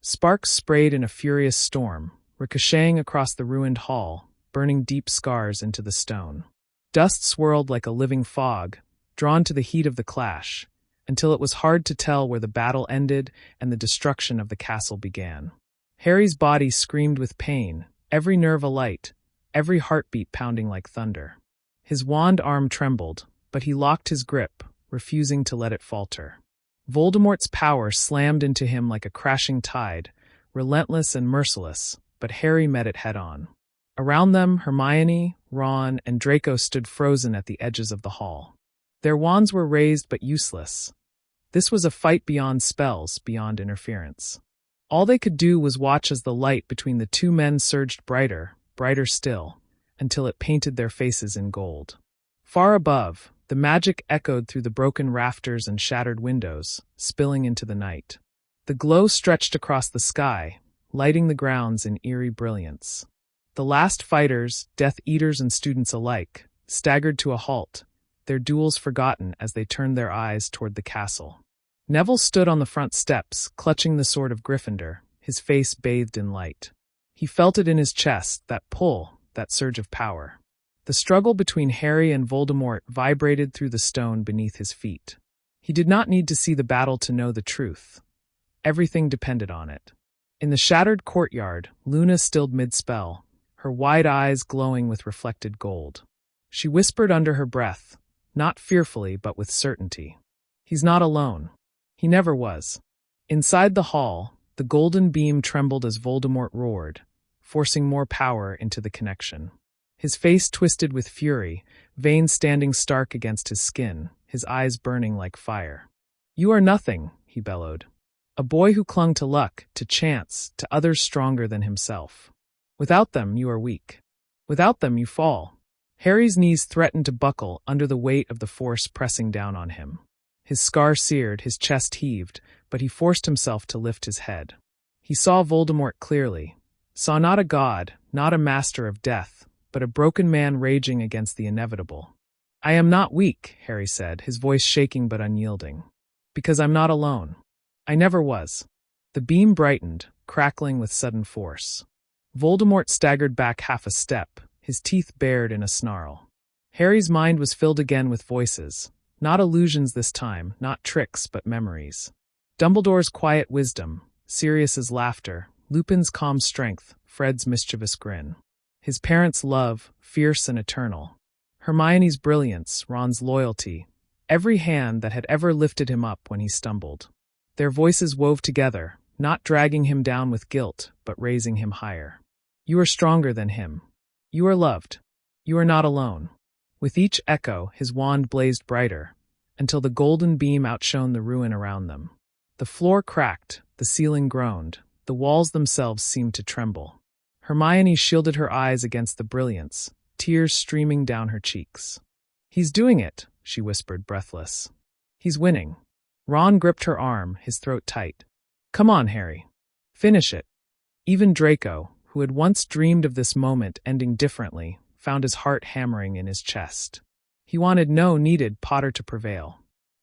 Sparks sprayed in a furious storm, ricocheting across the ruined hall, burning deep scars into the stone. Dust swirled like a living fog, drawn to the heat of the clash, until it was hard to tell where the battle ended and the destruction of the castle began. Harry's body screamed with pain, every nerve alight, every heartbeat pounding like thunder. His wand arm trembled, but he locked his grip, refusing to let it falter. Voldemort's power slammed into him like a crashing tide, relentless and merciless, but Harry met it head-on. Around them, Hermione, Ron, and Draco stood frozen at the edges of the hall. Their wands were raised but useless. This was a fight beyond spells, beyond interference. All they could do was watch as the light between the two men surged brighter, brighter still, until it painted their faces in gold. Far above, the magic echoed through the broken rafters and shattered windows, spilling into the night. The glow stretched across the sky, lighting the grounds in eerie brilliance. The last fighters, Death Eaters and students alike, staggered to a halt, their duels forgotten as they turned their eyes toward the castle. Neville stood on the front steps, clutching the sword of Gryffindor, his face bathed in light. He felt it in his chest, that pull, that surge of power. The struggle between Harry and Voldemort vibrated through the stone beneath his feet. He did not need to see the battle to know the truth. Everything depended on it. In the shattered courtyard, Luna stilled mid-spell, her wide eyes glowing with reflected gold. She whispered under her breath, not fearfully but with certainty. He's not alone. He never was. Inside the hall, the golden beam trembled as Voldemort roared, forcing more power into the connection. His face twisted with fury, veins standing stark against his skin, his eyes burning like fire. "You are nothing," he bellowed. "A boy who clung to luck, to chance, to others stronger than himself. Without them, you are weak. Without them, you fall." Harry's knees threatened to buckle under the weight of the force pressing down on him. His scar seared, his chest heaved, but he forced himself to lift his head. He saw Voldemort clearly, saw not a god, not a master of death, but a broken man raging against the inevitable. "I am not weak," Harry said, his voice shaking but unyielding. "Because I'm not alone. I never was." The beam brightened, crackling with sudden force. Voldemort staggered back half a step, his teeth bared in a snarl. Harry's mind was filled again with voices. Not illusions this time, not tricks, but memories. Dumbledore's quiet wisdom, Sirius's laughter, Lupin's calm strength, Fred's mischievous grin. His parents' love, fierce and eternal. Hermione's brilliance, Ron's loyalty, every hand that had ever lifted him up when he stumbled. Their voices wove together, not dragging him down with guilt, but raising him higher. "You are stronger than him. You are loved. You are not alone." With each echo, his wand blazed brighter, until the golden beam outshone the ruin around them. The floor cracked, the ceiling groaned, the walls themselves seemed to tremble. Hermione shielded her eyes against the brilliance, tears streaming down her cheeks. "He's doing it," she whispered, breathless. "He's winning." Ron gripped her arm, his throat tight. "Come on, Harry. Finish it." Even Draco, who had once dreamed of this moment ending differently, found his heart hammering in his chest. He needed Potter to prevail.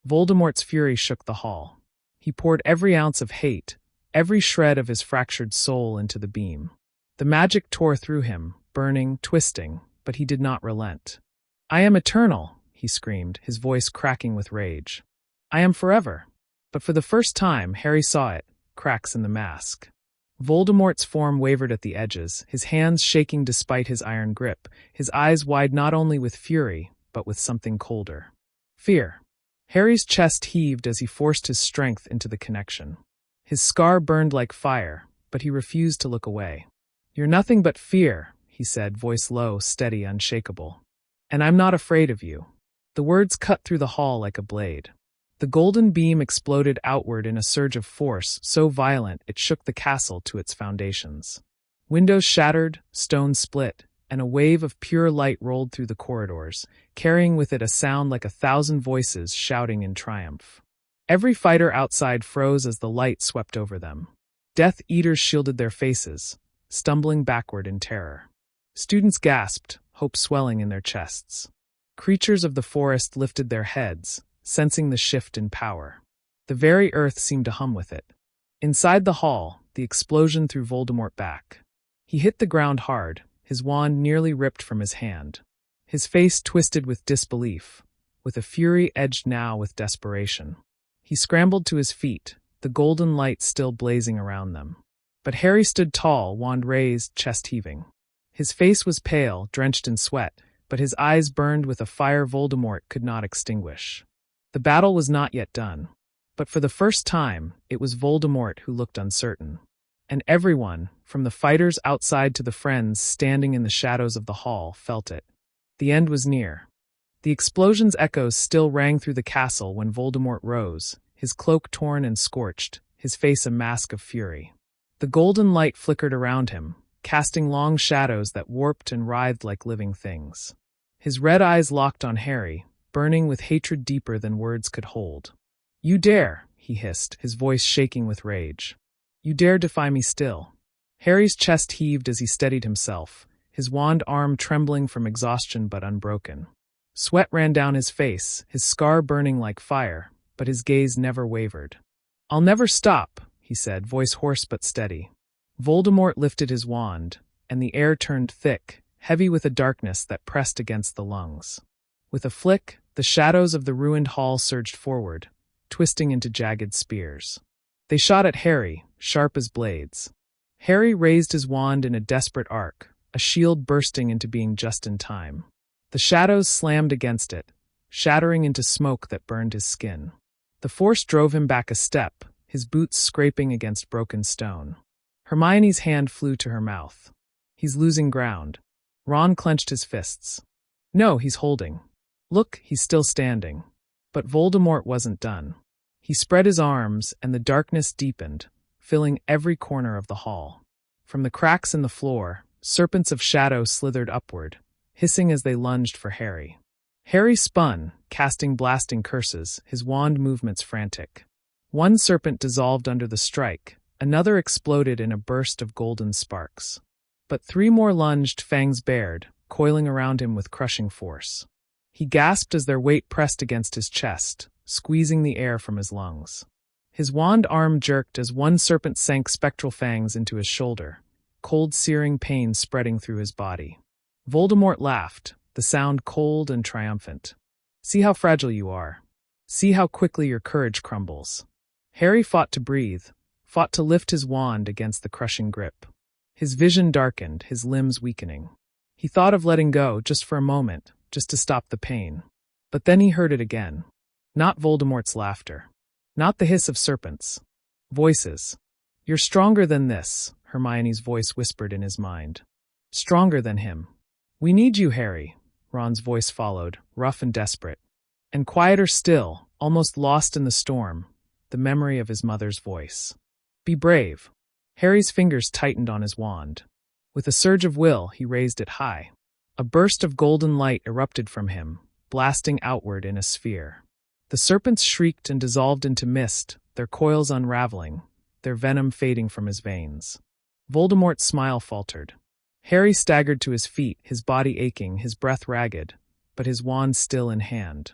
Voldemort's fury shook the hall. He poured every ounce of hate, every shred of his fractured soul into the beam. The magic tore through him, burning, twisting, but he did not relent. "I am eternal," he screamed, his voice cracking with rage. "I am forever." But for the first time, Harry saw it, cracks in the mask. Voldemort's form wavered at the edges, his hands shaking despite his iron grip, his eyes wide not only with fury, but with something colder. Fear. Harry's chest heaved as he forced his strength into the connection. His scar burned like fire, but he refused to look away. "You're nothing but fear," he said, voice low, steady, unshakable. "And I'm not afraid of you." The words cut through the hall like a blade. The golden beam exploded outward in a surge of force so violent it shook the castle to its foundations. Windows shattered, stones split, and a wave of pure light rolled through the corridors, carrying with it a sound like 1,000 voices shouting in triumph. Every fighter outside froze as the light swept over them. Death Eaters shielded their faces, stumbling backward in terror. Students gasped, hope swelling in their chests. Creatures of the forest lifted their heads, sensing the shift in power. The very earth seemed to hum with it. Inside the hall, the explosion threw Voldemort back. He hit the ground hard, his wand nearly ripped from his hand. His face twisted with disbelief, with a fury edged now with desperation. He scrambled to his feet, the golden light still blazing around them. But Harry stood tall, wand raised, chest heaving. His face was pale, drenched in sweat, but his eyes burned with a fire Voldemort could not extinguish. The battle was not yet done. But for the first time, it was Voldemort who looked uncertain. And everyone, from the fighters outside to the friends standing in the shadows of the hall, felt it. The end was near. The explosion's echoes still rang through the castle when Voldemort rose, his cloak torn and scorched, his face a mask of fury. The golden light flickered around him, casting long shadows that warped and writhed like living things. His red eyes locked on Harry, burning with hatred deeper than words could hold. "You dare," he hissed, his voice shaking with rage. "You dare defy me still." Harry's chest heaved as he steadied himself, his wand arm trembling from exhaustion but unbroken. Sweat ran down his face, his scar burning like fire, but his gaze never wavered. "I'll never stop," he said, voice hoarse but steady. Voldemort lifted his wand, and the air turned thick, heavy with a darkness that pressed against the lungs. With a flick, the shadows of the ruined hall surged forward, twisting into jagged spears. They shot at Harry, sharp as blades. Harry raised his wand in a desperate arc, a shield bursting into being just in time. The shadows slammed against it, shattering into smoke that burned his skin. The force drove him back a step, his boots scraping against broken stone. Hermione's hand flew to her mouth. "He's losing ground." Ron clenched his fists. "No, he's holding. Look, he's still standing." But Voldemort wasn't done. He spread his arms, and the darkness deepened, filling every corner of the hall. From the cracks in the floor, serpents of shadow slithered upward, hissing as they lunged for Harry. Harry spun, casting blasting curses, his wand movements frantic. One serpent dissolved under the strike, another exploded in a burst of golden sparks. But three more lunged, fangs bared, coiling around him with crushing force. He gasped as their weight pressed against his chest, squeezing the air from his lungs. His wand arm jerked as one serpent sank spectral fangs into his shoulder, cold searing pain spreading through his body. Voldemort laughed, the sound cold and triumphant. "See how fragile you are. See how quickly your courage crumbles." Harry fought to breathe, fought to lift his wand against the crushing grip. His vision darkened, his limbs weakening. He thought of letting go just for a moment, just to stop the pain. But then he heard it again. Not Voldemort's laughter. Not the hiss of serpents. Voices. "You're stronger than this," Hermione's voice whispered in his mind. "Stronger than him." "We need you, Harry," Ron's voice followed, rough and desperate. And quieter still, almost lost in the storm, the memory of his mother's voice. "Be brave." Harry's fingers tightened on his wand. With a surge of will, he raised it high. A burst of golden light erupted from him, blasting outward in a sphere. The serpents shrieked and dissolved into mist, their coils unraveling, their venom fading from his veins. Voldemort's smile faltered. Harry staggered to his feet, his body aching, his breath ragged, but his wand still in hand.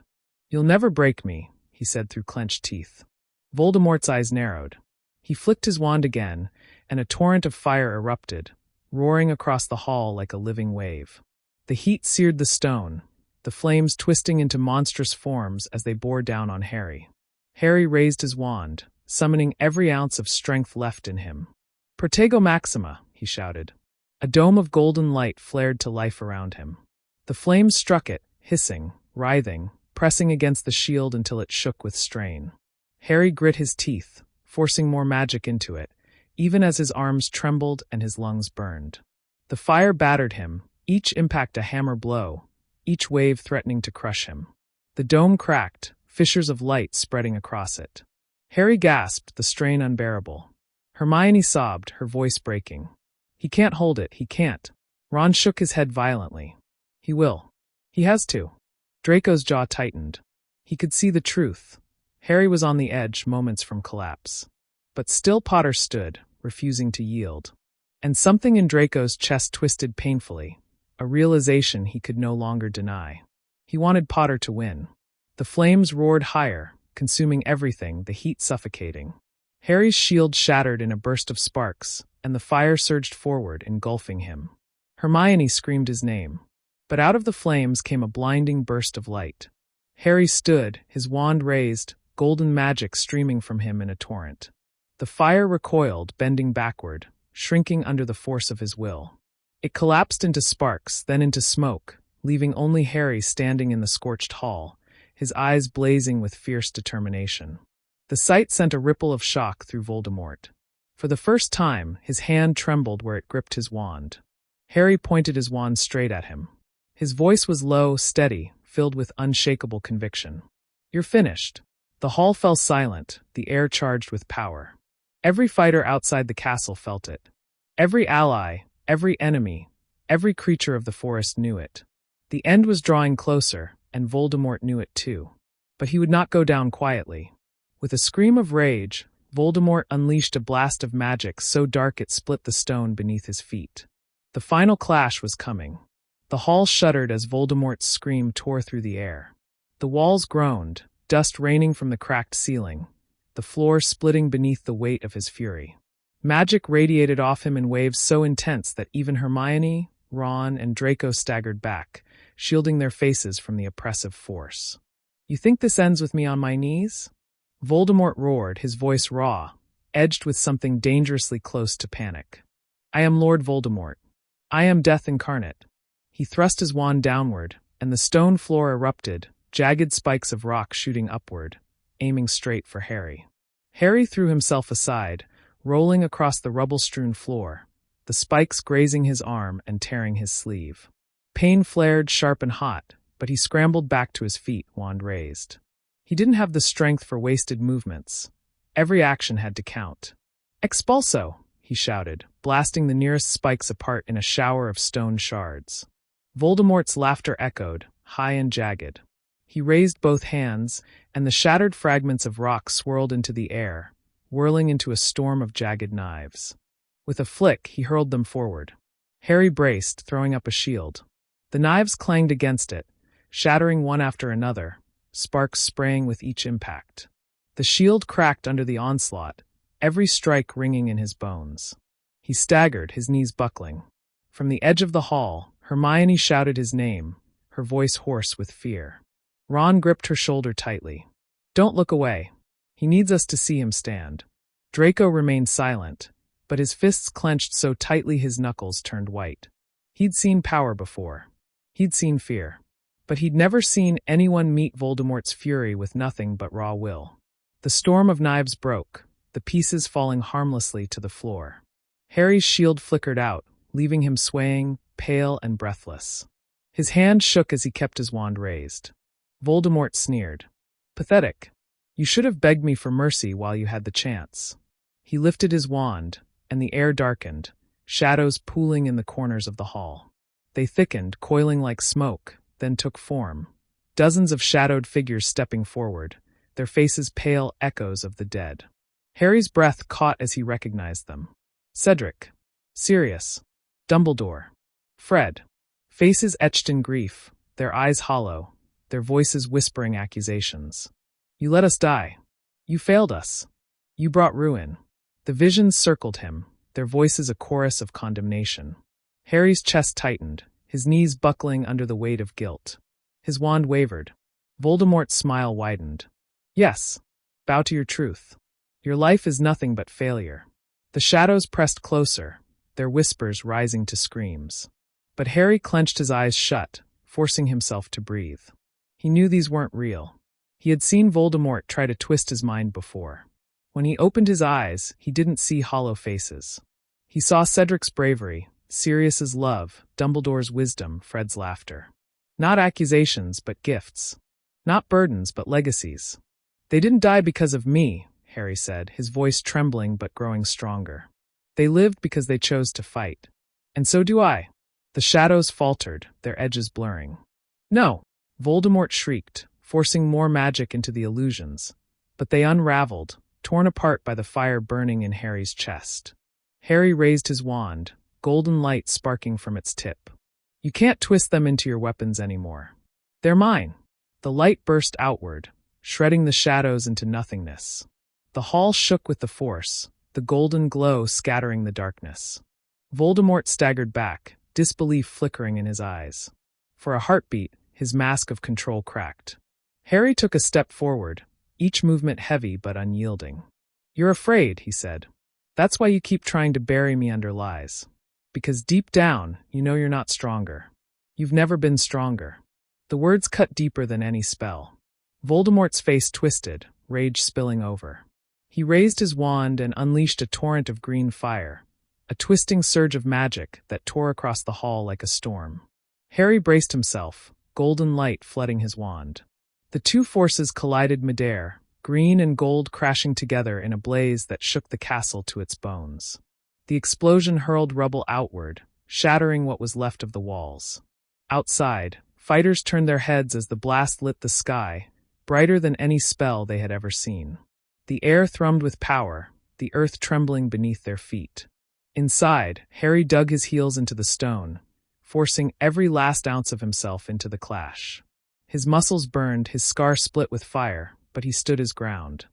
"You'll never break me," he said through clenched teeth. Voldemort's eyes narrowed. He flicked his wand again, and a torrent of fire erupted, roaring across the hall like a living wave. The heat seared the stone, the flames twisting into monstrous forms as they bore down on Harry. Harry raised his wand, summoning every ounce of strength left in him. "Protego Maxima," he shouted. A dome of golden light flared to life around him. The flames struck it, hissing, writhing, pressing against the shield until it shook with strain. Harry grit his teeth, forcing more magic into it, even as his arms trembled and his lungs burned. The fire battered him, each impact a hammer blow, each wave threatening to crush him. The dome cracked, fissures of light spreading across it. Harry gasped, the strain unbearable. Hermione sobbed, her voice breaking. "He can't hold it, he can't." Ron shook his head violently. "He will. He has to." Draco's jaw tightened. He could see the truth. Harry was on the edge, moments from collapse. But still Potter stood, refusing to yield. And something in Draco's chest twisted painfully, a realization he could no longer deny. He wanted Potter to win. The flames roared higher, consuming everything, the heat suffocating. Harry's shield shattered in a burst of sparks, and the fire surged forward, engulfing him. Hermione screamed his name. But out of the flames came a blinding burst of light. Harry stood, his wand raised, golden magic streaming from him in a torrent. The fire recoiled, bending backward, shrinking under the force of his will. It collapsed into sparks, then into smoke, leaving only Harry standing in the scorched hall, his eyes blazing with fierce determination. The sight sent a ripple of shock through Voldemort. For the first time, his hand trembled where it gripped his wand. Harry pointed his wand straight at him. His voice was low, steady, filled with unshakable conviction. "You're finished." The hall fell silent, the air charged with power. Every fighter outside the castle felt it. Every ally, every enemy, every creature of the forest knew it. The end was drawing closer, and Voldemort knew it too. But he would not go down quietly. With a scream of rage, Voldemort unleashed a blast of magic so dark it split the stone beneath his feet. The final clash was coming. The hall shuddered as Voldemort's scream tore through the air. The walls groaned, dust raining from the cracked ceiling, the floor splitting beneath the weight of his fury. Magic radiated off him in waves so intense that even Hermione, Ron, and Draco staggered back, shielding their faces from the oppressive force. "You think this ends with me on my knees?" Voldemort roared, his voice raw, edged with something dangerously close to panic. "I am Lord Voldemort. I am death incarnate." He thrust his wand downward, and the stone floor erupted, jagged spikes of rock shooting upward, aiming straight for Harry. Harry threw himself aside, rolling across the rubble-strewn floor, the spikes grazing his arm and tearing his sleeve. Pain flared sharp and hot, but he scrambled back to his feet, wand raised. He didn't have the strength for wasted movements. Every action had to count. "Expulso!" he shouted, blasting the nearest spikes apart in a shower of stone shards. Voldemort's laughter echoed, high and jagged. He raised both hands, and the shattered fragments of rock swirled into the air, whirling into a storm of jagged knives. With a flick, he hurled them forward. Harry braced, throwing up a shield. The knives clanged against it, shattering one after another, sparks spraying with each impact. The shield cracked under the onslaught, every strike ringing in his bones. He staggered, his knees buckling. From the edge of the hall, Hermione shouted his name, her voice hoarse with fear. Ron gripped her shoulder tightly. "Don't look away. He needs us to see him stand." Draco remained silent, but his fists clenched so tightly his knuckles turned white. He'd seen power before. He'd seen fear. But he'd never seen anyone meet Voldemort's fury with nothing but raw will. The storm of knives broke, the pieces falling harmlessly to the floor. Harry's shield flickered out, leaving him swaying, pale and breathless. His hand shook as he kept his wand raised. Voldemort sneered. "Pathetic. You should have begged me for mercy while you had the chance." He lifted his wand, and the air darkened, shadows pooling in the corners of the hall. They thickened, coiling like smoke, then took form. Dozens of shadowed figures stepping forward, their faces pale echoes of the dead. Harry's breath caught as he recognized them. Cedric, Sirius, Dumbledore, Fred. Faces etched in grief, their eyes hollow, their voices whispering accusations. "You let us die. You failed us. You brought ruin." The visions circled him, their voices a chorus of condemnation. Harry's chest tightened, his knees buckling under the weight of guilt. His wand wavered. Voldemort's smile widened. "Yes, bow to your truth. Your life is nothing but failure." The shadows pressed closer, their whispers rising to screams. But Harry clenched his eyes shut, forcing himself to breathe. He knew these weren't real. He had seen Voldemort try to twist his mind before. When he opened his eyes, he didn't see hollow faces. He saw Cedric's bravery, Sirius's love, Dumbledore's wisdom, Fred's laughter. Not accusations, but gifts. Not burdens, but legacies. "They didn't die because of me," Harry said, his voice trembling but growing stronger. "They lived because they chose to fight. And so do I." The shadows faltered, their edges blurring. "No!" Voldemort shrieked, forcing more magic into the illusions. But they unraveled, torn apart by the fire burning in Harry's chest. Harry raised his wand, golden light sparking from its tip. "You can't twist them into your weapons anymore. They're mine." The light burst outward, shredding the shadows into nothingness. The hall shook with the force, the golden glow scattering the darkness. Voldemort staggered back, disbelief flickering in his eyes. For a heartbeat, his mask of control cracked. Harry took a step forward, each movement heavy but unyielding. "You're afraid," he said. "That's why you keep trying to bury me under lies. Because deep down, you know you're not stronger. You've never been stronger." The words cut deeper than any spell. Voldemort's face twisted, rage spilling over. He raised his wand and unleashed a torrent of green fire, a twisting surge of magic that tore across the hall like a storm. Harry braced himself, golden light flooding his wand. The two forces collided midair, green and gold crashing together in a blaze that shook the castle to its bones. The explosion hurled rubble outward, shattering what was left of the walls. Outside, fighters turned their heads as the blast lit the sky, brighter than any spell they had ever seen. The air thrummed with power, the earth trembling beneath their feet. Inside, Harry dug his heels into the stone, forcing every last ounce of himself into the clash. His muscles burned, his scar split with fire, but he stood his ground.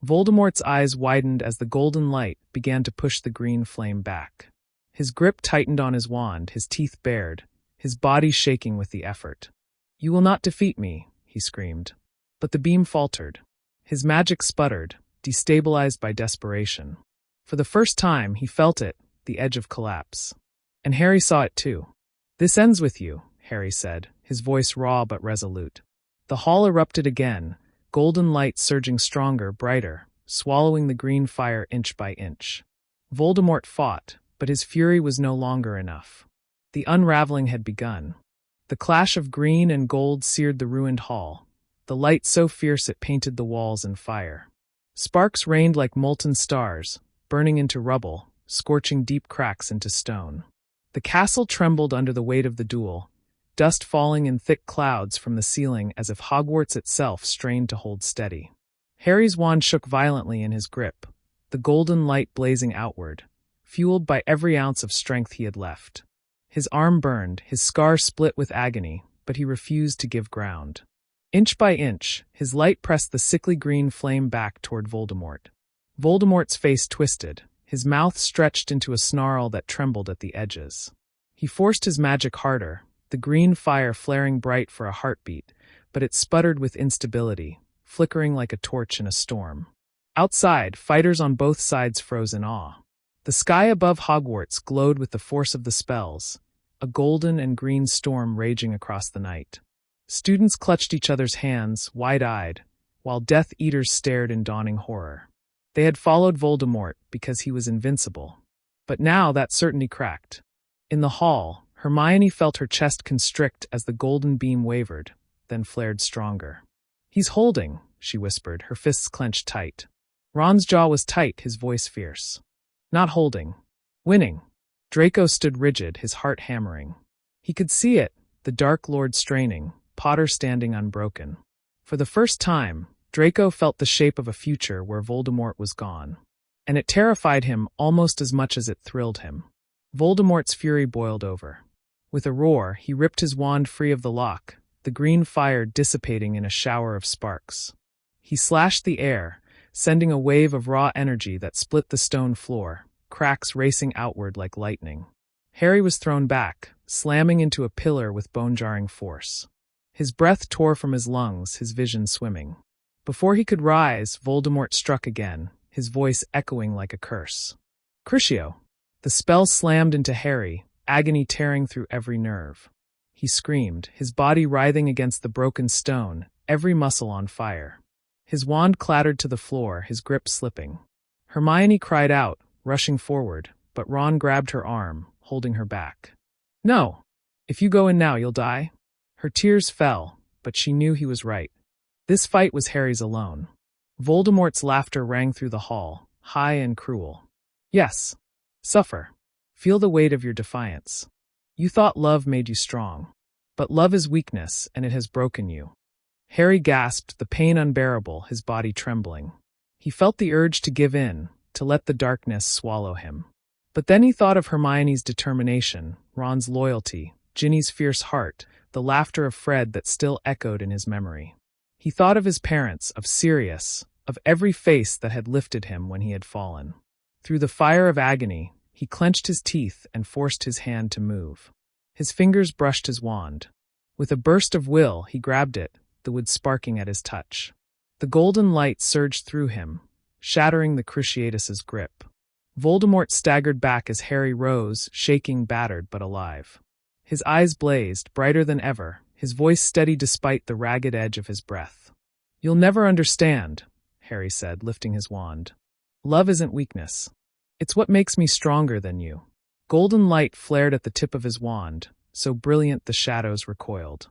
Voldemort's eyes widened as the golden light began to push the green flame back. His grip tightened on his wand, his teeth bared, his body shaking with the effort. "You will not defeat me," he screamed. But the beam faltered. His magic sputtered, destabilized by desperation. For the first time, he felt it, the edge of collapse. And Harry saw it too. "This ends with you," Harry said, his voice raw but resolute. The hall erupted again, golden light surging stronger, brighter, swallowing the green fire inch by inch. Voldemort fought, but his fury was no longer enough. The unraveling had begun. The clash of green and gold seared the ruined hall, the light so fierce it painted the walls in fire. Sparks rained like molten stars, burning into rubble, scorching deep cracks into stone. The castle trembled under the weight of the duel, dust falling in thick clouds from the ceiling as if Hogwarts itself strained to hold steady. Harry's wand shook violently in his grip, the golden light blazing outward, fueled by every ounce of strength he had left. His arm burned, his scar split with agony, but he refused to give ground. Inch by inch, his light pressed the sickly green flame back toward Voldemort. Voldemort's face twisted, his mouth stretched into a snarl that trembled at the edges. He forced his magic harder, the green fire flaring bright for a heartbeat, but it sputtered with instability, flickering like a torch in a storm. Outside, fighters on both sides froze in awe. The sky above Hogwarts glowed with the force of the spells, a golden and green storm raging across the night. Students clutched each other's hands, wide-eyed, while Death Eaters stared in dawning horror. They had followed Voldemort because he was invincible. But now that certainty cracked. In the hall, Hermione felt her chest constrict as the golden beam wavered, then flared stronger. "He's holding," she whispered, her fists clenched tight. Ron's jaw was tight, his voice fierce. "Not holding. Winning." Draco stood rigid, his heart hammering. He could see it, the Dark Lord straining, Potter standing unbroken. For the first time, Draco felt the shape of a future where Voldemort was gone. And it terrified him almost as much as it thrilled him. Voldemort's fury boiled over. With a roar, he ripped his wand free of the lock, the green fire dissipating in a shower of sparks. He slashed the air, sending a wave of raw energy that split the stone floor, cracks racing outward like lightning. Harry was thrown back, slamming into a pillar with bone-jarring force. His breath tore from his lungs, his vision swimming. Before he could rise, Voldemort struck again, his voice echoing like a curse. "Crucio!" The spell slammed into Harry, agony tearing through every nerve. He screamed, his body writhing against the broken stone, every muscle on fire. His wand clattered to the floor, his grip slipping. Hermione cried out, rushing forward, but Ron grabbed her arm, holding her back. "No! If you go in now, you'll die." Her tears fell, but she knew he was right. This fight was Harry's alone. Voldemort's laughter rang through the hall, high and cruel. "Yes. Suffer. Feel the weight of your defiance. You thought love made you strong. But love is weakness, and it has broken you." Harry gasped, the pain unbearable, his body trembling. He felt the urge to give in, to let the darkness swallow him. But then he thought of Hermione's determination, Ron's loyalty, Ginny's fierce heart, the laughter of Fred that still echoed in his memory. He thought of his parents, of Sirius, of every face that had lifted him when he had fallen. Through the fire of agony, he clenched his teeth and forced his hand to move. His fingers brushed his wand. With a burst of will, he grabbed it, the wood sparking at his touch. The golden light surged through him, shattering the Cruciatus's grip. Voldemort staggered back as Harry rose, shaking, battered but alive. His eyes blazed, brighter than ever, his voice steady despite the ragged edge of his breath. "You'll never understand," Harry said, lifting his wand. "Love isn't weakness. It's what makes me stronger than you." Golden light flared at the tip of his wand, so brilliant the shadows recoiled.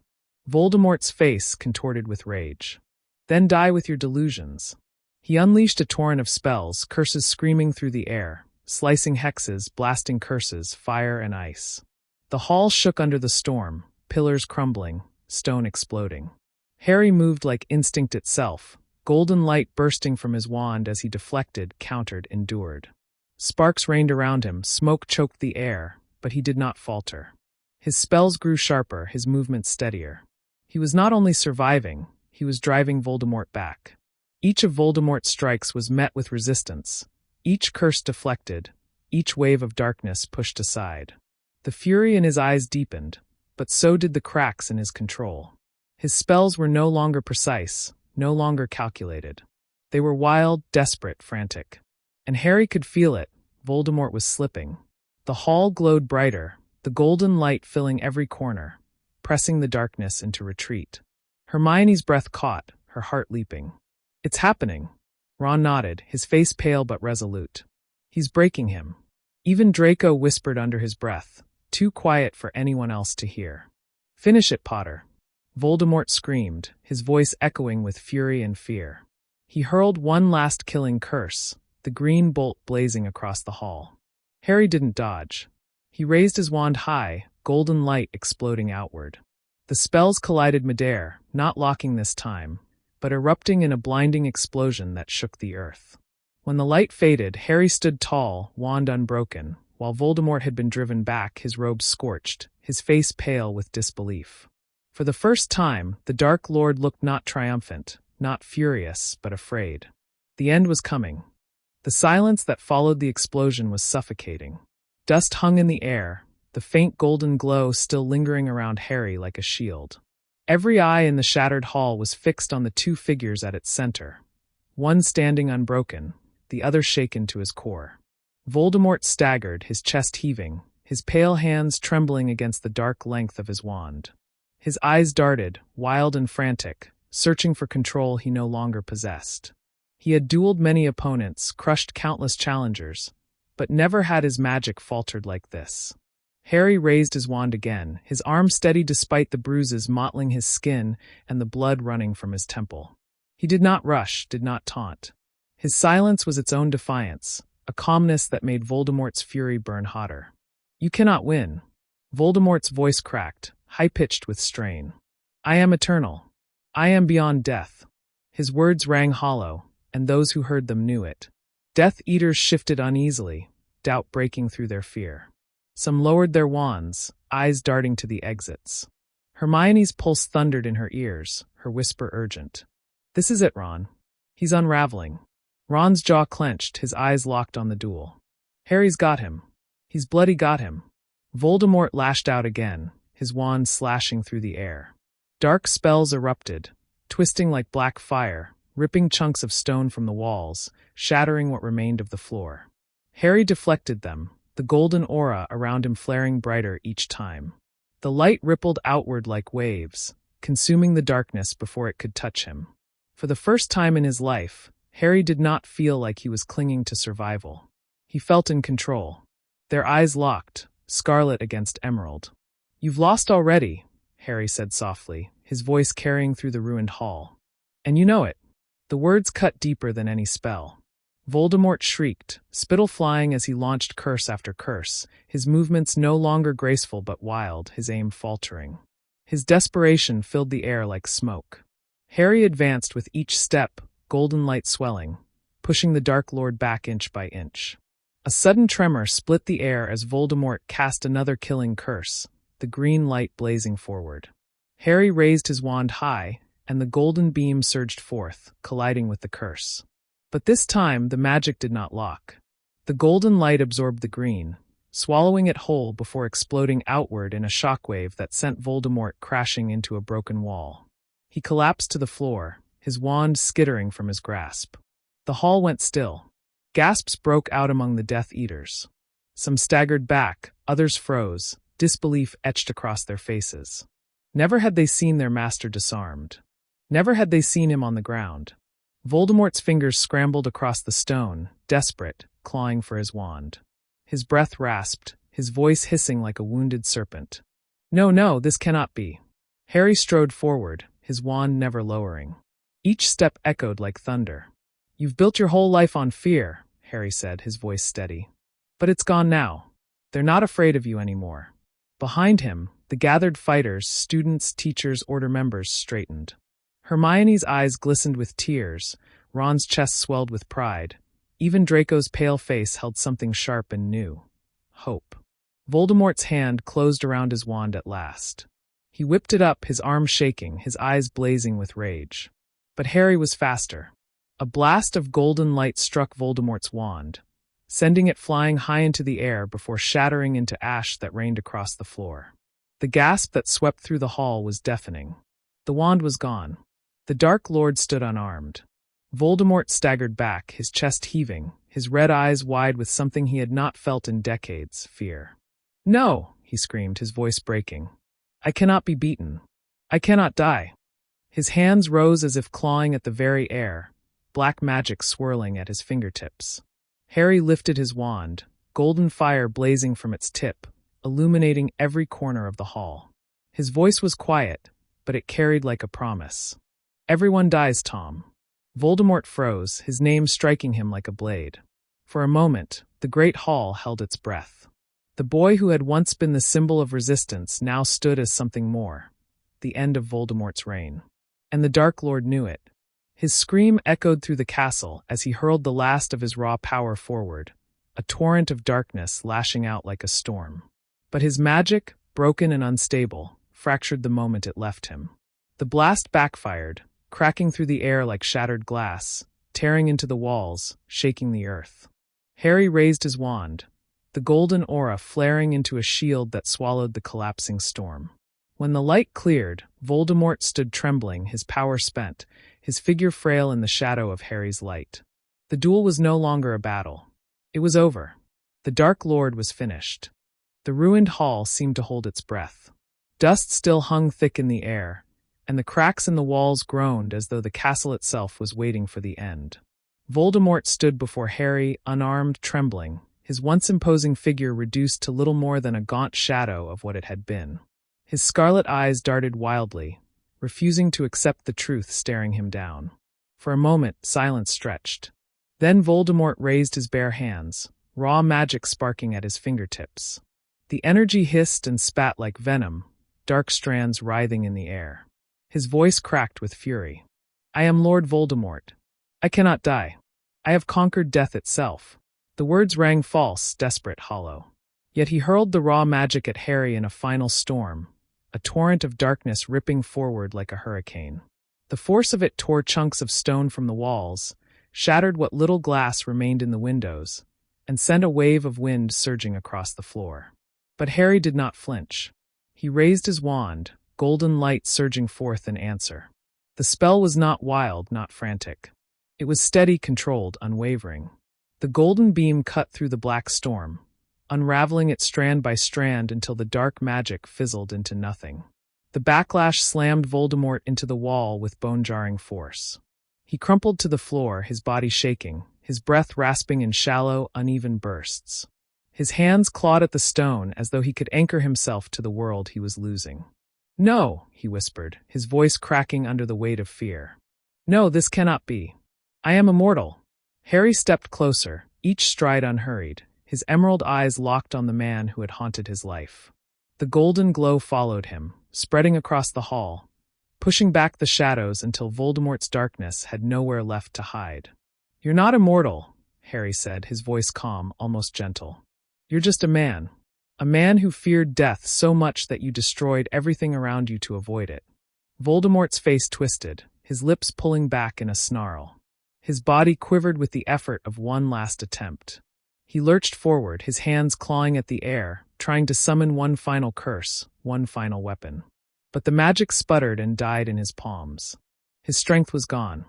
Voldemort's face contorted with rage. "Then die with your delusions." He unleashed a torrent of spells, curses screaming through the air, slicing hexes, blasting curses, fire and ice. The hall shook under the storm, pillars crumbling, stone exploding. Harry moved like instinct itself, golden light bursting from his wand as he deflected, countered, endured. Sparks rained around him, smoke choked the air, but he did not falter. His spells grew sharper, his movements steadier. He was not only surviving, he was driving Voldemort back. Each of Voldemort's strikes was met with resistance, each curse deflected, each wave of darkness pushed aside. The fury in his eyes deepened, but so did the cracks in his control. His spells were no longer precise, no longer calculated. They were wild, desperate, frantic. And Harry could feel it. Voldemort was slipping. The hall glowed brighter, the golden light filling every corner, pressing the darkness into retreat. Hermione's breath caught, her heart leaping. "It's happening." Ron nodded, his face pale but resolute. "He's breaking him." Even Draco whispered under his breath, too quiet for anyone else to hear. "Finish it, Potter." Voldemort screamed, his voice echoing with fury and fear. He hurled one last killing curse, the green bolt blazing across the hall. Harry didn't dodge. He raised his wand high, golden light exploding outward. The spells collided midair, not locking this time, but erupting in a blinding explosion that shook the earth. When the light faded, Harry stood tall, wand unbroken, while Voldemort had been driven back, his robes scorched, his face pale with disbelief. For the first time, the Dark Lord looked not triumphant, not furious, but afraid. The end was coming. The silence that followed the explosion was suffocating. Dust hung in the air, the faint golden glow still lingering around Harry like a shield. Every eye in the shattered hall was fixed on the two figures at its center, one standing unbroken, the other shaken to his core. Voldemort staggered, his chest heaving, his pale hands trembling against the dark length of his wand. His eyes darted, wild and frantic, searching for control he no longer possessed. He had dueled many opponents, crushed countless challengers, but never had his magic faltered like this. Harry raised his wand again, his arm steady despite the bruises mottling his skin and the blood running from his temple. He did not rush, did not taunt. His silence was its own defiance, a calmness that made Voldemort's fury burn hotter. "You cannot win." Voldemort's voice cracked, high-pitched with strain. "I am eternal. I am beyond death." His words rang hollow, and those who heard them knew it. Death Eaters shifted uneasily, doubt breaking through their fear. Some lowered their wands, eyes darting to the exits. Hermione's pulse thundered in her ears, her whisper urgent. "This is it, Ron. He's unraveling." Ron's jaw clenched, his eyes locked on the duel. "Harry's got him. He's bloody got him." Voldemort lashed out again, his wand slashing through the air. Dark spells erupted, twisting like black fire, ripping chunks of stone from the walls, shattering what remained of the floor. Harry deflected them, the golden aura around him flaring brighter each time. The light rippled outward like waves, consuming the darkness before it could touch him. For the first time in his life, Harry did not feel like he was clinging to survival. He felt in control. Their eyes locked, scarlet against emerald. "You've lost already," Harry said softly, his voice carrying through the ruined hall. "And you know it." The words cut deeper than any spell. Voldemort shrieked, spittle flying as he launched curse after curse, his movements no longer graceful but wild, his aim faltering. His desperation filled the air like smoke. Harry advanced with each step, golden light swelling, pushing the Dark Lord back inch by inch. A sudden tremor split the air as Voldemort cast another killing curse, the green light blazing forward. Harry raised his wand high, and the golden beam surged forth, colliding with the curse. But this time, the magic did not lock. The golden light absorbed the green, swallowing it whole before exploding outward in a shockwave that sent Voldemort crashing into a broken wall. He collapsed to the floor, his wand skittering from his grasp. The hall went still. Gasps broke out among the Death Eaters. Some staggered back, others froze, disbelief etched across their faces. Never had they seen their master disarmed. Never had they seen him on the ground. Voldemort's fingers scrambled across the stone, desperate, clawing for his wand. His breath rasped, his voice hissing like a wounded serpent. "No, no, this cannot be." Harry strode forward, his wand never lowering. Each step echoed like thunder. You've built your whole life on fear, Harry said, his voice steady. But it's gone now. They're not afraid of you anymore. Behind him, the gathered fighters, students, teachers, order members straightened. Hermione's eyes glistened with tears, Ron's chest swelled with pride. Even Draco's pale face held something sharp and new. Hope. Voldemort's hand closed around his wand at last. He whipped it up, his arm shaking, his eyes blazing with rage. But Harry was faster. A blast of golden light struck Voldemort's wand, sending it flying high into the air before shattering into ash that rained across the floor. The gasp that swept through the hall was deafening. The wand was gone. The Dark Lord stood unarmed. Voldemort staggered back, his chest heaving, his red eyes wide with something he had not felt in decades, fear. "No!" he screamed, his voice breaking. "I cannot be beaten. I cannot die." His hands rose as if clawing at the very air, black magic swirling at his fingertips. Harry lifted his wand, golden fire blazing from its tip, illuminating every corner of the hall. His voice was quiet, but it carried like a promise. "Everyone dies, Tom." Voldemort froze, his name striking him like a blade. For a moment, the great hall held its breath. The boy who had once been the symbol of resistance now stood as something more, the end of Voldemort's reign. And the Dark Lord knew it. His scream echoed through the castle as he hurled the last of his raw power forward, a torrent of darkness lashing out like a storm. But his magic, broken and unstable, fractured the moment it left him. The blast backfired, cracking through the air like shattered glass, tearing into the walls, shaking the earth. Harry raised his wand, the golden aura flaring into a shield that swallowed the collapsing storm. When the light cleared, Voldemort stood trembling, his power spent, his figure frail in the shadow of Harry's light. The duel was no longer a battle. It was over. The Dark Lord was finished. The ruined hall seemed to hold its breath. Dust still hung thick in the air, and the cracks in the walls groaned as though the castle itself was waiting for the end. Voldemort stood before Harry, unarmed, trembling, his once imposing figure reduced to little more than a gaunt shadow of what it had been. His scarlet eyes darted wildly, refusing to accept the truth staring him down. For a moment, silence stretched. Then Voldemort raised his bare hands, raw magic sparking at his fingertips. The energy hissed and spat like venom, dark strands writhing in the air. His voice cracked with fury. "I am Lord Voldemort. I cannot die. I have conquered death itself." The words rang false, desperate, hollow. Yet he hurled the raw magic at Harry in a final storm, a torrent of darkness ripping forward like a hurricane. The force of it tore chunks of stone from the walls, shattered what little glass remained in the windows, and sent a wave of wind surging across the floor. But Harry did not flinch. He raised his wand, golden light surging forth in answer. The spell was not wild, not frantic. It was steady, controlled, unwavering. The golden beam cut through the black storm, unraveling it strand by strand until the dark magic fizzled into nothing. The backlash slammed Voldemort into the wall with bone-jarring force. He crumpled to the floor, his body shaking, his breath rasping in shallow, uneven bursts. His hands clawed at the stone as though he could anchor himself to the world he was losing. "No," he whispered, his voice cracking under the weight of fear. "No, this cannot be. I am immortal." Harry stepped closer, each stride unhurried, his emerald eyes locked on the man who had haunted his life. The golden glow followed him, spreading across the hall, pushing back the shadows until Voldemort's darkness had nowhere left to hide. "You're not immortal," Harry said, his voice calm, almost gentle. "You're just a man who feared death so much that you destroyed everything around you to avoid it." Voldemort's face twisted, his lips pulling back in a snarl. His body quivered with the effort of one last attempt. He lurched forward, his hands clawing at the air, trying to summon one final curse, one final weapon. But the magic sputtered and died in his palms. His strength was gone.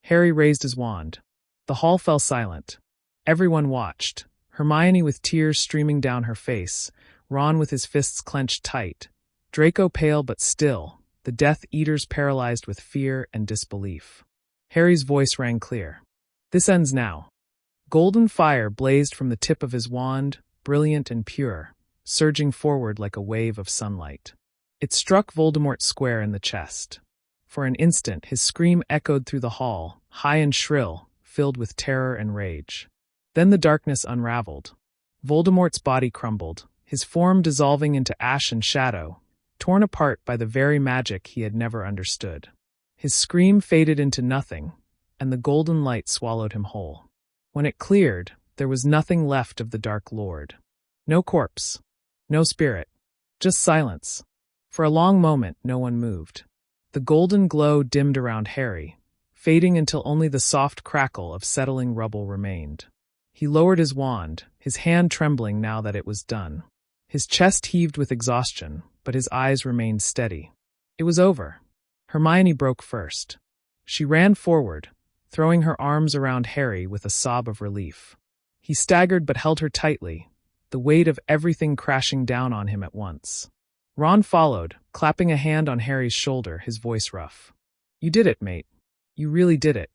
Harry raised his wand. The hall fell silent. Everyone watched, Hermione with tears streaming down her face, Ron with his fists clenched tight, Draco pale but still, the Death Eaters paralyzed with fear and disbelief. Harry's voice rang clear. "This ends now." Golden fire blazed from the tip of his wand, brilliant and pure, surging forward like a wave of sunlight. It struck Voldemort square in the chest. For an instant, his scream echoed through the hall, high and shrill, filled with terror and rage. Then the darkness unraveled. Voldemort's body crumbled, his form dissolving into ash and shadow, torn apart by the very magic he had never understood. His scream faded into nothing, and the golden light swallowed him whole. When it cleared, there was nothing left of the Dark Lord. No corpse. No spirit. Just silence. For a long moment, no one moved. The golden glow dimmed around Harry, fading until only the soft crackle of settling rubble remained. He lowered his wand, his hand trembling now that it was done. His chest heaved with exhaustion, but his eyes remained steady. It was over. Hermione broke first. She ran forward, throwing her arms around Harry with a sob of relief. He staggered but held her tightly, the weight of everything crashing down on him at once. Ron followed, clapping a hand on Harry's shoulder, his voice rough. "You did it, mate. You really did it."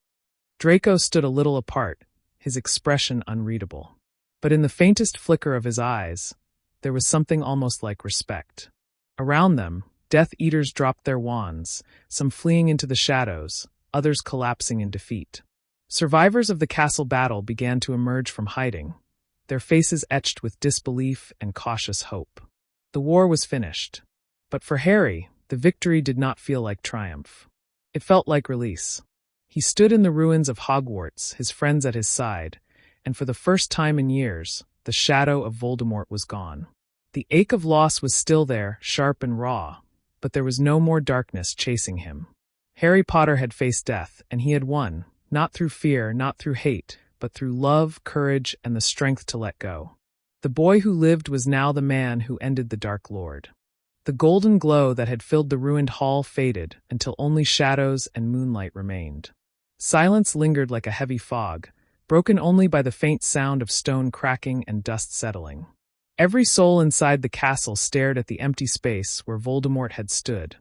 Draco stood a little apart, his expression unreadable. But in the faintest flicker of his eyes, there was something almost like respect. Around them, Death Eaters dropped their wands, some fleeing into the shadows, others collapsing in defeat. Survivors of the castle battle began to emerge from hiding, their faces etched with disbelief and cautious hope. The war was finished. But for Harry, the victory did not feel like triumph. It felt like release. He stood in the ruins of Hogwarts, his friends at his side, and for the first time in years, the shadow of Voldemort was gone. The ache of loss was still there, sharp and raw, but there was no more darkness chasing him. Harry Potter had faced death, and he had won, not through fear, not through hate, but through love, courage, and the strength to let go. The boy who lived was now the man who ended the Dark Lord. The golden glow that had filled the ruined hall faded until only shadows and moonlight remained. Silence lingered like a heavy fog, broken only by the faint sound of stone cracking and dust settling. Every soul inside the castle stared at the empty space where Voldemort had stood,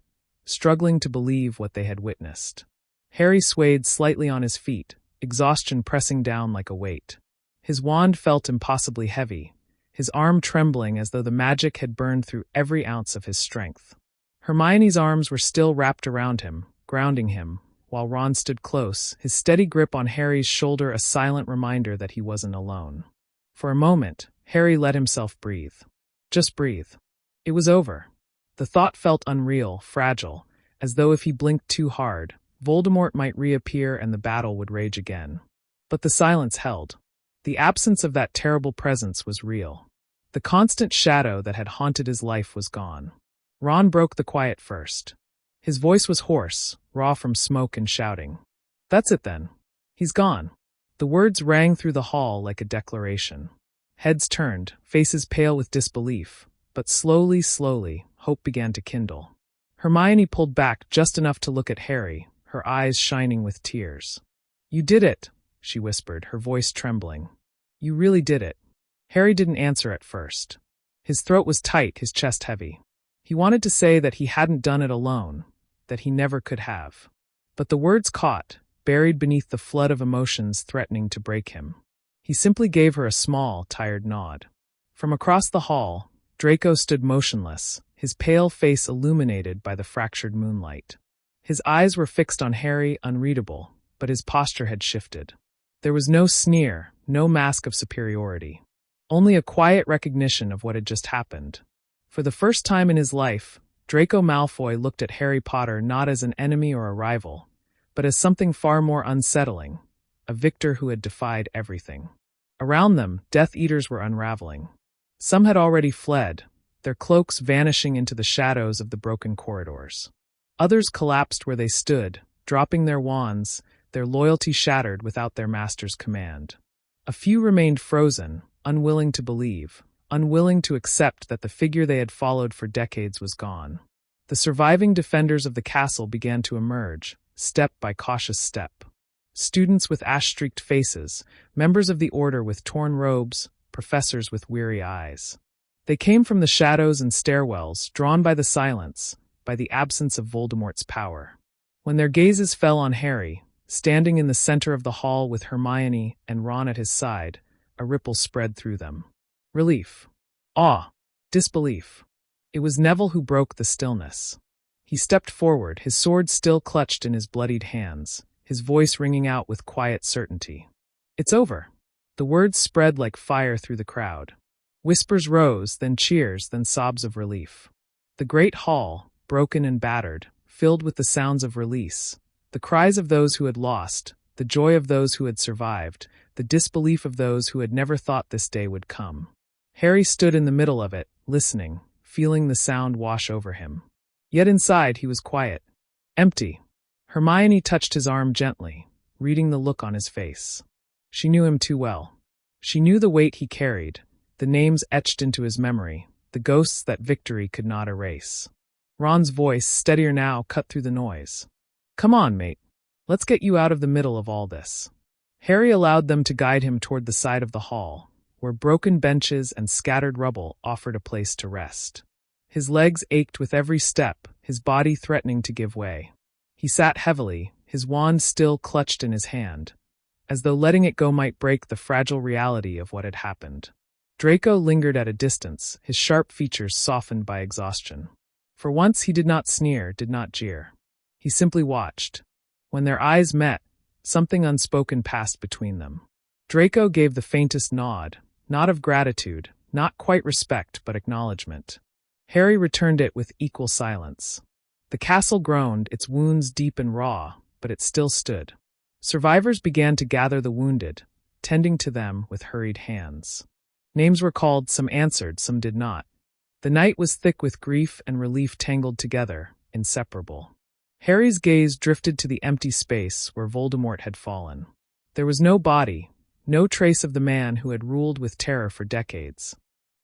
struggling to believe what they had witnessed. Harry swayed slightly on his feet, exhaustion pressing down like a weight. His wand felt impossibly heavy, his arm trembling as though the magic had burned through every ounce of his strength. Hermione's arms were still wrapped around him, grounding him, while Ron stood close, his steady grip on Harry's shoulder a silent reminder that he wasn't alone. For a moment, Harry let himself breathe. Just breathe. It was over. The thought felt unreal, fragile, as though if he blinked too hard, Voldemort might reappear and the battle would rage again. But the silence held. The absence of that terrible presence was real. The constant shadow that had haunted his life was gone. Ron broke the quiet first. His voice was hoarse, raw from smoke and shouting. "That's it then. He's gone." The words rang through the hall like a declaration. Heads turned, faces pale with disbelief, but slowly, hope began to kindle. Hermione pulled back just enough to look at Harry, her eyes shining with tears. "You did it," she whispered, her voice trembling. "You really did it." Harry didn't answer at first. His throat was tight, his chest heavy. He wanted to say that he hadn't done it alone, that he never could have. But the words caught, buried beneath the flood of emotions threatening to break him. He simply gave her a small, tired nod. From across the hall, Draco stood motionless, his pale face illuminated by the fractured moonlight. His eyes were fixed on Harry, unreadable, but his posture had shifted. There was no sneer, no mask of superiority. Only a quiet recognition of what had just happened. For the first time in his life, Draco Malfoy looked at Harry Potter not as an enemy or a rival, but as something far more unsettling, a victor who had defied everything. Around them, Death Eaters were unraveling. Some had already fled, their cloaks vanishing into the shadows of the broken corridors. Others collapsed where they stood, dropping their wands, their loyalty shattered without their master's command. A few remained frozen, unwilling to believe, unwilling to accept that the figure they had followed for decades was gone. The surviving defenders of the castle began to emerge, step by cautious step. Students with ash-streaked faces, members of the order with torn robes, professors with weary eyes. They came from the shadows and stairwells, drawn by the silence, by the absence of Voldemort's power. When their gazes fell on Harry, standing in the center of the hall with Hermione and Ron at his side, a ripple spread through them. Relief. Awe. Disbelief. It was Neville who broke the stillness. He stepped forward, his sword still clutched in his bloodied hands, his voice ringing out with quiet certainty. "It's over." The words spread like fire through the crowd. Whispers rose, then cheers, then sobs of relief. The great hall, broken and battered, filled with the sounds of release, the cries of those who had lost, the joy of those who had survived, the disbelief of those who had never thought this day would come. Harry stood in the middle of it, listening, feeling the sound wash over him. Yet inside he was quiet. Empty. Hermione touched his arm gently, reading the look on his face. She knew him too well. She knew the weight he carried, the names etched into his memory, the ghosts that victory could not erase. Ron's voice, steadier now, cut through the noise. "Come on, mate. Let's get you out of the middle of all this." Harry allowed them to guide him toward the side of the hall, where broken benches and scattered rubble offered a place to rest. His legs ached with every step, his body threatening to give way. He sat heavily, his wand still clutched in his hand, as though letting it go might break the fragile reality of what had happened. Draco lingered at a distance, his sharp features softened by exhaustion. For once he did not sneer, did not jeer. He simply watched. When their eyes met, something unspoken passed between them. Draco gave the faintest nod, not of gratitude, not quite respect, but acknowledgement. Harry returned it with equal silence. The castle groaned, its wounds deep and raw, but it still stood. Survivors began to gather the wounded, tending to them with hurried hands. Names were called, some answered, some did not. The night was thick with grief and relief tangled together, inseparable. Harry's gaze drifted to the empty space where Voldemort had fallen. There was no body, no trace of the man who had ruled with terror for decades.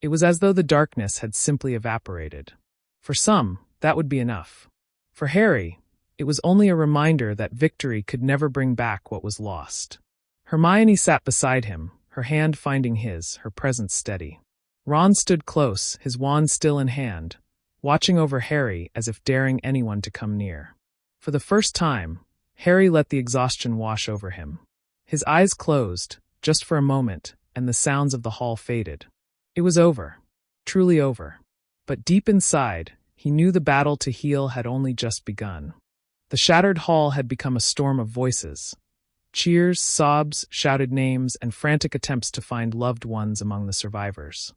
It was as though the darkness had simply evaporated. For some, that would be enough. For Harry, it was only a reminder that victory could never bring back what was lost. Hermione sat beside him, her hand finding his, her presence steady. Ron stood close, his wand still in hand, watching over Harry as if daring anyone to come near. For the first time, Harry let the exhaustion wash over him. His eyes closed, just for a moment, and the sounds of the hall faded. It was over. Truly over. But deep inside, he knew the battle to heal had only just begun. The shattered hall had become a storm of voices. Cheers, sobs, shouted names, and frantic attempts to find loved ones among the survivors.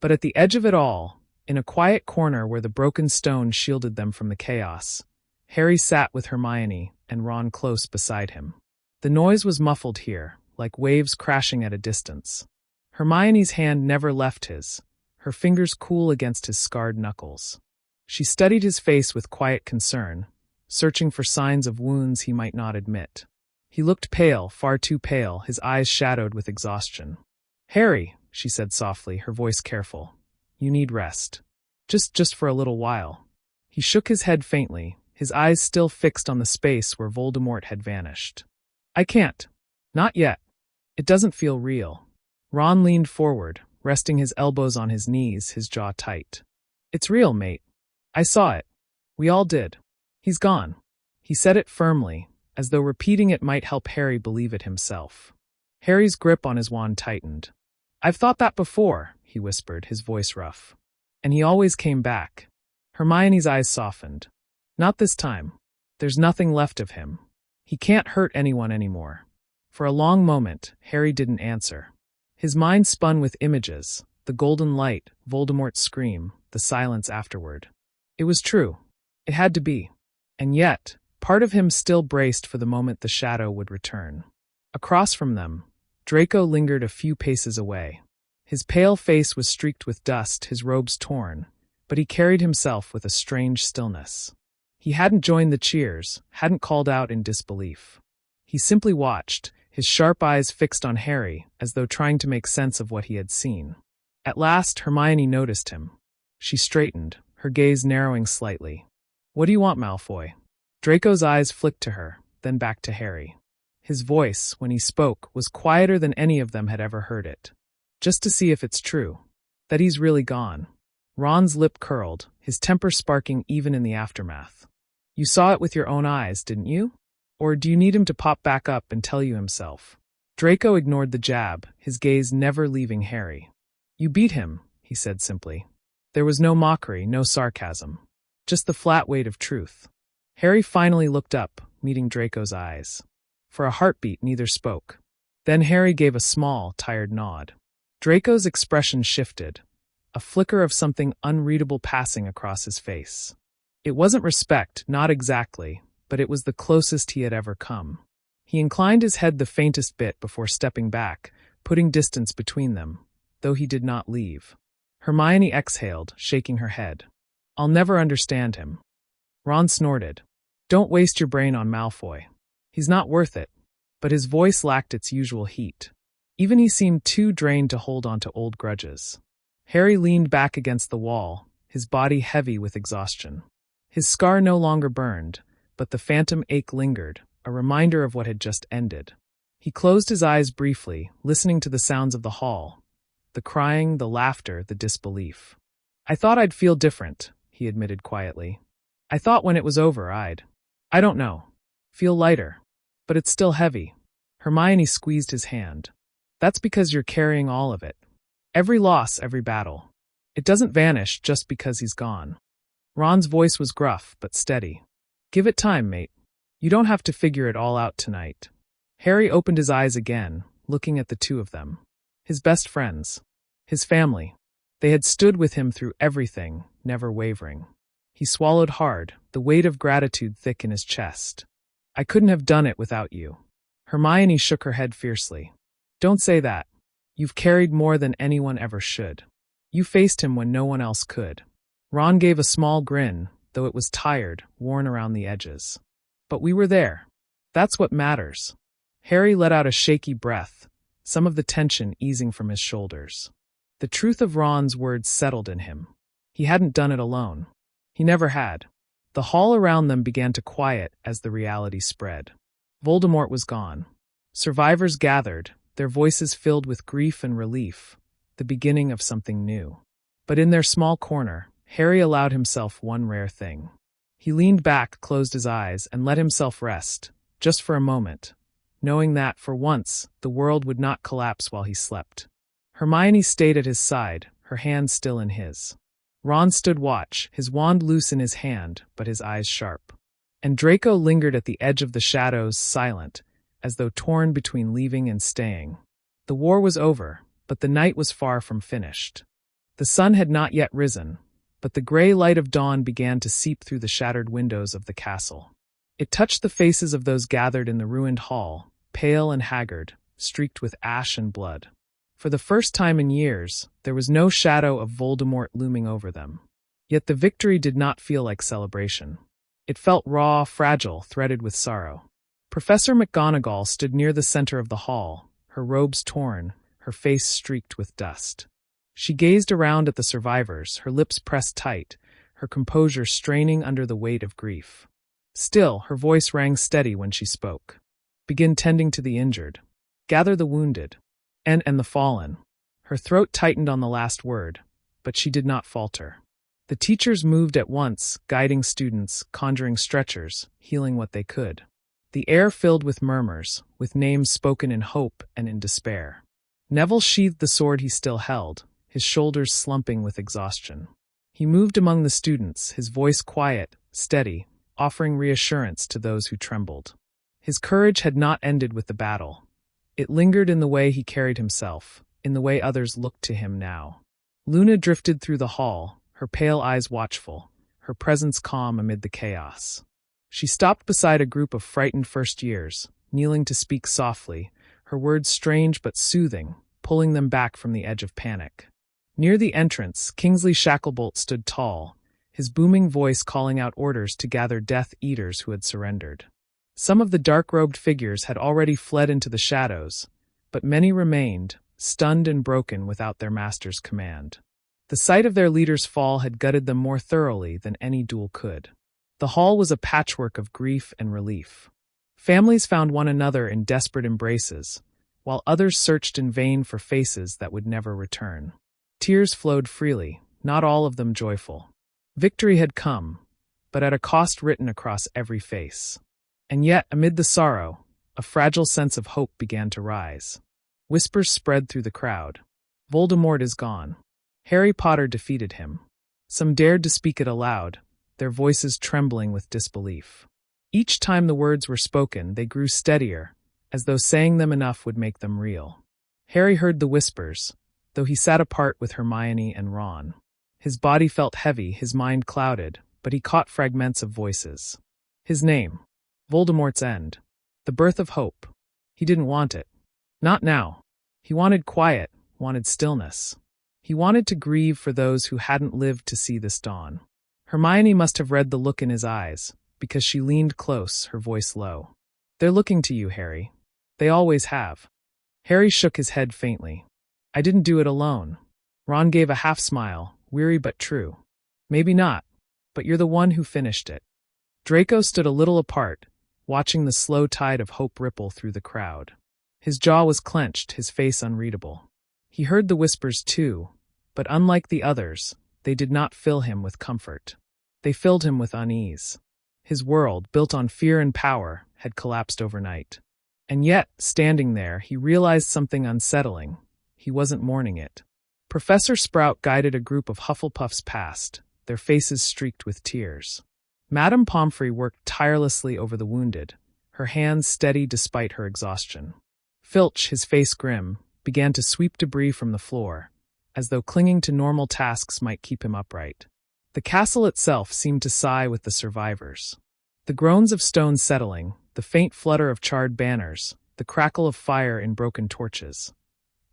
But at the edge of it all, in a quiet corner where the broken stone shielded them from the chaos, Harry sat with Hermione and Ron close beside him. The noise was muffled here, like waves crashing at a distance. Hermione's hand never left his, her fingers cool against his scarred knuckles. She studied his face with quiet concern, searching for signs of wounds he might not admit. He looked pale, far too pale, his eyes shadowed with exhaustion. "Harry," she said softly, her voice careful, "you need rest. Just for a little while." He shook his head faintly, his eyes still fixed on the space where Voldemort had vanished. "I can't. Not yet. It doesn't feel real." Ron leaned forward, resting his elbows on his knees, his jaw tight. "It's real, mate. I saw it. We all did. He's gone." He said it firmly, as though repeating it might help Harry believe it himself. Harry's grip on his wand tightened. "I've thought that before," he whispered, his voice rough. "And he always came back." Hermione's eyes softened. "Not this time. There's nothing left of him. He can't hurt anyone anymore." For a long moment, Harry didn't answer. His mind spun with images, the golden light, Voldemort's scream, the silence afterward. It was true. It had to be. And yet, part of him still braced for the moment the shadow would return. Across from them, Draco lingered a few paces away. His pale face was streaked with dust, his robes torn, but he carried himself with a strange stillness. He hadn't joined the cheers, hadn't called out in disbelief. He simply watched, his sharp eyes fixed on Harry, as though trying to make sense of what he had seen. At last, Hermione noticed him. She straightened, her gaze narrowing slightly. "What do you want, Malfoy?" Draco's eyes flicked to her, then back to Harry. His voice, when he spoke, was quieter than any of them had ever heard it. "Just to see if it's true. That he's really gone." Ron's lip curled, his temper sparking even in the aftermath. "You saw it with your own eyes, didn't you? Or do you need him to pop back up and tell you himself?" Draco ignored the jab, his gaze never leaving Harry. "You beat him," he said simply. There was no mockery, no sarcasm. Just the flat weight of truth. Harry finally looked up, meeting Draco's eyes. For a heartbeat, neither spoke. Then Harry gave a small, tired nod. Draco's expression shifted, a flicker of something unreadable passing across his face. It wasn't respect, not exactly, but it was the closest he had ever come. He inclined his head the faintest bit before stepping back, putting distance between them, though he did not leave. Hermione exhaled, shaking her head. I'll never understand him. Ron snorted. Don't waste your brain on Malfoy. He's not worth it. But his voice lacked its usual heat. Even he seemed too drained to hold on to old grudges. Harry leaned back against the wall, his body heavy with exhaustion. His scar no longer burned, but the phantom ache lingered, a reminder of what had just ended. He closed his eyes briefly, listening to the sounds of the hall. The crying, the laughter, the disbelief. I thought I'd feel different, he admitted quietly. I thought when it was over I don't know, feel lighter. But it's still heavy. Hermione squeezed his hand. That's because you're carrying all of it. Every loss, every battle. It doesn't vanish just because he's gone. Ron's voice was gruff, but steady. Give it time, mate. You don't have to figure it all out tonight. Harry opened his eyes again, looking at the two of them. His best friends. His family. They had stood with him through everything, never wavering. He swallowed hard, the weight of gratitude thick in his chest. I couldn't have done it without you. Hermione shook her head fiercely. Don't say that. You've carried more than anyone ever should. You faced him when no one else could. Ron gave a small grin, though it was tired, worn around the edges. But we were there. That's what matters. Harry let out a shaky breath, some of the tension easing from his shoulders. The truth of Ron's words settled in him. He hadn't done it alone. He never had. The hall around them began to quiet as the reality spread. Voldemort was gone. Survivors gathered, their voices filled with grief and relief, the beginning of something new. But in their small corner, Harry allowed himself one rare thing. He leaned back, closed his eyes, and let himself rest, just for a moment, knowing that, for once, the world would not collapse while he slept. Hermione stayed at his side, her hand still in his. Ron stood watch, his wand loose in his hand, but his eyes sharp. And Draco lingered at the edge of the shadows, silent, as though torn between leaving and staying. The war was over, but the night was far from finished. The sun had not yet risen, but the gray light of dawn began to seep through the shattered windows of the castle. It touched the faces of those gathered in the ruined hall, pale and haggard, streaked with ash and blood. For the first time in years, there was no shadow of Voldemort looming over them. Yet the victory did not feel like celebration. It felt raw, fragile, threaded with sorrow. Professor McGonagall stood near the center of the hall, her robes torn, her face streaked with dust. She gazed around at the survivors, her lips pressed tight, her composure straining under the weight of grief. Still, her voice rang steady when she spoke. Begin tending to the injured. Gather the wounded. And the fallen. Her throat tightened on the last word, but she did not falter. The teachers moved at once, guiding students, conjuring stretchers, healing what they could. The air filled with murmurs, with names spoken in hope and in despair. Neville sheathed the sword he still held, his shoulders slumping with exhaustion. He moved among the students, his voice quiet, steady, offering reassurance to those who trembled. His courage had not ended with the battle. It lingered in the way he carried himself, in the way others looked to him now. Luna drifted through the hall, her pale eyes watchful, her presence calm amid the chaos. She stopped beside a group of frightened first-years, kneeling to speak softly, her words strange but soothing, pulling them back from the edge of panic. Near the entrance, Kingsley Shacklebolt stood tall, his booming voice calling out orders to gather Death Eaters who had surrendered. Some of the dark-robed figures had already fled into the shadows, but many remained, stunned and broken without their master's command. The sight of their leader's fall had gutted them more thoroughly than any duel could. The hall was a patchwork of grief and relief. Families found one another in desperate embraces, while others searched in vain for faces that would never return. Tears flowed freely, not all of them joyful. Victory had come, but at a cost written across every face. And yet, amid the sorrow, a fragile sense of hope began to rise. Whispers spread through the crowd. Voldemort is gone. Harry Potter defeated him. Some dared to speak it aloud, their voices trembling with disbelief. Each time the words were spoken, they grew steadier, as though saying them enough would make them real. Harry heard the whispers, though he sat apart with Hermione and Ron. His body felt heavy, his mind clouded, but he caught fragments of voices. His name. Voldemort's end. The birth of hope. He didn't want it. Not now. He wanted quiet, wanted stillness. He wanted to grieve for those who hadn't lived to see this dawn. Hermione must have read the look in his eyes, because she leaned close, her voice low. They're looking to you, Harry. They always have. Harry shook his head faintly. I didn't do it alone. Ron gave a half-smile, weary but true. Maybe not, but you're the one who finished it. Draco stood a little apart, watching the slow tide of hope ripple through the crowd. His jaw was clenched, his face unreadable. He heard the whispers too, but unlike the others, they did not fill him with comfort. They filled him with unease. His world, built on fear and power, had collapsed overnight. And yet, standing there, he realized something unsettling. He wasn't mourning it. Professor Sprout guided a group of Hufflepuffs past, their faces streaked with tears. Madame Pomfrey worked tirelessly over the wounded, her hands steady despite her exhaustion. Filch, his face grim, began to sweep debris from the floor, as though clinging to normal tasks might keep him upright. The castle itself seemed to sigh with the survivors. The groans of stones settling, the faint flutter of charred banners, the crackle of fire in broken torches.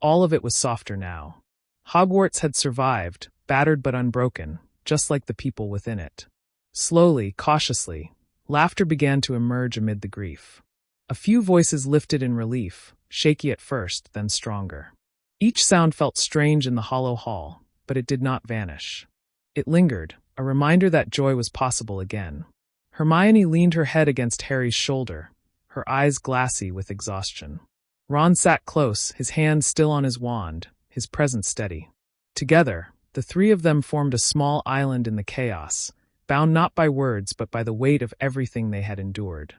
All of it was softer now. Hogwarts had survived, battered but unbroken, just like the people within it. Slowly, cautiously, laughter began to emerge amid the grief. A few voices lifted in relief, shaky at first, then stronger. Each sound felt strange in the hollow hall, but it did not vanish. It lingered, a reminder that joy was possible again. Hermione leaned her head against Harry's shoulder, her eyes glassy with exhaustion. Ron sat close, his hand still on his wand, his presence steady. Together, the three of them formed a small island in the chaos, bound not by words but by the weight of everything they had endured.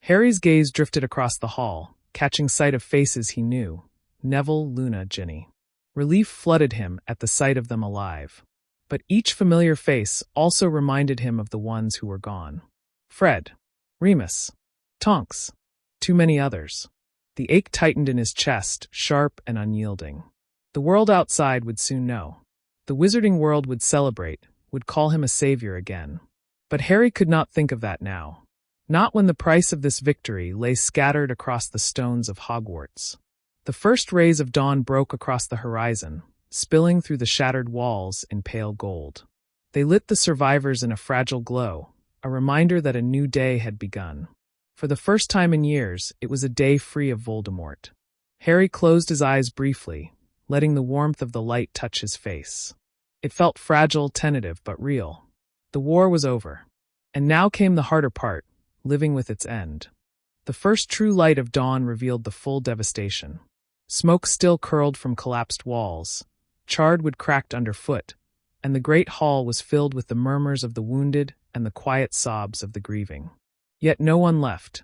Harry's gaze drifted across the hall, catching sight of faces he knew. Neville, Luna, Ginny. Relief flooded him at the sight of them alive. But each familiar face also reminded him of the ones who were gone. Fred. Remus. Tonks. Too many others. The ache tightened in his chest, sharp and unyielding. The world outside would soon know. The wizarding world would celebrate, would call him a savior again. But Harry could not think of that now. Not when the price of this victory lay scattered across the stones of Hogwarts. The first rays of dawn broke across the horizon, spilling through the shattered walls in pale gold. They lit the survivors in a fragile glow, a reminder that a new day had begun. For the first time in years, it was a day free of Voldemort. Harry closed his eyes briefly, letting the warmth of the light touch his face. It felt fragile, tentative, but real. The war was over. And now came the harder part, living with its end. The first true light of dawn revealed the full devastation. Smoke still curled from collapsed walls, charred wood cracked underfoot, and the great hall was filled with the murmurs of the wounded and the quiet sobs of the grieving. Yet no one left.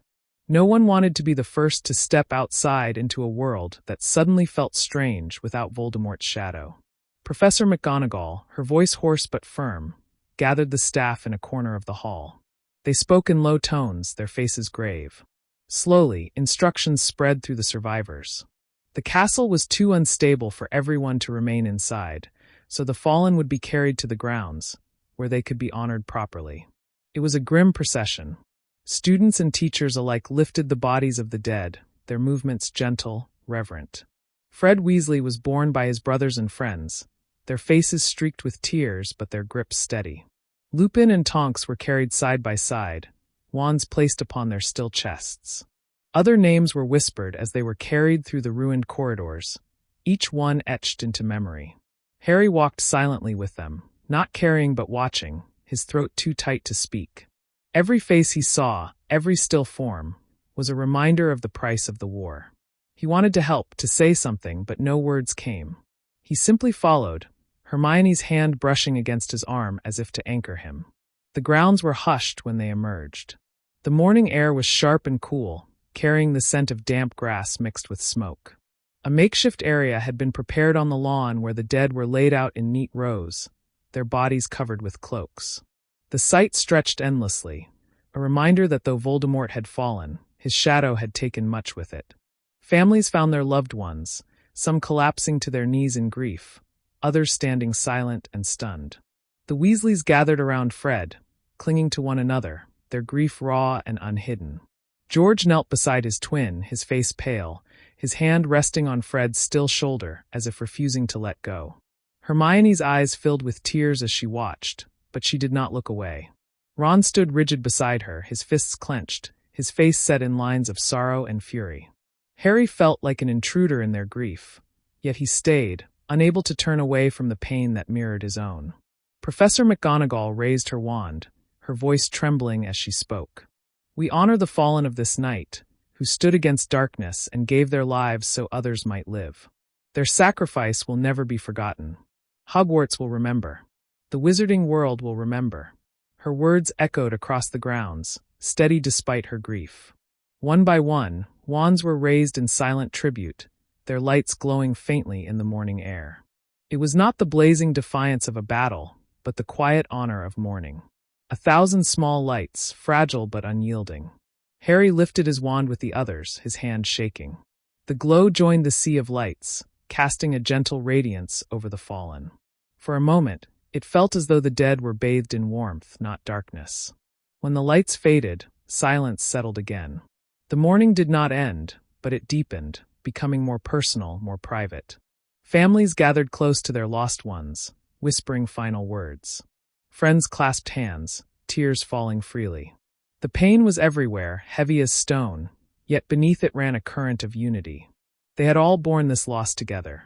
No one wanted to be the first to step outside into a world that suddenly felt strange without Voldemort's shadow. Professor McGonagall, her voice hoarse but firm, gathered the staff in a corner of the hall. They spoke in low tones, their faces grave. Slowly, instructions spread through the survivors. The castle was too unstable for everyone to remain inside, so the fallen would be carried to the grounds, where they could be honored properly. It was a grim procession. Students and teachers alike lifted the bodies of the dead, their movements gentle, reverent. Fred Weasley was borne by his brothers and friends, their faces streaked with tears but their grips steady. Lupin and Tonks were carried side by side, wands placed upon their still chests. Other names were whispered as they were carried through the ruined corridors, each one etched into memory. Harry walked silently with them, not carrying but watching, his throat too tight to speak. Every face he saw, every still form, was a reminder of the price of the war. He wanted to help, to say something, but no words came. He simply followed, Hermione's hand brushing against his arm as if to anchor him. The grounds were hushed when they emerged. The morning air was sharp and cool, carrying the scent of damp grass mixed with smoke. A makeshift area had been prepared on the lawn where the dead were laid out in neat rows, their bodies covered with cloaks. The sight stretched endlessly, a reminder that though Voldemort had fallen, his shadow had taken much with it. Families found their loved ones, some collapsing to their knees in grief, others standing silent and stunned. The Weasleys gathered around Fred, clinging to one another, their grief raw and unhidden. George knelt beside his twin, his face pale, his hand resting on Fred's still shoulder as if refusing to let go. Hermione's eyes filled with tears as she watched, but she did not look away. Ron stood rigid beside her, his fists clenched, his face set in lines of sorrow and fury. Harry felt like an intruder in their grief, yet he stayed, unable to turn away from the pain that mirrored his own. Professor McGonagall raised her wand, her voice trembling as she spoke. "We honor the fallen of this night, who stood against darkness and gave their lives so others might live. Their sacrifice will never be forgotten. Hogwarts will remember. The wizarding world will remember." Her words echoed across the grounds, steady despite her grief. One by one, wands were raised in silent tribute, their lights glowing faintly in the morning air. It was not the blazing defiance of a battle, but the quiet honor of mourning. 1,000 small lights, fragile but unyielding. Harry lifted his wand with the others, his hand shaking. The glow joined the sea of lights, casting a gentle radiance over the fallen. For a moment, it felt as though the dead were bathed in warmth, not darkness. When the lights faded, silence settled again. The mourning did not end, but it deepened, becoming more personal, more private. Families gathered close to their lost ones, whispering final words. Friends clasped hands, tears falling freely. The pain was everywhere, heavy as stone, yet beneath it ran a current of unity. They had all borne this loss together.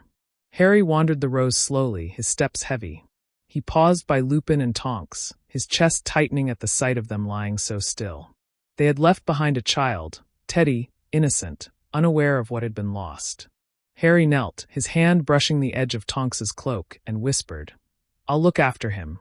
Harry wandered the rows slowly, his steps heavy. He paused by Lupin and Tonks, his chest tightening at the sight of them lying so still. They had left behind a child, Teddy, innocent, unaware of what had been lost. Harry knelt, his hand brushing the edge of Tonks's cloak, and whispered, "I'll look after him.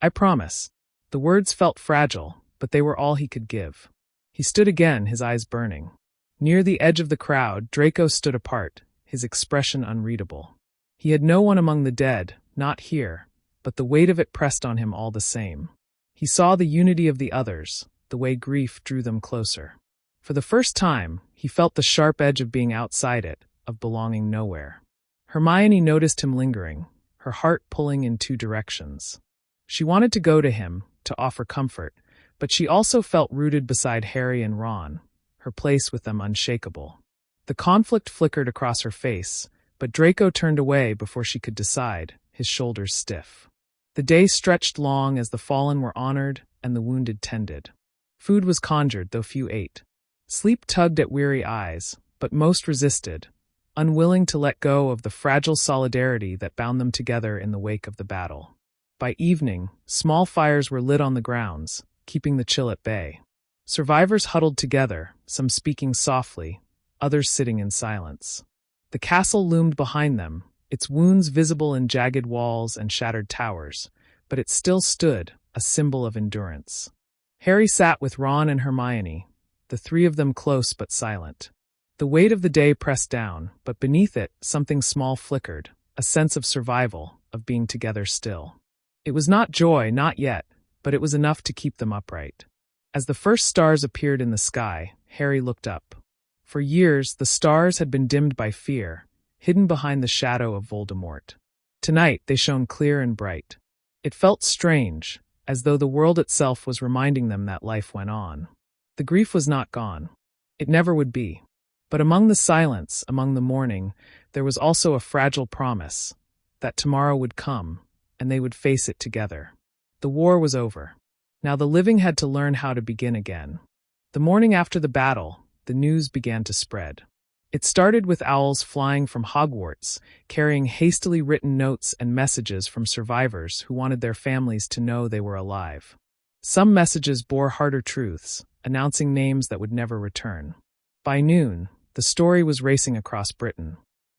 I promise." The words felt fragile, but they were all he could give. He stood again, his eyes burning. Near the edge of the crowd, Draco stood apart, his expression unreadable. He had no one among the dead, not here, but the weight of it pressed on him all the same. He saw the unity of the others, the way grief drew them closer. For the first time, he felt the sharp edge of being outside it, of belonging nowhere. Hermione noticed him lingering, her heart pulling in two directions. She wanted to go to him, to offer comfort, but she also felt rooted beside Harry and Ron, her place with them unshakable. The conflict flickered across her face, but Draco turned away before she could decide, his shoulders stiff. The day stretched long as the fallen were honored and the wounded tended. Food was conjured, though few ate. Sleep tugged at weary eyes, but most resisted, unwilling to let go of the fragile solidarity that bound them together in the wake of the battle. By evening, small fires were lit on the grounds, keeping the chill at bay. Survivors huddled together, some speaking softly, others sitting in silence. The castle loomed behind them, its wounds visible in jagged walls and shattered towers, but it still stood, a symbol of endurance. Harry sat with Ron and Hermione, the three of them close but silent. The weight of the day pressed down, but beneath it, something small flickered, a sense of survival, of being together still. It was not joy, not yet, but it was enough to keep them upright. As the first stars appeared in the sky, Harry looked up. For years, the stars had been dimmed by fear, hidden behind the shadow of Voldemort. Tonight, they shone clear and bright. It felt strange, as though the world itself was reminding them that life went on. The grief was not gone. It never would be. But among the silence, among the mourning, there was also a fragile promise, that tomorrow would come, and they would face it together. The war was over. Now the living had to learn how to begin again. The morning after the battle, the news began to spread. It started with owls flying from Hogwarts, carrying hastily written notes and messages from survivors who wanted their families to know they were alive. Some messages bore harder truths, announcing names that would never return. By noon, the story was racing across Britain.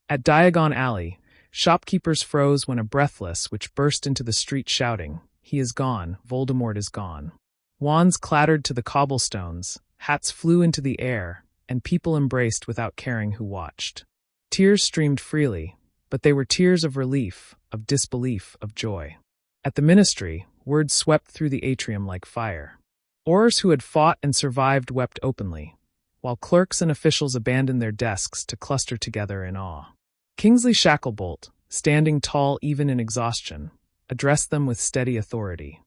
At Diagon Alley, shopkeepers froze when a breathless witch burst into the street shouting, "He is gone, Voldemort is gone." Wands clattered to the cobblestones, hats flew into the air, and people embraced without caring who watched. Tears streamed freely, but they were tears of relief, of disbelief, of joy. At the ministry, words swept through the atrium like fire. Aurors who had fought and survived wept openly, while clerks and officials abandoned their desks to cluster together in awe. Kingsley Shacklebolt, standing tall even in exhaustion, addressed them with steady authority.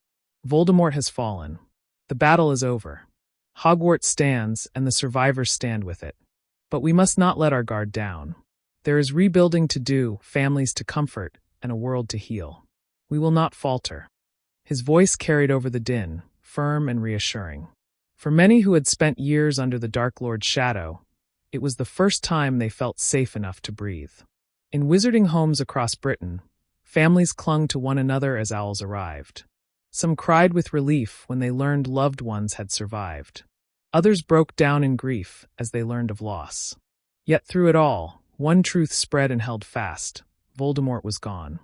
Voldemort has fallen. The battle is over. Hogwarts stands, and the survivors stand with it. But we must not let our guard down. There is rebuilding to do, families to comfort, and a world to heal. We will not falter. His voice carried over the din, firm and reassuring. For many who had spent years under the Dark Lord's shadow, it was the first time they felt safe enough to breathe. In wizarding homes across Britain, families clung to one another as owls arrived. Some cried with relief when they learned loved ones had survived. Others broke down in grief as they learned of loss. Yet through it all, one truth spread and held fast: Voldemort was gone.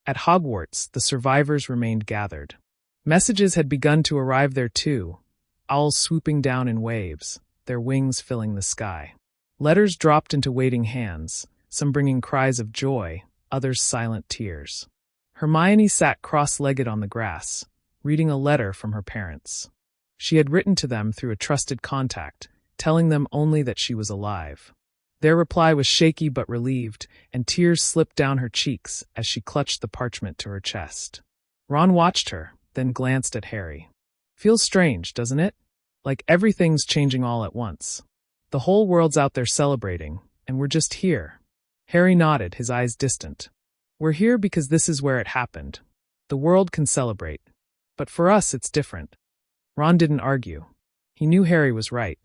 At Hogwarts, the survivors remained gathered. Messages had begun to arrive there too, owls swooping down in waves, their wings filling the sky. Letters dropped into waiting hands, some bringing cries of joy, others silent tears. Hermione sat cross-legged on the grass, reading a letter from her parents. She had written to them through a trusted contact, telling them only that she was alive. Their reply was shaky but relieved, and tears slipped down her cheeks as she clutched the parchment to her chest. Ron watched her, then glanced at Harry. "Feels strange, doesn't it? Like everything's changing all at once. The whole world's out there celebrating, and we're just here." Harry nodded, his eyes distant. "We're here because this is where it happened. The world can celebrate. But for us it's different." Ron didn't argue. He knew Harry was right.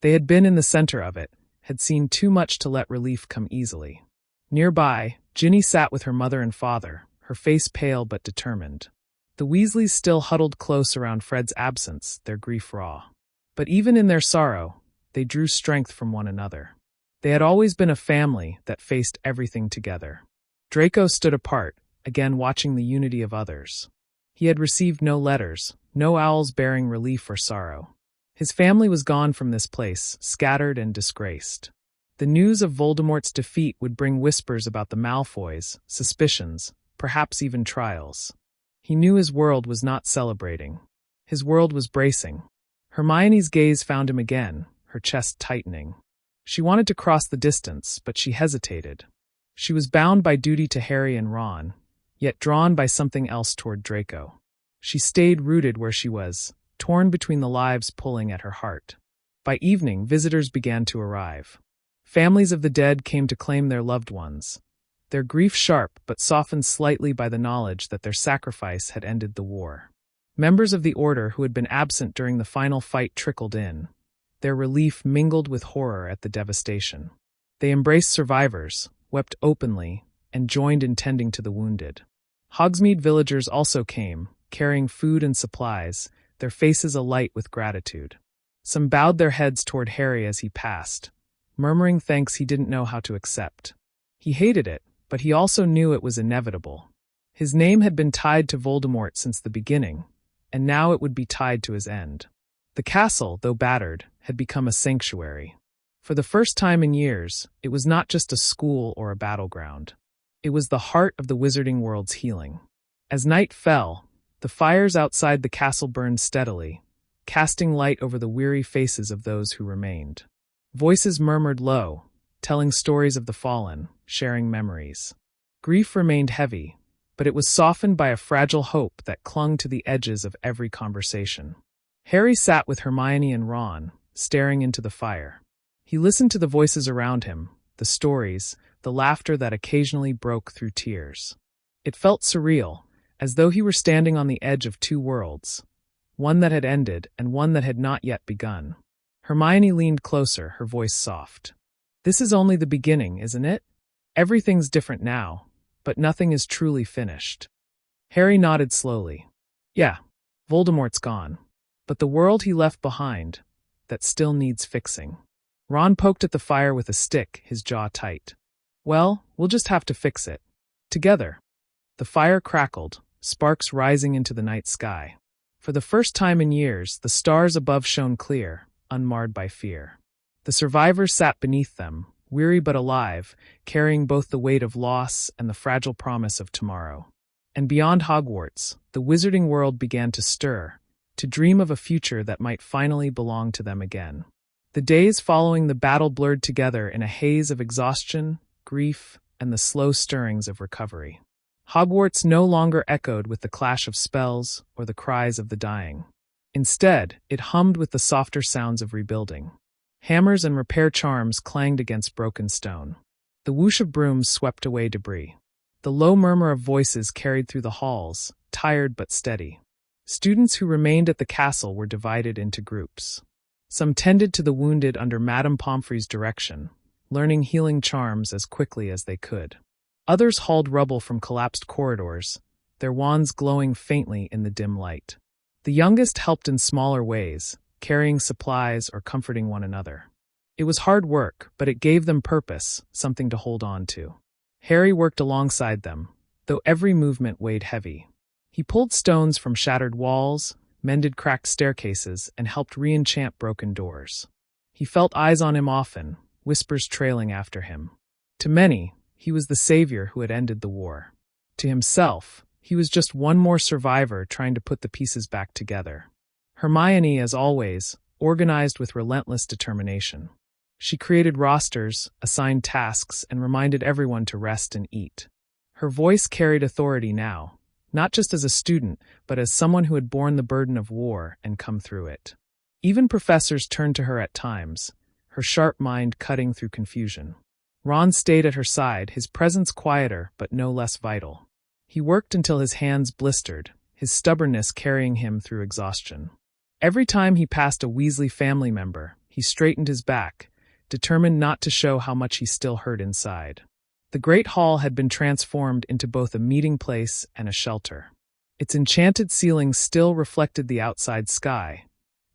They had been in the center of it, had seen too much to let relief come easily. Nearby, Ginny sat with her mother and father, her face pale but determined. The Weasleys still huddled close around Fred's absence, their grief raw. But even in their sorrow, they drew strength from one another. They had always been a family that faced everything together. Draco stood apart, again watching the unity of others. He had received no letters, no owls bearing relief or sorrow. His family was gone from this place, scattered and disgraced. The news of Voldemort's defeat would bring whispers about the Malfoys, suspicions, perhaps even trials. He knew his world was not celebrating. His world was bracing. Hermione's gaze found him again, her chest tightening. She wanted to cross the distance, but she hesitated. She was bound by duty to Harry and Ron, yet drawn by something else toward Draco. She stayed rooted where she was, torn between the lives pulling at her heart. By evening, visitors began to arrive. Families of the dead came to claim their loved ones, their grief sharp but softened slightly by the knowledge that their sacrifice had ended the war. Members of the Order who had been absent during the final fight trickled in, their relief mingled with horror at the devastation. They embraced survivors, wept openly, and joined in tending to the wounded. Hogsmeade villagers also came, carrying food and supplies, their faces alight with gratitude. Some bowed their heads toward Harry as he passed, murmuring thanks he didn't know how to accept. He hated it, but he also knew it was inevitable. His name had been tied to Voldemort since the beginning, and now it would be tied to his end. The castle, though battered, had become a sanctuary. For the first time in years, it was not just a school or a battleground. It was the heart of the wizarding world's healing. As night fell, the fires outside the castle burned steadily, casting light over the weary faces of those who remained. Voices murmured low, telling stories of the fallen, sharing memories. Grief remained heavy, but it was softened by a fragile hope that clung to the edges of every conversation. Harry sat with Hermione and Ron, staring into the fire. He listened to the voices around him, the stories, the laughter that occasionally broke through tears. It felt surreal, as though he were standing on the edge of two worlds, one that had ended and one that had not yet begun. Hermione leaned closer, her voice soft. "This is only the beginning, isn't it? Everything's different now, but nothing is truly finished." Harry nodded slowly. "Yeah, Voldemort's gone, but the world he left behind, that still needs fixing." Ron poked at the fire with a stick, his jaw tight. "Well, we'll just have to fix it. Together." The fire crackled, sparks rising into the night sky. For the first time in years, the stars above shone clear, unmarred by fear. The survivors sat beneath them, weary but alive, carrying both the weight of loss and the fragile promise of tomorrow. And beyond Hogwarts, the wizarding world began to stir, to dream of a future that might finally belong to them again. The days following the battle blurred together in a haze of exhaustion, grief, and the slow stirrings of recovery. Hogwarts no longer echoed with the clash of spells or the cries of the dying. Instead, it hummed with the softer sounds of rebuilding. Hammers and repair charms clanged against broken stone. The whoosh of brooms swept away debris. The low murmur of voices carried through the halls, tired but steady. Students who remained at the castle were divided into groups. Some tended to the wounded under Madame Pomfrey's direction, learning healing charms as quickly as they could. Others hauled rubble from collapsed corridors, their wands glowing faintly in the dim light. The youngest helped in smaller ways, carrying supplies or comforting one another. It was hard work, but it gave them purpose, something to hold on to. Harry worked alongside them, though every movement weighed heavy. He pulled stones from shattered walls, mended cracked staircases, and helped re-enchant broken doors. He felt eyes on him often, whispers trailing after him. To many, he was the savior who had ended the war. To himself, he was just one more survivor trying to put the pieces back together. Hermione, as always, organized with relentless determination. She created rosters, assigned tasks, and reminded everyone to rest and eat. Her voice carried authority now, not just as a student, but as someone who had borne the burden of war and come through it. Even professors turned to her at times, her sharp mind cutting through confusion. Ron stayed at her side, his presence quieter but no less vital. He worked until his hands blistered, his stubbornness carrying him through exhaustion. Every time he passed a Weasley family member, he straightened his back, determined not to show how much he still hurt inside. The Great Hall had been transformed into both a meeting place and a shelter. Its enchanted ceilings still reflected the outside sky,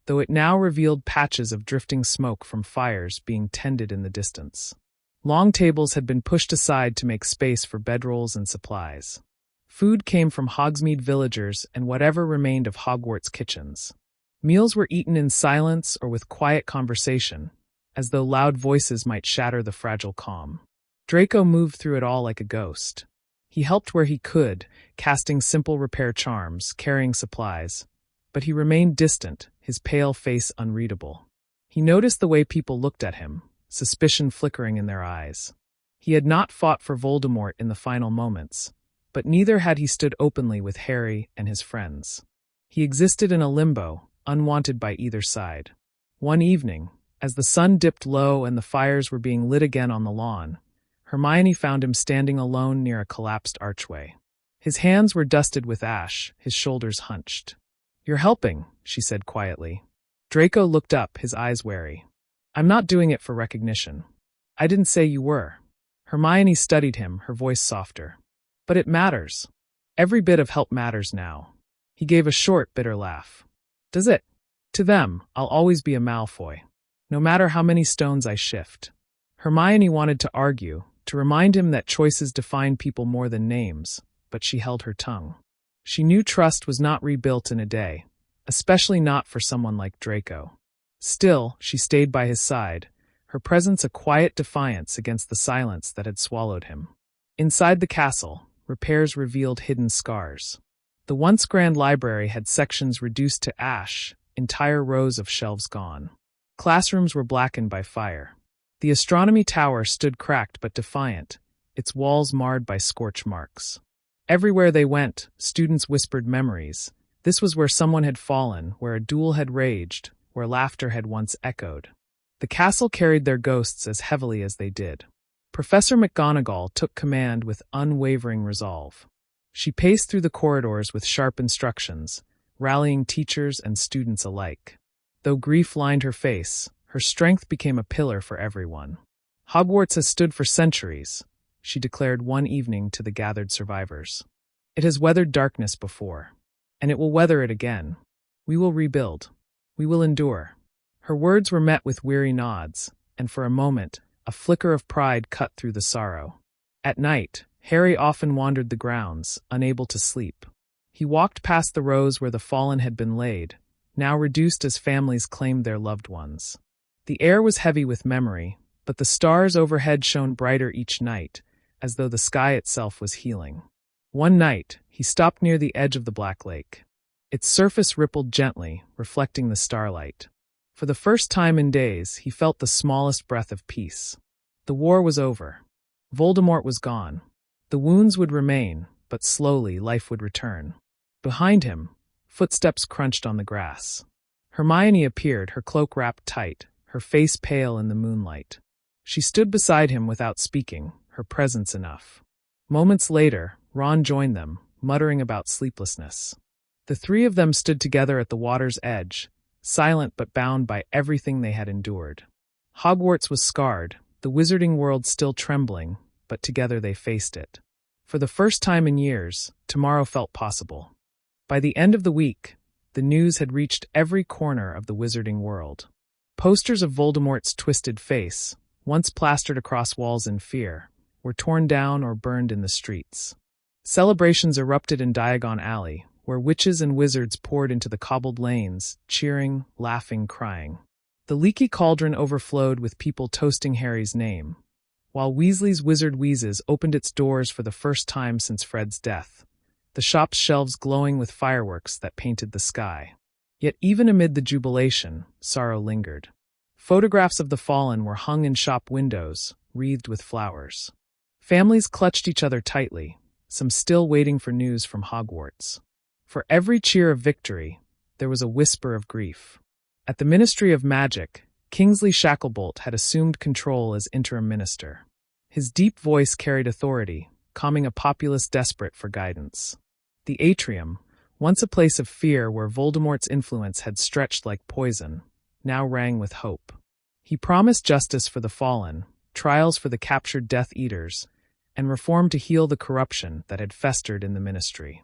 though it now revealed patches of drifting smoke from fires being tended in the distance. Long tables had been pushed aside to make space for bedrolls and supplies. Food came from Hogsmeade villagers and whatever remained of Hogwarts kitchens. Meals were eaten in silence or with quiet conversation, as though loud voices might shatter the fragile calm. Draco moved through it all like a ghost. He helped where he could, casting simple repair charms, carrying supplies, but he remained distant, his pale face unreadable. He noticed the way people looked at him, suspicion flickering in their eyes. He had not fought for Voldemort in the final moments, but neither had he stood openly with Harry and his friends. He existed in a limbo, unwanted by either side. One evening, as the sun dipped low and the fires were being lit again on the lawn, Hermione found him standing alone near a collapsed archway. His hands were dusted with ash, his shoulders hunched. "You're helping," she said quietly. Draco looked up, his eyes wary. "I'm not doing it for recognition. I didn't say you were." Hermione studied him, her voice softer. "But it matters. Every bit of help matters now." He gave a short, bitter laugh. "Does it? To them, I'll always be a Malfoy, no matter how many stones I shift." Hermione wanted to argue, to remind him that choices define people more than names, but she held her tongue. She knew trust was not rebuilt in a day, especially not for someone like Draco. Still, she stayed by his side, her presence a quiet defiance against the silence that had swallowed him. Inside the castle, repairs revealed hidden scars. The once grand library had sections reduced to ash, entire rows of shelves gone. Classrooms were blackened by fire. The astronomy tower stood cracked but defiant, its walls marred by scorch marks. Everywhere they went, students whispered memories. This was where someone had fallen, where a duel had raged, where laughter had once echoed. The castle carried their ghosts as heavily as they did. Professor McGonagall took command with unwavering resolve. She paced through the corridors with sharp instructions, rallying teachers and students alike. Though grief lined her face, her strength became a pillar for everyone. "Hogwarts has stood for centuries," she declared one evening to the gathered survivors. "It has weathered darkness before, and it will weather it again. We will rebuild. We will endure." Her words were met with weary nods, and for a moment, a flicker of pride cut through the sorrow. At night, Harry often wandered the grounds, unable to sleep. He walked past the rows where the fallen had been laid, now reduced as families claimed their loved ones. The air was heavy with memory, but the stars overhead shone brighter each night, as though the sky itself was healing. One night, he stopped near the edge of the Black Lake. Its surface rippled gently, reflecting the starlight. For the first time in days, he felt the smallest breath of peace. The war was over. Voldemort was gone. The wounds would remain, but slowly life would return. Behind him, footsteps crunched on the grass. Hermione appeared, her cloak wrapped tight, her face pale in the moonlight. She stood beside him without speaking, her presence enough. Moments later, Ron joined them, muttering about sleeplessness. The three of them stood together at the water's edge, silent but bound by everything they had endured. Hogwarts was scarred, the wizarding world still trembling, but together they faced it. For the first time in years, tomorrow felt possible. By the end of the week, the news had reached every corner of the wizarding world. Posters of Voldemort's twisted face, once plastered across walls in fear, were torn down or burned in the streets. Celebrations erupted in Diagon Alley, where witches and wizards poured into the cobbled lanes, cheering, laughing, crying. The leaky cauldron overflowed with people toasting Harry's name, while Weasley's Wizard Wheezes opened its doors for the first time since Fred's death, the shop's shelves glowing with fireworks that painted the sky. Yet even amid the jubilation, sorrow lingered. Photographs of the fallen were hung in shop windows, wreathed with flowers. Families clutched each other tightly, some still waiting for news from Hogwarts. For every cheer of victory, there was a whisper of grief. At the Ministry of Magic, Kingsley Shacklebolt had assumed control as interim minister. His deep voice carried authority, calming a populace desperate for guidance. The atrium, once a place of fear where Voldemort's influence had stretched like poison, now rang with hope. He promised justice for the fallen, trials for the captured Death Eaters, and reform to heal the corruption that had festered in the ministry.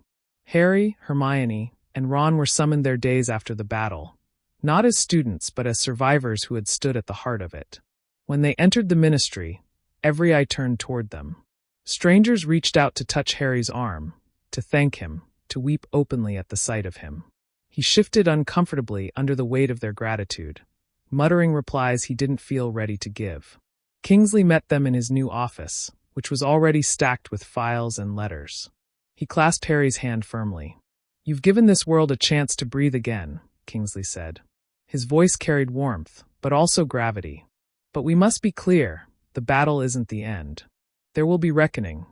Harry, Hermione, and Ron were summoned their days after the battle, not as students but as survivors who had stood at the heart of it. When they entered the ministry, every eye turned toward them. Strangers reached out to touch Harry's arm, to thank him, to weep openly at the sight of him. He shifted uncomfortably under the weight of their gratitude, muttering replies he didn't feel ready to give. Kingsley met them in his new office, which was already stacked with files and letters. He clasped Harry's hand firmly. "You've given this world a chance to breathe again," Kingsley said. His voice carried warmth, but also gravity. "But we must be clear, the battle isn't the end. There will be reckoning.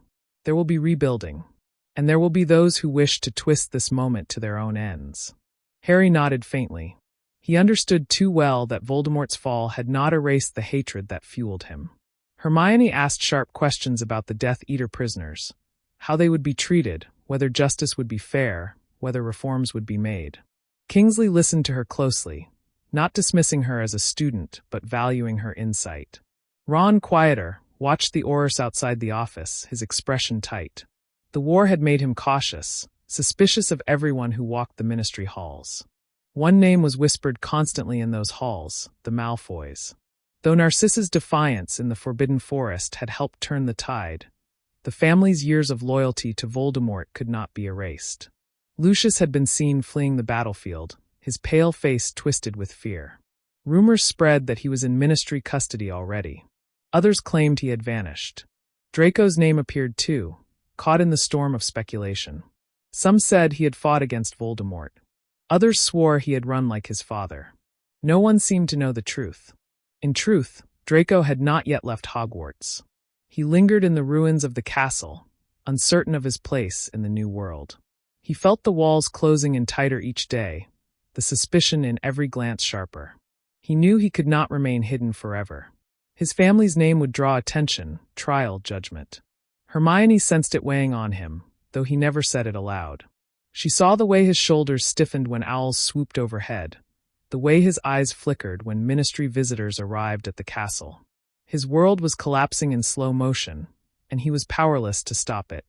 There will be rebuilding. And there will be those who wish to twist this moment to their own ends." Harry nodded faintly. He understood too well that Voldemort's fall had not erased the hatred that fueled him. Hermione asked sharp questions about the Death Eater prisoners, how they would be treated, whether justice would be fair, whether reforms would be made. Kingsley listened to her closely, not dismissing her as a student, but valuing her insight. Ron, quieter, watched the Aurors outside the office, his expression tight. The war had made him cautious, suspicious of everyone who walked the ministry halls. One name was whispered constantly in those halls, the Malfoys. Though Narcissa's defiance in the Forbidden Forest had helped turn the tide, the family's years of loyalty to Voldemort could not be erased. Lucius had been seen fleeing the battlefield, his pale face twisted with fear. Rumors spread that he was in ministry custody already. Others claimed he had vanished. Draco's name appeared too, caught in the storm of speculation. Some said he had fought against Voldemort. Others swore he had run like his father. No one seemed to know the truth. In truth, Draco had not yet left Hogwarts. He lingered in the ruins of the castle, uncertain of his place in the new world. He felt the walls closing in tighter each day, the suspicion in every glance sharper. He knew he could not remain hidden forever. His family's name would draw attention, trial, judgment. Hermione sensed it weighing on him, though he never said it aloud. She saw the way his shoulders stiffened when owls swooped overhead, the way his eyes flickered when ministry visitors arrived at the castle. His world was collapsing in slow motion, and he was powerless to stop it.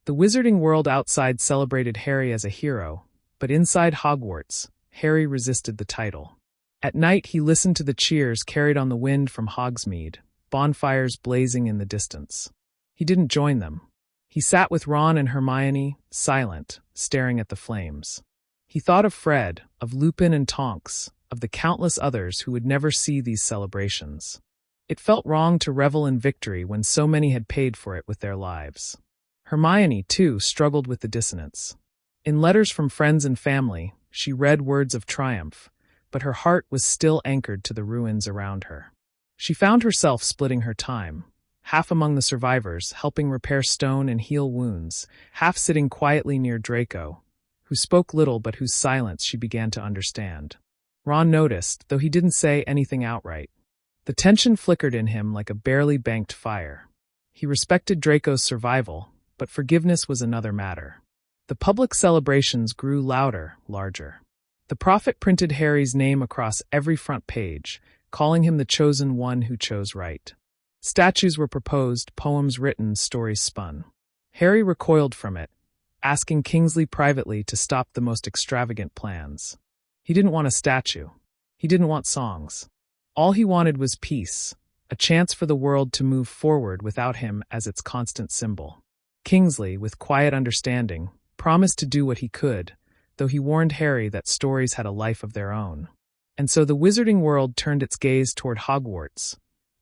The wizarding world outside celebrated Harry as a hero, but inside Hogwarts, Harry resisted the title. At night he listened to the cheers carried on the wind from Hogsmeade, bonfires blazing in the distance. He didn't join them. He sat with Ron and Hermione, silent, staring at the flames. He thought of Fred, of Lupin and Tonks, of the countless others who would never see these celebrations. It felt wrong to revel in victory when so many had paid for it with their lives. Hermione, too, struggled with the dissonance. In letters from friends and family, she read words of triumph, but her heart was still anchored to the ruins around her. She found herself splitting her time, half among the survivors, helping repair stone and heal wounds, half sitting quietly near Draco, who spoke little but whose silence she began to understand. Ron noticed, though he didn't say anything outright. The tension flickered in him like a barely banked fire. He respected Draco's survival, but forgiveness was another matter. The public celebrations grew louder, larger. The prophet printed Harry's name across every front page, calling him the chosen one who chose right. Statues were proposed, poems written, stories spun. Harry recoiled from it, asking Kingsley privately to stop the most extravagant plans. He didn't want a statue. He didn't want songs. All he wanted was peace, a chance for the world to move forward without him as its constant symbol. Kingsley, with quiet understanding, promised to do what he could, though he warned Harry that stories had a life of their own. And so the wizarding world turned its gaze toward Hogwarts,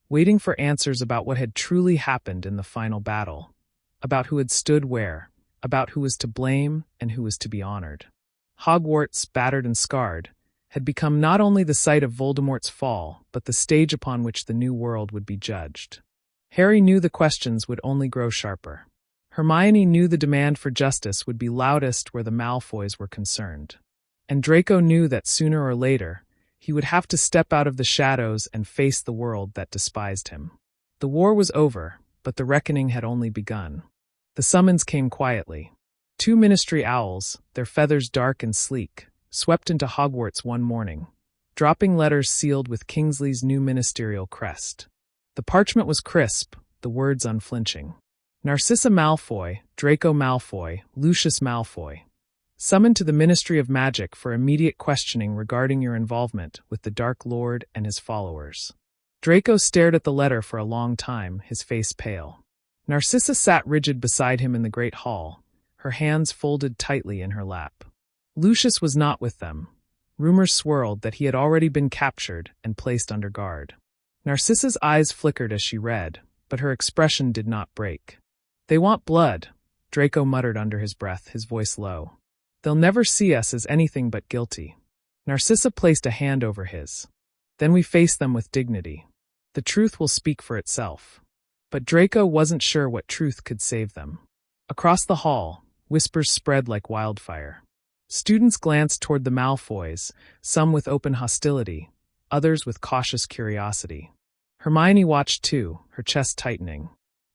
waiting for answers about what had truly happened in the final battle, about who had stood where, about who was to blame and who was to be honored. Hogwarts, battered and scarred, had become not only the site of Voldemort's fall, but the stage upon which the new world would be judged. Harry knew the questions would only grow sharper. Hermione knew the demand for justice would be loudest where the Malfoys were concerned. And Draco knew that sooner or later, he would have to step out of the shadows and face the world that despised him. The war was over, but the reckoning had only begun. The summons came quietly. 2 ministry owls, their feathers dark and sleek, swept into Hogwarts one morning, dropping letters sealed with Kingsley's new ministerial crest. The parchment was crisp, the words unflinching. Narcissa Malfoy, Draco Malfoy, Lucius Malfoy, summoned to the Ministry of Magic for immediate questioning regarding your involvement with the Dark Lord and his followers. Draco stared at the letter for a long time, his face pale. Narcissa sat rigid beside him in the great hall, her hands folded tightly in her lap. Lucius was not with them. Rumors swirled that he had already been captured and placed under guard. Narcissa's eyes flickered as she read, but her expression did not break. "They want blood," Draco muttered under his breath, his voice low. "They'll never see us as anything but guilty." Narcissa placed a hand over his. "Then we face them with dignity. The truth will speak for itself." But Draco wasn't sure what truth could save them. Across the hall, whispers spread like wildfire. Students glanced toward the Malfoys, some with open hostility, others with cautious curiosity. Hermione watched too, her chest tightening.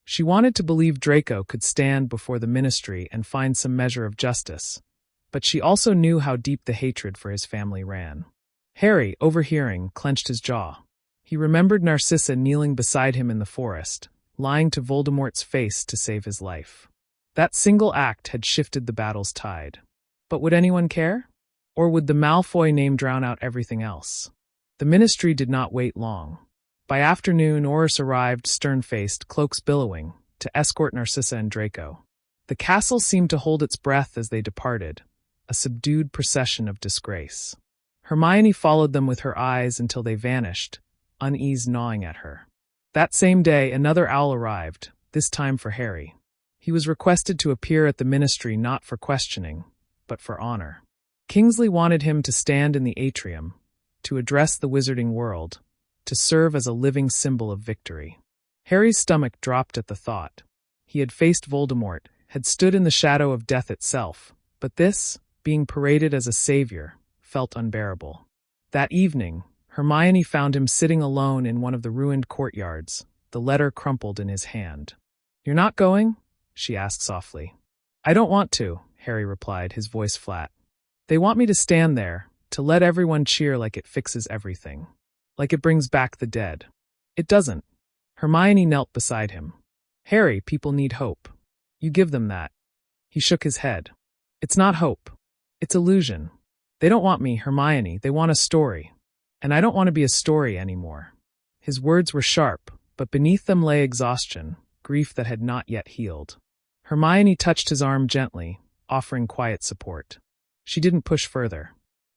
She wanted to believe Draco could stand before the ministry and find some measure of justice, but she also knew how deep the hatred for his family ran. Harry, overhearing, clenched his jaw. He remembered Narcissa kneeling beside him in the forest, lying to Voldemort's face to save his life. That single act had shifted the battle's tide. But would anyone care? Or would the Malfoy name drown out everything else? The ministry did not wait long. By afternoon, Oris arrived, stern-faced, cloaks billowing, to escort Narcissa and Draco. The castle seemed to hold its breath as they departed, a subdued procession of disgrace. Hermione followed them with her eyes until they vanished, unease gnawing at her. That same day, another owl arrived, this time for Harry. He was requested to appear at the ministry not for questioning, but for honor. Kingsley wanted him to stand in the atrium, to address the wizarding world, to serve as a living symbol of victory. Harry's stomach dropped at the thought. He had faced Voldemort, had stood in the shadow of death itself, but this, being paraded as a savior, felt unbearable. That evening, Hermione found him sitting alone in one of the ruined courtyards, the letter crumpled in his hand. "You're not going?" she asked softly. "I don't want to," Harry replied, his voice flat. "They want me to stand there, to let everyone cheer like it fixes everything. Like it brings back the dead. It doesn't." Hermione knelt beside him. "Harry, people need hope. You give them that." He shook his head. "It's not hope. It's illusion. They don't want me, Hermione, they want a story. And I don't want to be a story anymore." His words were sharp, but beneath them lay exhaustion, grief that had not yet healed. Hermione touched his arm gently, offering quiet support. She didn't push further.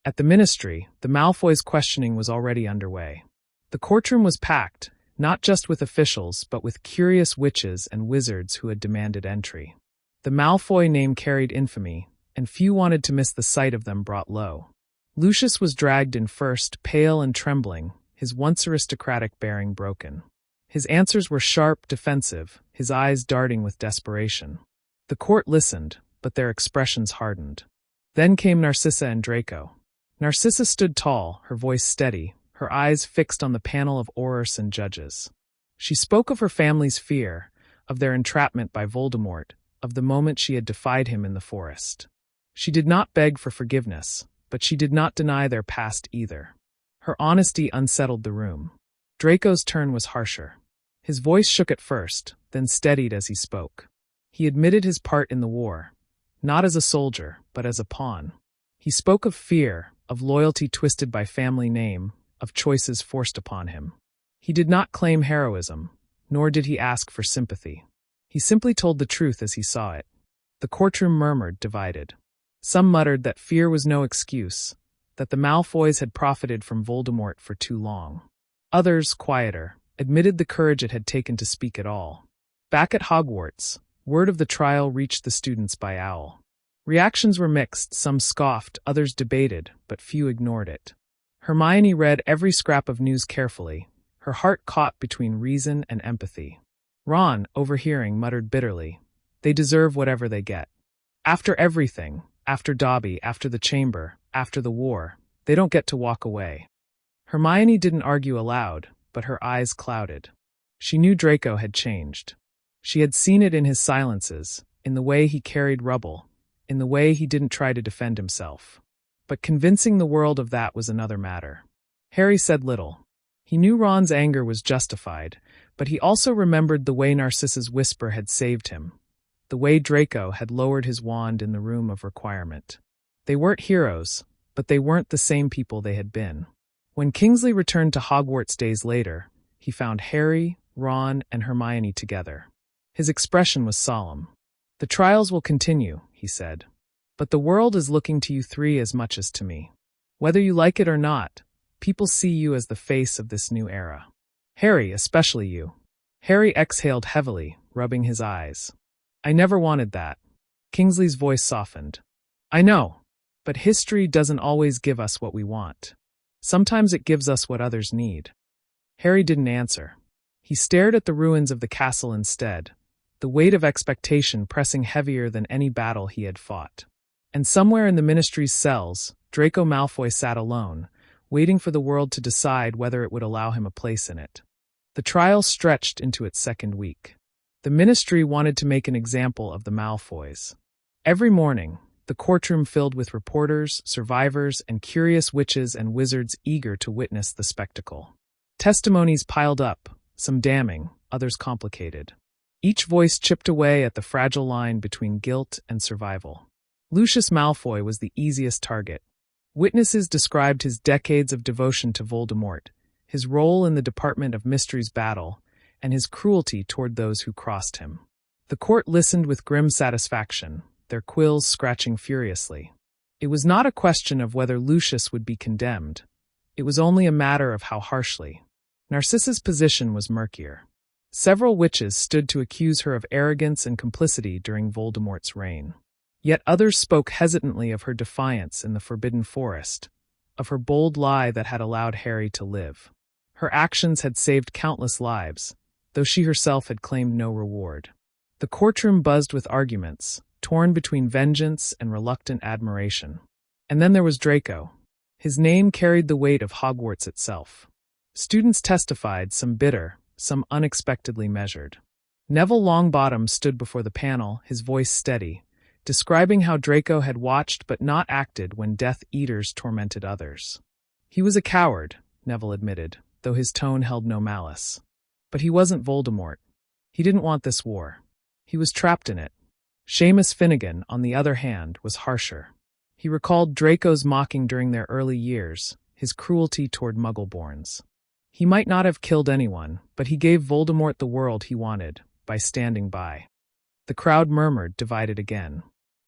At the ministry, the Malfoys' questioning was already underway. The courtroom was packed, not just with officials, but with curious witches and wizards who had demanded entry. The Malfoy name carried infamy, and few wanted to miss the sight of them brought low. Lucius was dragged in first, pale and trembling, his once aristocratic bearing broken. His answers were sharp, defensive, his eyes darting with desperation. The court listened, but their expressions hardened. Then came Narcissa and Draco. Narcissa stood tall, her voice steady, her eyes fixed on the panel of aurors and judges. She spoke of her family's fear, of their entrapment by Voldemort, of the moment she had defied him in the forest. She did not beg for forgiveness, but she did not deny their past either. Her honesty unsettled the room. Draco's turn was harsher. His voice shook at first, then steadied as he spoke. He admitted his part in the war, not as a soldier, but as a pawn. He spoke of fear, of loyalty twisted by family name, of choices forced upon him. He did not claim heroism, nor did he ask for sympathy. He simply told the truth as he saw it. The courtroom murmured, divided. Some muttered that fear was no excuse, that the Malfoys had profited from Voldemort for too long. Others, quieter, admitted the courage it had taken to speak at all. Back at Hogwarts, word of the trial reached the students by owl. Reactions were mixed, some scoffed, others debated, but few ignored it. Hermione read every scrap of news carefully, her heart caught between reason and empathy. Ron, overhearing, muttered bitterly, "They deserve whatever they get. After everything, after Dobby, after the chamber, after the war, they don't get to walk away." Hermione didn't argue aloud, but her eyes clouded. She knew Draco had changed. She had seen it in his silences, in the way he carried rubble, in the way he didn't try to defend himself. But convincing the world of that was another matter. Harry said little. He knew Ron's anger was justified, but he also remembered the way Narcissa's whisper had saved him, the way Draco had lowered his wand in the room of requirement. They weren't heroes, but they weren't the same people they had been. When Kingsley returned to Hogwarts days later, he found Harry, Ron, and Hermione together. His expression was solemn. "The trials will continue," he said. "But the world is looking to you three as much as to me. Whether you like it or not, people see you as the face of this new era. Harry, especially you." Harry exhaled heavily, rubbing his eyes. "I never wanted that." Kingsley's voice softened. "I know, but history doesn't always give us what we want. Sometimes it gives us what others need." Harry didn't answer. He stared at the ruins of the castle instead, the weight of expectation pressing heavier than any battle he had fought. And somewhere in the Ministry's cells, Draco Malfoy sat alone, waiting for the world to decide whether it would allow him a place in it. The trial stretched into its second week. The Ministry wanted to make an example of the Malfoys. Every morning, the courtroom filled with reporters, survivors, and curious witches and wizards eager to witness the spectacle. Testimonies piled up, some damning, others complicated. Each voice chipped away at the fragile line between guilt and survival. Lucius Malfoy was the easiest target. Witnesses described his decades of devotion to Voldemort, his role in the Department of Mystery's battle, and his cruelty toward those who crossed him. The court listened with grim satisfaction, their quills scratching furiously. It was not a question of whether Lucius would be condemned. It was only a matter of how harshly. Narcissa's position was murkier. Several witches stood to accuse her of arrogance and complicity during Voldemort's reign. Yet others spoke hesitantly of her defiance in the Forbidden Forest, of her bold lie that had allowed Harry to live. Her actions had saved countless lives, though she herself had claimed no reward. The courtroom buzzed with arguments, torn between vengeance and reluctant admiration. And then there was Draco. His name carried the weight of Hogwarts itself. Students testified, some bitter, some unexpectedly measured. Neville Longbottom stood before the panel, his voice steady, describing how Draco had watched but not acted when Death Eaters tormented others. He was a coward, Neville admitted, though his tone held no malice. But he wasn't Voldemort. He didn't want this war. He was trapped in it. Seamus Finnegan, on the other hand, was harsher. He recalled Draco's mocking during their early years, his cruelty toward Muggleborns. He might not have killed anyone, but he gave Voldemort the world he wanted, by standing by. The crowd murmured, divided again.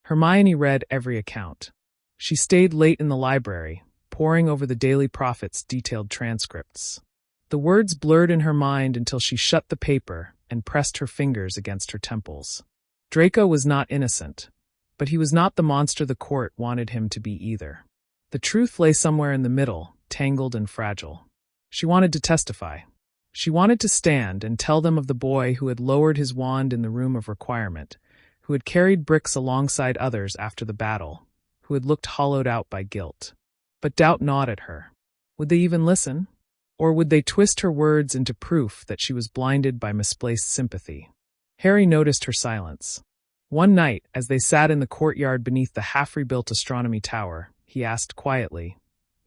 Hermione read every account. She stayed late in the library, poring over the Daily Prophet's detailed transcripts. The words blurred in her mind until she shut the paper and pressed her fingers against her temples. Draco was not innocent, but he was not the monster the court wanted him to be either. The truth lay somewhere in the middle, tangled and fragile. She wanted to testify. She wanted to stand and tell them of the boy who had lowered his wand in the room of requirement, who had carried bricks alongside others after the battle, who had looked hollowed out by guilt. But doubt gnawed at her. Would they even listen? Or would they twist her words into proof that she was blinded by misplaced sympathy? Harry noticed her silence. One night, as they sat in the courtyard beneath the half-rebuilt astronomy tower, he asked quietly,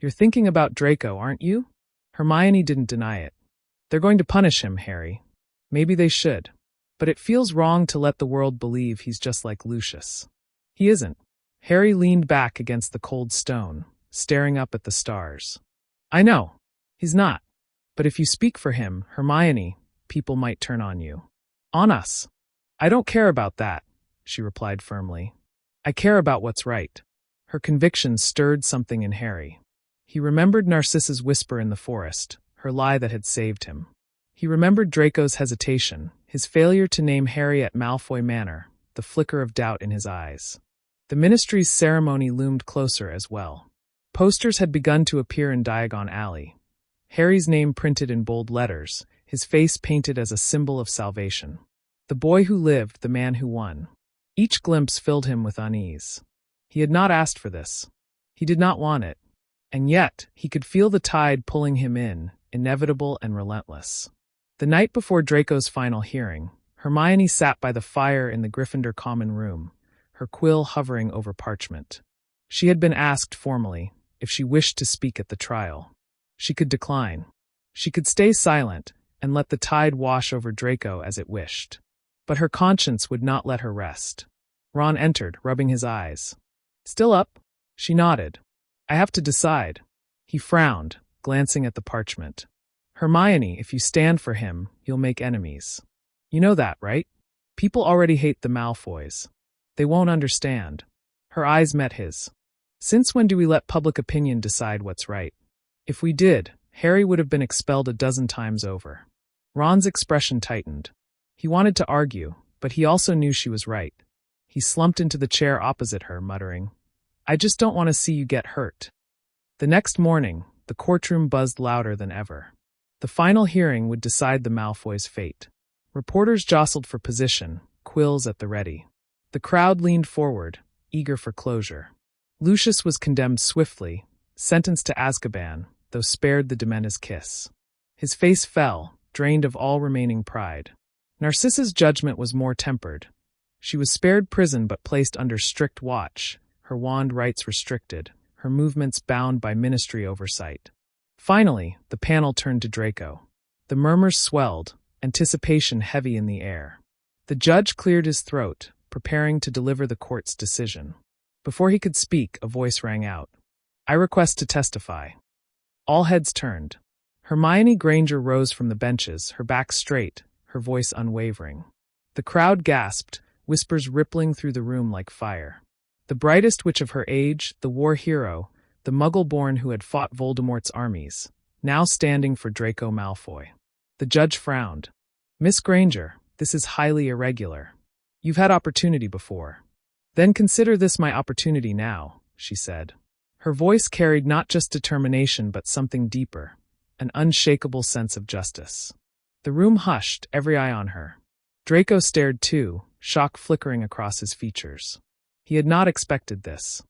"You're thinking about Draco, aren't you?" Hermione didn't deny it. "They're going to punish him, Harry. Maybe they should. But it feels wrong to let the world believe he's just like Lucius. He isn't." Harry leaned back against the cold stone, staring up at the stars. "I know. He's not. But if you speak for him, Hermione, people might turn on you. On us." "I don't care about that," she replied firmly. "I care about what's right." Her conviction stirred something in Harry. He remembered Narcissa's whisper in the forest, her lie that had saved him. He remembered Draco's hesitation, his failure to name Harry at Malfoy Manor, the flicker of doubt in his eyes. The Ministry's ceremony loomed closer as well. Posters had begun to appear in Diagon Alley. Harry's name printed in bold letters, his face painted as a symbol of salvation. The boy who lived, the man who won. Each glimpse filled him with unease. He had not asked for this. He did not want it. And yet, he could feel the tide pulling him in, inevitable and relentless. The night before Draco's final hearing, Hermione sat by the fire in the Gryffindor common room, her quill hovering over parchment. She had been asked formally if she wished to speak at the trial. She could decline. She could stay silent and let the tide wash over Draco as it wished. But her conscience would not let her rest. Ron entered, rubbing his eyes. "Still up?" She nodded. "I have to decide." He frowned, glancing at the parchment. "Hermione, if you stand for him, you'll make enemies. You know that, right? People already hate the Malfoys. They won't understand." Her eyes met his. "Since when do we let public opinion decide what's right? If we did, Harry would have been expelled a dozen times over." Ron's expression tightened. He wanted to argue, but he also knew she was right. He slumped into the chair opposite her, muttering, "I just don't want to see you get hurt." The next morning, the courtroom buzzed louder than ever. The final hearing would decide the Malfoys' fate. Reporters jostled for position, quills at the ready. The crowd leaned forward, eager for closure. Lucius was condemned swiftly, sentenced to Azkaban, though spared the Dementor's kiss. His face fell, drained of all remaining pride. Narcissa's judgment was more tempered. She was spared prison but placed under strict watch, her wand rights restricted, her movements bound by Ministry oversight. Finally, the panel turned to Draco. The murmurs swelled, anticipation heavy in the air. The judge cleared his throat, preparing to deliver the court's decision. Before he could speak, a voice rang out. "I request to testify." All heads turned. Hermione Granger rose from the benches, her back straight, her voice unwavering. The crowd gasped, whispers rippling through the room like fire. The brightest witch of her age, the war hero, the Muggle-born who had fought Voldemort's armies, now standing for Draco Malfoy. The judge frowned. "Miss Granger, this is highly irregular. You've had opportunity before." "Then consider this my opportunity now," she said. Her voice carried not just determination but something deeper, an unshakable sense of justice. The room hushed, every eye on her. Draco stared too, shock flickering across his features. He had not expected this.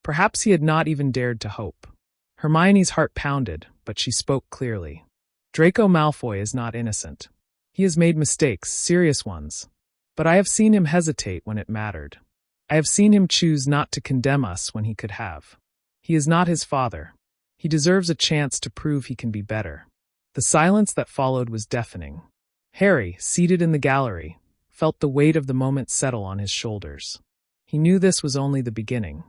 Perhaps he had not even dared to hope. Hermione's heart pounded, but she spoke clearly. "Draco Malfoy is not innocent. He has made mistakes, serious ones. But I have seen him hesitate when it mattered. I have seen him choose not to condemn us when he could have. He is not his father. He deserves a chance to prove he can be better." The silence that followed was deafening. Harry, seated in the gallery, felt the weight of the moment settle on his shoulders. He knew this was only the beginning.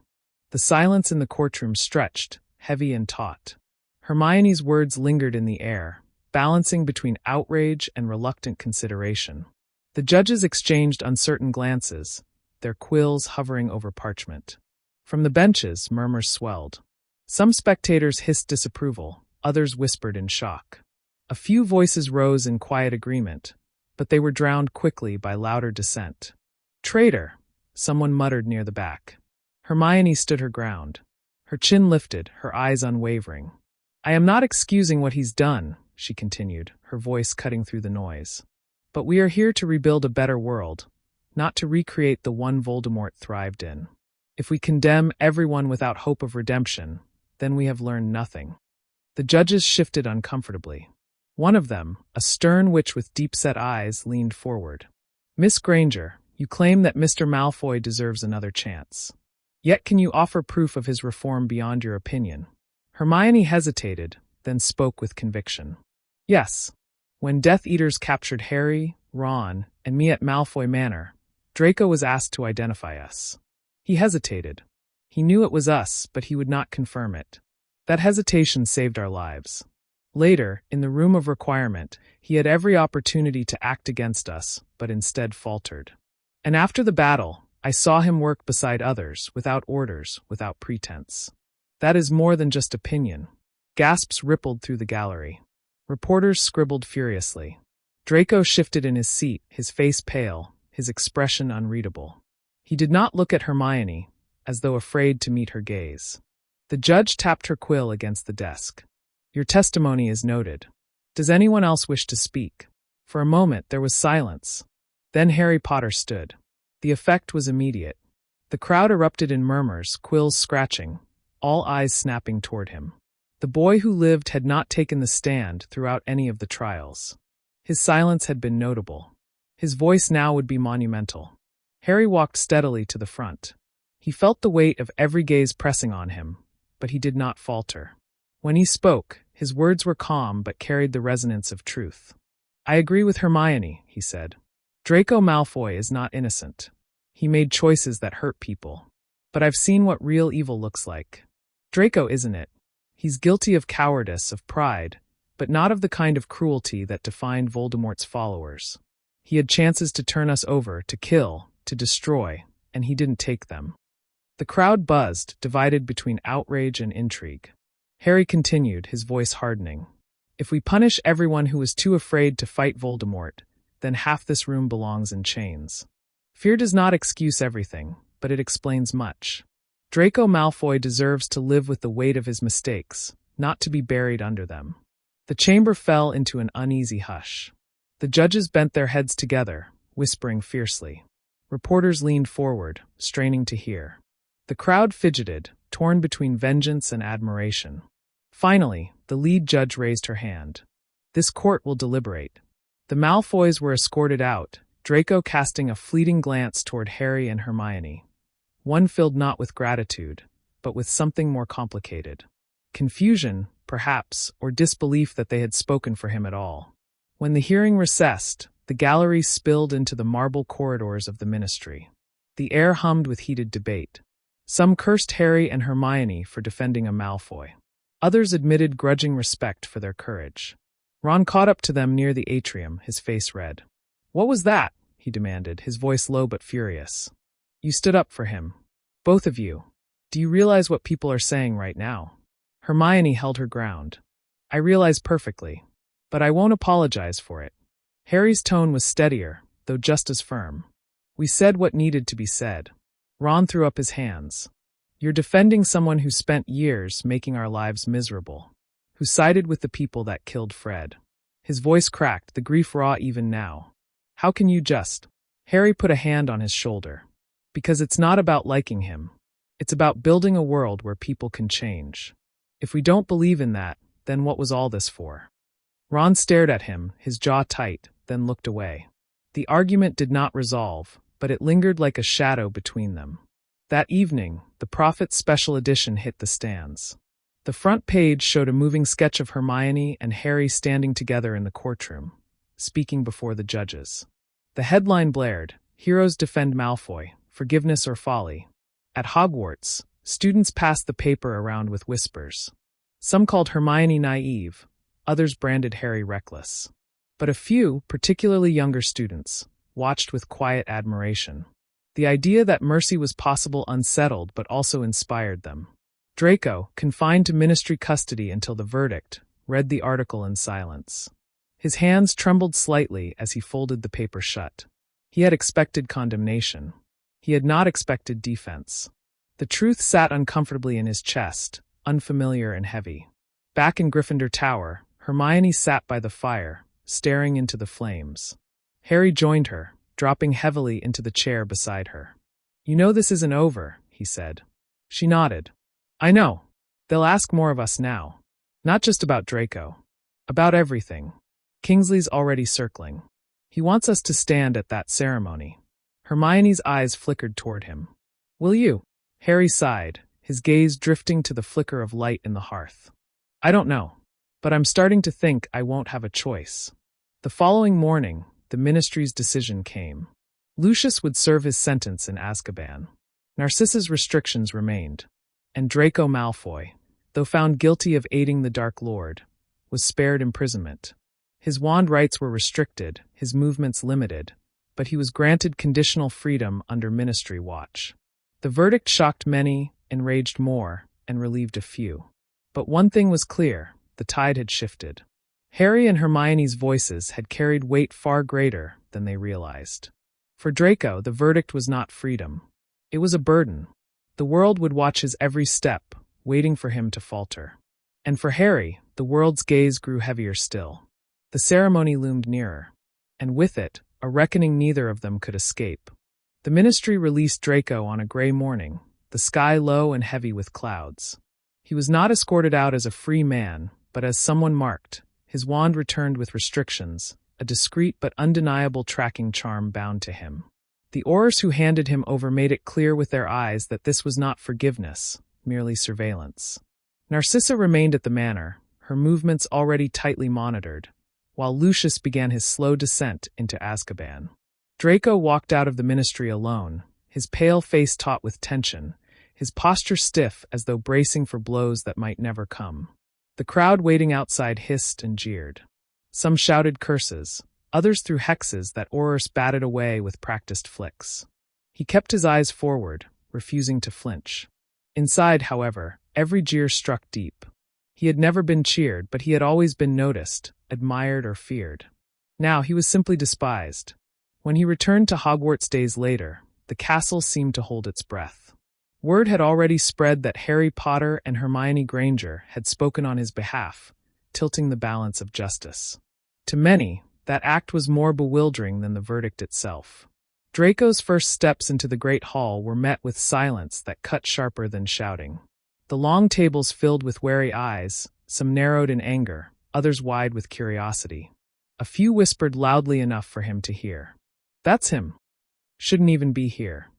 The silence in the courtroom stretched, heavy and taut. Hermione's words lingered in the air, balancing between outrage and reluctant consideration. The judges exchanged uncertain glances, their quills hovering over parchment. From the benches, murmurs swelled. Some spectators hissed disapproval, others whispered in shock. A few voices rose in quiet agreement, but they were drowned quickly by louder dissent. "Traitor," someone muttered near the back. Hermione stood her ground. Her chin lifted, her eyes unwavering. I am not excusing what he's done, she continued, her voice cutting through the noise. But we are here to rebuild a better world, not to recreate the one Voldemort thrived in. If we condemn everyone without hope of redemption, then we have learned nothing. The judges shifted uncomfortably. One of them, a stern witch with deep-set eyes, leaned forward. Miss Granger, you claim that Mr. Malfoy deserves another chance. Yet can you offer proof of his reform beyond your opinion? Hermione hesitated, then spoke with conviction. Yes. When Death Eaters captured Harry, Ron, and me at Malfoy Manor, Draco was asked to identify us. He hesitated. He knew it was us, but he would not confirm it. That hesitation saved our lives. Later, in the room of requirement, he had every opportunity to act against us, but instead faltered. And after the battle, I saw him work beside others, without orders, without pretense. That is more than just opinion. Gasps rippled through the gallery. Reporters scribbled furiously. Draco shifted in his seat, his face pale, his expression unreadable. He did not look at Hermione, as though afraid to meet her gaze. The judge tapped her quill against the desk. Your testimony is noted. Does anyone else wish to speak? For a moment there was silence. Then Harry Potter stood. The effect was immediate. The crowd erupted in murmurs, quills scratching, all eyes snapping toward him. The boy who lived had not taken the stand throughout any of the trials. His silence had been notable. His voice now would be monumental. Harry walked steadily to the front. He felt the weight of every gaze pressing on him, but he did not falter. When he spoke, his words were calm but carried the resonance of truth. I agree with Hermione, he said. Draco Malfoy is not innocent. He made choices that hurt people. But I've seen what real evil looks like. Draco isn't it. He's guilty of cowardice, of pride, but not of the kind of cruelty that defined Voldemort's followers. He had chances to turn us over, to kill, to destroy, and he didn't take them. The crowd buzzed, divided between outrage and intrigue. Harry continued, his voice hardening. If we punish everyone who is too afraid to fight Voldemort, then half this room belongs in chains. Fear does not excuse everything, but it explains much. Draco Malfoy deserves to live with the weight of his mistakes, not to be buried under them. The chamber fell into an uneasy hush. The judges bent their heads together, whispering fiercely. Reporters leaned forward, straining to hear. The crowd fidgeted, torn between vengeance and admiration. Finally, the lead judge raised her hand. This court will deliberate. The Malfoys were escorted out, Draco casting a fleeting glance toward Harry and Hermione. One filled not with gratitude, but with something more complicated. Confusion, perhaps, or disbelief that they had spoken for him at all. When the hearing recessed, the gallery spilled into the marble corridors of the ministry. The air hummed with heated debate. Some cursed Harry and Hermione for defending a Malfoy. Others admitted grudging respect for their courage. Ron caught up to them near the atrium, his face red. What was that? He demanded, his voice low but furious. You stood up for him. Both of you. Do you realize what people are saying right now? Hermione held her ground. I realize perfectly. But I won't apologize for it. Harry's tone was steadier, though just as firm. We said what needed to be said. Ron threw up his hands. You're defending someone who spent years making our lives miserable, who sided with the people that killed Fred. His voice cracked, the grief raw even now. How can you just? Harry put a hand on his shoulder. Because it's not about liking him. It's about building a world where people can change. If we don't believe in that, then what was all this for? Ron stared at him, his jaw tight, then looked away. The argument did not resolve, but it lingered like a shadow between them. That evening, the Prophet's special edition hit the stands. The front page showed a moving sketch of Hermione and Harry standing together in the courtroom, speaking before the judges. The headline blared, Heroes Defend Malfoy, Forgiveness or Folly. At Hogwarts, students passed the paper around with whispers. Some called Hermione naive, others branded Harry reckless. But a few, particularly younger students, watched with quiet admiration. The idea that mercy was possible unsettled but also inspired them. Draco, confined to ministry custody until the verdict, read the article in silence. His hands trembled slightly as he folded the paper shut. He had expected condemnation. He had not expected defense. The truth sat uncomfortably in his chest, unfamiliar and heavy. Back in Gryffindor Tower, Hermione sat by the fire, staring into the flames. Harry joined her, dropping heavily into the chair beside her. "You know this isn't over," he said. She nodded. "I know. They'll ask more of us now. Not just about Draco. About everything. Kingsley's already circling. He wants us to stand at that ceremony." Hermione's eyes flickered toward him. "Will you?" Harry sighed, his gaze drifting to the flicker of light in the hearth. "I don't know. But I'm starting to think I won't have a choice." The following morning, the Ministry's decision came. Lucius would serve his sentence in Azkaban. Narcissa's restrictions remained. And Draco Malfoy, though found guilty of aiding the Dark Lord, was spared imprisonment. His wand rights were restricted, his movements limited, but he was granted conditional freedom under Ministry watch. The verdict shocked many, enraged more, and relieved a few. But one thing was clear, the tide had shifted. Harry and Hermione's voices had carried weight far greater than they realized. For Draco, the verdict was not freedom. It was a burden. The world would watch his every step, waiting for him to falter. And for Harry, the world's gaze grew heavier still. The ceremony loomed nearer. And with it, a reckoning neither of them could escape. The Ministry released Draco on a gray morning, the sky low and heavy with clouds. He was not escorted out as a free man, but as someone marked, his wand returned with restrictions, a discreet but undeniable tracking charm bound to him. The Aurors who handed him over made it clear with their eyes that this was not forgiveness, merely surveillance. Narcissa remained at the manor, her movements already tightly monitored, while Lucius began his slow descent into Azkaban. Draco walked out of the Ministry alone, his pale face taut with tension, his posture stiff as though bracing for blows that might never come. The crowd waiting outside hissed and jeered. Some shouted curses, others threw hexes that Aurors batted away with practiced flicks. He kept his eyes forward, refusing to flinch. Inside, however, every jeer struck deep. He had never been cheered, but he had always been noticed, admired or feared. Now he was simply despised. When he returned to Hogwarts days later, the castle seemed to hold its breath. Word had already spread that Harry Potter and Hermione Granger had spoken on his behalf, tilting the balance of justice. To many, that act was more bewildering than the verdict itself. Draco's first steps into the Great Hall were met with silence that cut sharper than shouting. The long tables filled with wary eyes, some narrowed in anger, others wide with curiosity. A few whispered loudly enough for him to hear. "That's him. Shouldn't even be here.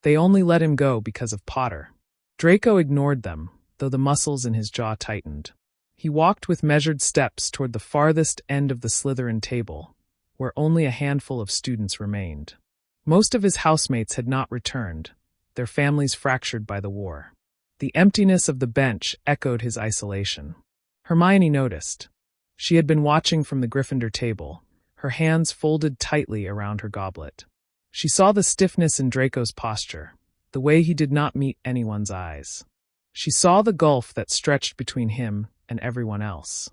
They only let him go because of Potter." Draco ignored them, though the muscles in his jaw tightened. He walked with measured steps toward the farthest end of the Slytherin table, where only a handful of students remained. Most of his housemates had not returned, their families fractured by the war. The emptiness of the bench echoed his isolation. Hermione noticed. She had been watching from the Gryffindor table, her hands folded tightly around her goblet. She saw the stiffness in Draco's posture, the way he did not meet anyone's eyes. She saw the gulf that stretched between him and everyone else.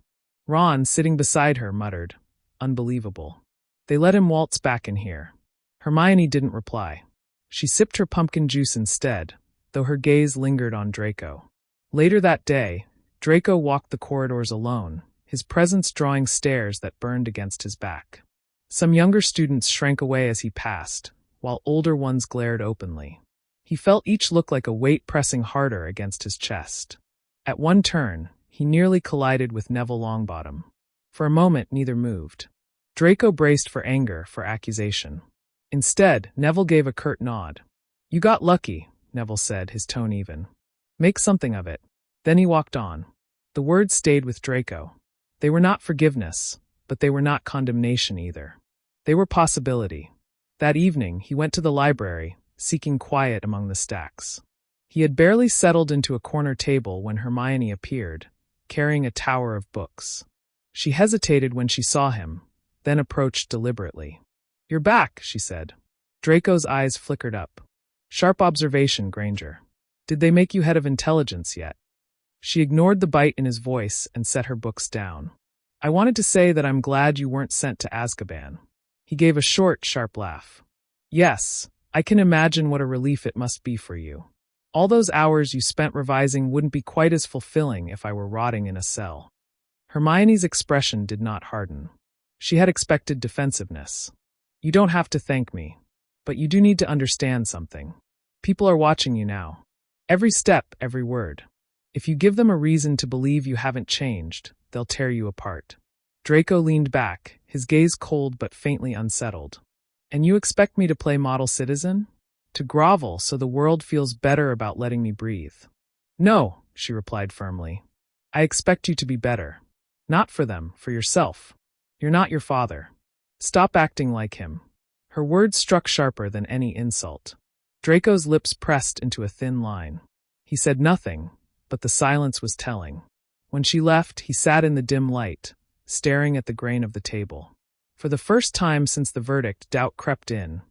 Ron, sitting beside her, muttered, "Unbelievable. They let him waltz back in here." Hermione didn't reply. She sipped her pumpkin juice instead, though her gaze lingered on Draco. Later that day, Draco walked the corridors alone, his presence drawing stares that burned against his back. Some younger students shrank away as he passed, while older ones glared openly. He felt each look like a weight pressing harder against his chest. At one turn, he nearly collided with Neville Longbottom. For a moment, neither moved. Draco braced for anger, for accusation. Instead, Neville gave a curt nod. "You got lucky," Neville said, his tone even. "Make something of it." Then he walked on. The words stayed with Draco. They were not forgiveness, but they were not condemnation either. They were possibility. That evening, he went to the library, seeking quiet among the stacks. He had barely settled into a corner table when Hermione appeared, carrying a tower of books. She hesitated when she saw him, then approached deliberately. "You're back," she said. Draco's eyes flickered up. "Sharp observation, Granger. Did they make you head of intelligence yet?" She ignored the bite in his voice and set her books down. "I wanted to say that I'm glad you weren't sent to Azkaban." He gave a short, sharp laugh. "Yes, I can imagine what a relief it must be for you. All those hours you spent revising wouldn't be quite as fulfilling if I were rotting in a cell. Hermione's expression did not harden. She had expected defensiveness. You don't have to thank me, but you do need to understand something. People are watching you now. Every step, every word. If you give them a reason to believe you haven't changed, they'll tear you apart. Draco leaned back, his gaze cold but faintly unsettled. And you expect me to play model citizen? To grovel so the world feels better about letting me breathe? No, she replied firmly. I expect you to be better. Not for them, for yourself. You're not your father. Stop acting like him. Her words struck sharper than any insult. Draco's lips pressed into a thin line. He said nothing, but the silence was telling. When she left, he sat in the dim light, staring at the grain of the table. For the first time since the verdict, doubt crept in.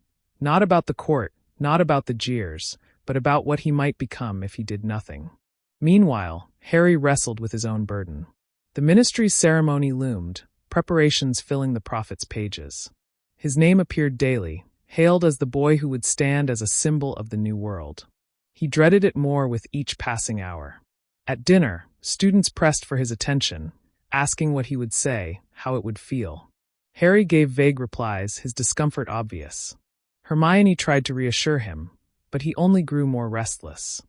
Not about the court, not about the jeers, but about what he might become if he did nothing. Meanwhile, Harry wrestled with his own burden. The ministry's ceremony loomed, preparations filling the prophet's pages. His name appeared daily, hailed as the boy who would stand as a symbol of the new world. He dreaded it more with each passing hour. At dinner, students pressed for his attention, asking what he would say, how it would feel. Harry gave vague replies, his discomfort obvious. Hermione tried to reassure him, but he only grew more restless.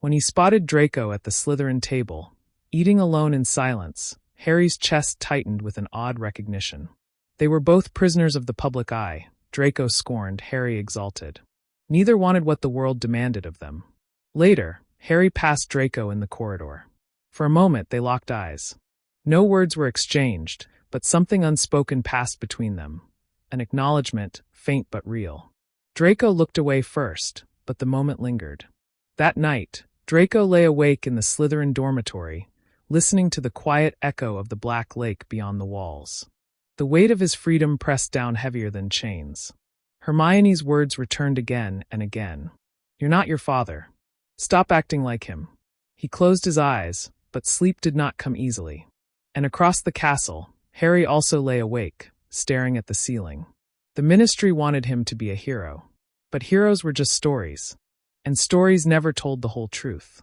When he spotted Draco at the Slytherin table, eating alone in silence, Harry's chest tightened with an odd recognition. They were both prisoners of the public eye, Draco scorned, Harry exalted. Neither wanted what the world demanded of them. Later, Harry passed Draco in the corridor. For a moment they locked eyes. No words were exchanged, but something unspoken passed between them. An acknowledgement, faint but real. Draco looked away first, but the moment lingered. That night, Draco lay awake in the Slytherin dormitory, listening to the quiet echo of the Black Lake beyond the walls. The weight of his freedom pressed down heavier than chains. Hermione's words returned again and again. You're not your father. Stop acting like him. He closed his eyes, but sleep did not come easily. And across the castle, Harry also lay awake, staring at the ceiling. The ministry wanted him to be a hero. But heroes were just stories. And stories never told the whole truth.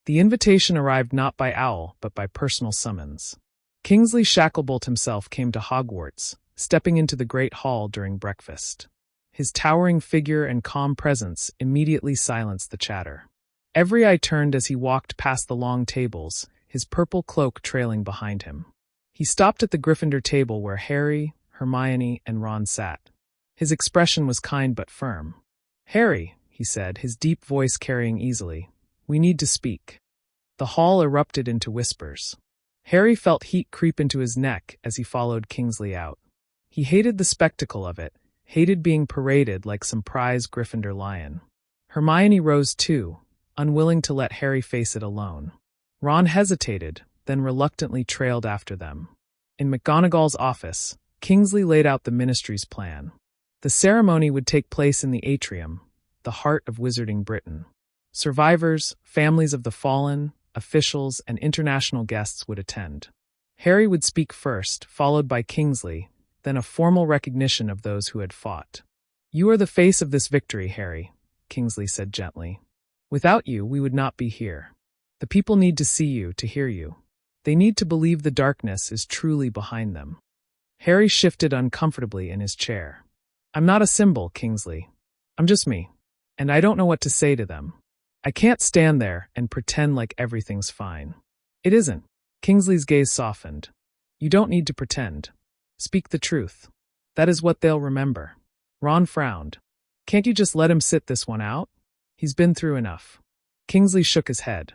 The invitation arrived not by owl, but by personal summons. Kingsley Shacklebolt himself came to Hogwarts, stepping into the great hall during breakfast. His towering figure and calm presence immediately silenced the chatter. Every eye turned as he walked past the long tables, his purple cloak trailing behind him. He stopped at the Gryffindor table where Harry, Hermione, and Ron sat. His expression was kind but firm. Harry, he said, his deep voice carrying easily, we need to speak. The hall erupted into whispers. Harry felt heat creep into his neck as he followed Kingsley out. He hated the spectacle of it, hated being paraded like some prize Gryffindor lion. Hermione rose too, unwilling to let Harry face it alone. Ron hesitated, then reluctantly trailed after them. In McGonagall's office, Kingsley laid out the ministry's plan. The ceremony would take place in the atrium, the heart of Wizarding Britain. Survivors, families of the fallen, officials, and international guests would attend. Harry would speak first, followed by Kingsley, then a formal recognition of those who had fought. You are the face of this victory, Harry, Kingsley said gently. Without you, we would not be here. The people need to see you, to hear you. They need to believe the darkness is truly behind them. Harry shifted uncomfortably in his chair. I'm not a symbol, Kingsley. I'm just me. And I don't know what to say to them. I can't stand there and pretend like everything's fine. It isn't. Kingsley's gaze softened. You don't need to pretend. Speak the truth. That is what they'll remember. Ron frowned. Can't you just let him sit this one out? He's been through enough. Kingsley shook his head.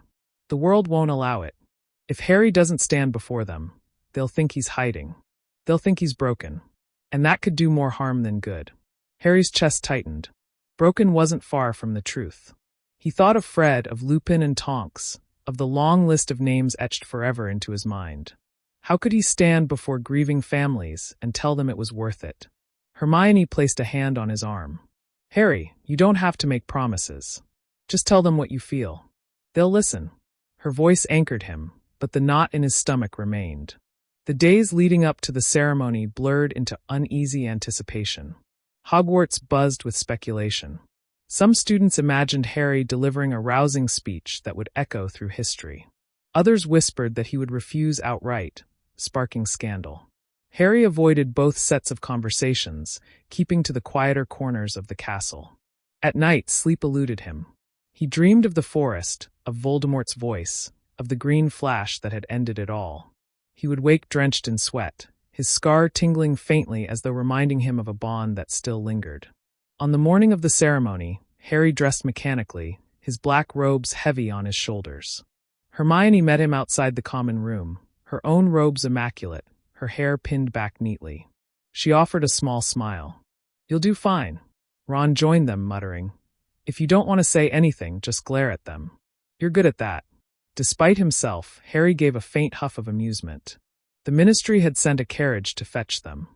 The world won't allow it. If Harry doesn't stand before them, they'll think he's hiding. They'll think he's broken. And that could do more harm than good. Harry's chest tightened. Broken wasn't far from the truth. He thought of Fred, of Lupin and Tonks, of the long list of names etched forever into his mind. How could he stand before grieving families and tell them it was worth it? Hermione placed a hand on his arm. Harry, you don't have to make promises. Just tell them what you feel. They'll listen. Her voice anchored him, but the knot in his stomach remained. The days leading up to the ceremony blurred into uneasy anticipation. Hogwarts buzzed with speculation. Some students imagined Harry delivering a rousing speech that would echo through history. Others whispered that he would refuse outright, sparking scandal. Harry avoided both sets of conversations, keeping to the quieter corners of the castle. At night, sleep eluded him. He dreamed of the forest, of Voldemort's voice, of the green flash that had ended it all. He would wake drenched in sweat, his scar tingling faintly as though reminding him of a bond that still lingered. On the morning of the ceremony, Harry dressed mechanically, his black robes heavy on his shoulders. Hermione met him outside the common room, her own robes immaculate, her hair pinned back neatly. She offered a small smile. "You'll do fine." Ron joined them, muttering, "If you don't want to say anything, just glare at them. You're good at that." Despite himself, Harry gave a faint huff of amusement. The ministry had sent a carriage to fetch them.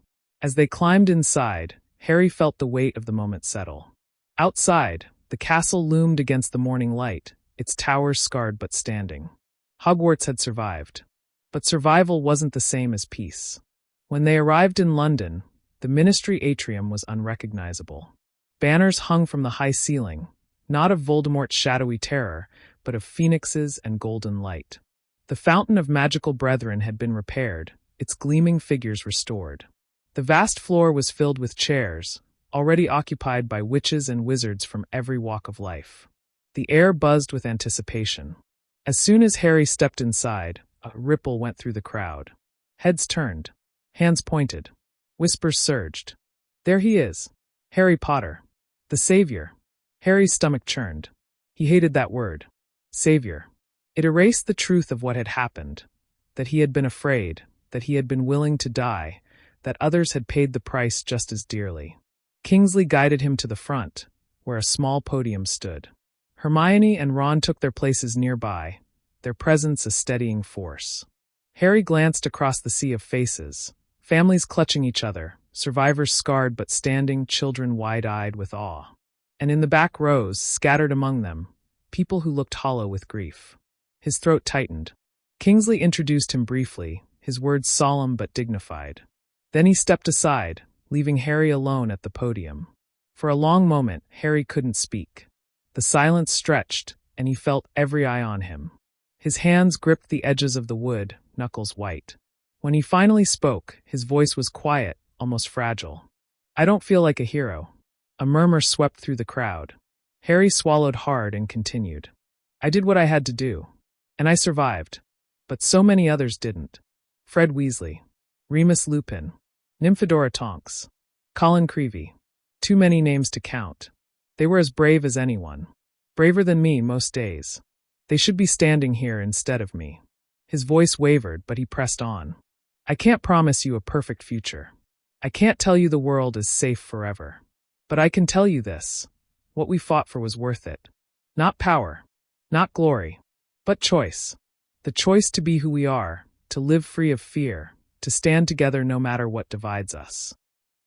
As they climbed inside, Harry felt the weight of the moment settle. Outside, the castle loomed against the morning light, its towers scarred but standing. Hogwarts had survived. But survival wasn't the same as peace. When they arrived in London, the ministry atrium was unrecognizable. Banners hung from the high ceiling, not of Voldemort's shadowy terror, but of phoenixes and golden light. The Fountain of Magical Brethren had been repaired, its gleaming figures restored. The vast floor was filled with chairs, already occupied by witches and wizards from every walk of life. The air buzzed with anticipation. As soon as Harry stepped inside, a ripple went through the crowd. Heads turned. Hands pointed. Whispers surged. There he is. Harry Potter. The Savior. Harry's stomach churned. He hated that word. Savior. It erased the truth of what had happened. That he had been afraid. That he had been willing to die. That others had paid the price just as dearly. Kingsley guided him to the front, where a small podium stood. Hermione and Ron took their places nearby, their presence a steadying force. Harry glanced across the sea of faces, families clutching each other, survivors scarred but standing, children wide-eyed with awe. And in the back rows, scattered among them, people who looked hollow with grief. His throat tightened. Kingsley introduced him briefly, his words solemn but dignified. Then he stepped aside, leaving Harry alone at the podium. For a long moment, Harry couldn't speak. The silence stretched, and he felt every eye on him. His hands gripped the edges of the wood, knuckles white. When he finally spoke, his voice was quiet, almost fragile. "I don't feel like a hero." A murmur swept through the crowd. Harry swallowed hard and continued. "I did what I had to do. And I survived. But so many others didn't. Fred Weasley. Remus Lupin. Nymphadora Tonks. Colin Creevey. Too many names to count. They were as brave as anyone. Braver than me most days. They should be standing here instead of me." His voice wavered, but he pressed on. "I can't promise you a perfect future. I can't tell you the world is safe forever. But I can tell you this. What we fought for was worth it. Not power. Not glory. But choice. The choice to be who we are, to live free of fear, to stand together no matter what divides us."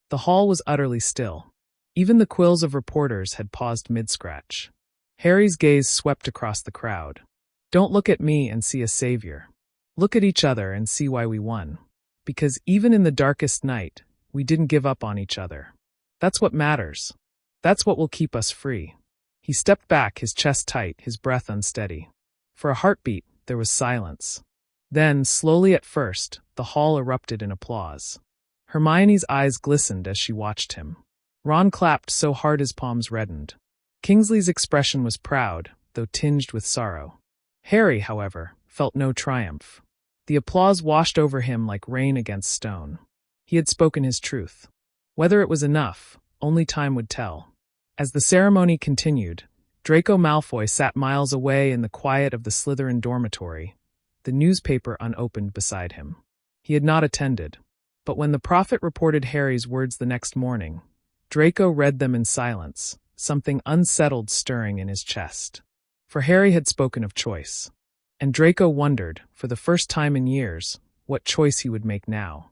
The hall was utterly still. Even the quills of reporters had paused mid-scratch. Harry's gaze swept across the crowd. "Don't look at me and see a savior. Look at each other and see why we won. Because even in the darkest night, we didn't give up on each other. That's what matters. That's what will keep us free." He stepped back, his chest tight, his breath unsteady. For a heartbeat, there was silence. Then, slowly at first, the hall erupted in applause. Hermione's eyes glistened as she watched him. Ron clapped so hard his palms reddened. Kingsley's expression was proud, though tinged with sorrow. Harry, however, felt no triumph. The applause washed over him like rain against stone. He had spoken his truth. Whether it was enough, only time would tell. As the ceremony continued, Draco Malfoy sat miles away in the quiet of the Slytherin dormitory, the newspaper unopened beside him. He had not attended. But when the prophet reported Harry's words the next morning, Draco read them in silence, something unsettled stirring in his chest. For Harry had spoken of choice. And Draco wondered, for the first time in years, what choice he would make now.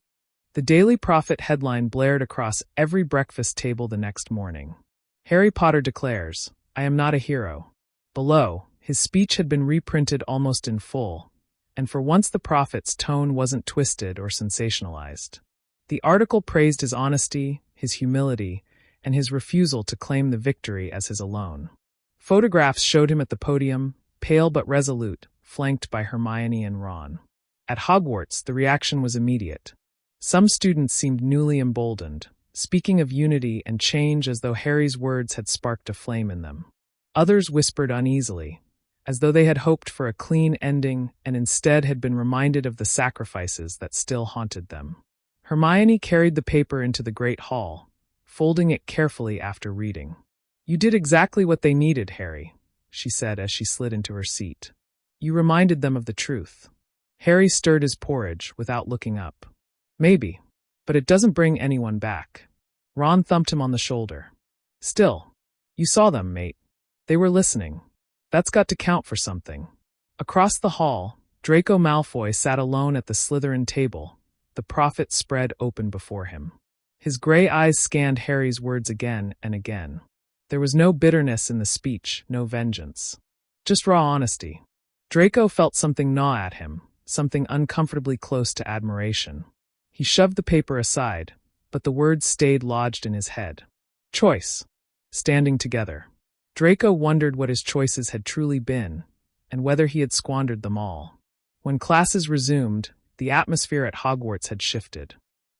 The Daily Prophet headline blared across every breakfast table the next morning. Harry Potter declares, "I am not a hero." Below, his speech had been reprinted almost in full, and for once the prophet's tone wasn't twisted or sensationalized. The article praised his honesty, his humility, and his refusal to claim the victory as his alone. Photographs showed him at the podium, pale but resolute, flanked by Hermione and Ron. At Hogwarts, the reaction was immediate. Some students seemed newly emboldened, speaking of unity and change as though Harry's words had sparked a flame in them. Others whispered uneasily, as though they had hoped for a clean ending and instead had been reminded of the sacrifices that still haunted them. Hermione carried the paper into the Great Hall, folding it carefully after reading. "You did exactly what they needed, Harry," she said as she slid into her seat. "You reminded them of the truth." Harry stirred his porridge without looking up. "Maybe, but it doesn't bring anyone back." Ron thumped him on the shoulder. "Still, you saw them, mate. They were listening. That's got to count for something." Across the hall, Draco Malfoy sat alone at the Slytherin table, the prophet spread open before him. His gray eyes scanned Harry's words again and again. There was no bitterness in the speech, no vengeance. Just raw honesty. Draco felt something gnaw at him, something uncomfortably close to admiration. He shoved the paper aside, but the words stayed lodged in his head. Choice. Standing together. Draco wondered what his choices had truly been, and whether he had squandered them all. When classes resumed, the atmosphere at Hogwarts had shifted.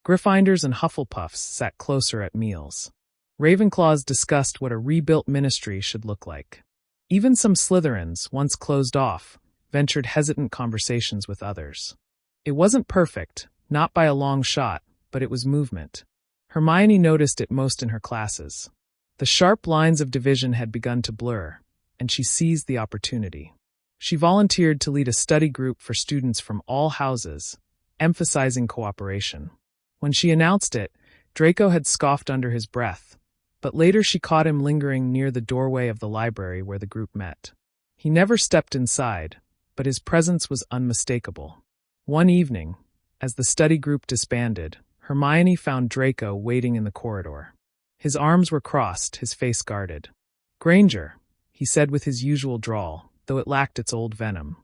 Gryffindors and Hufflepuffs sat closer at meals. Ravenclaws discussed what a rebuilt ministry should look like. Even some Slytherins, once closed off, ventured hesitant conversations with others. It wasn't perfect, not by a long shot, but it was movement. Hermione noticed it most in her classes. The sharp lines of division had begun to blur, and she seized the opportunity. She volunteered to lead a study group for students from all houses, emphasizing cooperation. When she announced it, Draco had scoffed under his breath, but later she caught him lingering near the doorway of the library where the group met. He never stepped inside, but his presence was unmistakable. One evening, as the study group disbanded, Hermione found Draco waiting in the corridor. His arms were crossed, his face guarded. "Granger," he said with his usual drawl, though it lacked its old venom.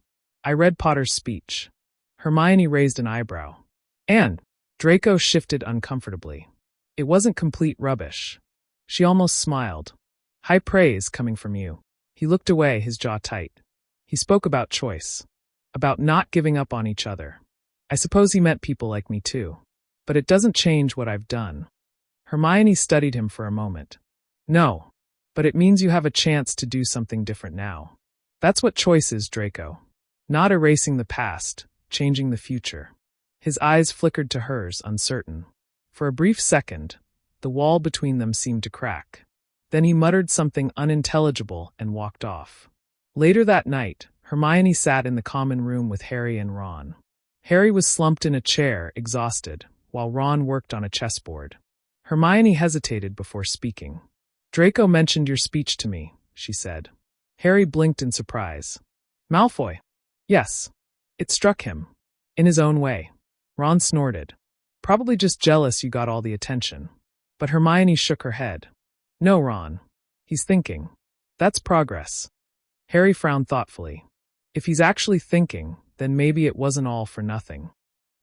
"I read Potter's speech." Hermione raised an eyebrow. "And?" Draco shifted uncomfortably. "It wasn't complete rubbish." She almost smiled. "High praise coming from you." He looked away, his jaw tight. He spoke about choice. About not giving up on each other. "I suppose he meant people like me too. But it doesn't change what I've done." Hermione studied him for a moment. "No, but it means you have a chance to do something different now. That's what choice is, Draco. Not erasing the past, changing the future." His eyes flickered to hers, uncertain. For a brief second, the wall between them seemed to crack. Then he muttered something unintelligible and walked off. Later that night, Hermione sat in the common room with Harry and Ron. Harry was slumped in a chair, exhausted, while Ron worked on a chessboard. Hermione hesitated before speaking. "Draco mentioned your speech to me," she said. Harry blinked in surprise. "Malfoy?" "Yes." It struck him. In his own way. Ron snorted. "Probably just jealous you got all the attention." But Hermione shook her head. "No, Ron. He's thinking. That's progress." Harry frowned thoughtfully. If he's actually thinking, then maybe it wasn't all for nothing.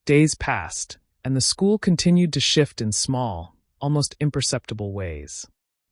Days passed, and the school continued to shift in small, almost imperceptible ways.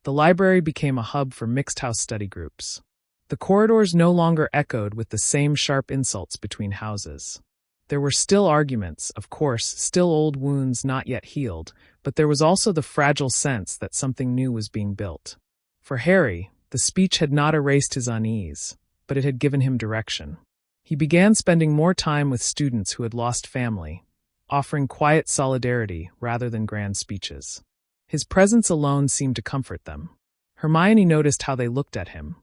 The library became a hub for mixed-house study groups. The corridors no longer echoed with the same sharp insults between houses. There were still arguments, of course, still old wounds not yet healed, but there was also the fragile sense that something new was being built. For Harry, the speech had not erased his unease, but it had given him direction. He began spending more time with students who had lost family, offering quiet solidarity rather than grand speeches. His presence alone seemed to comfort them. Hermione noticed how they looked at him,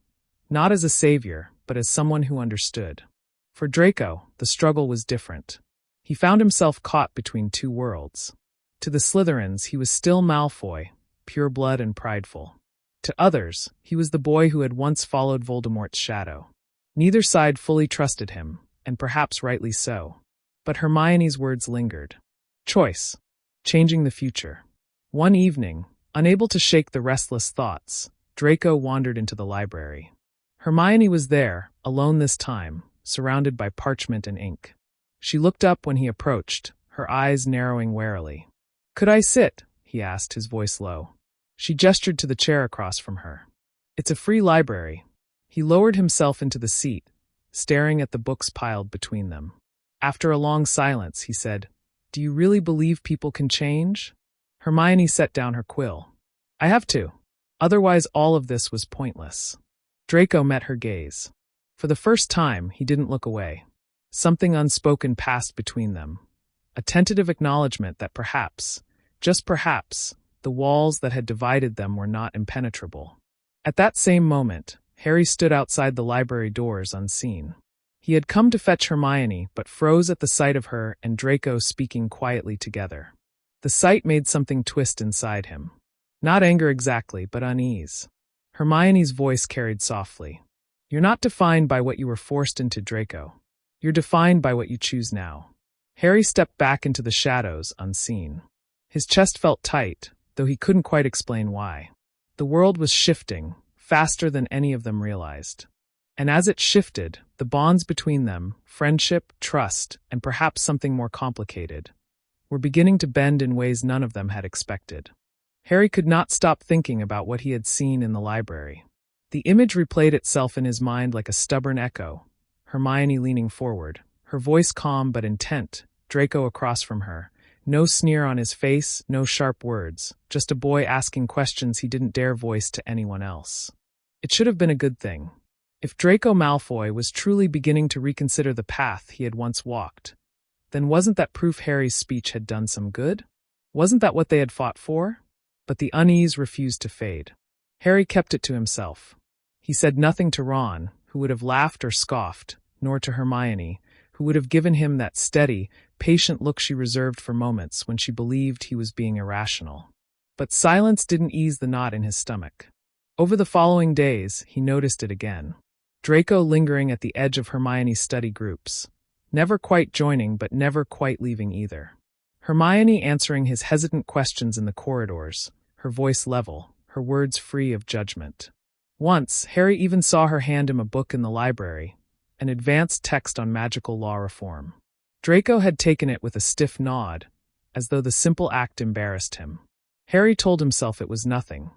not as a savior, but as someone who understood. For Draco, the struggle was different. He found himself caught between two worlds. To the Slytherins, he was still Malfoy, pure blood and prideful. To others, he was the boy who had once followed Voldemort's shadow. Neither side fully trusted him, and perhaps rightly so. But Hermione's words lingered. Choice. Changing the future. One evening, unable to shake the restless thoughts, Draco wandered into the library. Hermione was there, alone this time, surrounded by parchment and ink. She looked up when he approached, her eyes narrowing warily. "Could I sit?" he asked, his voice low. She gestured to the chair across from her. It's a free library. He lowered himself into the seat, staring at the books piled between them. After a long silence, he said, "Do you really believe people can change?" Hermione set down her quill. "I have to. Otherwise all of this was pointless." Draco met her gaze. For the first time, he didn't look away. Something unspoken passed between them. A tentative acknowledgement that perhaps, just perhaps, the walls that had divided them were not impenetrable. At that same moment, Harry stood outside the library doors unseen. He had come to fetch Hermione, but froze at the sight of her and Draco speaking quietly together. The sight made something twist inside him. Not anger exactly, but unease. Hermione's voice carried softly. "You're not defined by what you were forced into, Draco. You're defined by what you choose now." Harry stepped back into the shadows, unseen. His chest felt tight, though he couldn't quite explain why. The world was shifting, faster than any of them realized. And as it shifted, the bonds between them, friendship, trust, and perhaps something more complicated, were beginning to bend in ways none of them had expected. Harry could not stop thinking about what he had seen in the library. The image replayed itself in his mind like a stubborn echo. Hermione leaning forward, her voice calm but intent, Draco across from her. No sneer on his face, no sharp words, just a boy asking questions he didn't dare voice to anyone else. It should have been a good thing. If Draco Malfoy was truly beginning to reconsider the path he had once walked, then wasn't that proof Harry's speech had done some good? Wasn't that what they had fought for? But the unease refused to fade. Harry kept it to himself. He said nothing to Ron, who would have laughed or scoffed, nor to Hermione, who would have given him that steady, patient look she reserved for moments when she believed he was being irrational. But silence didn't ease the knot in his stomach. Over the following days, he noticed it again. Draco lingering at the edge of Hermione's study groups, never quite joining but never quite leaving either. Hermione answering his hesitant questions in the corridors, her voice level, her words free of judgment. Once, Harry even saw her hand him a book in the library, an advanced text on magical law reform. Draco had taken it with a stiff nod, as though the simple act embarrassed him. Harry told himself it was nothing.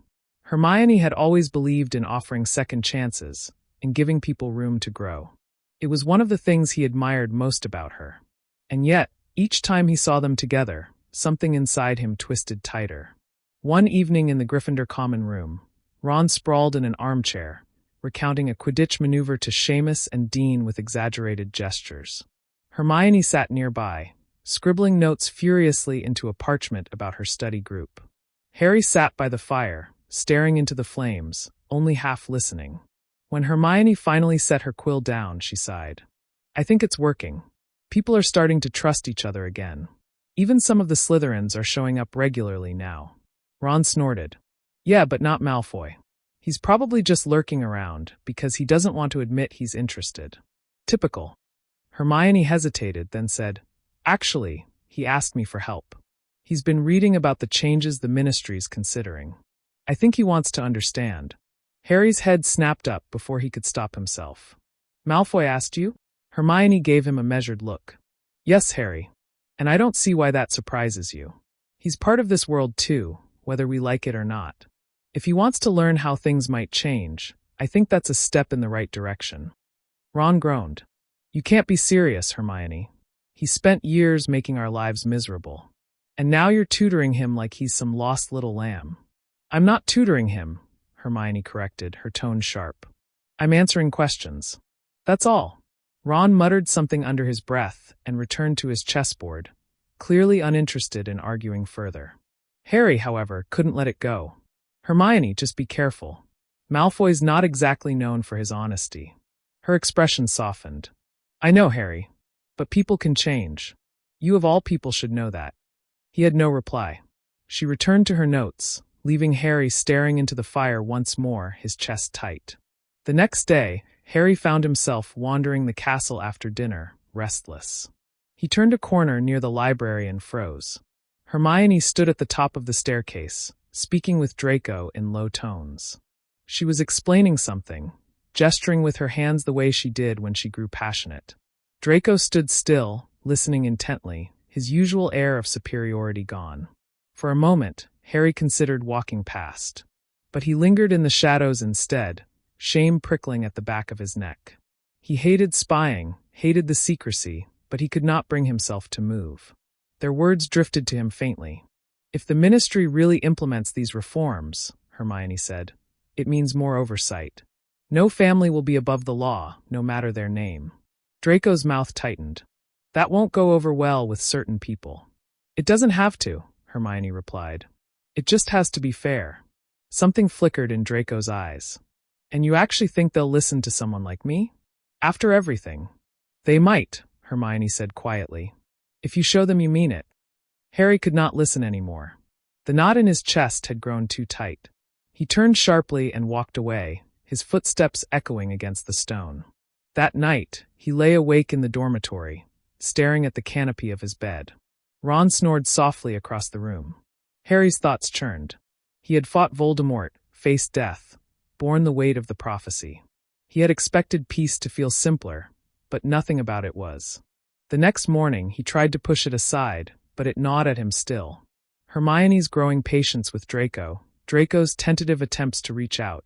Hermione had always believed in offering second chances, in giving people room to grow. It was one of the things he admired most about her. And yet, each time he saw them together, something inside him twisted tighter. One evening in the Gryffindor common room, Ron sprawled in an armchair, recounting a Quidditch maneuver to Seamus and Dean with exaggerated gestures. Hermione sat nearby, scribbling notes furiously into a parchment about her study group. Harry sat by the fire, staring into the flames, only half listening. When Hermione finally set her quill down, she sighed. "I think it's working. People are starting to trust each other again. Even some of the Slytherins are showing up regularly now." Ron snorted. "Yeah, but not Malfoy. He's probably just lurking around because he doesn't want to admit he's interested." "Typical." Hermione hesitated, then said, "Actually, he asked me for help. He's been reading about the changes the ministry's considering. I think he wants to understand." Harry's head snapped up before he could stop himself. "Malfoy asked you?" Hermione gave him a measured look. "Yes, Harry. And I don't see why that surprises you. He's part of this world too, whether we like it or not. If he wants to learn how things might change, I think that's a step in the right direction." Ron groaned. "You can't be serious, Hermione. He spent years making our lives miserable. And now you're tutoring him like he's some lost little lamb." "I'm not tutoring him," Hermione corrected, her tone sharp. "I'm answering questions. That's all." Ron muttered something under his breath and returned to his chessboard, clearly uninterested in arguing further. Harry, however, couldn't let it go. "Hermione, just be careful. Malfoy's not exactly known for his honesty." Her expression softened. "I know, Harry. But people can change. You of all people should know that." He had no reply. She returned to her notes, leaving Harry staring into the fire once more, his chest tight. The next day, Harry found himself wandering the castle after dinner, restless. He turned a corner near the library and froze. Hermione stood at the top of the staircase, speaking with Draco in low tones. She was explaining something, gesturing with her hands the way she did when she grew passionate. Draco stood still, listening intently, his usual air of superiority gone. For a moment, Harry considered walking past. But he lingered in the shadows instead, shame prickling at the back of his neck. He hated spying, hated the secrecy, but he could not bring himself to move. Their words drifted to him faintly. If the ministry really implements these reforms, Hermione said, it means more oversight. No family will be above the law, no matter their name. Draco's mouth tightened. That won't go over well with certain people. It doesn't have to, Hermione replied. It just has to be fair. Something flickered in Draco's eyes. And you actually think they'll listen to someone like me? After everything? They might, Hermione said quietly. If you show them you mean it. Harry could not listen anymore. The knot in his chest had grown too tight. He turned sharply and walked away, his footsteps echoing against the stone. That night, he lay awake in the dormitory, staring at the canopy of his bed. Ron snored softly across the room. Harry's thoughts churned. He had fought Voldemort, faced death, borne the weight of the prophecy. He had expected peace to feel simpler, but nothing about it was. The next morning, he tried to push it aside, but it gnawed at him still. Hermione's growing patience with Draco, Draco's tentative attempts to reach out.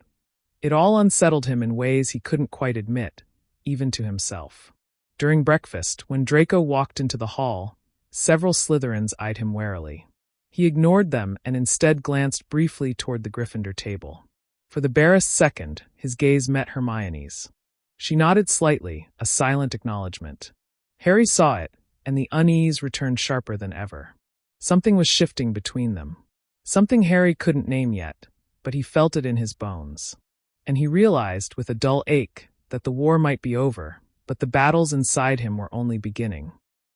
It all unsettled him in ways he couldn't quite admit, even to himself. During breakfast, when Draco walked into the hall, several Slytherins eyed him warily. He ignored them and instead glanced briefly toward the Gryffindor table. For the barest second, his gaze met Hermione's. She nodded slightly, a silent acknowledgement. Harry saw it, and the unease returned sharper than ever. Something was shifting between them. Something Harry couldn't name yet, but he felt it in his bones. And he realized, with a dull ache, that the war might be over, but the battles inside him were only beginning.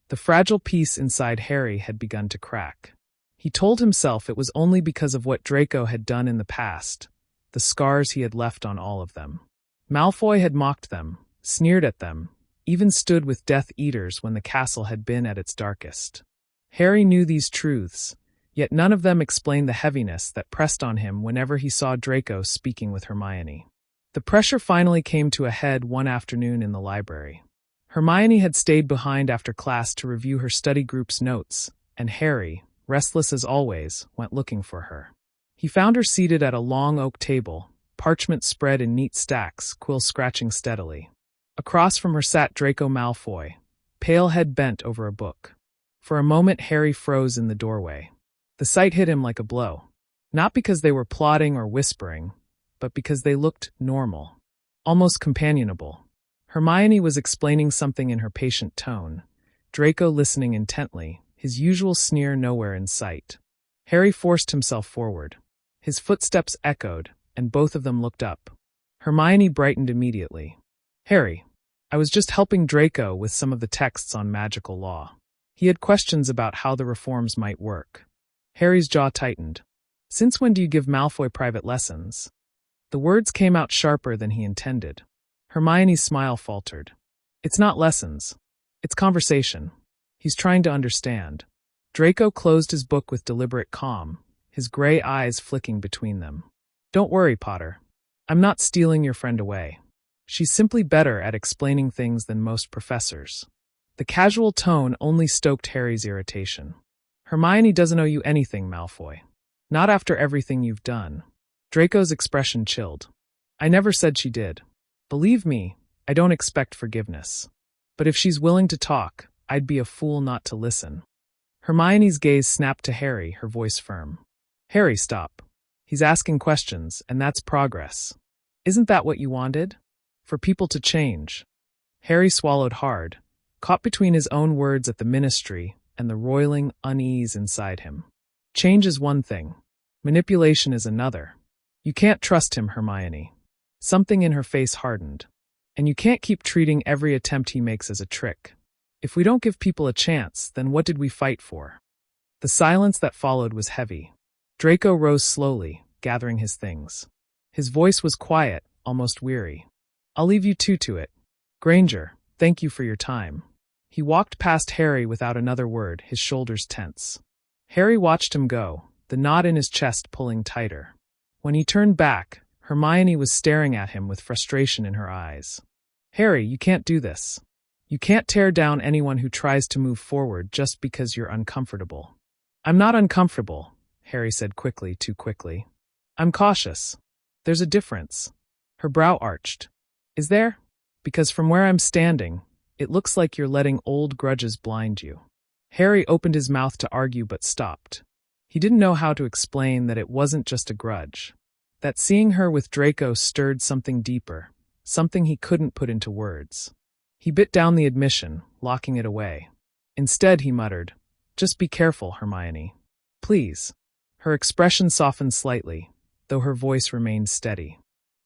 The fragile peace inside Harry had begun to crack. He told himself it was only because of what Draco had done in the past, the scars he had left on all of them. Malfoy had mocked them, sneered at them, even stood with Death Eaters when the castle had been at its darkest. Harry knew these truths, yet none of them explained the heaviness that pressed on him whenever he saw Draco speaking with Hermione. The pressure finally came to a head one afternoon in the library. Hermione had stayed behind after class to review her study group's notes, and Harry, restless as always, went looking for her. He found her seated at a long oak table, parchment spread in neat stacks, quill scratching steadily. Across from her sat Draco Malfoy, pale head bent over a book. For a moment Harry froze in the doorway. The sight hit him like a blow. Not because they were plotting or whispering, but because they looked normal, almost companionable. Hermione was explaining something in her patient tone, Draco listening intently, his usual sneer nowhere in sight. Harry forced himself forward. His footsteps echoed, and both of them looked up. Hermione brightened immediately. Harry, I was just helping Draco with some of the texts on magical law. He had questions about how the reforms might work. Harry's jaw tightened. Since when do you give Malfoy private lessons? The words came out sharper than he intended. Hermione's smile faltered. It's not lessons. It's conversation. He's trying to understand. Draco closed his book with deliberate calm, his gray eyes flicking between them. Don't worry, Potter. I'm not stealing your friend away. She's simply better at explaining things than most professors. The casual tone only stoked Harry's irritation. Hermione doesn't owe you anything, Malfoy. Not after everything you've done. Draco's expression chilled. I never said she did. Believe me, I don't expect forgiveness. But if she's willing to talk, I'd be a fool not to listen. Hermione's gaze snapped to Harry, her voice firm. Harry, stop. He's asking questions, and that's progress. Isn't that what you wanted? For people to change. Harry swallowed hard, caught between his own words at the ministry and the roiling unease inside him. Change is one thing. Manipulation is another. You can't trust him, Hermione. Something in her face hardened. And you can't keep treating every attempt he makes as a trick. If we don't give people a chance, then what did we fight for? The silence that followed was heavy. Draco rose slowly, gathering his things. His voice was quiet, almost weary. I'll leave you two to it. Granger, thank you for your time. He walked past Harry without another word, his shoulders tense. Harry watched him go, the knot in his chest pulling tighter. When he turned back, Hermione was staring at him with frustration in her eyes. Harry, you can't do this. You can't tear down anyone who tries to move forward just because you're uncomfortable. I'm not uncomfortable, Harry said quickly, too quickly. I'm cautious. There's a difference. Her brow arched. Is there? Because from where I'm standing, it looks like you're letting old grudges blind you. Harry opened his mouth to argue but stopped. He didn't know how to explain that it wasn't just a grudge. That seeing her with Draco stirred something deeper, something he couldn't put into words. He bit down the admission, locking it away. Instead, he muttered, "Just be careful, Hermione. Please." Her expression softened slightly, though her voice remained steady.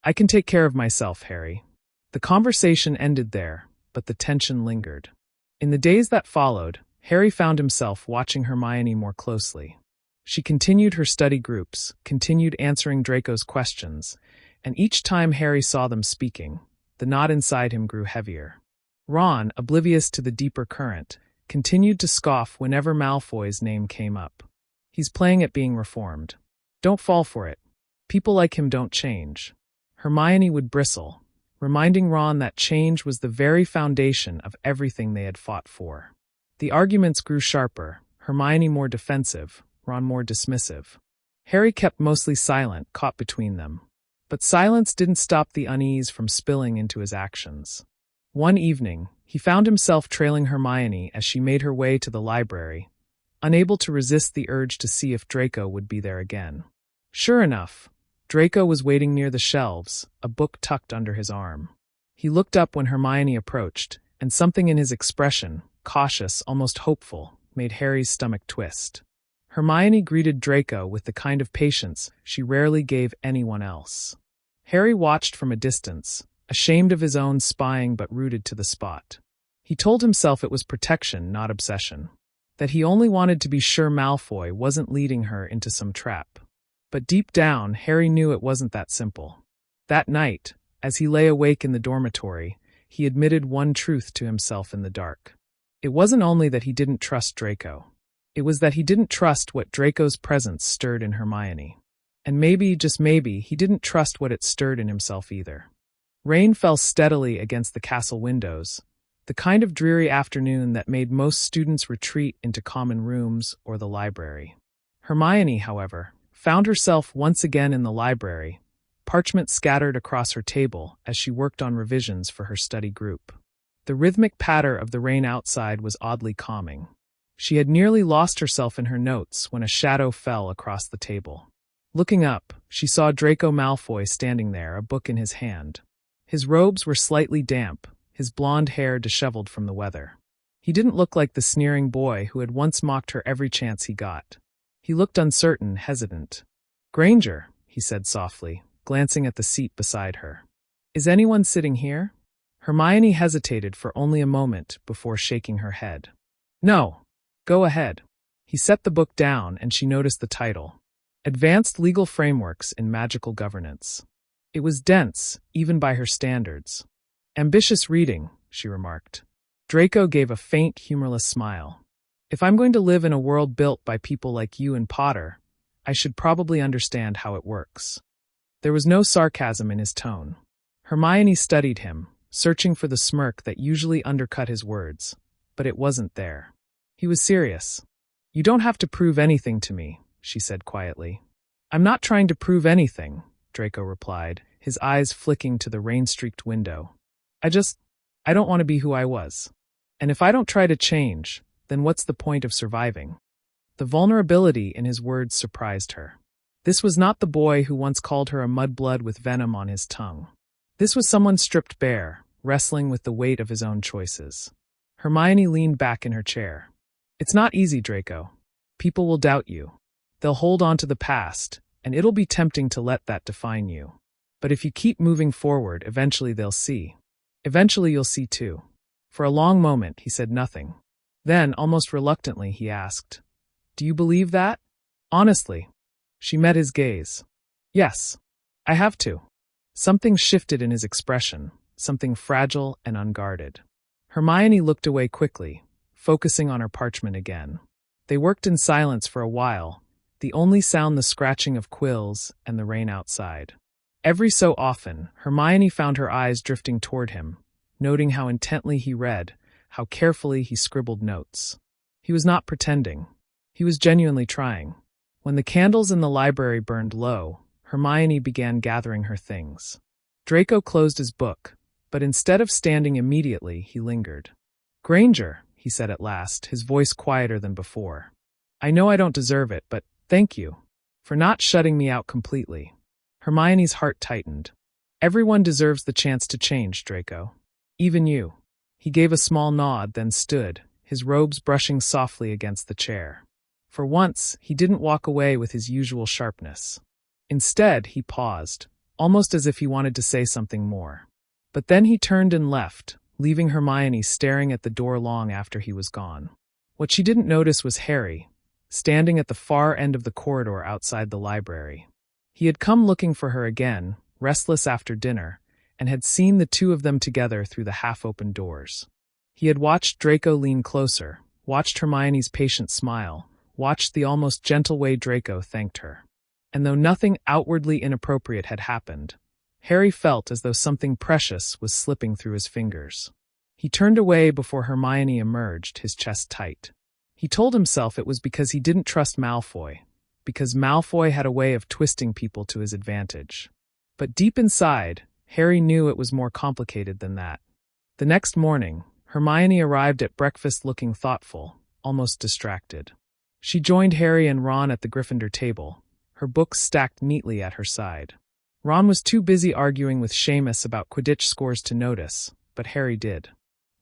"I can take care of myself, Harry." The conversation ended there, but the tension lingered. In the days that followed, Harry found himself watching Hermione more closely. She continued her study groups, continued answering Draco's questions, and each time Harry saw them speaking, the knot inside him grew heavier. Ron, oblivious to the deeper current, continued to scoff whenever Malfoy's name came up. He's playing at being reformed. Don't fall for it. People like him don't change. Hermione would bristle, reminding Ron that change was the very foundation of everything they had fought for. The arguments grew sharper, Hermione more defensive, Ron more dismissive. Harry kept mostly silent, caught between them. But silence didn't stop the unease from spilling into his actions. One evening, he found himself trailing Hermione as she made her way to the library, unable to resist the urge to see if Draco would be there again. Sure enough, Draco was waiting near the shelves, a book tucked under his arm. He looked up when Hermione approached, and something in his expression, cautious, almost hopeful, made Harry's stomach twist. Hermione greeted Draco with the kind of patience she rarely gave anyone else. Harry watched from a distance, ashamed of his own spying but rooted to the spot. He told himself it was protection, not obsession. That he only wanted to be sure Malfoy wasn't leading her into some trap. But deep down, Harry knew it wasn't that simple. That night, as he lay awake in the dormitory, he admitted one truth to himself in the dark. It wasn't only that he didn't trust Draco. It was that he didn't trust what Draco's presence stirred in Hermione. And maybe, just maybe, he didn't trust what it stirred in himself either. Rain fell steadily against the castle windows, the kind of dreary afternoon that made most students retreat into common rooms or the library. Hermione, however, found herself once again in the library, parchment scattered across her table as she worked on revisions for her study group. The rhythmic patter of the rain outside was oddly calming. She had nearly lost herself in her notes when a shadow fell across the table. Looking up, she saw Draco Malfoy standing there, a book in his hand. His robes were slightly damp, his blonde hair disheveled from the weather. He didn't look like the sneering boy who had once mocked her every chance he got. He looked uncertain, hesitant. "Granger," he said softly, glancing at the seat beside her. "Is anyone sitting here?" Hermione hesitated for only a moment before shaking her head. "No. Go ahead." He set the book down and she noticed the title. Advanced Legal Frameworks in Magical Governance. It was dense, even by her standards. "Ambitious reading," she remarked. Draco gave a faint, humorless smile. "If I'm going to live in a world built by people like you and Potter, I should probably understand how it works." There was no sarcasm in his tone. Hermione studied him, searching for the smirk that usually undercut his words, but it wasn't there. He was serious. "You don't have to prove anything to me," she said quietly. "I'm not trying to prove anything," Draco replied, his eyes flicking to the rain-streaked window. I don't want to be who I was. And if I don't try to change, then what's the point of surviving?" The vulnerability in his words surprised her. This was not the boy who once called her a mudblood with venom on his tongue. This was someone stripped bare, wrestling with the weight of his own choices. Hermione leaned back in her chair. "It's not easy, Draco. People will doubt you. They'll hold on to the past, and it'll be tempting to let that define you. But if you keep moving forward, eventually they'll see. Eventually you'll see too." For a long moment, he said nothing. Then, almost reluctantly, he asked, "Do you believe that?" "Honestly." She met his gaze. "Yes. I have to." Something shifted in his expression, something fragile and unguarded. Hermione looked away quickly, focusing on her parchment again. They worked in silence for a while, the only sound the scratching of quills and the rain outside. Every so often, Hermione found her eyes drifting toward him, noting how intently he read, how carefully he scribbled notes. He was not pretending. He was genuinely trying. When the candles in the library burned low, Hermione began gathering her things. Draco closed his book, but instead of standing immediately, he lingered. "Granger," he said at last, his voice quieter than before. "I know I don't deserve it, but thank you for not shutting me out completely." Hermione's heart tightened. "Everyone deserves the chance to change, Draco. Even you." He gave a small nod, then stood, his robes brushing softly against the chair. For once, he didn't walk away with his usual sharpness. Instead, he paused, almost as if he wanted to say something more. But then he turned and left, leaving Hermione staring at the door long after he was gone. What she didn't notice was Harry, standing at the far end of the corridor outside the library. He had come looking for her again, restless after dinner, and had seen the two of them together through the half-open doors. He had watched Draco lean closer, watched Hermione's patient smile, watched the almost gentle way Draco thanked her. And though nothing outwardly inappropriate had happened, Harry felt as though something precious was slipping through his fingers. He turned away before Hermione emerged, his chest tight. He told himself it was because he didn't trust Malfoy, because Malfoy had a way of twisting people to his advantage. But deep inside, Harry knew it was more complicated than that. The next morning, Hermione arrived at breakfast looking thoughtful, almost distracted. She joined Harry and Ron at the Gryffindor table, her books stacked neatly at her side. Ron was too busy arguing with Seamus about Quidditch scores to notice, but Harry did.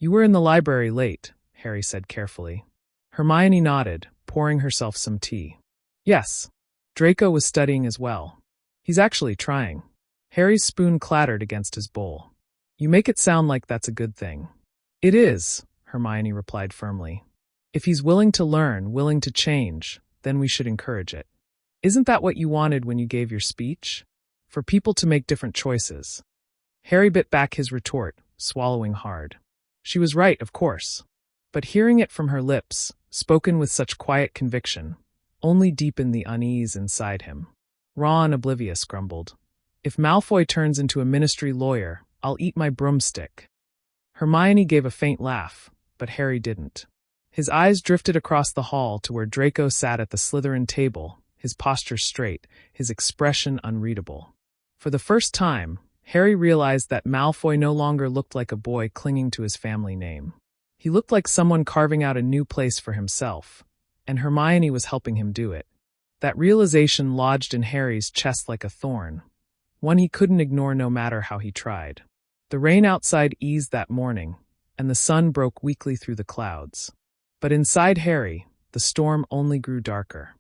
"You were in the library late," Harry said carefully. Hermione nodded, pouring herself some tea. "Yes. Draco was studying as well. He's actually trying." Harry's spoon clattered against his bowl. "You make it sound like that's a good thing." "It is," Hermione replied firmly. "If he's willing to learn, willing to change, then we should encourage it. Isn't that what you wanted when you gave your speech? For people to make different choices." Harry bit back his retort, swallowing hard. She was right, of course. But hearing it from her lips, spoken with such quiet conviction, only deepened the unease inside him. Ron, oblivious, grumbled, "If Malfoy turns into a ministry lawyer, I'll eat my broomstick." Hermione gave a faint laugh, but Harry didn't. His eyes drifted across the hall to where Draco sat at the Slytherin table, his posture straight, his expression unreadable. For the first time, Harry realized that Malfoy no longer looked like a boy clinging to his family name. He looked like someone carving out a new place for himself, and Hermione was helping him do it. That realization lodged in Harry's chest like a thorn, one he couldn't ignore no matter how he tried. The rain outside eased that morning, and the sun broke weakly through the clouds. But inside Harry, the storm only grew darker.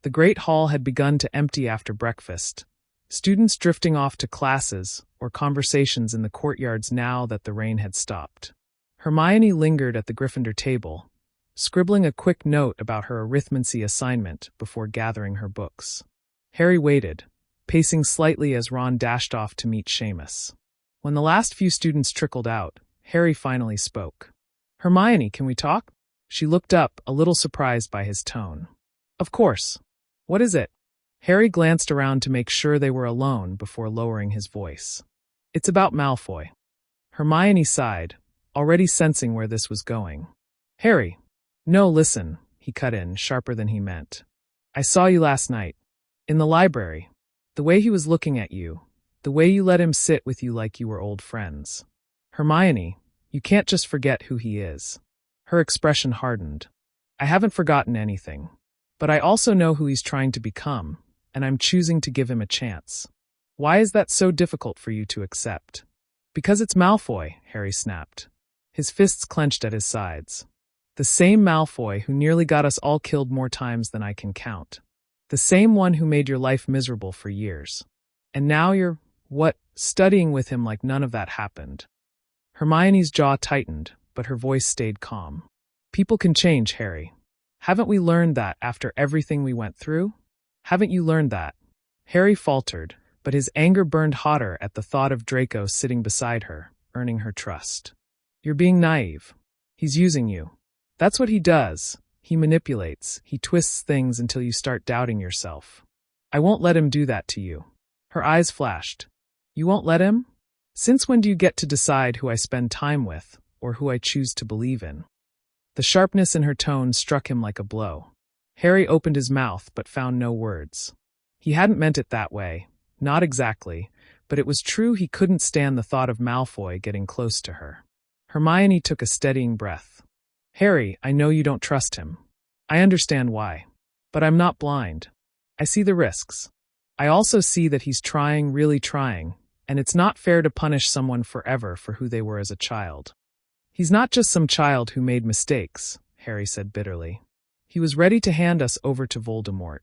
The great hall had begun to empty after breakfast, students drifting off to classes or conversations in the courtyards now that the rain had stopped. Hermione lingered at the Gryffindor table, scribbling a quick note about her arithmancy assignment before gathering her books. Harry waited, pacing slightly as Ron dashed off to meet Seamus. When the last few students trickled out, Harry finally spoke. "Hermione, can we talk?" She looked up, a little surprised by his tone. "Of course. What is it?" Harry glanced around to make sure they were alone before lowering his voice. "It's about Malfoy." Hermione sighed, already sensing where this was going. "Harry." "No, listen," he cut in, sharper than he meant. "I saw you last night. In the library. The way he was looking at you. The way you let him sit with you like you were old friends. Hermione, you can't just forget who he is." Her expression hardened. "I haven't forgotten anything. But I also know who he's trying to become, and I'm choosing to give him a chance. Why is that so difficult for you to accept?" "Because it's Malfoy," Harry snapped, his fists clenched at his sides. "The same Malfoy who nearly got us all killed more times than I can count. The same one who made your life miserable for years. And now you're, studying with him like none of that happened." Hermione's jaw tightened, but her voice stayed calm. "People can change, Harry. Haven't we learned that after everything we went through? Haven't you learned that?" Harry faltered, but his anger burned hotter at the thought of Draco sitting beside her, earning her trust. "You're being naive. He's using you. That's what he does. He manipulates, he twists things until you start doubting yourself. I won't let him do that to you." Her eyes flashed. "You won't let him? Since when do you get to decide who I spend time with, or who I choose to believe in?" The sharpness in her tone struck him like a blow. Harry opened his mouth but found no words. He hadn't meant it that way, not exactly, but it was true he couldn't stand the thought of Malfoy getting close to her. Hermione took a steadying breath. Harry, I know you don't trust him. I understand why. But I'm not blind. I see the risks. I also see that he's trying, really trying, and it's not fair to punish someone forever for who they were as a child. He's not just some child who made mistakes, Harry said bitterly. He was ready to hand us over to Voldemort.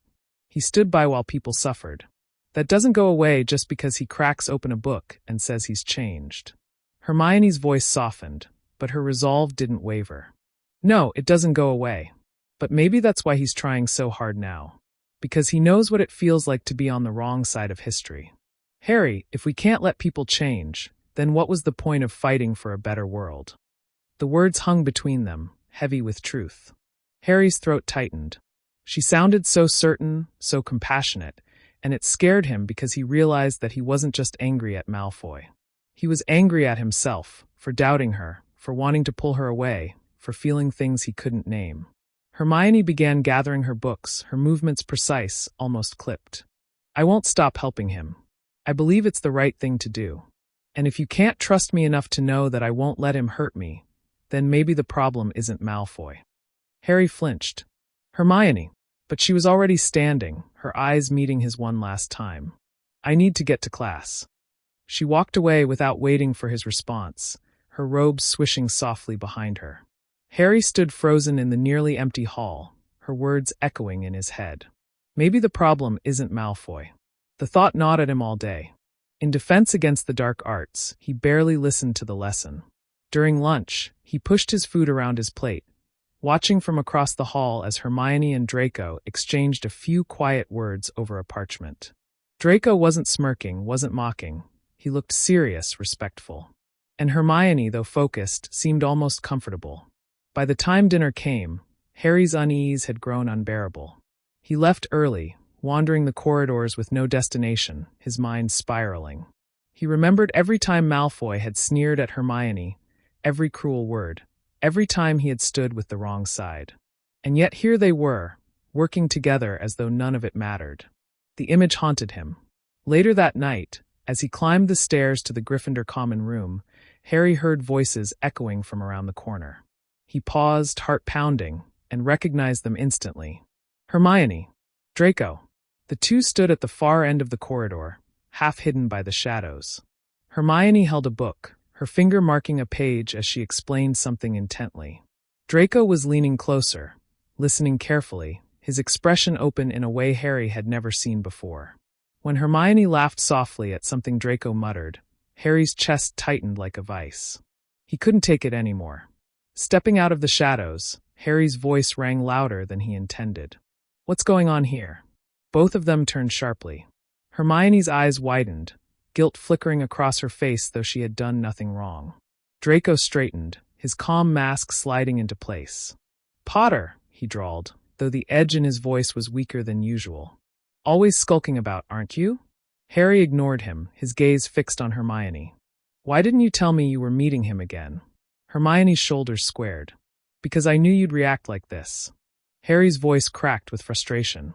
He stood by while people suffered. That doesn't go away just because he cracks open a book and says he's changed. Hermione's voice softened, but her resolve didn't waver. No, it doesn't go away. But maybe that's why he's trying so hard now. Because he knows what it feels like to be on the wrong side of history. Harry, if we can't let people change, then what was the point of fighting for a better world? The words hung between them, heavy with truth. Harry's throat tightened. She sounded so certain, so compassionate, and it scared him because he realized that he wasn't just angry at Malfoy. He was angry at himself, for doubting her, for wanting to pull her away, for feeling things he couldn't name. Hermione began gathering her books, her movements precise, almost clipped. I won't stop helping him. I believe it's the right thing to do. And if you can't trust me enough to know that I won't let him hurt me, then maybe the problem isn't Malfoy. Harry flinched. Hermione. But she was already standing, her eyes meeting his one last time. I need to get to class. She walked away without waiting for his response, her robes swishing softly behind her. Harry stood frozen in the nearly empty hall, her words echoing in his head. Maybe the problem isn't Malfoy. The thought gnawed at him all day. In defense against the dark arts, he barely listened to the lesson. During lunch, he pushed his food around his plate, watching from across the hall as Hermione and Draco exchanged a few quiet words over a parchment. Draco wasn't smirking, wasn't mocking. He looked serious, respectful. And Hermione, though focused, seemed almost comfortable. By the time dinner came, Harry's unease had grown unbearable. He left early, wandering the corridors with no destination, his mind spiraling. He remembered every time Malfoy had sneered at Hermione, every cruel word, every time he had stood with the wrong side. And yet here they were, working together as though none of it mattered. The image haunted him. Later that night, as he climbed the stairs to the Gryffindor common room, Harry heard voices echoing from around the corner. He paused, heart pounding, and recognized them instantly. Hermione. Draco. The two stood at the far end of the corridor, half hidden by the shadows. Hermione held a book, her finger marking a page as she explained something intently. Draco was leaning closer, listening carefully, his expression open in a way Harry had never seen before. When Hermione laughed softly at something Draco muttered, Harry's chest tightened like a vice. He couldn't take it anymore. Stepping out of the shadows, Harry's voice rang louder than he intended. What's going on here? Both of them turned sharply. Hermione's eyes widened, guilt flickering across her face though she had done nothing wrong. Draco straightened, his calm mask sliding into place. Potter, he drawled, though the edge in his voice was weaker than usual. Always skulking about, aren't you? Harry ignored him, his gaze fixed on Hermione. Why didn't you tell me you were meeting him again? Hermione's shoulders squared. Because I knew you'd react like this. Harry's voice cracked with frustration.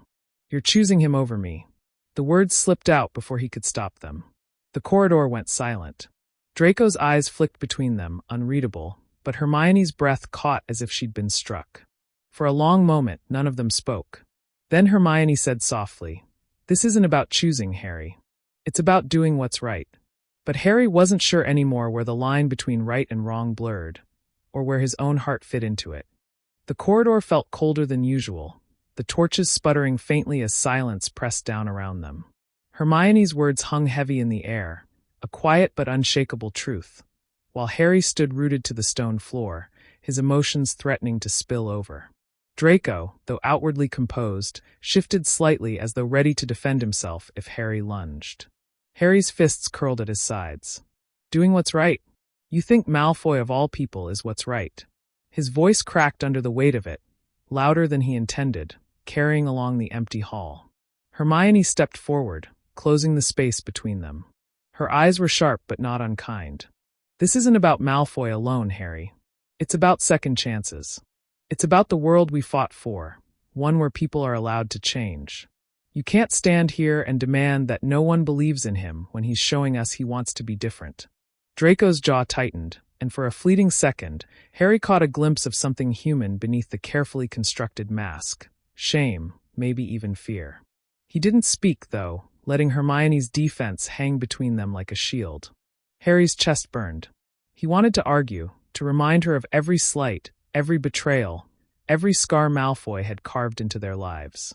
You're choosing him over me. The words slipped out before he could stop them. The corridor went silent. Draco's eyes flicked between them, unreadable, but Hermione's breath caught as if she'd been struck. For a long moment, none of them spoke. Then Hermione said softly, This isn't about choosing, Harry. It's about doing what's right. But Harry wasn't sure anymore where the line between right and wrong blurred, or where his own heart fit into it. The corridor felt colder than usual, the torches sputtering faintly as silence pressed down around them. Hermione's words hung heavy in the air, a quiet but unshakable truth, while Harry stood rooted to the stone floor, his emotions threatening to spill over. Draco, though outwardly composed, shifted slightly as though ready to defend himself if Harry lunged. Harry's fists curled at his sides. Doing what's right. You think Malfoy of all people is what's right. His voice cracked under the weight of it, louder than he intended, carrying along the empty hall. Hermione stepped forward, closing the space between them. Her eyes were sharp but not unkind. This isn't about Malfoy alone, Harry. It's about second chances. It's about the world we fought for, one where people are allowed to change. You can't stand here and demand that no one believes in him when he's showing us he wants to be different. Draco's jaw tightened, and for a fleeting second, Harry caught a glimpse of something human beneath the carefully constructed mask. Shame, maybe even fear. He didn't speak, though, letting Hermione's defense hang between them like a shield. Harry's chest burned. He wanted to argue, to remind her of every slight, every betrayal, every scar Malfoy had carved into their lives.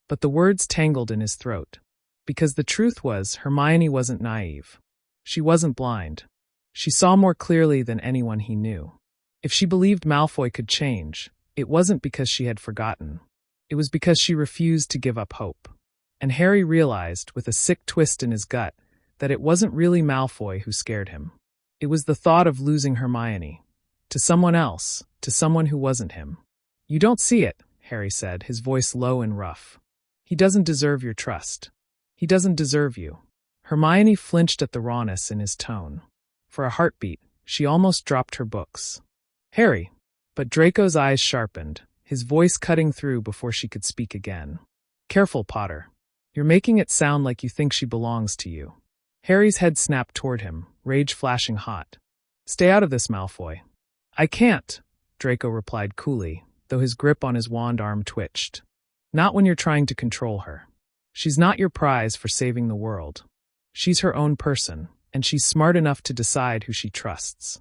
But the words tangled in his throat. Because the truth was, Hermione wasn't naive. She wasn't blind. She saw more clearly than anyone he knew. If she believed Malfoy could change, it wasn't because she had forgotten. It was because she refused to give up hope. And Harry realized, with a sick twist in his gut, that it wasn't really Malfoy who scared him. It was the thought of losing Hermione. To someone else, to someone who wasn't him. "You don't see it," Harry said, his voice low and rough. "He doesn't deserve your trust. He doesn't deserve you." Hermione flinched at the rawness in his tone. For a heartbeat, she almost dropped her books. "Harry." But Draco's eyes sharpened, his voice cutting through before she could speak again. "Careful, Potter. You're making it sound like you think she belongs to you." Harry's head snapped toward him, rage flashing hot. "Stay out of this, Malfoy." "I can't," Draco replied coolly, though his grip on his wand arm twitched. "Not when you're trying to control her. She's not your prize for saving the world. She's her own person, and she's smart enough to decide who she trusts."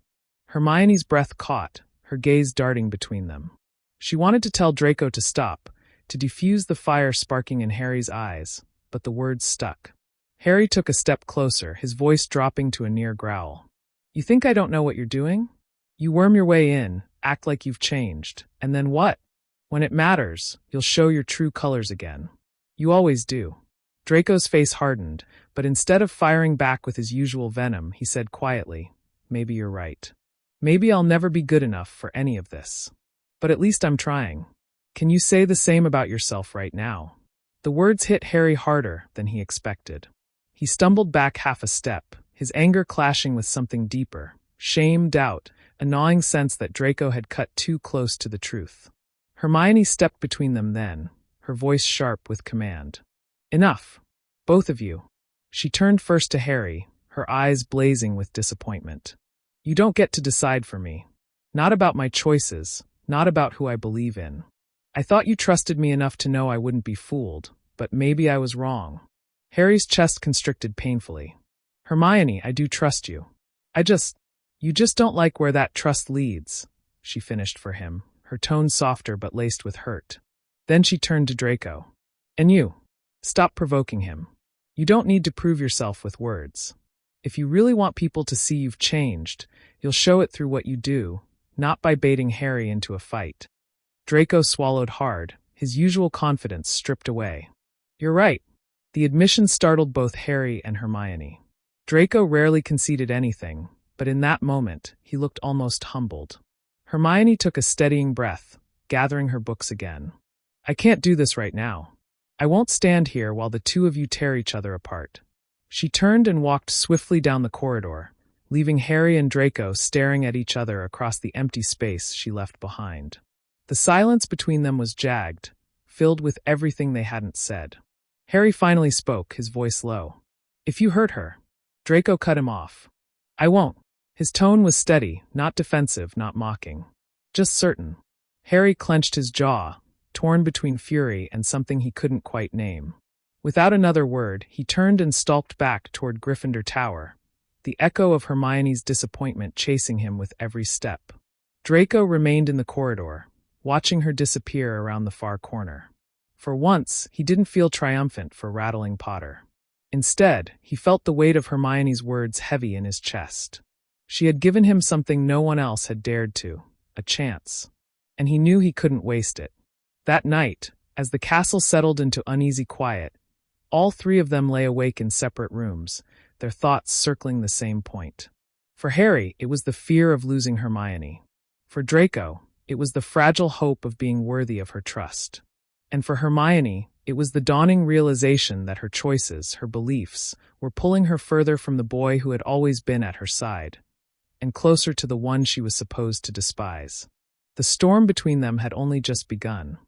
Hermione's breath caught, her gaze darting between them. She wanted to tell Draco to stop, to defuse the fire sparking in Harry's eyes, but the words stuck. Harry took a step closer, his voice dropping to a near growl. "You think I don't know what you're doing? You worm your way in, act like you've changed, and then what? When it matters, you'll show your true colors again. You always do." Draco's face hardened, but instead of firing back with his usual venom, he said quietly, "Maybe you're right. Maybe I'll never be good enough for any of this. But at least I'm trying. Can you say the same about yourself right now?" The words hit Harry harder than he expected. He stumbled back half a step, his anger clashing with something deeper, shame, doubt, a gnawing sense that Draco had cut too close to the truth. Hermione stepped between them then, her voice sharp with command. "Enough. Both of you." She turned first to Harry, her eyes blazing with disappointment. "You don't get to decide for me. Not about my choices, not about who I believe in. I thought you trusted me enough to know I wouldn't be fooled, but maybe I was wrong." Harry's chest constricted painfully. "Hermione, I do trust you. You just don't like where that trust leads," she finished for him, her tone softer but laced with hurt. Then she turned to Draco. "And you. Stop provoking him. You don't need to prove yourself with words. If you really want people to see you've changed, you'll show it through what you do, not by baiting Harry into a fight." Draco swallowed hard, his usual confidence stripped away. "You're right." The admission startled both Harry and Hermione. Draco rarely conceded anything, but in that moment, he looked almost humbled. Hermione took a steadying breath, gathering her books again. "I can't do this right now. I won't stand here while the two of you tear each other apart." She turned and walked swiftly down the corridor, leaving Harry and Draco staring at each other across the empty space she left behind. The silence between them was jagged, filled with everything they hadn't said. Harry finally spoke, his voice low. "If you hurt her." Draco cut him off. "I won't." His tone was steady, not defensive, not mocking. Just certain. Harry clenched his jaw, torn between fury and something he couldn't quite name. Without another word, he turned and stalked back toward Gryffindor Tower, the echo of Hermione's disappointment chasing him with every step. Draco remained in the corridor, watching her disappear around the far corner. For once, he didn't feel triumphant for rattling Potter. Instead, he felt the weight of Hermione's words heavy in his chest. She had given him something no one else had dared to, a chance. And he knew he couldn't waste it. That night, as the castle settled into uneasy quiet, all three of them lay awake in separate rooms, their thoughts circling the same point. For Harry, it was the fear of losing Hermione. For Draco, it was the fragile hope of being worthy of her trust. And for Hermione, it was the dawning realization that her choices, her beliefs, were pulling her further from the boy who had always been at her side, and closer to the one she was supposed to despise. The storm between them had only just begun.